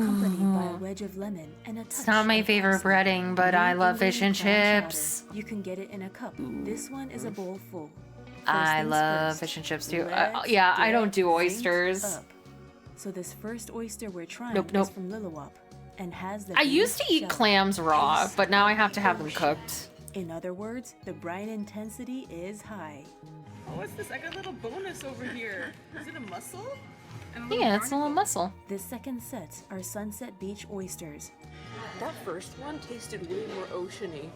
accompanied by a wedge of lemon and a touch
It's not my
of
favorite
parsley.
breading, but I
New
love fish and
England clam
chips.
chowder. You can get it in a cup. This one is a bowl full.
I
things
love
first,
fish and chips too.
let's
Yeah, I don't
get
do
synced
oysters.
up. So this first oyster we're trying
Nope.
is from Lilliwop and has the
I used to
biggest
eat
shell.
clams raw, but now I have to have them cooked.
In other words, the brine intensity is high.
What's this? I got a little bonus over here. Is it a mussel?
Yeah, it's a little mussel.
The second set are Sunset Beach oysters.
That first one tasted way more oceany.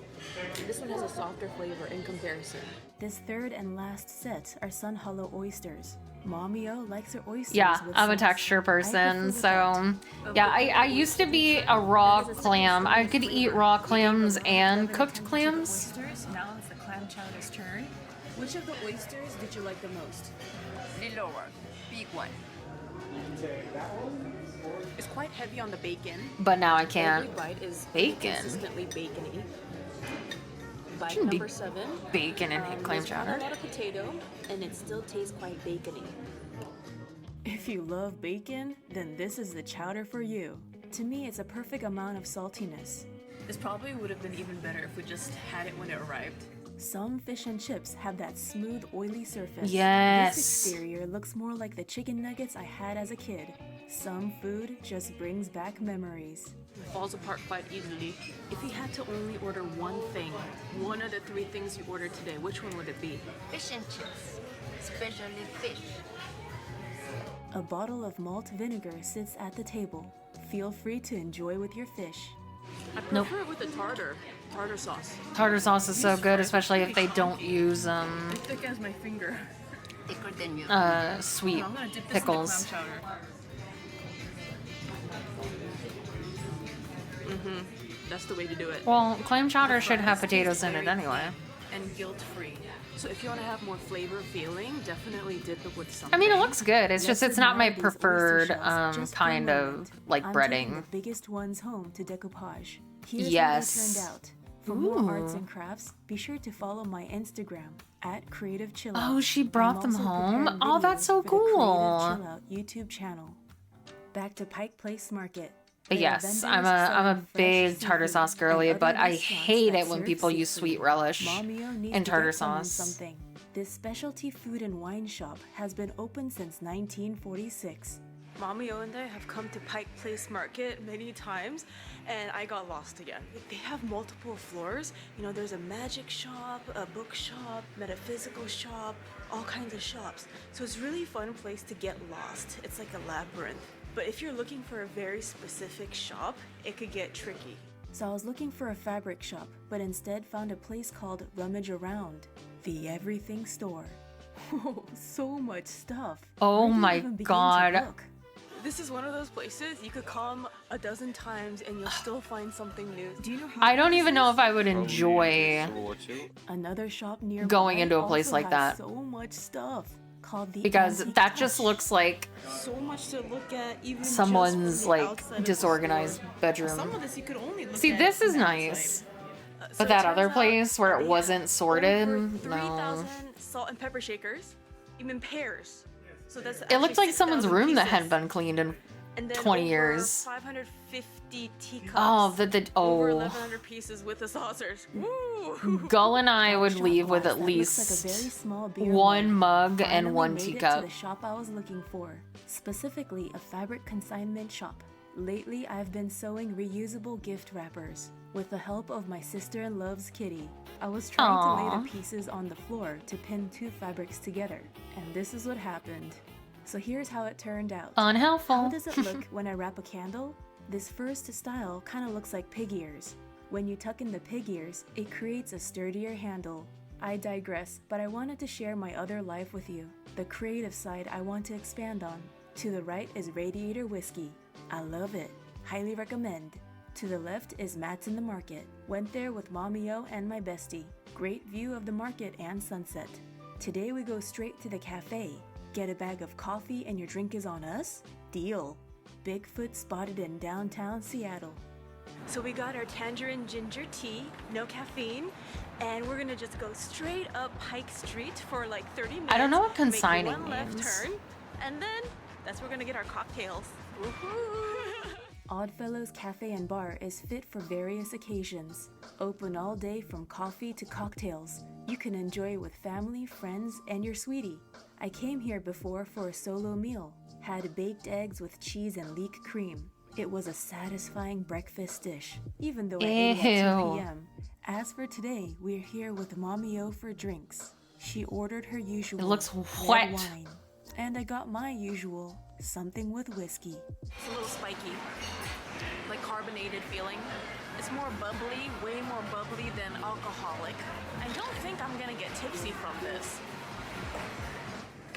This one has a softer flavor in comparison.
This third and last set are Sun Hollow oysters. Mommy O likes her oysters
Yeah,
with
I'm a
sauce.
texture
I prefer
person,
the
so yeah, I used to be a raw clam. I could eat raw clams and cooked clams.
Oysters. Now it's the clam chowder's turn. Which of the oysters did you like the most?
The lower, big one.
It's quite heavy on the bacon.
But now I can't.
Every bite is
Bacon.
consistently bacony. Bite
Shouldn't be
number 7.
bacon in clam
there's
chowder.
not a lot of potato, and it still tastes quite bacony.
If you love bacon, then this is the chowder for you. To me, it's a perfect amount of saltiness.
This probably would have been even better if we just had it when it arrived.
Some fish and chips have that smooth, oily surface.
Yes.
This exterior looks more like the chicken nuggets I had as a kid. Some food just brings back memories.
It falls apart quite easily. If you had to only order one thing, one of the 3 things you ordered today, which one would it be?
Fish and chips, especially fish.
A bottle of malt vinegar sits at the table. Feel free to enjoy with your fish.
I prefer it with the tartar sauce.
Tartar sauce is so good, especially if they don't use
As thick as my finger.
Thicker than you.
Sweet
I'm gonna dip this
pickles.
in the clam chowder. That's the way to do it.
Well, clam chowder should have potatoes in it anyway.
And guilt-free. So if you want to have more flavor feeling, definitely dip it with something.
I mean, it looks good. It's just it's not my
These oyster
preferred
shells just for a
kind of
moment.
like
I'm taking
breading.
the biggest ones home to decoupage. Here's
Yes.
how they turned out. For more arts
Ooh.
and crafts, be sure to follow my Instagram at Creative Chill Out.
Oh, she brought
I'm
them
also
home?
preparing
Oh, that's so
videos for the Creative
cool.
Chill Out YouTube channel. Back to Pike Place Market.
But yes, I'm a big tartar sauce girly, but I hate it when people use sweet relish in tartar sauce.
This specialty food and wine shop has been open since 1946.
Mamio and I have come to Pike Place Market many times, and I got lost again. They have multiple floors. You know, there's a magic shop, a bookshop, metaphysical shop, all kinds of shops. So it's really fun place to get lost. It's like a labyrinth. But if you're looking for a very specific shop, it could get tricky.
So I was looking for a fabric shop, but instead found a place called Rummage Around, the everything store. Oh, so much stuff.
Oh my god.
This is one of those places you could come a dozen times and you'll still find something new. Do you know how
I don't even know if I would enjoy
another shop nearby
going into a place like that.
So much stuff called the
because
Antique
that
Touch.
just looks like
so much to look at, even
someone's like disorganized bedroom.
Some of this you could only look
See,
at
this is
from the
nice.
outside.
But that other place where it wasn't sorted,
over
no.
3,000 salt and pepper shakers, even pairs. So that's
It looked
actually
like someone's
6,000
room that
pieces.
hadn't been cleaned in
And then
20
over
years.
550 teacups.
Oh,
Over
oh.
1,100 pieces with the saucers. Woo!
Gull and I would leave with at
That looks
least
like a very small beer
one mug
Finally
and one
made it
teacup.
to the shop I was looking for, specifically a fabric consignment shop. Lately, I've been sewing reusable gift wrappers with the help of my sister-in-law's kitty. I was trying to lay
Aw.
the pieces on the floor to pin two fabrics together, and this is what happened. So here's how it turned out.
Unhelpful.
How does it look when I wrap a candle? This first style kind of looks like pig ears. When you tuck in the pig ears, it creates a sturdier handle. I digress, but I wanted to share my other life with you, the creative side I want to expand on. To the right is Radiator Whiskey. I love it. Highly recommend. To the left is Matt's in the Market. Went there with Mommy-O and my bestie. Great view of the market and sunset. Today we go straight to the cafe. Get a bag of coffee and your drink is on us? Deal. Bigfoot spotted in downtown Seattle.
So we got our tangerine ginger tea, no caffeine, and we're gonna just go straight up Pike Street for like 30 minutes.
I don't know what consigning
make one left
means.
turn, and then that's where we're gonna get our cocktails. Woohoo!
Oddfellows Cafe and Bar is fit for various occasions. Open all day from coffee to cocktails. You can enjoy with family, friends, and your sweetie. I came here before for a solo meal. Had baked eggs with cheese and leek cream. It was a satisfying breakfast dish, even though I ate at 2
Ew.
p.m. As for today, we're here with Mommy-O for drinks. She ordered her usual
It looks
red
wet.
wine. And I got my usual, something with whiskey.
It's a little spiky, like carbonated feeling. It's more bubbly, way more bubbly than alcoholic. I don't think I'm gonna get tipsy from this.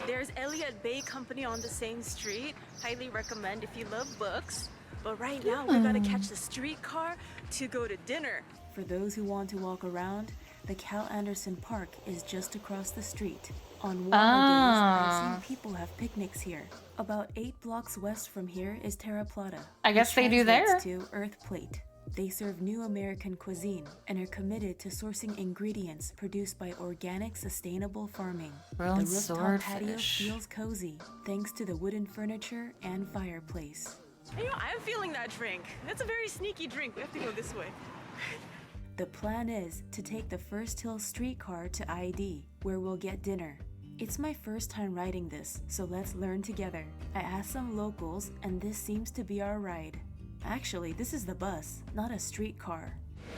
There's Elliott Bay Company on the same street. Highly recommend if you love books. But right now, we gotta catch the streetcar to go to dinner.
For those who want to walk around, the Cal Anderson Park is just across the street. On warmer days, I've seen people have picnics here. About 8 blocks west from here is Terra Plata.
I guess
which
they do
translates
there.
to Earth Plate. They serve new American cuisine and are committed to sourcing ingredients produced by organic, sustainable farming.
Grilled
The rooftop patio
swordfish.
feels cozy thanks to the wooden furniture and fireplace.
You know, I'm feeling that drink. That's a very sneaky drink. We have to go this way.
The plan is to take the First Hill streetcar to ID, where we'll get dinner. It's my first time riding this, so let's learn together. I asked some locals, and this seems to be our ride. Actually, this is the bus, not a streetcar.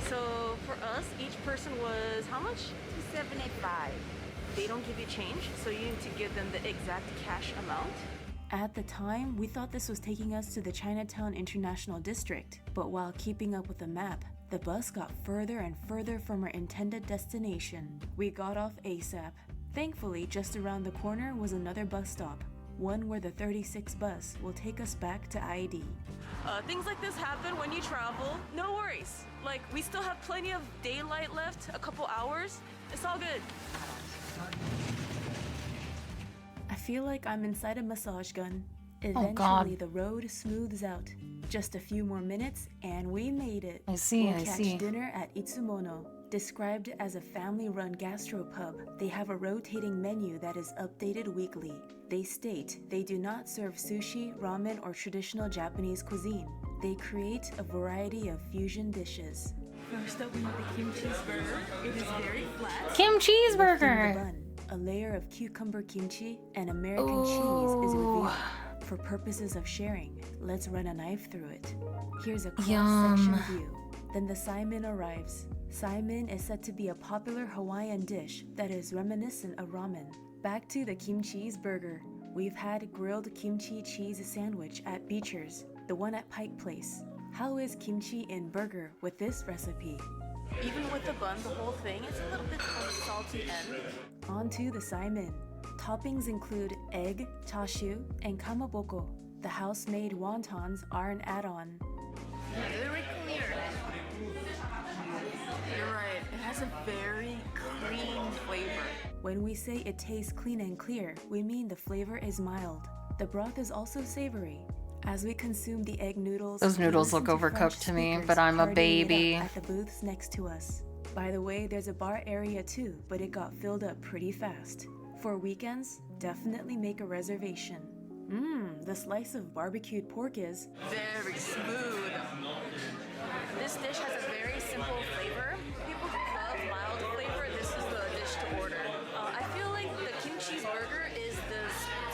So for us, each person was how much?
$2.75.
They don't give you change, so you need to give them the exact cash amount.
At the time, we thought this was taking us to the Chinatown International District, but while keeping up with the map, the bus got further and further from our intended destination. We got off ASAP. Thankfully, just around the corner was another bus stop, one where the 36 bus will take us back to ID.
Things like this happen when you travel. No worries. Like, we still have plenty of daylight left, a couple hours. It's all good.
I feel like I'm inside a massage gun.
Oh,
Eventually,
God.
the road smooths out. Just a few more minutes, and we made it.
I see,
We'll
I
catch
see.
dinner at Itsumono. Described as a family-run gastropub, they have a rotating menu that is updated weekly. They state they do not serve sushi, ramen, or traditional Japanese cuisine. They create a variety of fusion dishes.
First up, we have the kimchi burger. It is very flat.
Kim
Lifting
cheeseburger.
the bun, a layer of cucumber kimchi and American cheese is revealed. For purposes of sharing, let's run a knife through it. Here's a cross-section view. Then the saimin arrives. Saimin is said to be a popular Hawaiian dish that is reminiscent of ramen. Back to the kim cheeseburger. We've had grilled kimchi cheese sandwich at Beecher's, the one at Pike Place. How is kimchi in burger with this recipe?
Even with the bun, the whole thing is a little bit on the salty end.
On to the saimin. Toppings include egg, chashu, and kamaboko. The house-made wontons are an add-on.
Very clear. You're right. It has a very clean flavor.
When we say it tastes clean and clear, we mean the flavor is mild. The broth is also savory. As we consume the egg noodles,
Those noodles
we
look
listen to
overcooked
French
to me,
speakers
but I'm a
partying it
baby.
up at the booths next to us. By the way, there's a bar area too, but it got filled up pretty fast. For weekends, definitely make a reservation. The slice of barbecued pork is
Very smooth. This dish has a very simple flavor. People who love mild flavor, this is the dish to order. I feel like the kimchi burger is the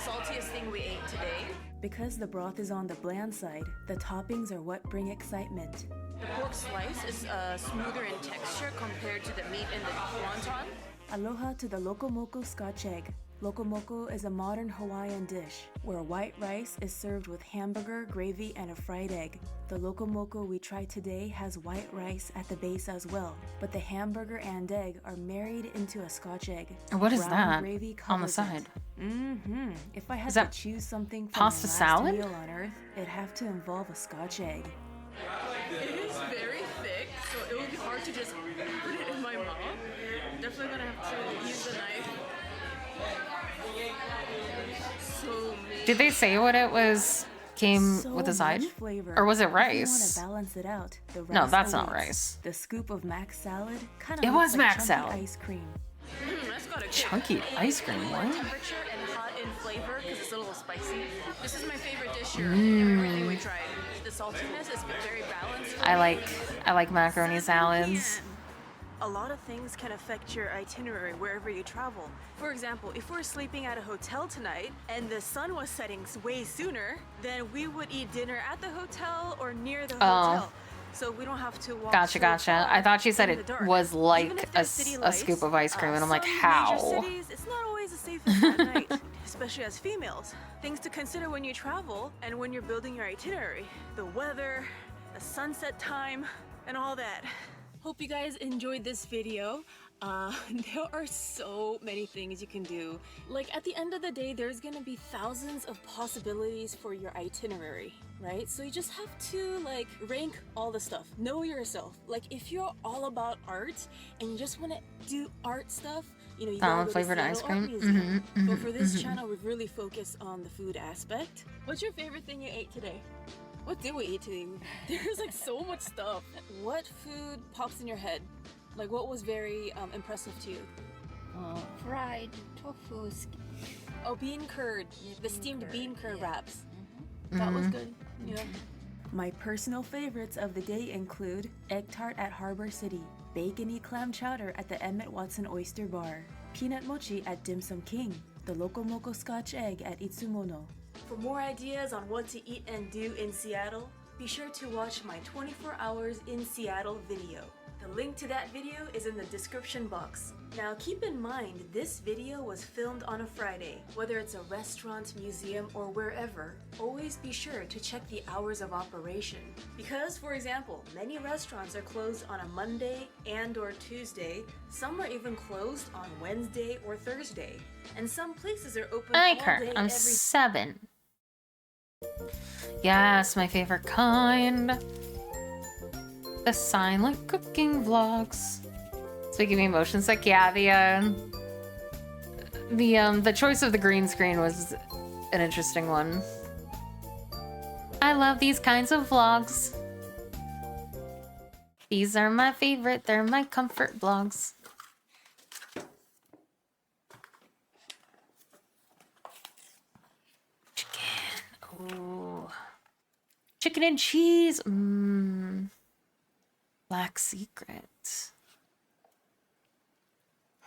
saltiest thing we ate today.
because the broth is on the bland side, the toppings are what bring excitement.
The pork slice is smoother in texture compared to the meat in the wonton.
Aloha to the lokomoko Scotch egg. Lokomoko is a modern Hawaiian dish where white rice is served with hamburger, gravy, and a fried egg. The lokomoko we tried today has white rice at the base as well, but the hamburger and egg are married into a Scotch egg.
What is
Brown
that
gravy
on the
covers
side?
it. If I had
Is
to
that
choose something from
pasta
my last
salad?
meal on Earth, it'd have to involve a Scotch egg.
It is very thick, so it would be hard to just put it in my mouth. Definitely gonna have to use the knife. So many.
Did they say what it was came
So
with the side?
much flavor.
Or was it
If you want
rice?
to balance it out, the
No,
rice
that's not
awaits.
rice.
The scoop of mac salad kind of
It
looks
was
like
mac
chunky
salad.
ice cream.
That's got a
Chunky ice cream, what?
temperature and hot in flavor because it's a little spicy. This is my favorite dish here.
Mm.
Everything we tried. The saltiness is very balanced.
I like macaroni salads.
A lot of things can affect your itinerary wherever you travel. For example, if we're sleeping at a hotel tonight and the sun was setting way sooner, then we would eat dinner at the hotel or near the hotel. So we don't have to walk.
Gotcha,
so
gotcha.
far
I thought she said
in the
it
dark.
was
Even
like
if
a,
there's city
a scoop of ice cream, and I'm like,
some
how?
Major cities, it's not always the safest at night, especially as females. Things to consider when you travel and when you're building your itinerary: the weather, the sunset time, and all that. Hope you guys enjoyed this video. There are so many things you can do. Like at the end of the day, there's gonna be thousands of possibilities for your itinerary, right? So you just have to like rank all the stuff. Know yourself. Like if you're all about art and you just wanna do art stuff, you know, you gotta go to
Flavored
Seattle
ice
Art
cream?
Museum.
Mhm,
But
mhm,
for this
mhm.
channel, we've really focused on the food aspect. What's your favorite thing you ate today? What did we eat today? There's like so much stuff. What food pops in your head? Like what was very impressive to you?
Fried tofu.
Oh, bean curd. The steamed bean curd wraps.
Mm-hmm.
That was good. Yeah.
My personal favorites of the day include egg tart at Harbor City, bacony clam chowder at the Emmett Watson Oyster Bar, peanut mochi at Dim Sum King, the Lokomoko Scotch egg at Itsumono.
For more ideas on what to eat and do in Seattle, be sure to watch my 24 Hours in Seattle video. The link to that video is in the description box. Now keep in mind, this video was filmed on a Friday. Whether it's a restaurant, museum, or wherever, always be sure to check the hours of operation. Because, for example, many restaurants are closed on a Monday and or Tuesday. Some are even closed on Wednesday or Thursday. And some places are open
I like
all
her.
day
I'm
every
7. Yes, my favorite kind. The silent cooking vlogs. Speaking of emotions, like yeah, the choice of the green screen was an interesting one. I love these kinds of vlogs. These are my favorite. They're my comfort vlogs. Chicken. Ooh. Chicken and cheese. Mmm. Black Secret.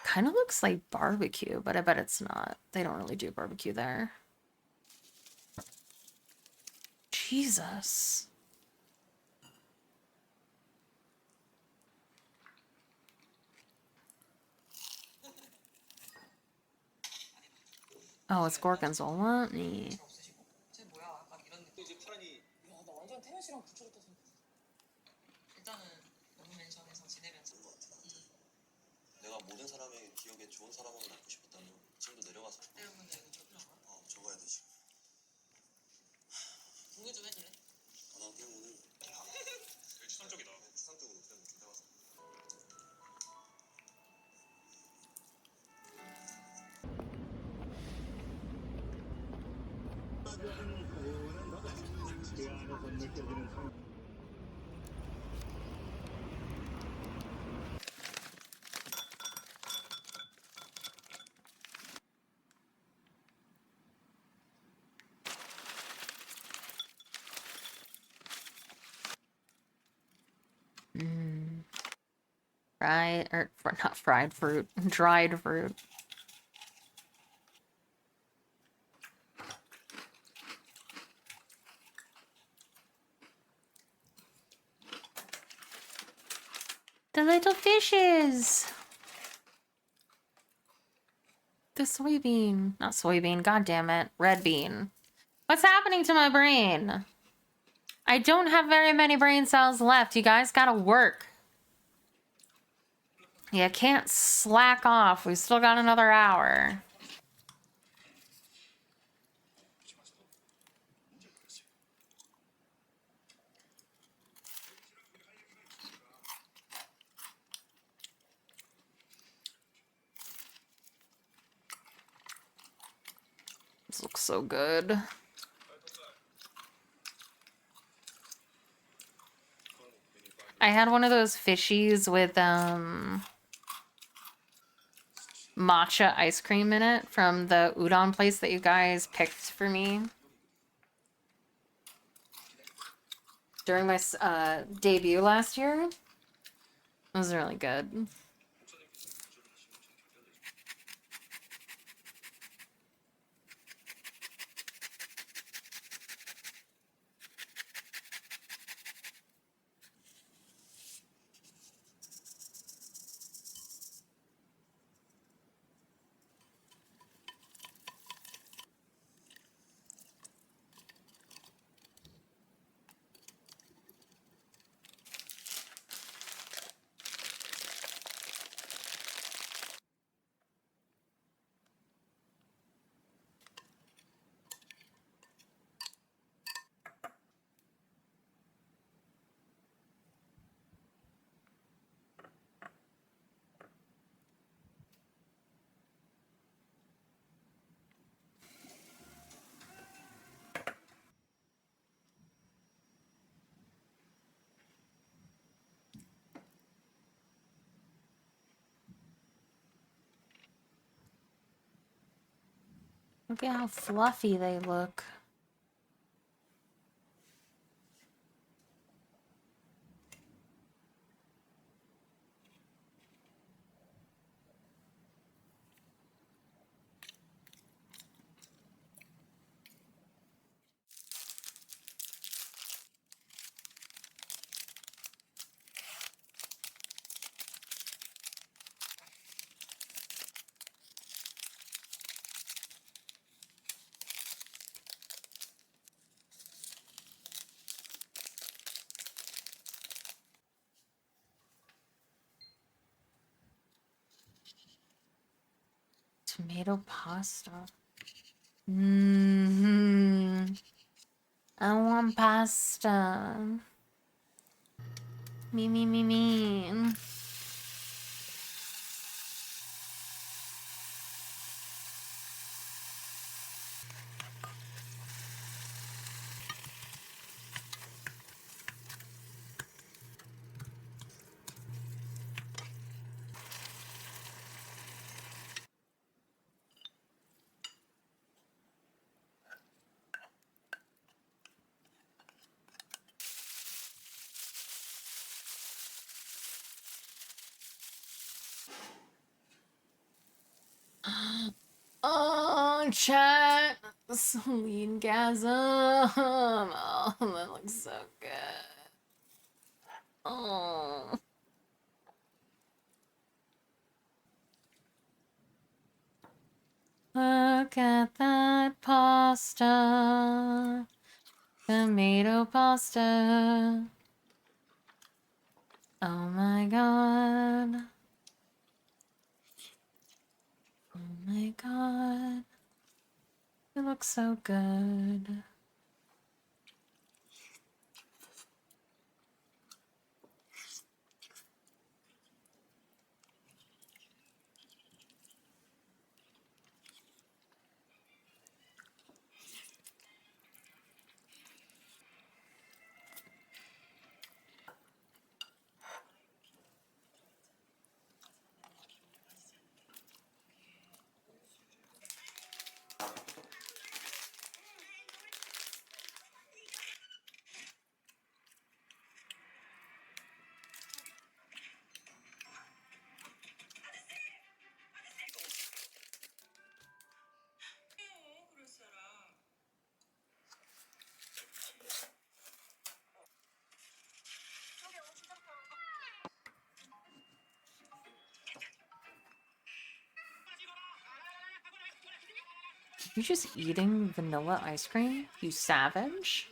Kind of looks like barbecue, but I bet it's not. They don't really do barbecue there. Jesus. Oh, it's gorgonzola? Nee.
내가 모든 사람의 기억에 좋은 사람으로 남고 싶었다면 지금도 내려가서 적어야 되지. 공유 좀 해줄래? 나 그냥 오늘 되게 추상적이다. 추상적으로 그냥 내려가서.
Fried, or not fried fruit, dried fruit. The little fishes! The soybean. Not soybean, god damn it. Red bean. What's happening to my brain? I don't have very many brain cells left. You guys gotta work. You can't slack off. We still got another hour. This looks so good. I had one of those fishies with matcha ice cream in it from the udon place that you guys picked for me during my debut last year. It was really good. Look at how fluffy they look. Tomato pasta. I want pasta. Me. chat. Celine gasm. Oh, that looks so good. Oh. Look at that pasta. Tomato pasta. Oh my god. Oh my god. It looks so good. You just eating vanilla ice cream? You savage?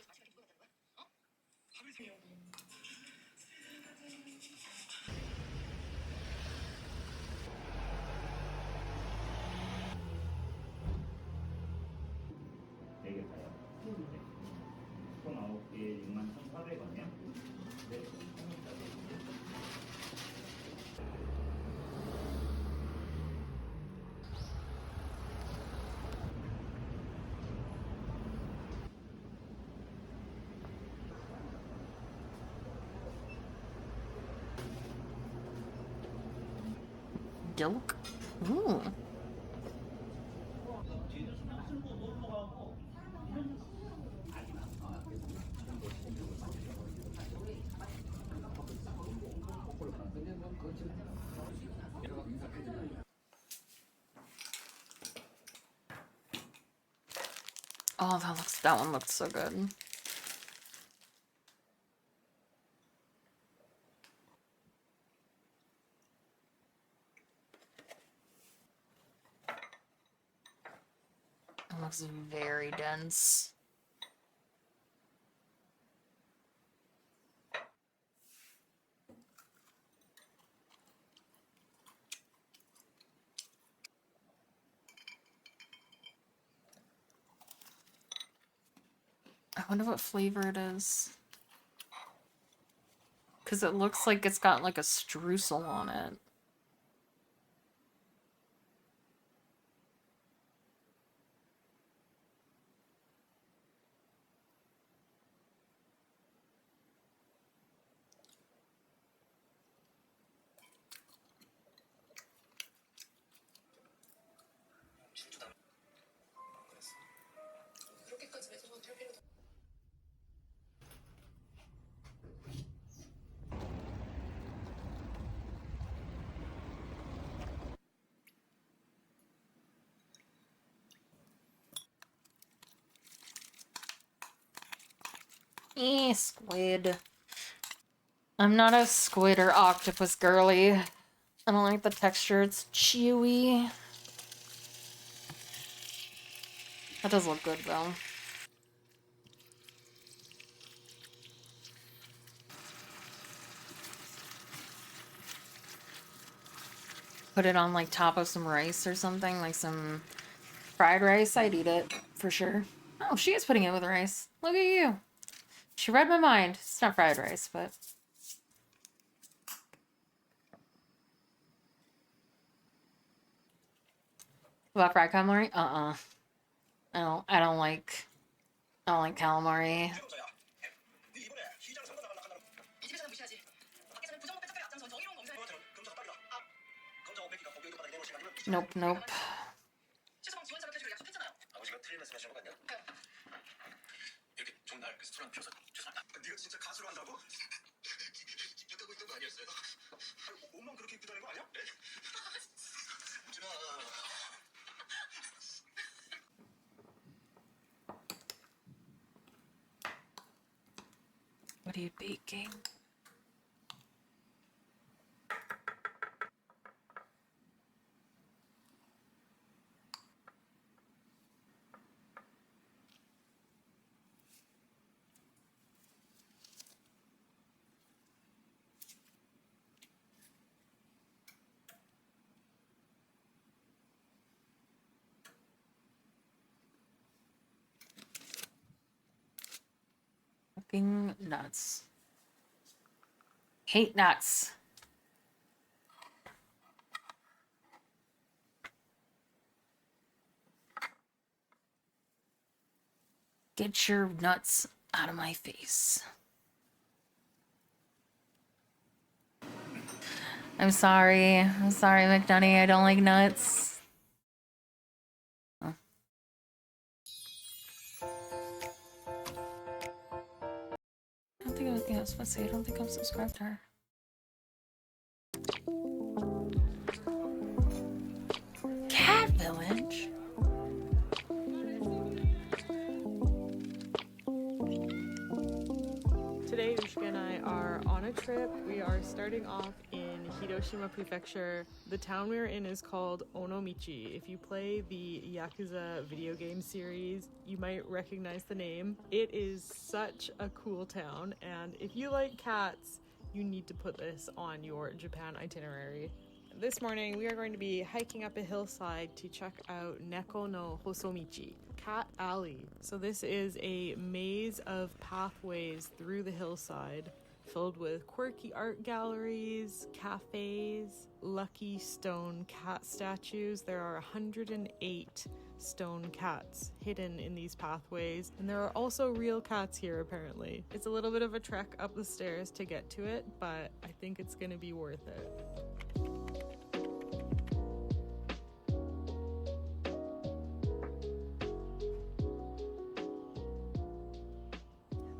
Dilk? Ooh. Oh, that one looks so good. It looks very dense. I wonder what flavor it is. Because it looks like it's got like a streusel on it. Squid. I'm not a squid or octopus girly. I don't like the texture, it's chewy. That does look good though. Put it on like top of some rice or something, like some fried rice, I'd eat it for sure. Oh, she is putting it with rice. Look at you. She read my mind. It's not fried rice, but... About fried calamari? I don't like calamari. Nope, nope.
아버지가 틀린 말씀하신 것 같냐? 이렇게 좋은 날 그래서 술안 피워서 죄송합니다. 네가 진짜 가수를 한다고? 집중하고 있던 거 아니었어요? 옷만 그렇게 입고 다니는 거 아니야? 네? 웃지마.
What are you baking? Fucking nuts. Hate nuts. Get your nuts out of my face. I'm sorry. I'm sorry, McDunny. I don't like nuts. Oh. I don't think I was supposed to say. I don't think I'm subscribed to her. Cat Village?
Today, Ushka and I are on a trip. We are starting off in Hiroshima Prefecture. The town we're in is called Onomichi. If you play the Yakuza video game series, you might recognize the name. It is such a cool town, and if you like cats, you need to put this on your Japan itinerary. This morning, we are going to be hiking up a hillside to check out Neko no Hosomichi, Cat Alley. So this is a maze of pathways through the hillside, filled with quirky art galleries, cafes, lucky stone cat statues. There are 108 stone cats hidden in these pathways, and there are also real cats here apparently. It's a little bit of a trek up the stairs to get to it, but I think it's gonna be worth it.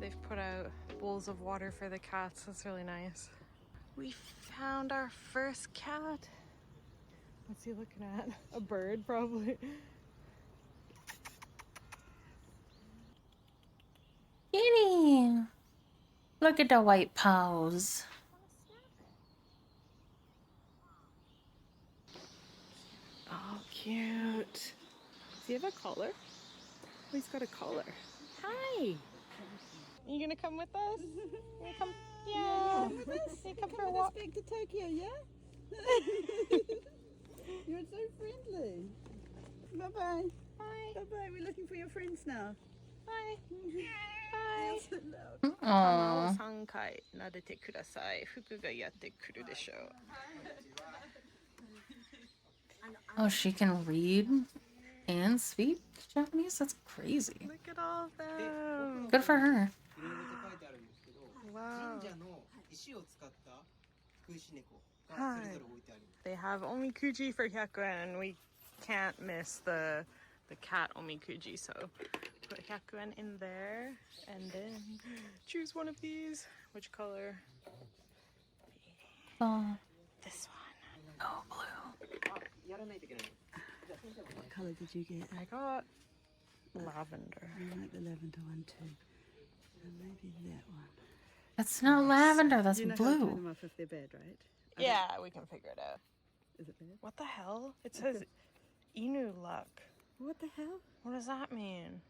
They've put out bowls of water for the cats. That's really nice. We found our first cat. What's he looking at? A bird, probably.
Kitty! Look at the white paws.
Oh, cute. Does he have a collar? Oh, he's got a collar. Hi! Are you gonna come with us? You gonna come? Yeah.
With us?
You come for a walk?
Back to Tokyo, yeah? You're so friendly. Bye bye.
Bye.
Bye bye. We're looking for your friends now.
Bye. Bye.
So loud.
Aww.
3回撫でてください。服がやってくるでしょう。
Oh, she can read and speak Japanese? That's crazy.
Look at all of them.
Good for her.
Wow. Hi. They have omikuji for 100 yen, and we can't miss the cat omikuji, so put 100 yen in there, and then choose one of these. Which color?
Oh.
This one.
Oh, blue.
What colour did you get?
I got lavender.
I like the lavender one too. And maybe that one.
That's not lavender, that's
You know how to
blue.
turn them off if they're bad, right?
Yeah, we can figure it out.
Is it bad?
What the hell? It says Inu luck.
What the hell?
What does that mean?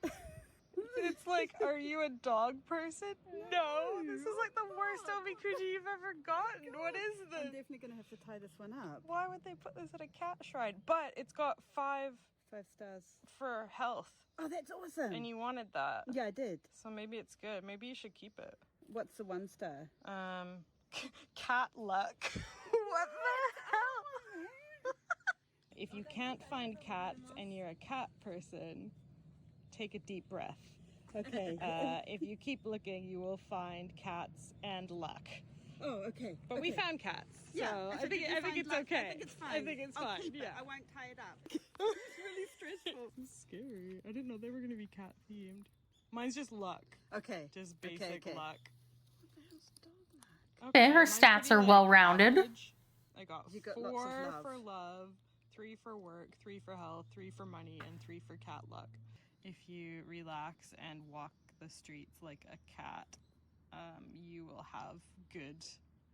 It's like, are you a dog person? No, this is like the worst omikuji you've ever gotten. What is
I'm
this?
definitely going to have to tie this one up.
Why would they put this at a cat shrine? But it's got 5
stars
for health.
Oh, that's awesome.
And you wanted that.
Yeah, I did.
So maybe it's good. Maybe you should keep it.
What's the 1 star?
Cat luck. What the hell? If you can't find cats and you're a cat person, take a deep breath.
Okay.
If you keep looking, you will find cats and luck.
Oh, okay.
But we found cats, so
Yeah,
I think it's okay.
I think it's fine.
I think it's
I'll
fine.
keep it.
Yeah.
I won't tie it up. It's really stressful.
It's scary. I didn't know they were gonna be cat themed. Mine's just luck.
Okay.
Just basic luck.
Okay, her
mine's
stats
pretty,
are
like,
well rounded.
average. I got
You got
4
lots of love.
for love, 3 for work, 3 for health, 3 for money, and 3 for cat luck. If you relax and walk the streets like a cat, you have good,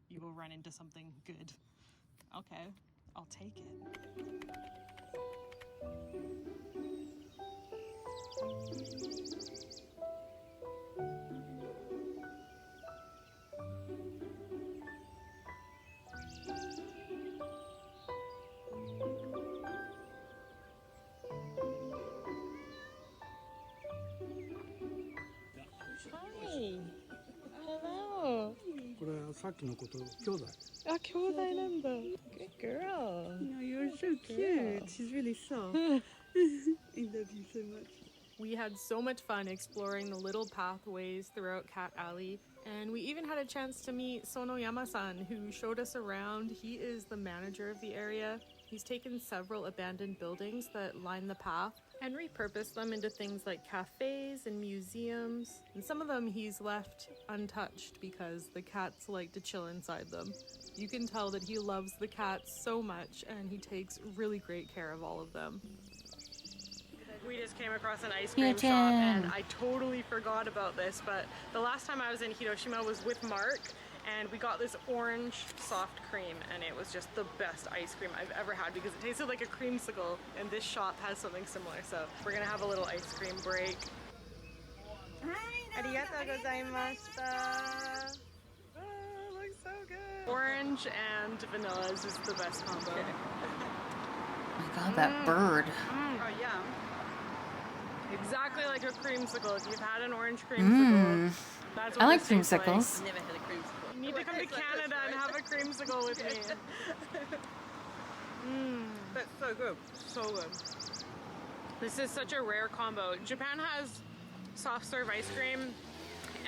you will run into something good. Okay, I'll take it. Hi. Hello.
これはさっきのこと兄弟。
あ、兄弟なんだ。Good girl.
No, you're so cute. She's really soft. I love you so much.
We had so much fun exploring the little pathways throughout Cat Alley, and we even had a chance to meet Sonoyama-san, who showed us around. He is the manager of the area. He's taken several abandoned buildings that line the path and repurposed them into things like cafes and museums. And some of them he's left untouched because the cats like to chill inside them. You can tell that he loves the cats so much, and he takes really great care of all of them. We just came across an ice cream shop, and I totally forgot about this, but the last time I was in Hiroshima was with Mark, and we got this orange soft cream, and it was just the best ice cream I've ever had because it tasted like a creamsicle, and this shop has something similar, so we're gonna have a little ice cream break. Arigatou gozaimashita. Oh, looks so good. Orange and vanilla is just the best combo.
Oh my god, that bird.
Oh, yeah. Exactly like a creamsicle. If you've had an orange creamsicle, that's what
I like
this tastes
creamsicles.
Like. Never had a creamsicle. You need to come to Canada and have a creamsicle with me. That's so good. So good. This is such a rare combo. Japan has soft serve ice cream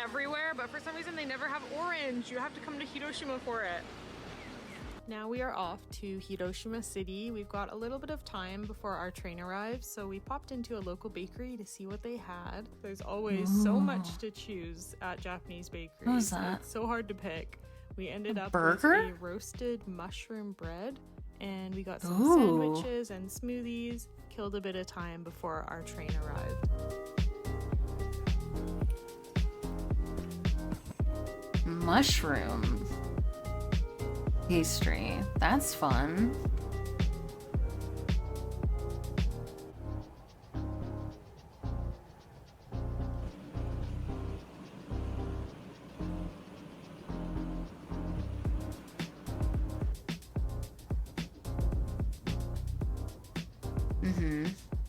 everywhere, but for some reason they never have orange. You have to come to Hiroshima for it. Now we are off to Hiroshima City. We've got a little bit of time before our train arrives, so we popped into a local bakery to see what they had. There's always so much to choose at Japanese bakeries.
What was that?
It's so hard to pick. We ended up
burger?
with a roasted mushroom bread, and we got some
Ooh.
sandwiches and smoothies. Killed a bit of time before our train arrived.
Mushroom pastry. That's fun.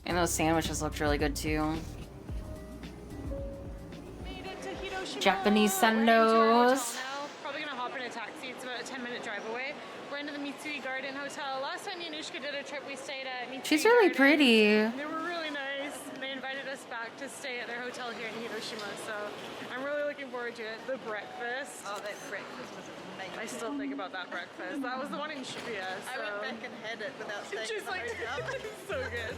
And those sandwiches looked really good too. Japanese sendos.
Probably gonna hop in a taxi. It's about a 10-minute drive away. We're into the Mitsui Garden Hotel. Last time Yanushka did a trip, we stayed at Mitsui
She's really
Garden.
pretty.
They were really nice. They invited us back to stay at their hotel here in Hiroshima, so I'm really looking forward to it. The breakfast.
Oh, that breakfast was amazing.
I still think about that breakfast. That was the one in Shibuya. So.
I went back and had it without staying
She's
in the
like,
hotel.
it's so good.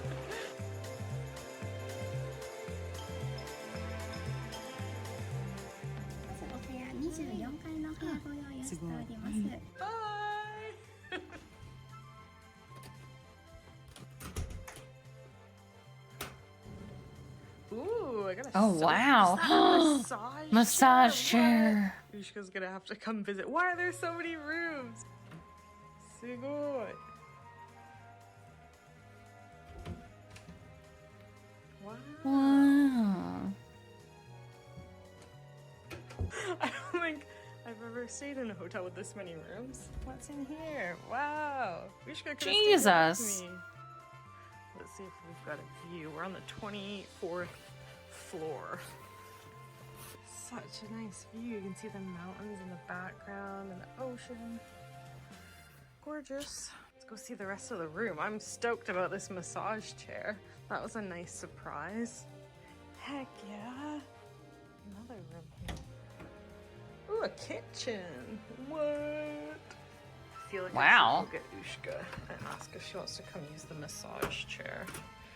Ooh, I got a
Oh, wow. Massage chair.
Yushka's gonna have to come visit. Why are there so many rooms? Sugoi. Wow.
Wow.
I don't think I've ever stayed in a hotel with this many rooms. What's in here? Wow. Yushka could have stayed here
Jesus.
with me. Let's see if we've got a view. We're on the 24th floor. Such a nice view. You can see the mountains in the background and the ocean. Gorgeous. Let's go see the rest of the room. I'm stoked about this massage chair. That was a nice surprise. Heck yeah. Another room here. Ooh, a kitchen. What? I feel like
Wow.
I should go get Ushka and ask if she wants to come use the massage chair.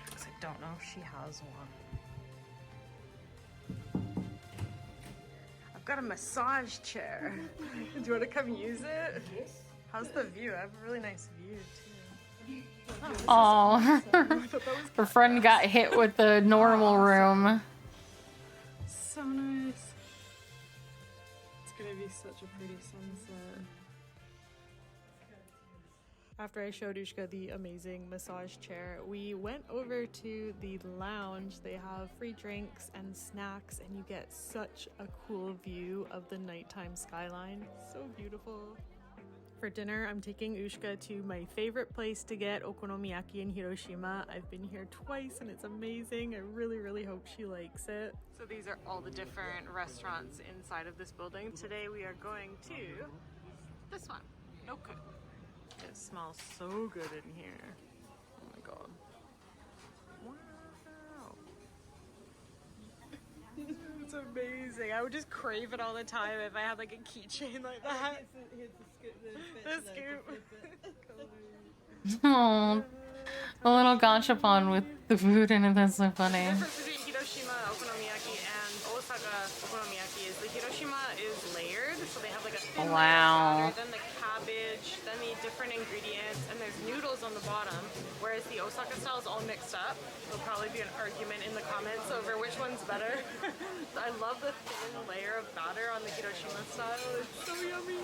Because I don't know if she has one. I've got a massage chair. Do you want to come use it? Yes. How's the view? I have a really nice view too.
Oh, her friend got hit with the normal room.
So nice. It's gonna gonna be such a pretty sunset. After I showed Ushka the amazing massage chair, we went over to the lounge. They have free drinks and snacks, and you get such a cool view of the nighttime skyline. So beautiful. For dinner, I'm taking Ushka to my favorite place to get okonomiyaki in Hiroshima. I've been here twice and it's amazing. I really hope she likes it. So these are all the different restaurants inside of this building. Today we are going to this one, Noku. It smells so good in here. Oh my god. Wow. It's amazing. I would just crave it all the time if I had like a keychain like that. The scoop.
Oh, a little gachapon with the food in it. That's so funny.
The difference between Hiroshima okonomiyaki and Osaka okonomiyaki is the Hiroshima is layered, so they have like a thin
Wow.
layer of batter, then the cabbage, then the different ingredients, and there's noodles on the bottom, whereas the Osaka style is all mixed up. There'll probably be an argument in the comments over which one's better. I love the thin layer of batter on the Hiroshima style. It's so yummy.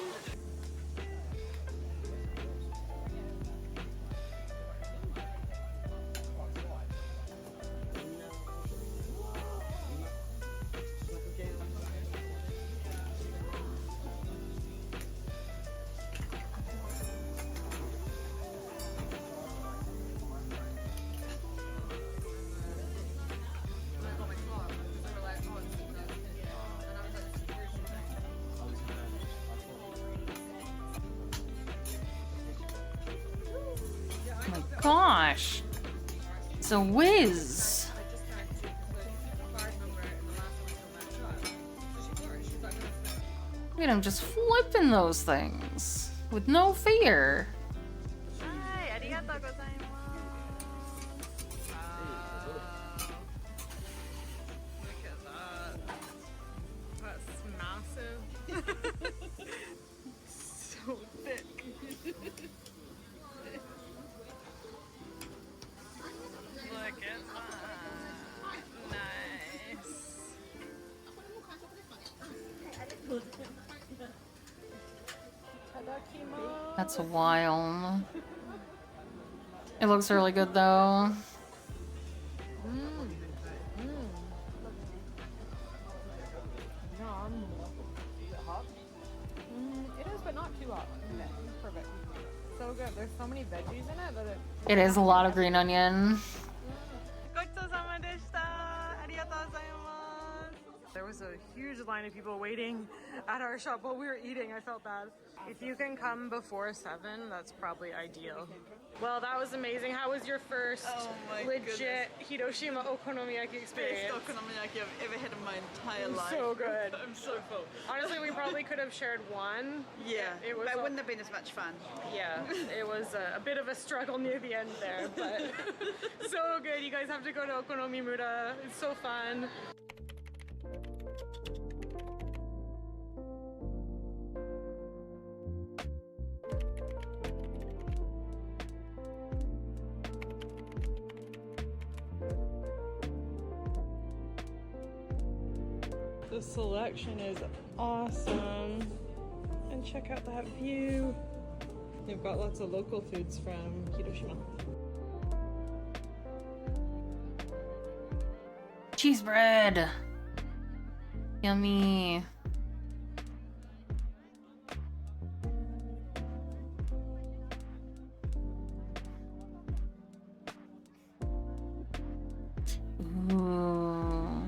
Oh my gosh. It's a whiz. Look at him just flipping those things with no fear.
Hi, arigatou gozaimasu. Look at that. That's massive. So thick. Look at that. Nice.
That's wild. It looks really good though.
Yum. Is it hot? It is, but not too hot. Okay, perfect. So good. There's so many veggies in it that
It is a lot of green onion.
There was a huge line of people waiting at our shop while we were eating. I felt bad. If you can come before 7, that's probably ideal. Well, that was amazing. How was your first legit Hiroshima okonomiyaki experience?
Best okonomiyaki I've ever had in my entire life.
So good.
I'm so full.
Honestly, we probably could have shared one.
Yeah,
it was.
but it wouldn't have been as much fun.
Yeah, it was a bit of a struggle near the end there, but so good. You guys have to go to Okonomimura. It's so fun. The selection is awesome. And check out that view. They've got lots of local foods from Hiroshima.
Cheese bread. Yummy. Ooh.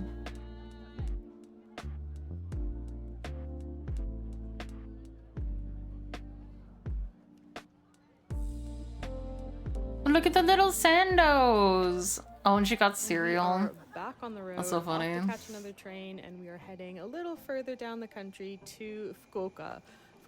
Look at the little sandos. Oh, and she got cereal.
Back on the road.
That's so funny.
Off to catch another train, and we are heading a little further down the country to Fukuoka.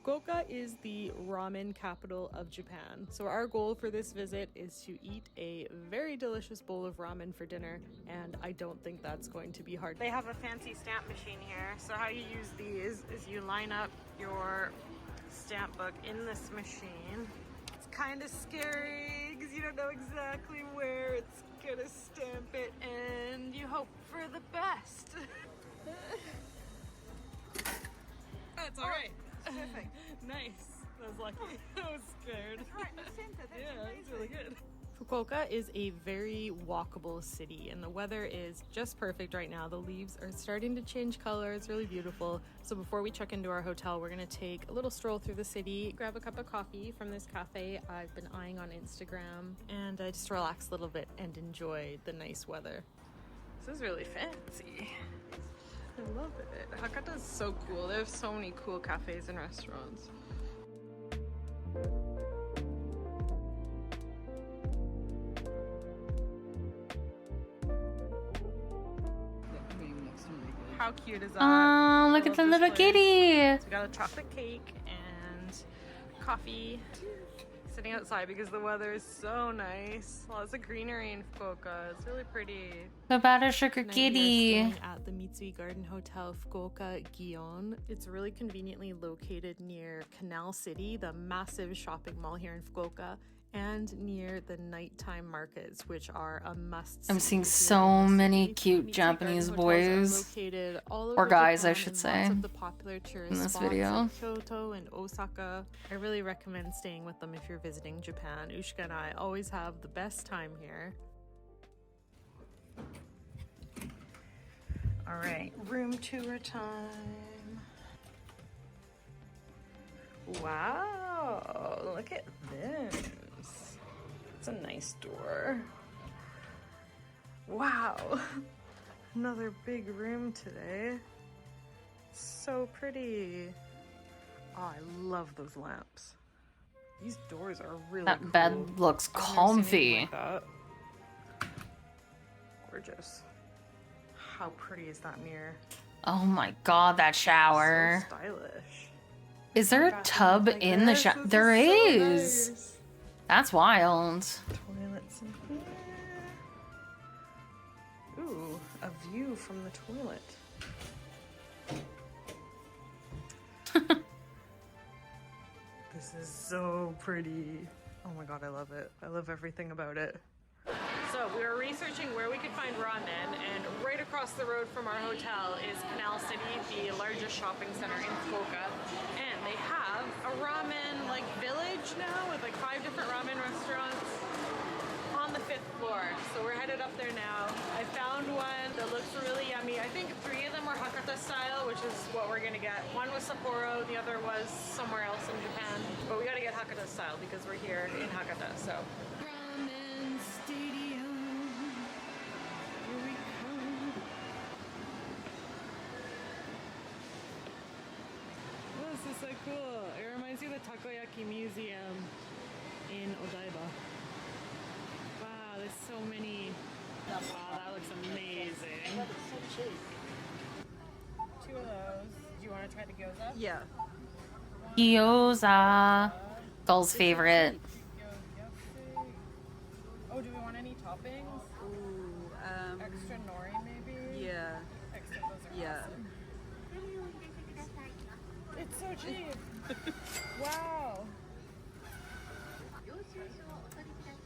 Fukuoka is the ramen capital of Japan. So our goal for this visit is to eat a very delicious bowl of ramen for dinner, and I don't think that's going to be hard. They have a fancy stamp machine here. So how you use these is you line up your stamp book in this machine. It's kind of scary because you don't know exactly where it's gonna stamp it, and you hope for the best. That's all right. Perfect. Nice. I was lucky. I was scared.
That's right, the center. That's
Yeah,
amazing.
it's really good. Fukuoka is a very walkable city, and the weather is just perfect right now. The leaves are starting to change color. It's really beautiful. So before we check into our hotel, we're going to take a little stroll through the city, grab a cup of coffee from this cafe I've been eyeing on Instagram, and just relax a little bit and enjoy the nice weather. This is really fancy. I love it. Hakata is so cool. They have so many cool cafes and restaurants. How cute is that?
Oh, look
I
at the
love
little
this place.
kitty.
So we got a chocolate cake and coffee sitting outside because the weather is so nice. Lots of greenery in Fukuoka. It's really pretty.
What about a sugar
Tonight we are
kitty?
staying at the Mitsui Garden Hotel Fukuoka Gion. It's really conveniently located near Canal City, the massive shopping mall here in Fukuoka, and near the nighttime markets, which are a must-see.
I'm seeing so many cute Japanese boys, or guys, I should say,
Of the popular tourist
in this
spots
video.
like Kyoto and Osaka. I really recommend staying with them if you're visiting Japan. Ushka and I always have the best time here. All right, room tour time. Wow, look at this. It's a nice door. Wow, another big room today. So pretty. Oh, I love those lamps. These doors are really cool.
That bed looks
I've never seen anything
comfy.
like that. Gorgeous. How pretty is that mirror?
Oh my god, that shower.
So stylish.
Is there a tub in the shower? There is. That's wild.
Toilets in here. Ooh, a view from the toilet. This is so pretty. Oh my god, I love it. I love everything about it. So we were researching where we could find ramen, and right across the road from our hotel is Canal City, the largest shopping center in Fukuoka. And they have a ramen like village now with like 5 different ramen restaurants on the 5th floor. So we're headed up there now. I found one that looks really yummy. I think 3 of them were Hakata style, which is what we're gonna get. One was Sapporo, the other was somewhere else in Japan. But we gotta get Hakata style because we're here in Hakata, so. Ramen Stadium. Here we come. Oh, this is so cool. It reminds you of the Takoyaki Museum in Odaiba. Wow, there's so many. Wow, that looks amazing. 2 of those. Do you want to try the gyoza? Yeah.
Gyoza. Gull's favorite.
Oh, do we want any toppings?
Ooh,
extra nori maybe?
Yeah.
Extra, those are awesome. It's so cheap. Wow.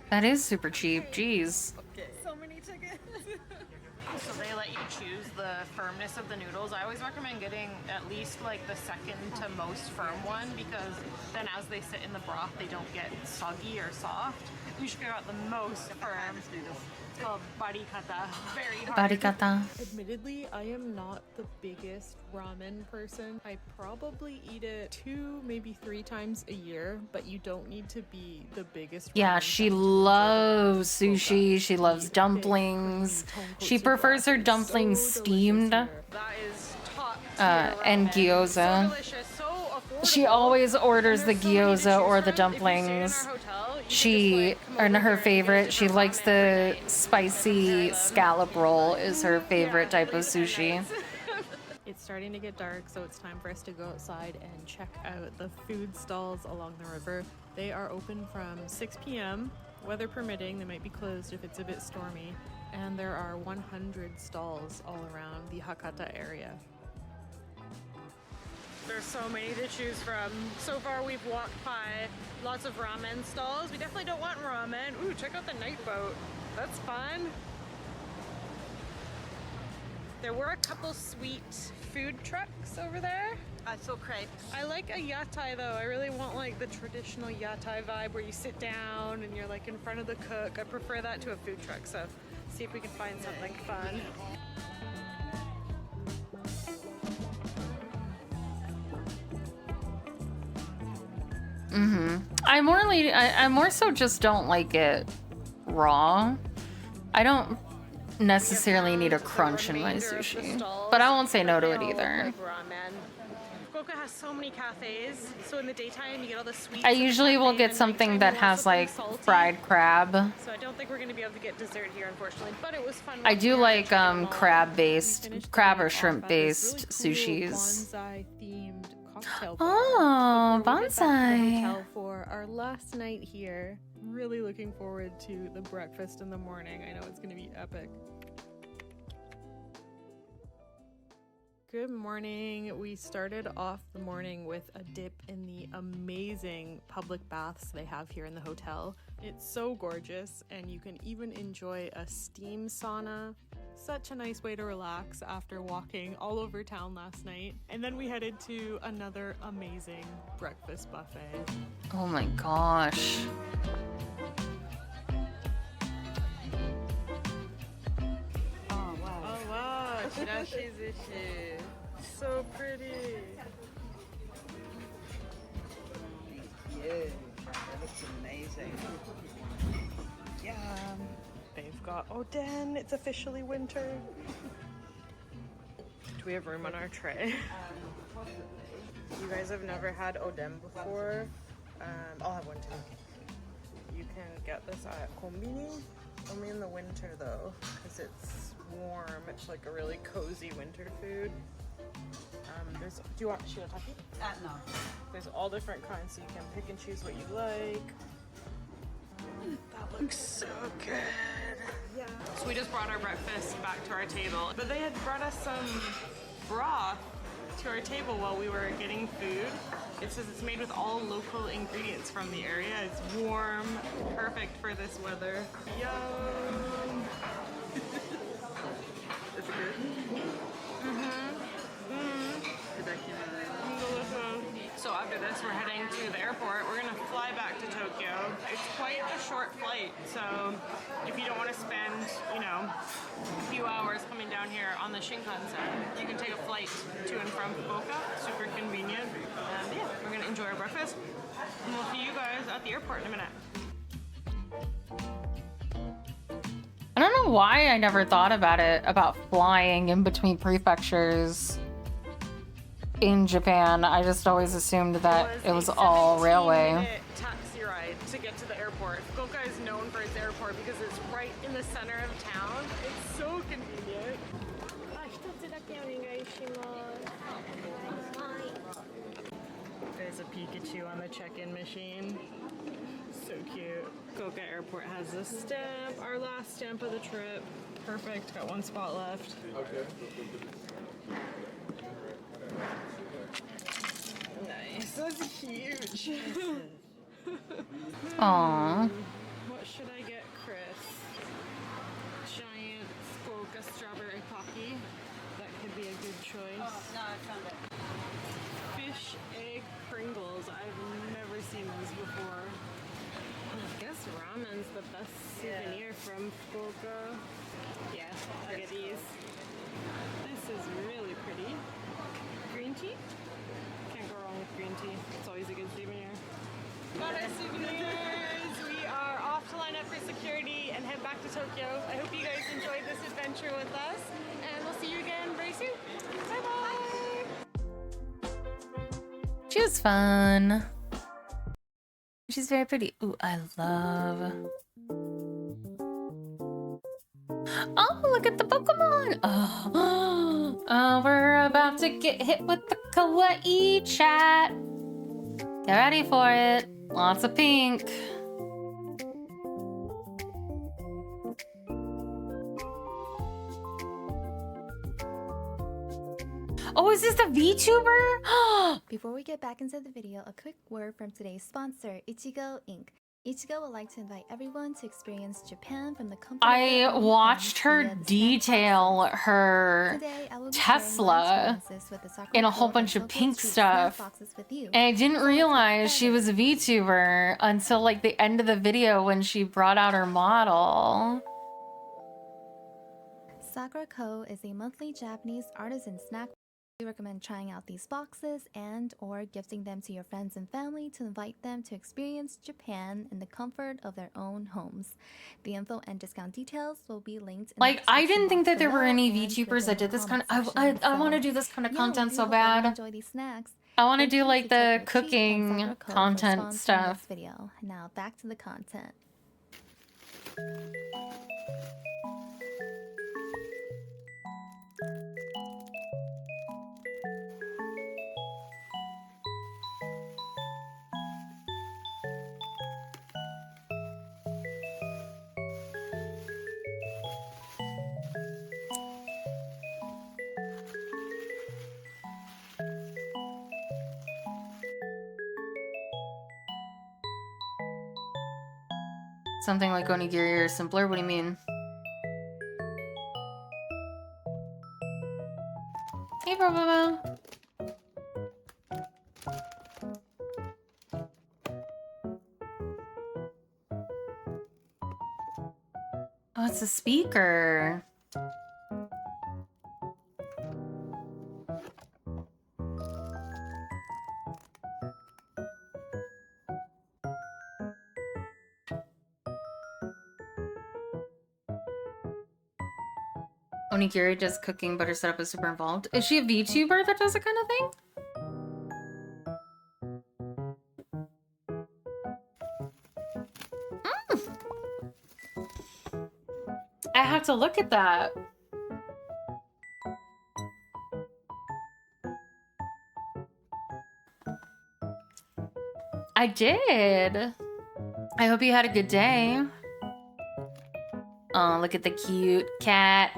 That is super cheap. Jeez.
So many tickets. So they let you choose the firmness of the noodles. I always recommend getting at least like the second to most firm one because then as they sit in the broth, they don't get soggy or soft. Ushka got the most firm. It's called barikata. Very hard.
Barikata.
Admittedly, I am not the biggest ramen person. I probably eat it 2, maybe 3 times a year, but you don't need to be the biggest.
Yeah, she loves sushi. She loves dumplings. She prefers her dumplings steamed.
That is top
And gyoza. She always orders the gyoza or the dumplings. And her favorite, she likes the spicy scallop roll is her favorite type of sushi.
It's starting to get dark, so it's time for us to go outside and check out the food stalls along the river. They are open from 6 p.m. Weather permitting, they might be closed if it's a bit stormy. And there are 100 stalls all around the Hakata area. There's so many to choose from. So far we've walked by lots of ramen stalls. We definitely don't want ramen. Ooh, check out the night boat. That's fun. There were a couple sweet food trucks over there. I saw crepes. I like a yatai though. I really want like the traditional yatai vibe where you sit down and you're like in front of the cook. I prefer that to a food truck, so see if we can find something fun.
I more so just don't like it raw. I don't necessarily need a crunch in my sushi, but I won't say no to it either.
Fukuoka has so many cafes, so in the daytime you get all the sweets.
I usually will get something that has like fried crab.
So I don't think we're gonna be able to get dessert here, unfortunately, but it was fun.
I do like crab or shrimp based sushis.
Bonsai-themed cocktail bar.
Oh,
before we get back to the
bonsai.
hotel for our last night here. Really looking forward to the breakfast in the morning. I know it's gonna be epic. Good morning. We started off the morning with a dip in the amazing public baths they have here in the hotel. It's so gorgeous, and you can even enjoy a steam sauna. Such a nice way to relax after walking all over town last night. And then we headed to another amazing breakfast buffet.
Oh my gosh.
Oh wow, chirashi sushi. So pretty.
Yeah, that looks amazing.
Yum. They've got oden. It's officially winter. Do we have room on our tray? You guys have never had oden before? I'll have one too. You can get this at Konbini. Only in the winter though, because it's warm. It's like a really cozy winter food. Do you want shirataki?
No.
There's all different kinds, so you can pick and choose what you like. That looks so good. Yeah. So we just brought our breakfast back to our table, but they had brought us some broth to our table while we were getting food. It says it's made with all local ingredients from the area. It's warm, perfect for this weather. Yum!
Is it good?
So after this, we're heading to the airport. We're gonna fly back to Tokyo. It's quite a short flight, so if you don't want to spend, you know, a few hours coming down here on the Shinkansen, you can take a flight to and from Fukuoka. Super convenient. And yeah, we're gonna enjoy our breakfast, and we'll see you guys at the airport in a minute.
I don't know why I never thought about flying in between prefectures in Japan. I just always assumed that it was all railway.
17-minute taxi ride to get to the airport. Fukuoka is known for its airport because it's right in the center of town. It's so convenient. There's a Pikachu on the check-in machine. So cute. Fukuoka Airport has a stamp, our last stamp of the trip. Perfect, got one spot left.
Okay.
Nice, that's huge.
Aww.
What should I get, Chris? Giant Fukuoka strawberry pocky. That could be a good choice.
Oh, no, I found it.
Fish egg Pringles. I've never seen those before. I guess ramen's the best souvenir from Fukuoka. Yeah, I'll get these. This is really pretty. Green tea? Can't go wrong with green tea. It's always a good souvenir. Got our souvenirs! We are off to line up for security and head back to Tokyo. I hope you guys enjoyed this adventure with us, and we'll see you again very soon. Bye-bye!
She was fun. She's very pretty. Ooh, I love. Oh, look at the Pokemon! Oh, we're about to get hit with the kawaii chat. Get ready for it. Lots of pink. Oh, is this the VTuber?
Before we get back into the video, a quick word from today's sponsor, Ichigo Inc. Ichigo would like to invite everyone to experience Japan from the comfort of
I
their own
watched
homes
her
via the snack
detail
boxes.
her
Today, I will be sharing my
Tesla
experiences with the Sakura
in a whole
Co.
bunch
and
of
Tokyo
pink
Treat snack
stuff.
boxes with you.
And I didn't
So let's get
realize she
started.
was a VTuber until like the end of the video when she brought out her model.
Sakura Co. is a monthly Japanese artisan snack. We recommend trying out these boxes and or gifting them to your friends and family to invite them to experience Japan in the comfort of their own homes. The info and discount details will be linked in
Like,
the
I
description
didn't think
box
that there were
below
any
and
VTubers
within
that
the
did this kind
comment
of.
section.
I want to
So,
do this kind of
yeah,
content
we
so
hope everyone
bad.
enjoy these snacks.
I want to
Thank
do
you
like
to
the
Tokyo Treat and
cooking
Sakura Co. for
content
sponsoring
stuff.
this video. Now back to the content.
Something like onigiri or simpler? What do you mean? Hey, Bro. Oh, it's a speaker. Onigiri does cooking, but her setup is super involved. Is she a VTuber that does that kind of thing? I have to look at that. I did. I hope you had a good day. Oh, look at the cute cat.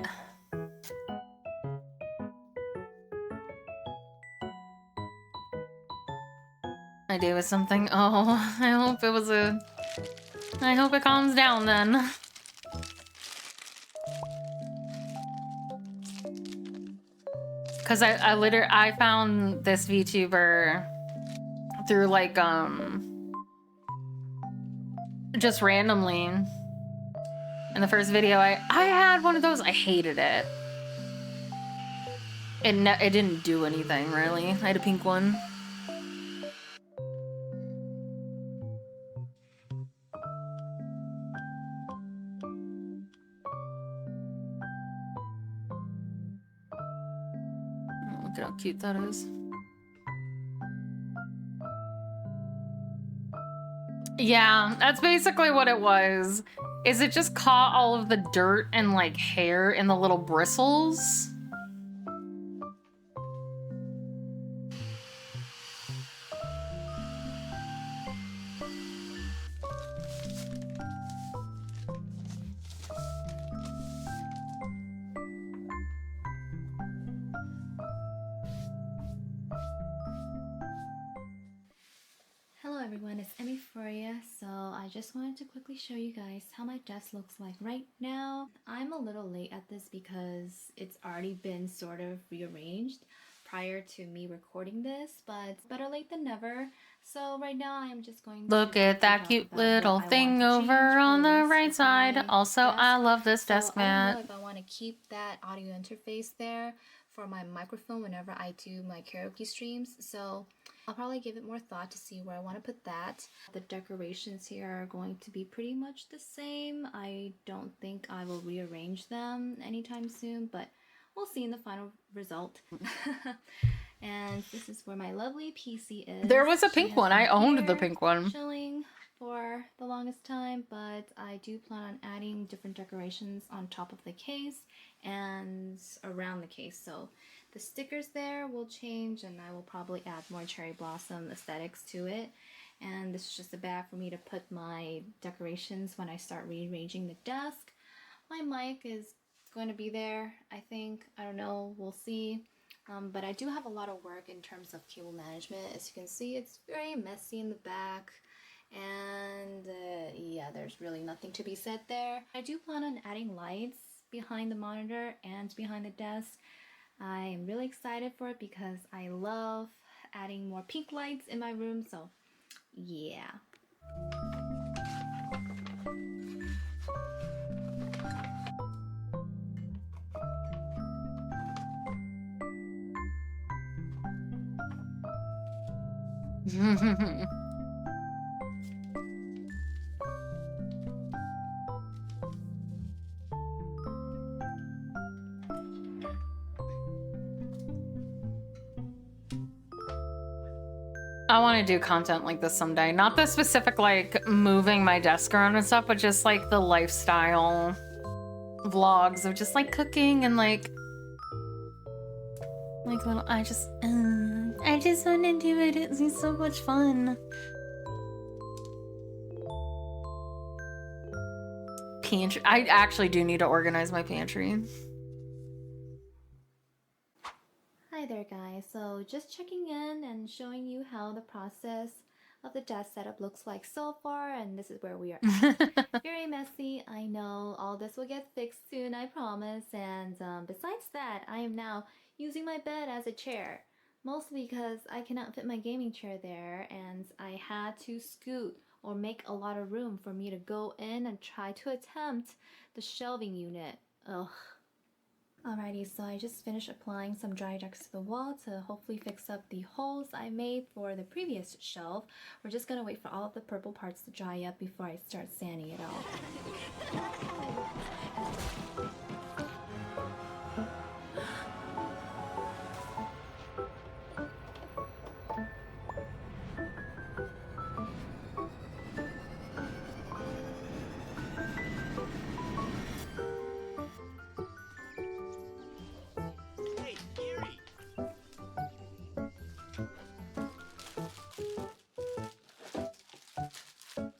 My day was something. Oh, I hope it was a... I hope it calms down then. Cause I found this VTuber through like just randomly. In the first video I had one of those. I hated it. It didn't do anything really. I had a pink one. Look at how cute that is. Yeah, that's basically what it was. Is it just caught all of the dirt and like hair in the little bristles?
Hello everyone, it's Emmy Furia. So I just wanted to quickly show you guys how my desk looks like right now. I'm a little late at this because it's already been sort of rearranged prior to me recording this, but better late than never. So right now I am just going to
Look at that
talk
cute
about
little
what I
thing
want to
over
change for
on the
rest
right
of
side.
my
Also,
desk.
I love this
So
desk
I don't
mat.
know if I want to keep that audio interface there for my microphone whenever I do my karaoke streams. So I'll probably give it more thought to see where I want to put that. The decorations here are going to be pretty much the same. I don't think I will rearrange them anytime soon, but we'll see in the final result. And this is where my lovely PC is.
There was a
She
pink
has
one. I
been
owned the
here
pink one.
chilling for the longest time, but I do plan on adding different decorations on top of the case and around the case. So the stickers there will change, and I will probably add more cherry blossom aesthetics to it. And this is just a bag for me to put my decorations when I start rearranging the desk. My mic is going to be there, I think. I don't know, we'll see. But I do have a lot of work in terms of cable management. As you can see, it's very messy in the back. And yeah, there's really nothing to be said there. I do plan on adding lights behind the monitor and behind the desk. I'm really excited for it because I love adding more pink lights in my room, so yeah.
I want to do content like this someday. Not the specific, like, moving my desk around and stuff, but just, like, the lifestyle vlogs of just, like, cooking and, like little, I just want to do it. It's so much fun. Pantry. I actually do need to organize my pantry.
Hi there guys, so just checking in and showing you how the process of the desk setup looks like so far, and this is where we are at. Very messy, I know. All this will get fixed soon, I promise. And besides that, I am now using my bed as a chair, mostly because I cannot fit my gaming chair there, and I had to scoot or make a lot of room for me to go in and try to attempt the shelving unit. Ugh. Alrighty, so I just finished applying some dry decks to the wall to hopefully fix up the holes I made for the previous shelf. We're just gonna wait for all of the purple parts to dry up before I start sanding it off.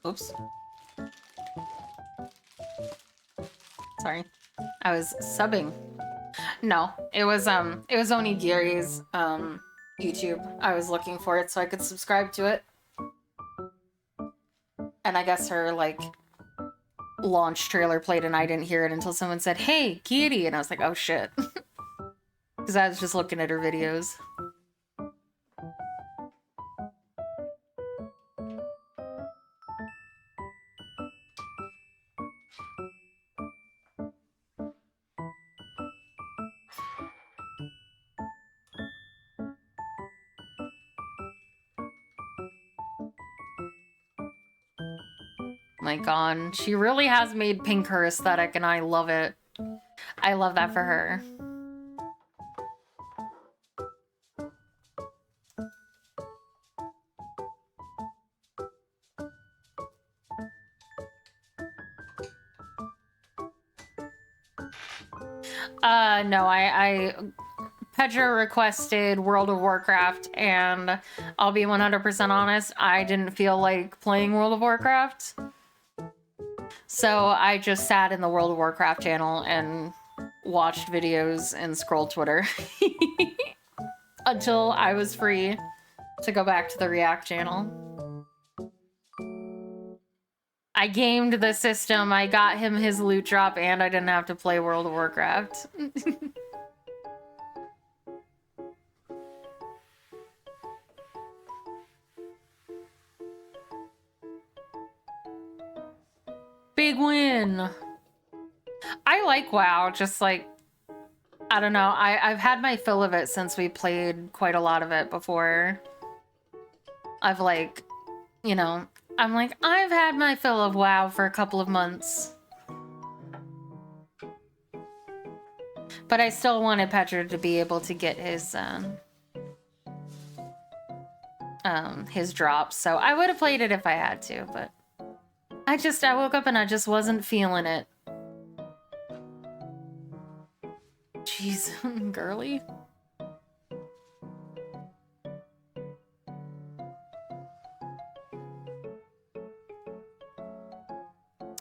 Oops. Sorry. I was subbing. No, it was Onigiri's YouTube. I was looking for it so I could subscribe to it. And I guess her like launch trailer played and I didn't hear it until someone said, "Hey, Kitty," and I was like, "Oh shit." Because I was just looking at her videos. My god, she really has made pink her aesthetic and I love it. I love that for her. No, Pedro requested World of Warcraft, and I'll be 100% honest, I didn't feel like playing World of Warcraft. So I just sat in the World of Warcraft channel and watched videos and scrolled Twitter until I was free to go back to the React channel. I gamed the system, I got him his loot drop, and I didn't have to play World of Warcraft. Big win! I like WoW, just like, I don't know, I've had my fill of it since we played quite a lot of it before. I've like, you know, I'm like, I've had my fill of WoW for a couple of months. But I still wanted Pedro to be able to get his drops, so I would have played it if I had to, but I woke up and I just wasn't feeling it. Jeez, girly.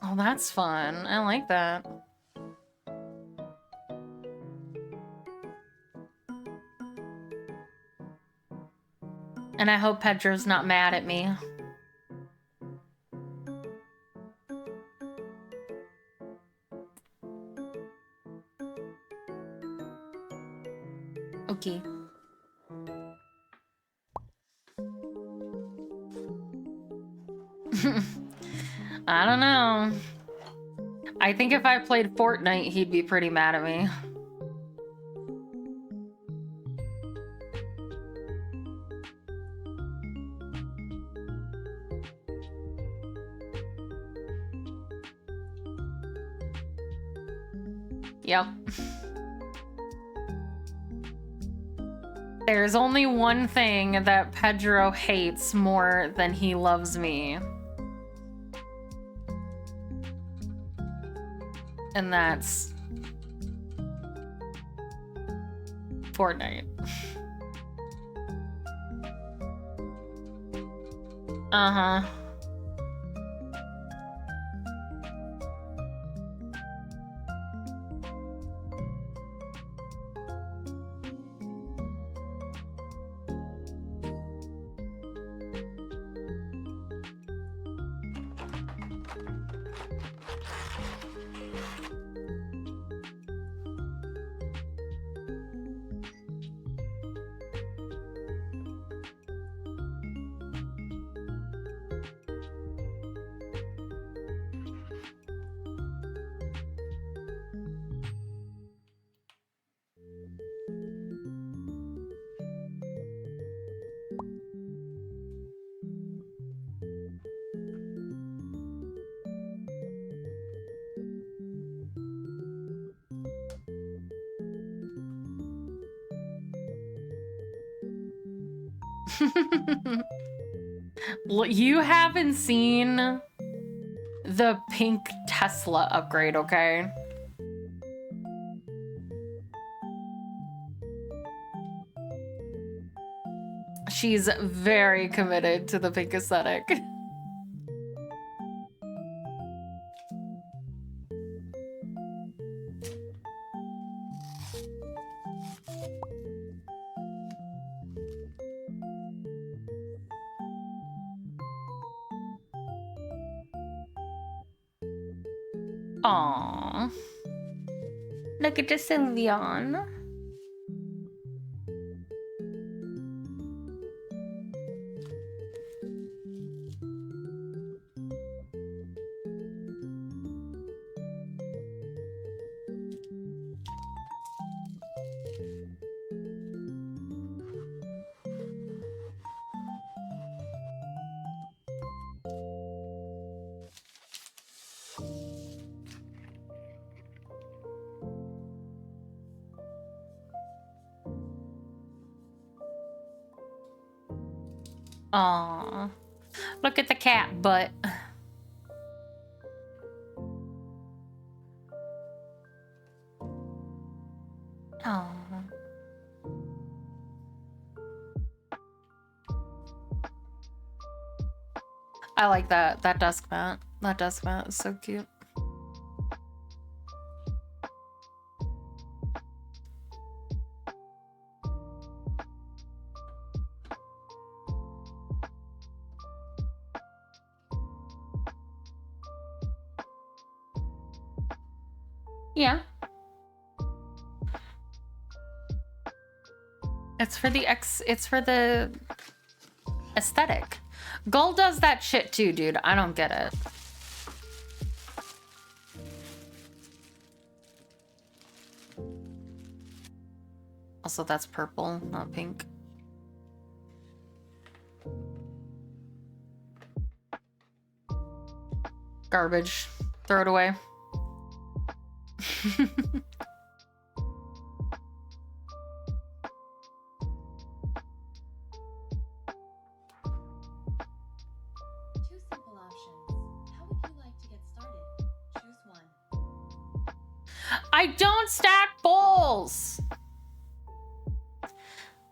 Oh, that's fun. I like that. And I hope Pedro's not mad at me. I don't know. I think if I played Fortnite, he'd be pretty mad at me. Yep. There's only one thing that Pedro hates more than he loves me. And that's Fortnite. Uh-huh. You haven't seen the pink Tesla upgrade, okay? She's very committed to the pink aesthetic. Aww. Look at the Sylveon. Aww. Look at the cat butt. Aww. I like that dusk mat. That dusk mat is so cute. Yeah. It's for the aesthetic. Gull does that shit too, dude. I don't get it. Also, that's purple, not pink. Garbage. Throw it away. I don't stack bowls!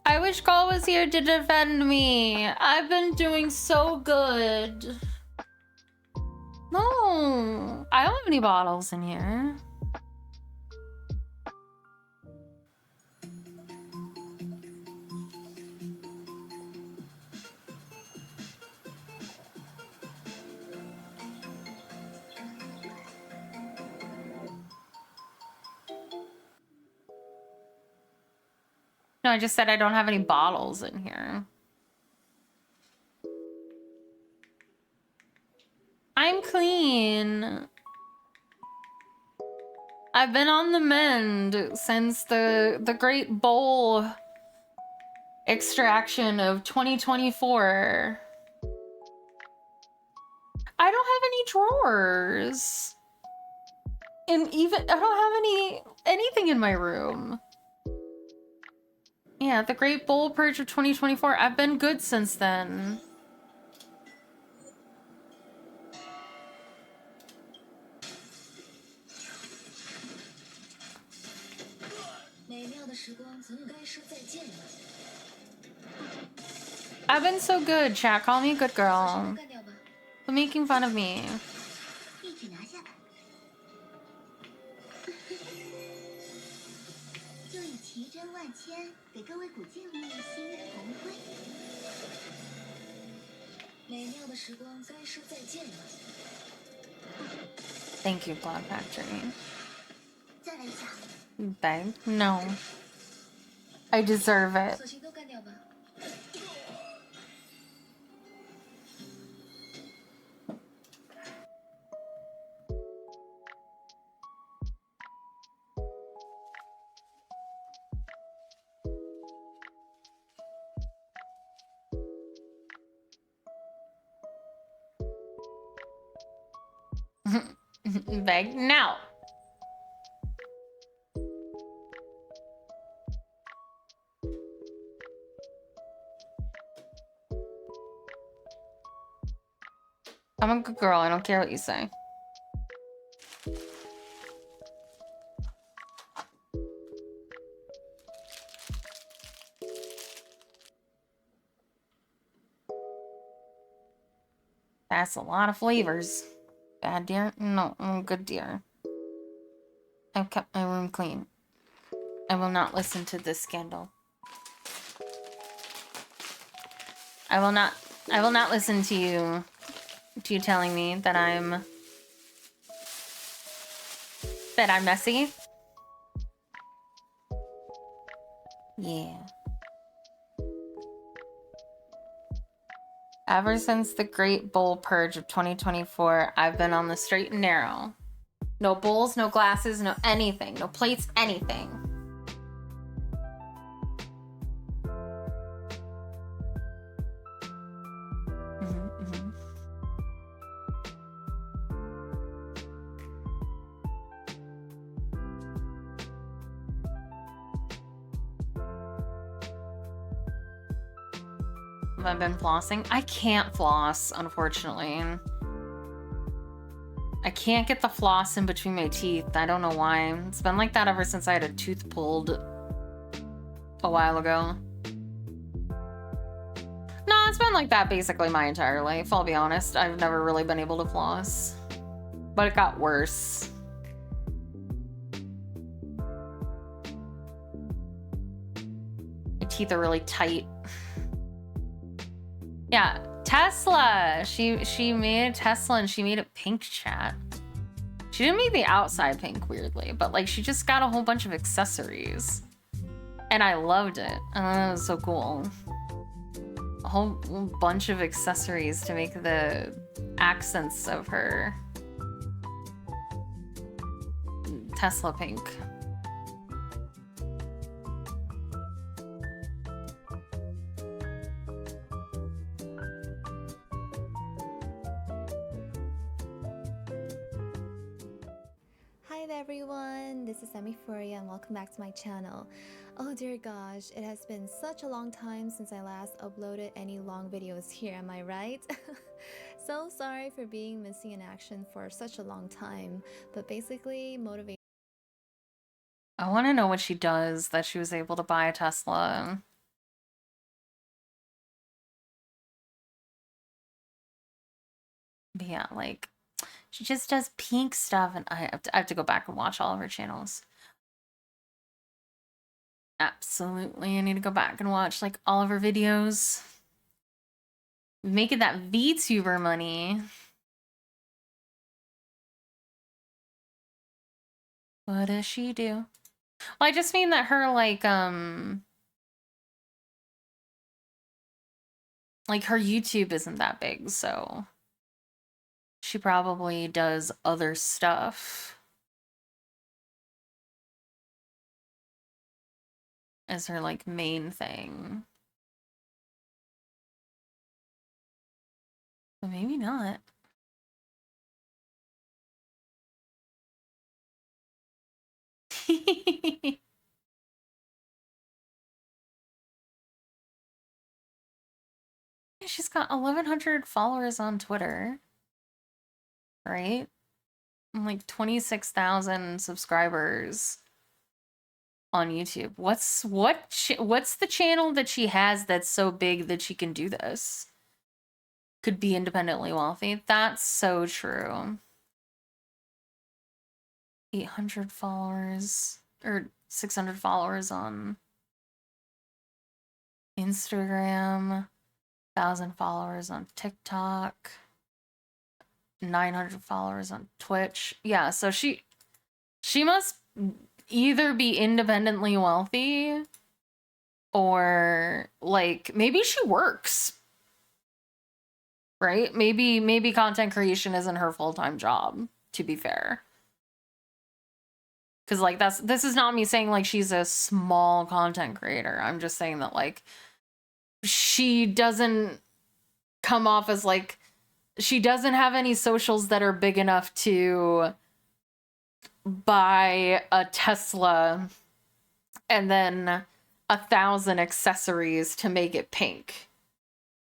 I wish Gaul was here to defend me. I've been doing so good. No, I don't have any bottles in here. No, I just said I don't have any bottles in here. mean, I've been on the mend since the Great Bowl extraction of 2024. I don't have any drawers. And even I don't have anything in my room. Yeah, the Great Bowl Purge of 2024. I've been good since then. I've been so good, chat. Call me a good girl. For making fun of me. Thank you, Blood Factory. Babe, no. I deserve it. Beg now. I'm a good girl. I don't care what you say. That's a lot of flavors. Bad dear? No, I'm a good dear. I've kept my room clean. I will not listen to this scandal. I will not listen to you telling me that I'm messy. Yeah. Ever since the Great Bowl Purge of 2024, I've been on the straight and narrow. No bowls, no glasses, no anything. No plates, anything. Have I been flossing? I can't floss, unfortunately. I can't get the floss in between my teeth. I don't know why. It's been like that ever since I had a tooth pulled a while ago. No, it's been like that basically my entire life, I'll be honest. I've never really been able to floss. But it got worse. My teeth are really tight. Yeah, Tesla. She made a Tesla and she made it pink, chat. She didn't make the outside pink, weirdly, but like she just got a whole bunch of accessories. And I loved it. It was so cool. A whole bunch of accessories to make the accents of her Tesla pink.
Hi there everyone, this is Furia and welcome back to my channel. Oh dear gosh, it has been such a long time since I last uploaded any long videos here, am I right? So sorry for being missing in action for such a long time, but basically motivation.
I want to know what she does that she was able to buy a Tesla. But yeah, like, she just does pink stuff, and I have to go back and watch all of her channels. Absolutely, I need to go back and watch, like, all of her videos. Making that VTuber money. What does she do? Well, I just mean that her, like her YouTube isn't that big, so She probably does other stuff as her like main thing. But maybe not. She's got 1,100 followers on Twitter, right? And like 26,000 subscribers on YouTube. What's the channel that she has that's so big that she can do this? Could be independently wealthy. That's so true. 800 followers or 600 followers on Instagram, 1,000 followers on TikTok, 900 followers on Twitch. Yeah, so she must either be independently wealthy or like maybe she works. Right? Maybe content creation isn't her full-time job, to be fair. Cuz like this is not me saying like she's a small content creator. I'm just saying that like she doesn't come off as like she doesn't have any socials that are big enough to buy a Tesla and then 1,000 accessories to make it pink.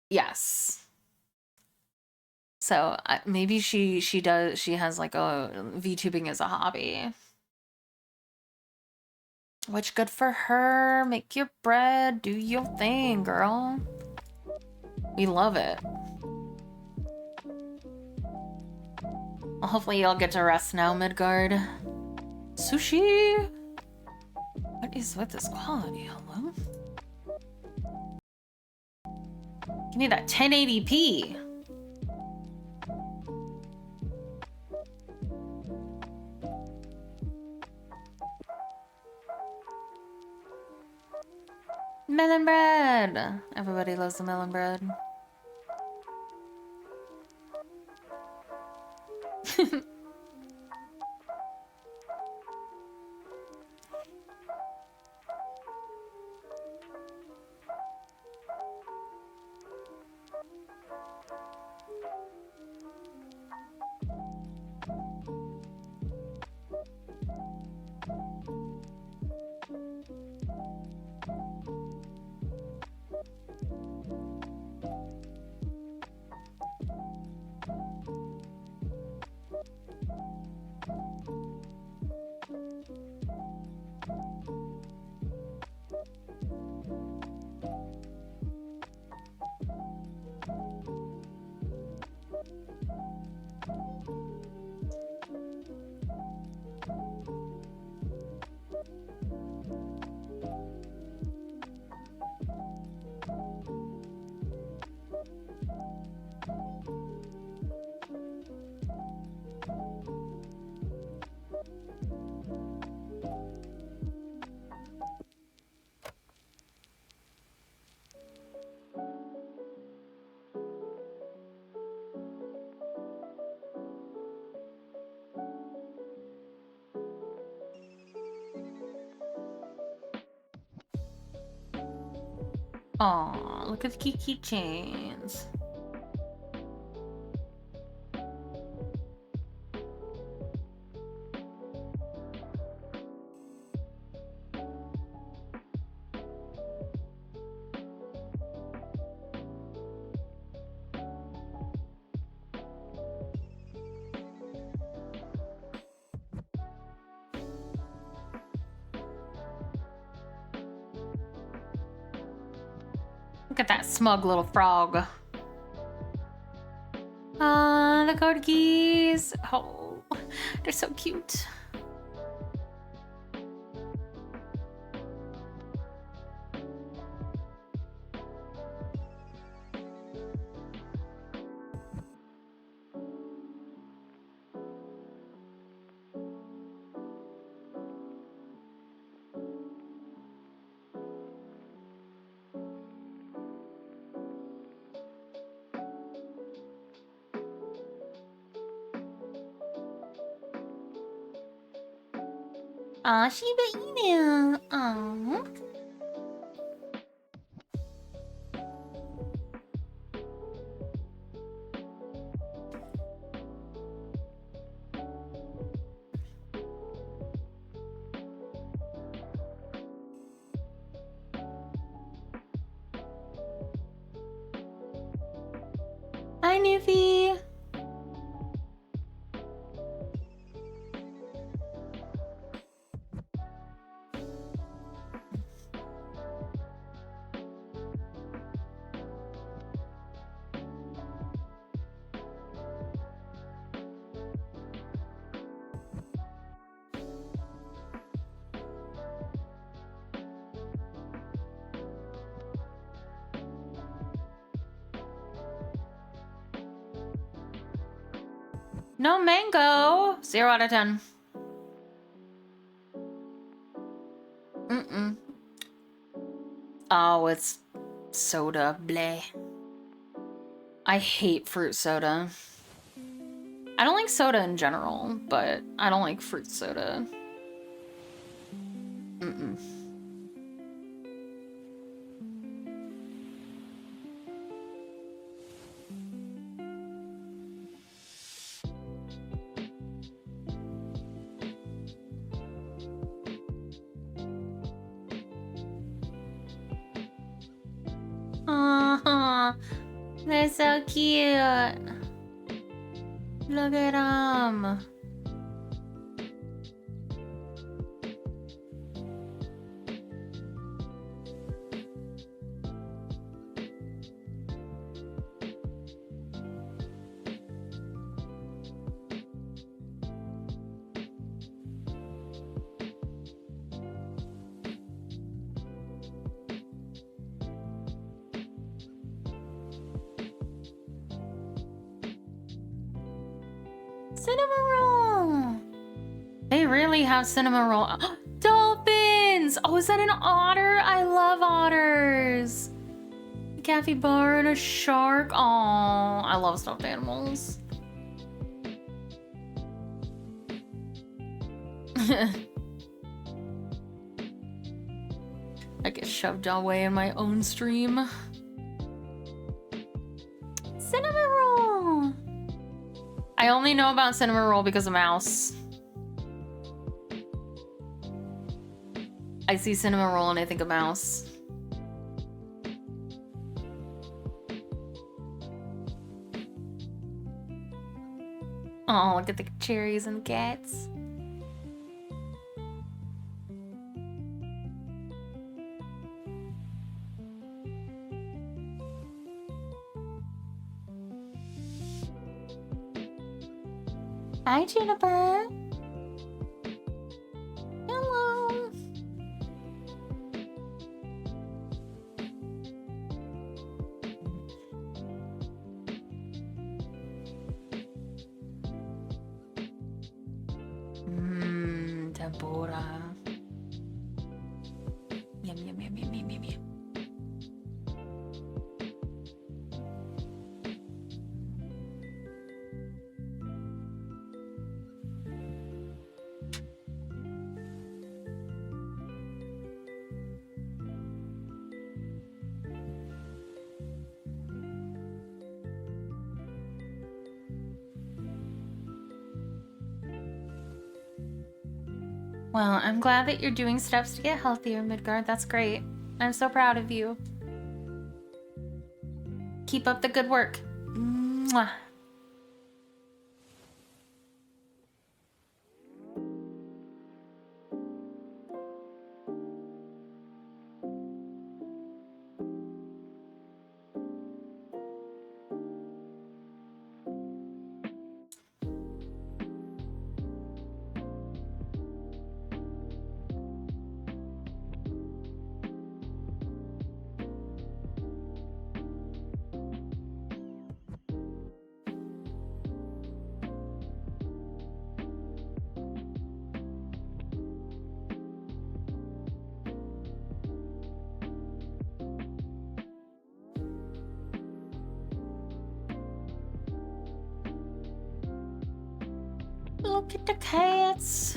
Yes. So maybe she has like a VTubing as a hobby. Which good for her. Make your bread, do your thing, girl. We love it. Well, hopefully you'll get to rest now, Midgard. Sushi! What is with this quality? Hello? Give me that 1080p. Melon bread! Everybody loves the melon bread. Aw, look at the key chains. Look at that smug little frog. The corgis. Oh, they're so cute. Aw, Shiba Inu. Aw. Hi, Newfie. No mango. 0 out of 10. Mm-mm. Oh, it's soda. Bleh. I hate fruit soda. I don't like soda in general, but I don't like fruit soda. Mm-mm. Aww, they're so cute. Look at them. Cinnamon roll. They really have cinnamon roll. Dolphins! Oh, is that an otter? I love otters. A capybara and a shark. Oh, I love stuffed animals. I get shoved away in my own stream. Cinnamon roll. I only know about cinnamon roll because of Mouse. I see cinnamon roll and I think of Mouse. Oh, look at the cherries and cats. Hi, Juniper. Hello. Tempura. Yum, yum, yum, yum, yum, yum, yum. Well, I'm glad that you're doing steps to get healthier, Midgard. That's great. I'm so proud of you. Keep up the good work. Mwah. Look at the cats.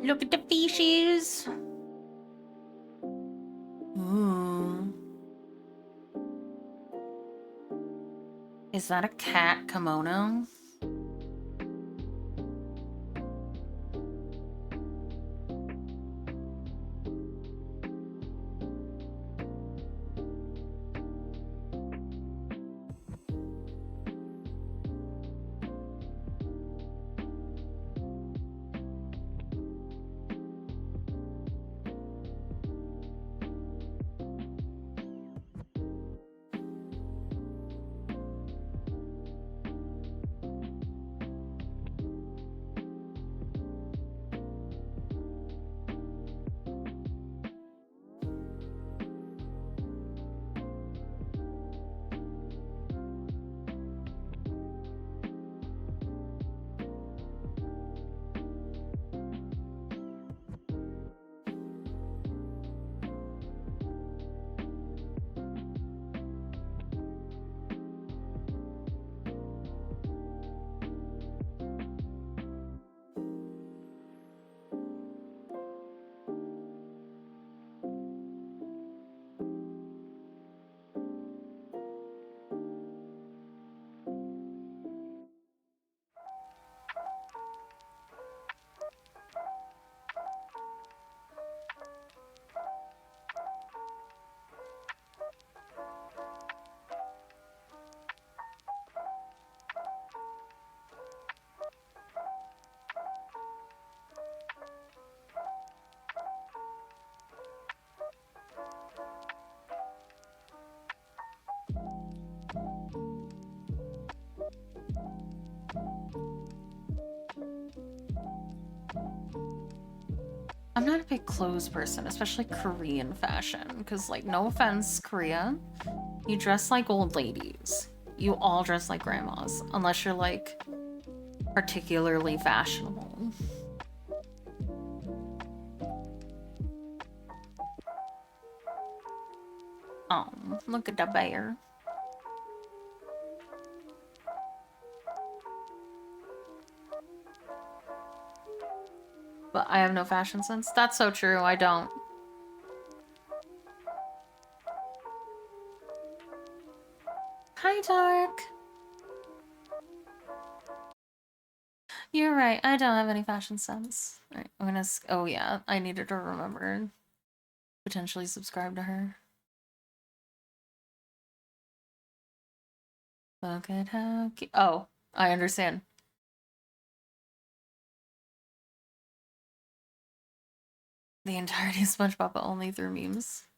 Look at the fishes. Ooh. Is that a cat kimono? I'm not a big clothes person, especially Korean fashion, because, like, no offense, Korea, you dress like old ladies. You all dress like grandmas, unless you're, like, particularly fashionable. Oh, look at the bear. But I have no fashion sense. That's so true, I don't. Hi, Dark. You're right, I don't have any fashion sense. Alright, I'm gonna... Oh yeah, I needed to remember. Potentially subscribe to her. Look at how cute. Oh, I understand. The entirety of SpongeBob, but only through memes.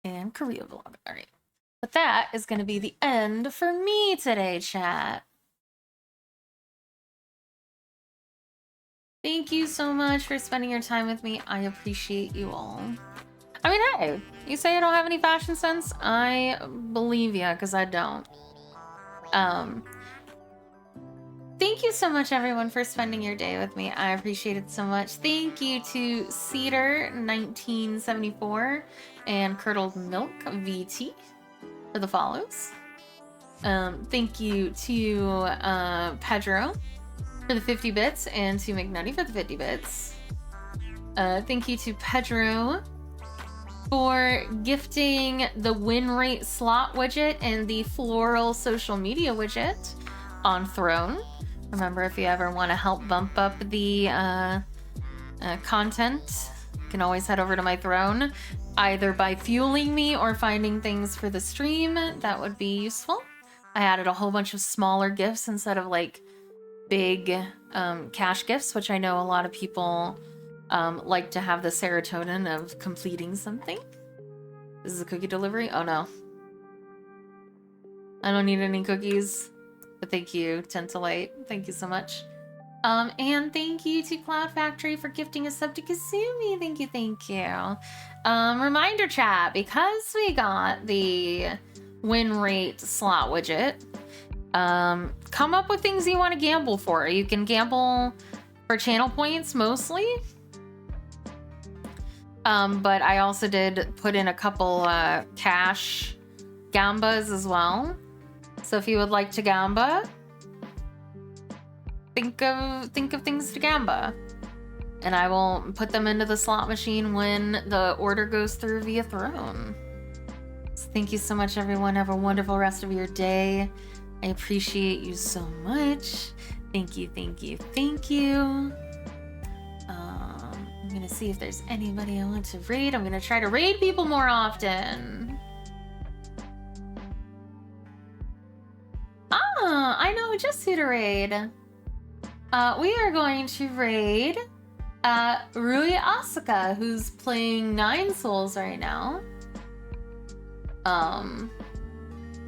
And Korea vlog. Alright. But that is going to be the end for me today, chat. Thank you so much for spending your time with me. I appreciate you all. I mean, hey, you say I don't have any fashion sense? I believe ya, because I don't. Thank you so much, everyone, for spending your day with me. I appreciate it so much. Thank you to Cedar1974 and Curdled Milk VT for the follows. Thank you to Pedro for the 50 bits and to McNutty for the 50 bits. Thank you to Pedro for gifting the win rate slot widget and the floral social media widget on Throne. Remember, if you ever want to help bump up the content, you can always head over to my Throne, either by fueling me or finding things for the stream. That would be useful. I added a whole bunch of smaller gifts instead of like big cash gifts, which I know a lot of people like to have the serotonin of completing something. This is a cookie delivery? Oh no. I don't need any cookies. But thank you, Tentolite. Thank you so much. And thank you to Cloud Factory for gifting a sub to Kasumi. Thank you, thank you. Reminder chat, because we got the win rate slot widget, come up with things you want to gamble for. You can gamble for channel points mostly. But I also did put in a couple cash gambas as well. So if you would like to gamba, think of things to gamba. And I will put them into the slot machine when the order goes through via Throne. So thank you so much, everyone. Have a wonderful rest of your day. I appreciate you so much. Thank you, thank you, thank you. I'm gonna see if there's anybody I want to raid. I'm gonna try to raid people more often. I know just who to raid. We are going to raid Rui Asuka, who's playing 9 Souls right now.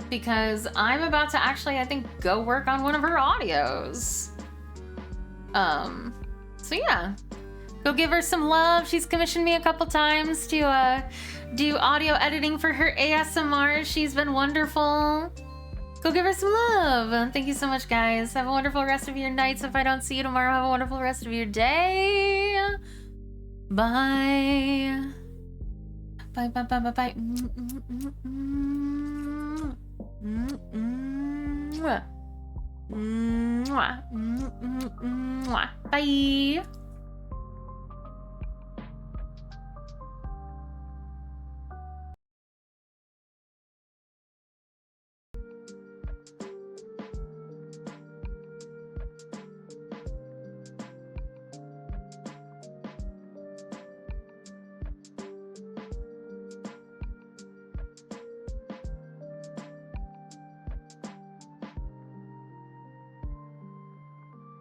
Because I'm about to actually, I think, go work on one of her audios. So yeah. Go give her some love. She's commissioned me a couple times to do audio editing for her ASMR. She's been wonderful. Go give her some love. Thank you so much, guys. Have a wonderful rest of your nights. If I don't see you tomorrow, have a wonderful rest of your day. Bye. Bye, bye, bye, bye, bye. Mwah. Mwah. Mwah. Bye.